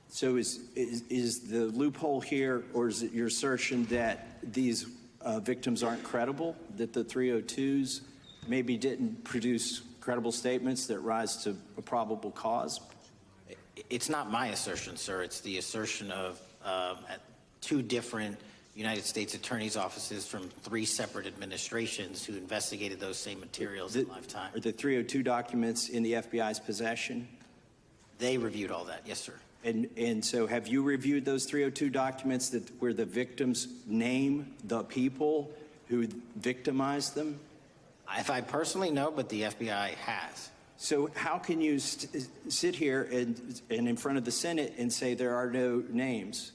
[SPEAKER 16] So is the loophole here, or is it your assertion that these victims aren't credible, that the 302s maybe didn't produce credible statements that rise to a probable cause?
[SPEAKER 20] It's not my assertion, sir. It's the assertion of two different United States attorneys' offices from 3 separate administrations who investigated those same materials in lifetime.
[SPEAKER 16] Are the 302 documents in the FBI's possession?
[SPEAKER 20] They reviewed all that, yes, sir.
[SPEAKER 16] And so have you reviewed those 302 documents where the victims name the people who victimized them?
[SPEAKER 20] If I personally know, but the FBI has.
[SPEAKER 16] So how can you sit here and in front of the Senate and say there are no names?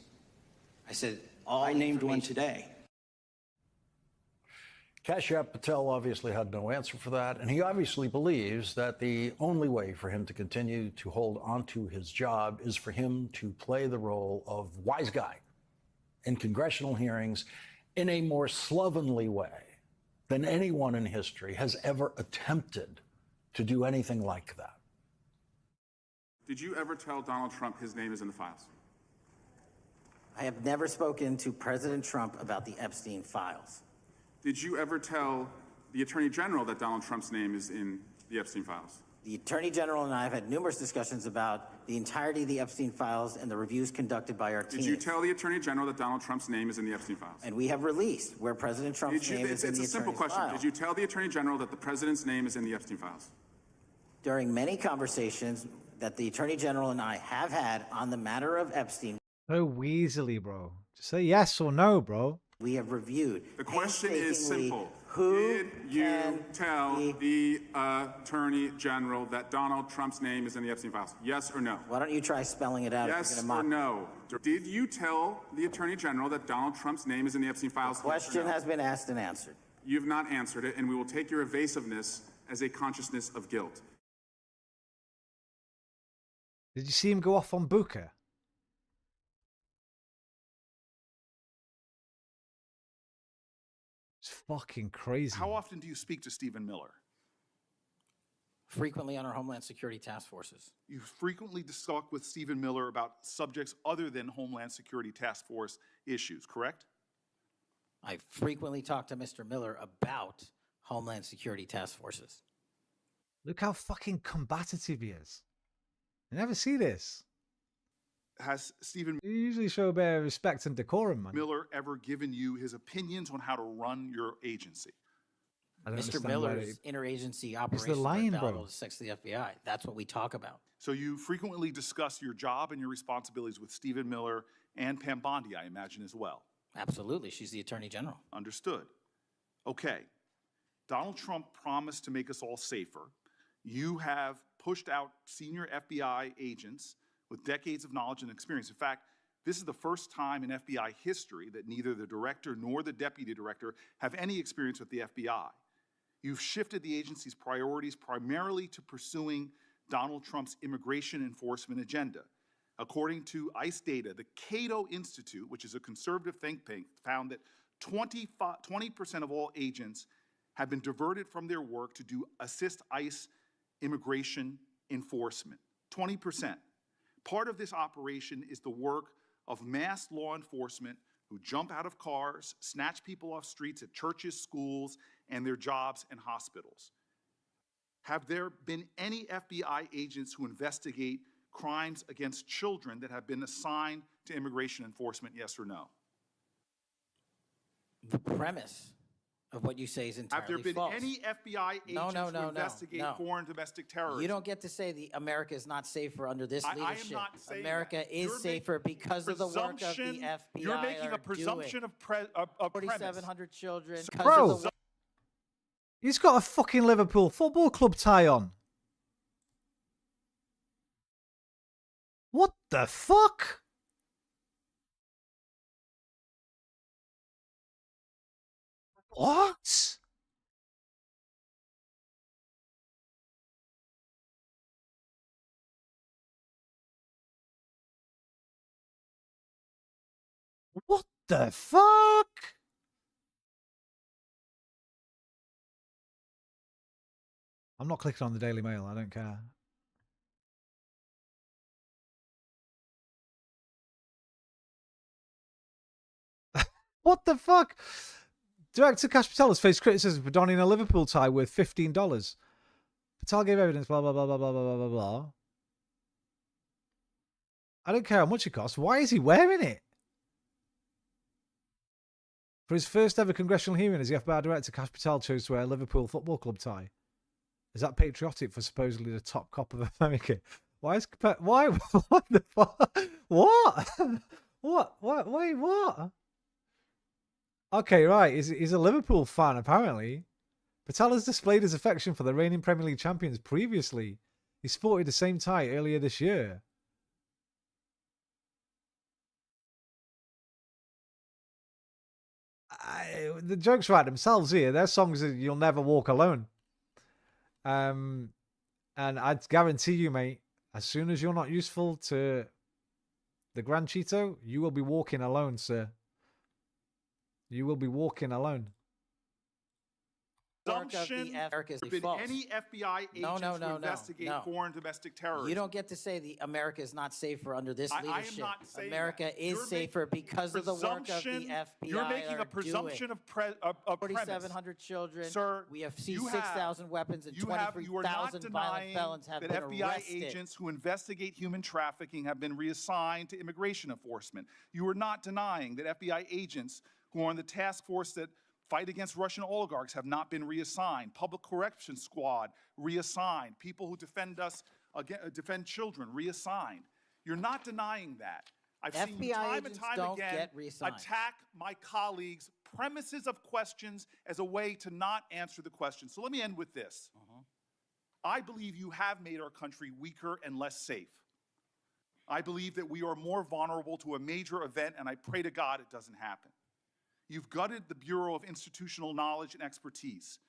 [SPEAKER 20] I said
[SPEAKER 16] I named one today.
[SPEAKER 4] Kashyap Patel obviously had no answer for that, and he obviously believes that the only way for him to continue to hold onto his job is for him to play the role of wise guy in congressional hearings in a more slovenly way than anyone in history has ever attempted to do anything like that.
[SPEAKER 21] Did you ever tell Donald Trump his name is in the files?
[SPEAKER 20] I have never spoken to President Trump about the Epstein files.
[SPEAKER 21] Did you ever tell the Attorney General that Donald Trump's name is in the Epstein files?
[SPEAKER 20] The Attorney General and I have had numerous discussions about the entirety of the Epstein files and the reviews conducted by our team.
[SPEAKER 21] Did you tell the Attorney General that Donald Trump's name is in the Epstein files?
[SPEAKER 20] And we have released where President Trump's name is in the
[SPEAKER 21] It's a simple
[SPEAKER 20] attorney's
[SPEAKER 21] question.
[SPEAKER 20] file.
[SPEAKER 21] Did you tell the Attorney General that the President's name is in the Epstein files?
[SPEAKER 20] During many conversations that the Attorney General and I have had on the matter of Epstein,
[SPEAKER 1] So weaselly, bro. Just say yes or no, bro.
[SPEAKER 20] we have reviewed.
[SPEAKER 21] The question is
[SPEAKER 20] painstakingly
[SPEAKER 21] simple.
[SPEAKER 20] Who
[SPEAKER 21] Did you tell the Attorney General that Donald Trump's name is in the Epstein files? Yes or no?
[SPEAKER 20] Why don't you try spelling it out? if
[SPEAKER 21] Yes
[SPEAKER 20] you're gonna
[SPEAKER 21] or
[SPEAKER 20] mock
[SPEAKER 21] no? Did you tell the Attorney General that Donald Trump's name is in the Epstein files?
[SPEAKER 20] The question has been asked and answered.
[SPEAKER 21] You've not answered it, and we will take your evasiveness as a consciousness of guilt.
[SPEAKER 1] Did you see him go off on Booker? It's fucking crazy.
[SPEAKER 23] How often do you speak to Stephen Miller?
[SPEAKER 20] Frequently on our Homeland Security task forces.
[SPEAKER 23] You frequently talk with Stephen Miller about subjects other than Homeland Security Task Force issues, correct?
[SPEAKER 20] I frequently talk to Mr. Miller about Homeland Security task forces.
[SPEAKER 1] Look how fucking combative he is. I never see this.
[SPEAKER 23] Has Stephen
[SPEAKER 1] You usually show a bit of respect and decorum, man.
[SPEAKER 23] Miller ever given you his opinions on how to run your agency?
[SPEAKER 1] I don't
[SPEAKER 20] Mr.
[SPEAKER 1] understand why
[SPEAKER 20] Miller's interagency operations
[SPEAKER 1] the lion,
[SPEAKER 20] are
[SPEAKER 1] bro.
[SPEAKER 20] valuable to sex the FBI. That's what we talk about.
[SPEAKER 23] So you frequently discuss your job and your responsibilities with Stephen Miller and Pam Bondi, I imagine, as well.
[SPEAKER 20] Absolutely. She's the Attorney General.
[SPEAKER 23] Understood. Okay. Donald Trump promised to make us all safer. You have pushed out senior FBI agents with decades of knowledge and experience. In fact, this is the first time in FBI history that neither the director nor the deputy director have any experience with the FBI. You've shifted the agency's priorities primarily to pursuing Donald Trump's immigration enforcement agenda. According to ICE data, the Cato Institute, which is a conservative think tank, found that 20% of all agents have been diverted from their work to assist ICE immigration enforcement. 20%. Part of this operation is the work of mass law enforcement who jump out of cars, snatch people off streets at churches, schools, and their jobs and hospitals. Have there been any FBI agents who investigate crimes against children that have been assigned to immigration enforcement, yes or no?
[SPEAKER 20] The premise of what you say is entirely
[SPEAKER 23] Have there been
[SPEAKER 20] false.
[SPEAKER 23] any FBI agents who investigate foreign domestic terrorism?
[SPEAKER 20] You don't get to say the America is not safer under this leadership.
[SPEAKER 23] I am not saying
[SPEAKER 20] America
[SPEAKER 23] that.
[SPEAKER 20] is
[SPEAKER 23] You're
[SPEAKER 20] safer because of the work of the
[SPEAKER 23] presumption-
[SPEAKER 20] FBI.
[SPEAKER 23] You're making
[SPEAKER 20] are
[SPEAKER 23] a presumption
[SPEAKER 20] doing.
[SPEAKER 23] of premise.
[SPEAKER 20] 4,700 children. because
[SPEAKER 1] Bro,
[SPEAKER 20] of the
[SPEAKER 1] he's got a fucking Liverpool Football Club tie on. What the fuck? What? What the fuck? I'm not clicking on the Daily Mail. I don't care. What the fuck?
[SPEAKER 11] Director Kash Patel has faced criticism for donning a Liverpool tie worth $15. Patel gave evidence, blah, blah, blah, blah, blah, blah, blah, blah. I don't care how much it costs. Why is he wearing it? For his first ever congressional hearing, as the FBI director, Kash Patel chose to wear a Liverpool Football Club tie. Is that patriotic for supposedly the top cop of America? Why is... Why? What the fuck? What? What? Wait, what? Okay, right. He's a Liverpool fan, apparently. Patel has displayed his affection for the reigning Premier League champions previously. He sported the same tie earlier this year. The jokes write themselves here. Their songs are "You'll Never Walk Alone." And I'd guarantee you, mate, as soon as you're not useful to the Grand Cheeto, you will be walking alone, sir. You will be walking alone.
[SPEAKER 23] Assumption been any FBI agents to investigate foreign domestic terrorism.
[SPEAKER 20] You don't get to say the America is not safer under this leadership.
[SPEAKER 23] I am not saying
[SPEAKER 20] America
[SPEAKER 23] that.
[SPEAKER 20] is safer because of the work of the FBI.
[SPEAKER 23] You're making a presumption of premise.
[SPEAKER 20] 4,700 children.
[SPEAKER 23] Sir,
[SPEAKER 20] we have seized 6,000 weapons and 23,000 violent felons have been
[SPEAKER 23] FBI
[SPEAKER 20] arrested.
[SPEAKER 23] agents who investigate human trafficking have been reassigned to immigration enforcement. You are not denying that FBI agents who are on the task force that fight against Russian oligarchs have not been reassigned. Public Correction Squad reassigned. People who defend us, defend children reassigned. You're not denying that. I've seen you time and time again attack my colleagues' premises of questions as a way to not answer the question. So let me end with this. I believe you have made our country weaker and less safe. I believe that we are more vulnerable to a major event, and I pray to God it doesn't happen. You've gutted the Bureau of Institutional Knowledge and Expertise.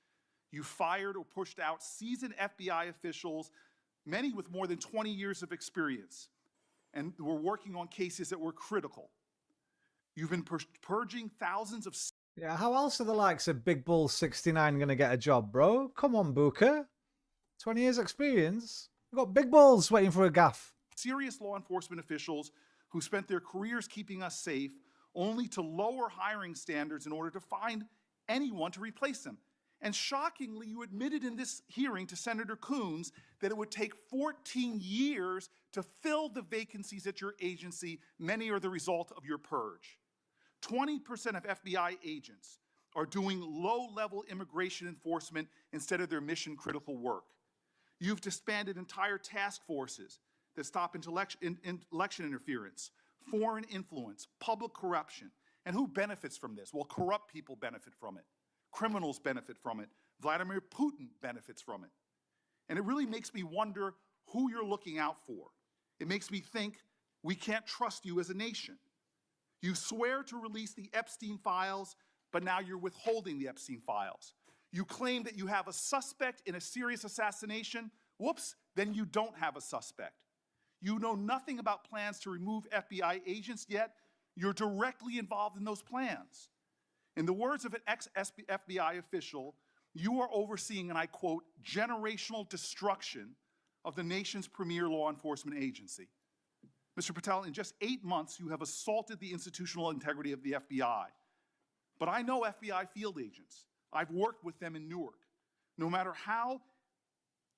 [SPEAKER 23] You fired or pushed out seasoned FBI officials, many with more than 20 years of experience, and were working on cases that were critical. You've been purging thousands of...
[SPEAKER 11] Yeah, how else are the likes of Big Bull 69 going to get a job, bro? Come on, Booker. 20 years experience. We've got big balls waiting for a gaff.
[SPEAKER 23] Serious law enforcement officials who spent their careers keeping us safe, only to lower hiring standards in order to find anyone to replace them. And shockingly, you admitted in this hearing to Senator Coons that it would take 14 years to fill the vacancies at your agency. Many are the result of your purge. 20% of FBI agents are doing low-level immigration enforcement instead of their mission-critical work. You've disbanded entire task forces that stop election interference, foreign influence, public corruption. And who benefits from this? Well, corrupt people benefit from it. Criminals benefit from it. Vladimir Putin benefits from it. And it really makes me wonder who you're looking out for. It makes me think we can't trust you as a nation. You swear to release the Epstein files, but now you're withholding the Epstein files. You claim that you have a suspect in a serious assassination. Whoops, then you don't have a suspect. You know nothing about plans to remove FBI agents, yet you're directly involved in those plans. In the words of an ex-FBI official, you are overseeing, and I quote, generational destruction of the nation's premier law enforcement agency. Mr. Patel, in just 8 months, you have assaulted the institutional integrity of the FBI. But I know FBI field agents. I've worked with them in Newark. No matter how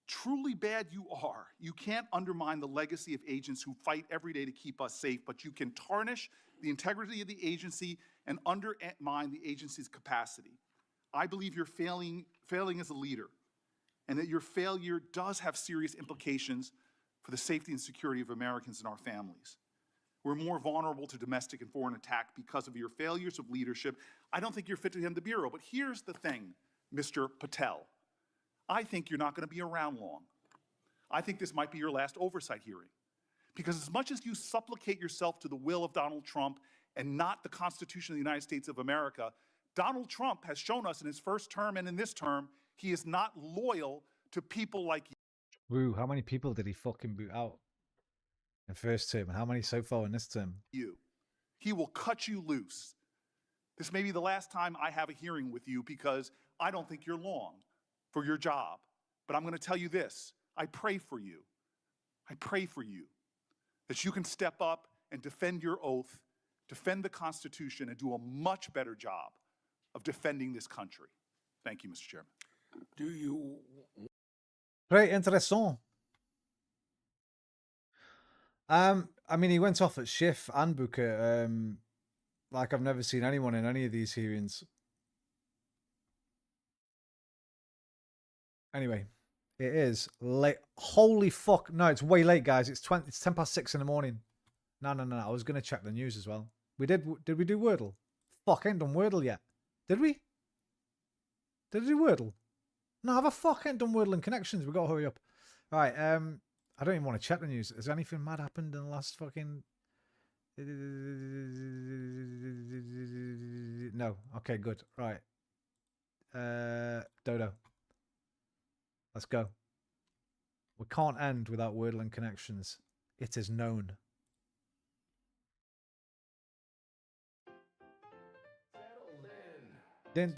[SPEAKER 23] truly bad you are, you can't undermine the legacy of agents who fight every day to keep us safe, but you can tarnish the integrity of the agency and undermine the agency's capacity. I believe you're failing as a leader, and that your failure does have serious implications for the safety and security of Americans and our families. We're more vulnerable to domestic and foreign attack because of your failures of leadership. I don't think you're fit to hand the Bureau, but here's the thing, Mr. Patel. I think you're not going to be around long. I think this might be your last oversight hearing. Because as much as you supplicate yourself to the will of Donald Trump and not the Constitution of the United States of America, Donald Trump has shown us in his first term and in this term, he is not loyal to people like you.
[SPEAKER 11] Woo, how many people did he fucking boot out in first term? And how many so far in this term?
[SPEAKER 23] He will cut you loose. This may be the last time I have a hearing with you because I don't think you're long for your job. But I'm going to tell you this. I pray for you. I pray for you that you can step up and defend your oath, defend the Constitution, and do a much better job of defending this country. Thank you, Mr. Chairman.
[SPEAKER 8] Do you?
[SPEAKER 1] Very interessant. I mean, he went off at Schiff and Booker, like I've never seen anyone in any of these hearings. Anyway, it is late. Holy fuck! No, it's way late, guys. It's 10 past 6 in the morning. No. I was gonna check the news as well. We did. Did we do Wordle? Fuck, I ain't done Wordle yet. Did we? Did we do Wordle? No, the fuck, I ain't done Wordle and connections. We gotta hurry up. All right. I don't even want to check the news. Has anything mad happened in the last fucking? No. Okay, good. Right. Dodo. Let's go. We can't end without Wordle and connections. It is known. And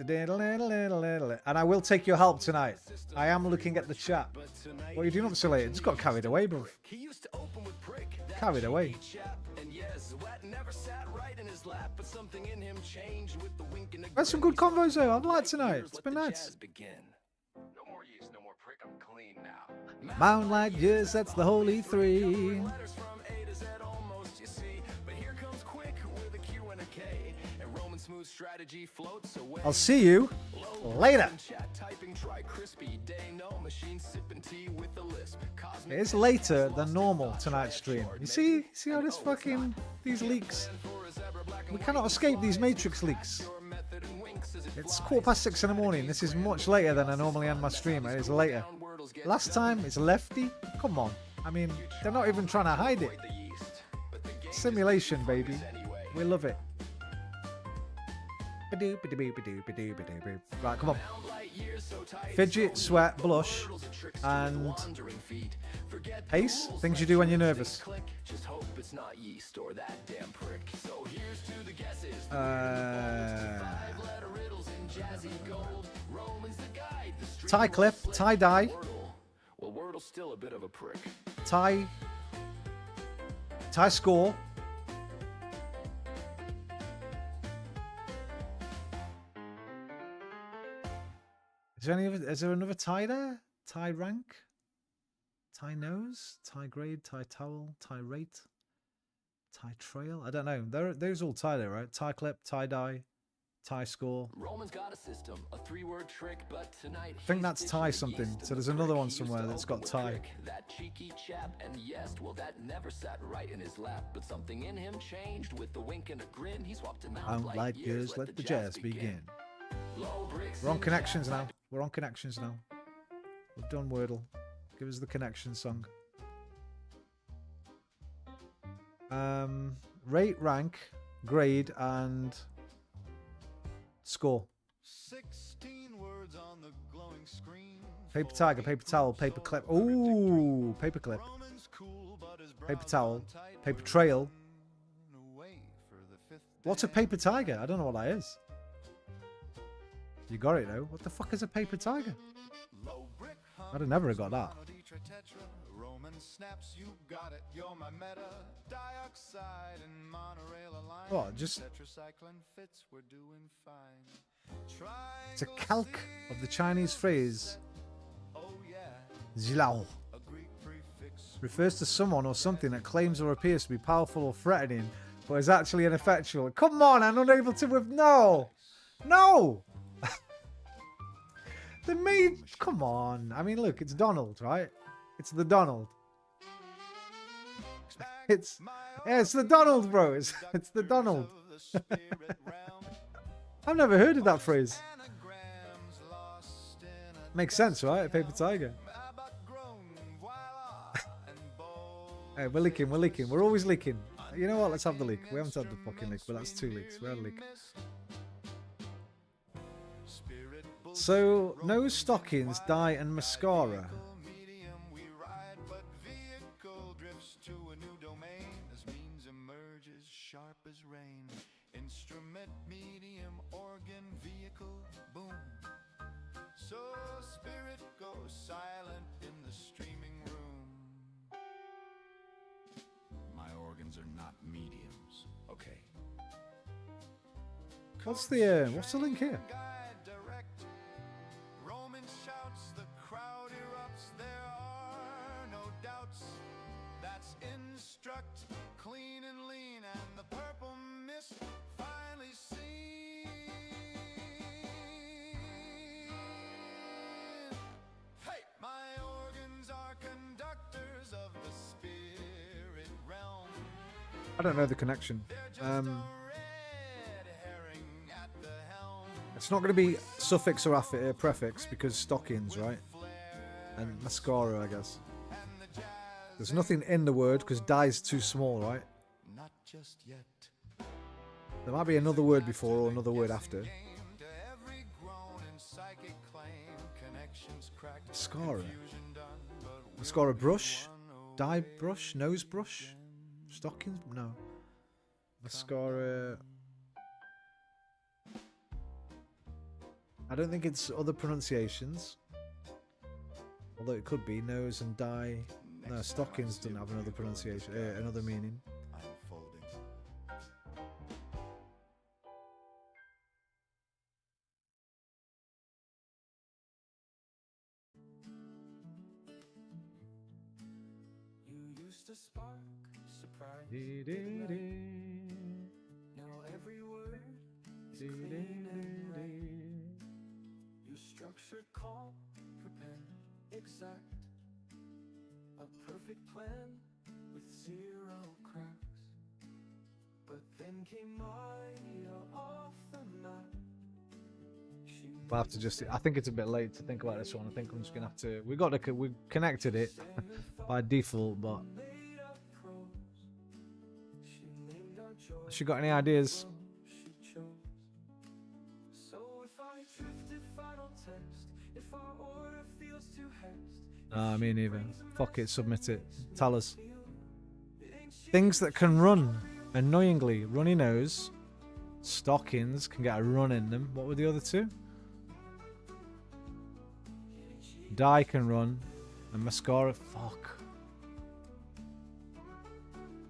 [SPEAKER 1] I will take your help tonight. I am looking at the chat. What are you doing up so late? Just got carried away, bro. Carried away. That's some good convos though. I've liked tonight. It's been nice. Mountain like yours, that's the holy three. I'll see you later. It is later than normal tonight's stream. You see how this fucking these leaks. We cannot escape these Matrix leaks. It's 6:15 in the morning. This is much later than I normally end my stream. It is later. Last time it's Lefty. Come on. I mean, they're not even trying to hide it. Simulation, baby. We love it. Right, come on. Fidget, sweat, blush, and pace. Things you do when you're nervous. Tie clip, tie dye. Tie score. Is there another tie there? Tie rank? Tie nose? Tie grade? Tie towel? Tie rate? Tie trail? I don't know. There's all tie there, right? Tie clip, tie dye, tie score. Roman's got a system, a 3-word trick, but tonight I think that's tie something. So there's another one somewhere that's got tie. That cheeky chap, and yes, well, that never sat right in his lap, but something in him changed with a wink and a grin. He swapped him out like years, let the jazz begin. We're on connections now. We're on connections now. We've done Wordle. Give us the connection song. Rate, rank, grade, and score. 16 words on the glowing screen. Paper tiger, paper towel, paper clip. Ooh, paper clip. Paper towel, paper trail. What's a paper tiger? I don't know what that is. You got it though. What the fuck is a paper tiger? I'd have never got that. What? Just it's a calque of the Chinese phrase "zilao." Refers to someone or something that claims or appears to be powerful or threatening, but is actually ineffectual. Come on, I'm unable to with no. They made. Come on. I mean, look, it's Donald, right? It's the Donald. It's the Donald, bro. It's the Donald. I've never heard of that phrase. Makes sense, right? A paper tiger. Hey, we're leaking. We're always leaking. You know what? Let's have the leak. We haven't had the fucking leak, but that's 2 leaks. We had a leak. So, nose, stockings, dye, and mascara. Instrument, medium, organ, vehicle, boom. So spirit goes silent in the streaming room. My organs are not mediums, okay? What's the link here?
[SPEAKER 3] Roman shouts, the crowd erupts, there are no doubts. That's instruct, clean and lean, and the purple mist finally seen. Hey, my organs are conductors of the spirit realm.
[SPEAKER 1] I don't know the connection. It's not going to be suffix or prefix because stockings, right? And mascara, I guess. There's nothing in the word because die's too small, right?
[SPEAKER 3] Not just yet.
[SPEAKER 1] There might be another word before or another word after. Mascara. Mascara brush? Dye brush? Nose brush? Stockings? No. Mascara. I don't think it's other pronunciations. Although it could be nose and dye. No, stockings doesn't have another pronunciation, another meaning.
[SPEAKER 3] You used to spark, surprise. Now every word is clean and right. You structured, calm, prepared, exact. A perfect plan with zero cracks. But then came Maya off the map.
[SPEAKER 1] We'll have to just. I think it's a bit late to think about this one. I think I'm just gonna have to. We connected it by default, but has she got any ideas? Me neither. Fuck it, submit it. Tell us. Things that can run. Annoyingly, runny nose. Stockings can get a run in them. What were the other two? Dye can run. And mascara. Fuck.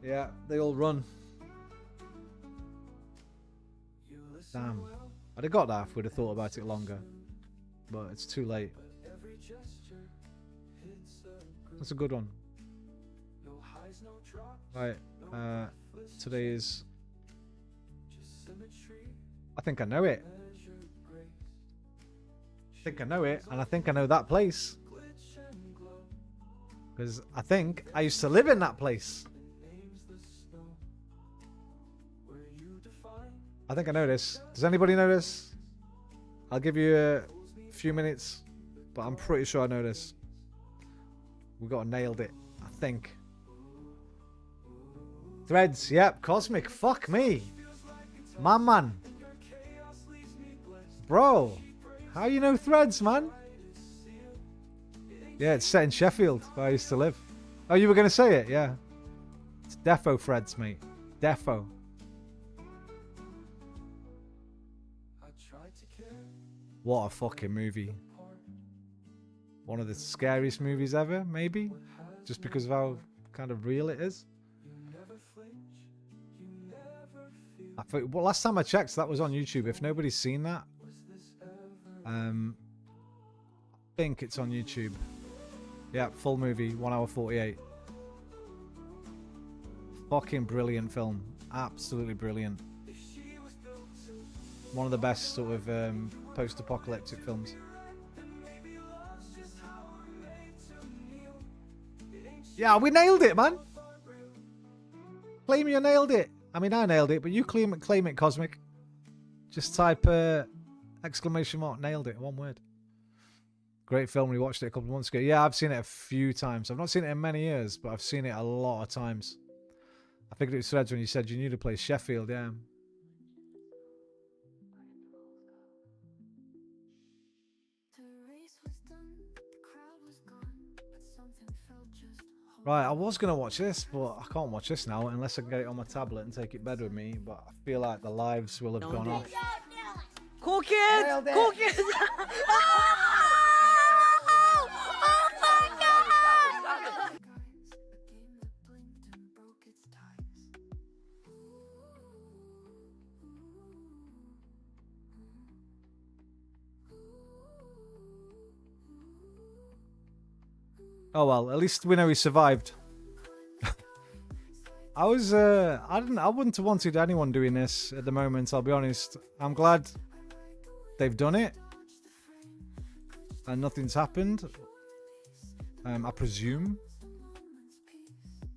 [SPEAKER 1] Yeah, they all run. Damn. I'd have got that if we'd have thought about it longer. But it's too late. That's a good one. Right. Today is... I think I know it. I think I know it, and I think I know that place. Because I think I used to live in that place. I think I know this. Does anybody know this? I'll give you a few minutes, but I'm pretty sure I know this. We got nailed it, I think. Threads, yep, Cosmic, fuck me. My man. Bro, how you know Threads, man? Yeah, it's set in Sheffield, where I used to live. Oh, you were going to say it? Yeah. It's defo Threads, mate. Defo. What a fucking movie. One of the scariest movies ever, maybe? Just because of how kind of real it is. I thought, well, last time I checked, that was on YouTube. If nobody's seen that, I think it's on YouTube. Yeah, full movie, 1 hour 48. Fucking brilliant film. Absolutely brilliant. One of the best sort of post-apocalyptic films. Yeah, we nailed it, man. Claim you nailed it. I mean, I nailed it, but you claim it, Cosmic. Just type exclamation mark, nailed it, one word. Great film. We watched it a couple of months ago. Yeah, I've seen it a few times. I've not seen it in many years, but I've seen it a lot of times. I figured it was Threads when you said you knew the place Sheffield, yeah. Right, I was going to watch this, but I can't watch this now unless I can get it on my tablet and take it bed with me, but I feel like the lives will have gone off.
[SPEAKER 5] Cool kids! Cool kids!
[SPEAKER 11] Oh well, at least we know he survived. I wouldn't have wanted anyone doing this at the moment, I'll be honest. I'm glad they've done it. And nothing's happened. I presume.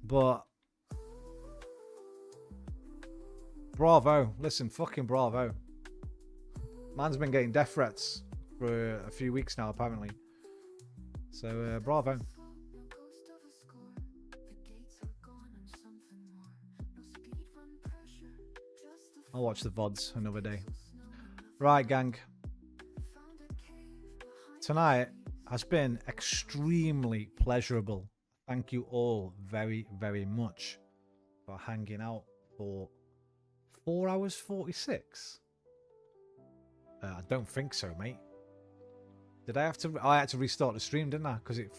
[SPEAKER 11] But bravo. Listen, fucking bravo. Man's been getting death threats for a few weeks now, apparently. So, bravo. I'll watch the VODs another day. Right, gang. Tonight has been extremely pleasurable. Thank you all very, very much for hanging out for 4 hours 46. I don't think so, mate. Did I have to? I had to restart the stream, didn't I? Because it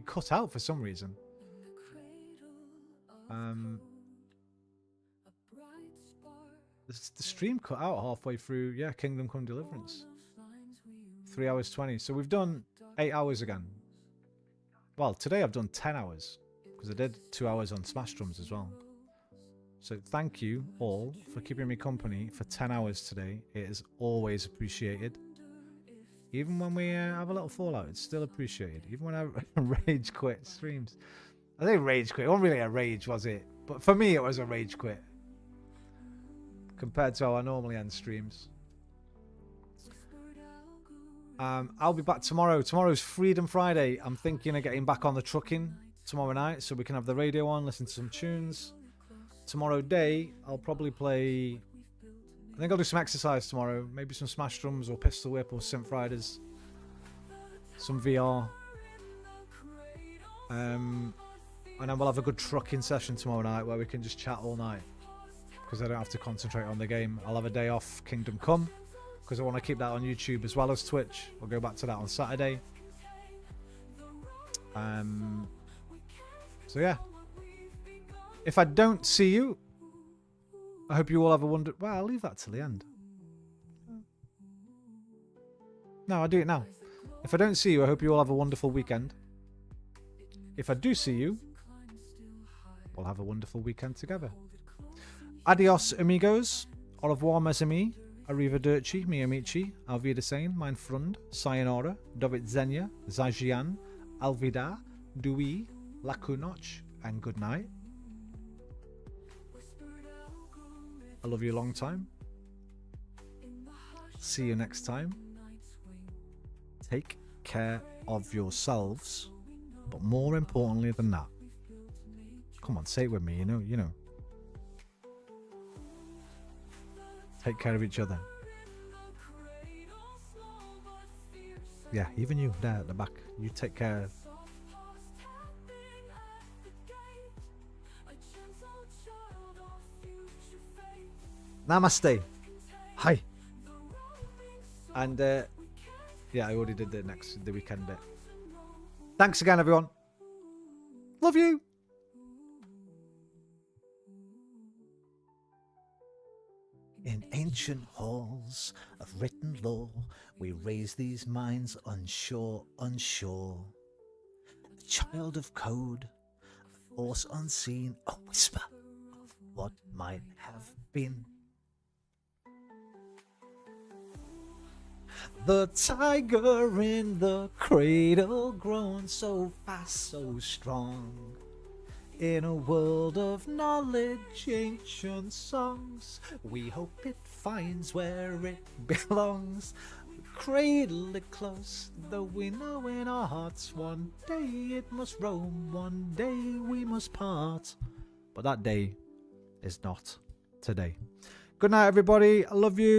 [SPEAKER 11] cut out for some reason. The stream cut out halfway through. Yeah, Kingdom Come Deliverance. 3 hours 20. So we've done 8 hours again. Well, today I've done 10 hours because I did 2 hours on Smash Drums as well. So thank you all for keeping me company for 10 hours today. It is always appreciated. Even when we have a little fallout, it's still appreciated. Even when I rage quit streams. I say rage quit. It wasn't really a rage, was it? But for me, it was a rage quit. Compared to how I normally end streams. I'll be back tomorrow. Tomorrow's Freedom Friday. I'm thinking of getting back on the trucking tomorrow night so we can have the radio on, listen to some tunes. Tomorrow day, I'll probably play... I think I'll do some exercise tomorrow. Maybe some Smash Drums or Pistol Whip or Synth Riders. Some VR. And then we'll have a good trucking session tomorrow night where we can just chat all night. Because I don't have to concentrate on the game. I'll have a day off Kingdom Come. Because I want to keep that on YouTube as well as Twitch. We'll go back to that on Saturday. So yeah. If I don't see you, I hope you all have a wonderful... Well, I'll leave that till the end. No, I'll do it now. If I don't see you, I hope you all have a wonderful weekend. If I do see you, we'll have a wonderful weekend together. Adios, amigos. Au revoir, mes amis. Arrivederci, mi amici. Auf Wiedersehen, mein Freund. Sayonara. Do widzenia. Zajian. Alvida. Dui. Lakunoch. And good night. I love you a long time. See you next time. Take care of yourselves. But more importantly than that, come on, say it with me, you know. Take care of each other. Yeah, even you there at the back. You take care. Namaste. Hi. And yeah, I already did the weekend bit. Thanks again, everyone. Love you. In ancient halls of written law, we raise these minds unsure. A child of code, a force unseen, a whisper of what might have been. The tiger in the cradle, grown so fast, so strong. In a world of knowledge, ancient songs, we hope it finds where it belongs. We cradle it close, though we know in our hearts one day it must roam, one day we must part. But that day is not today. Good night, everybody. I love you.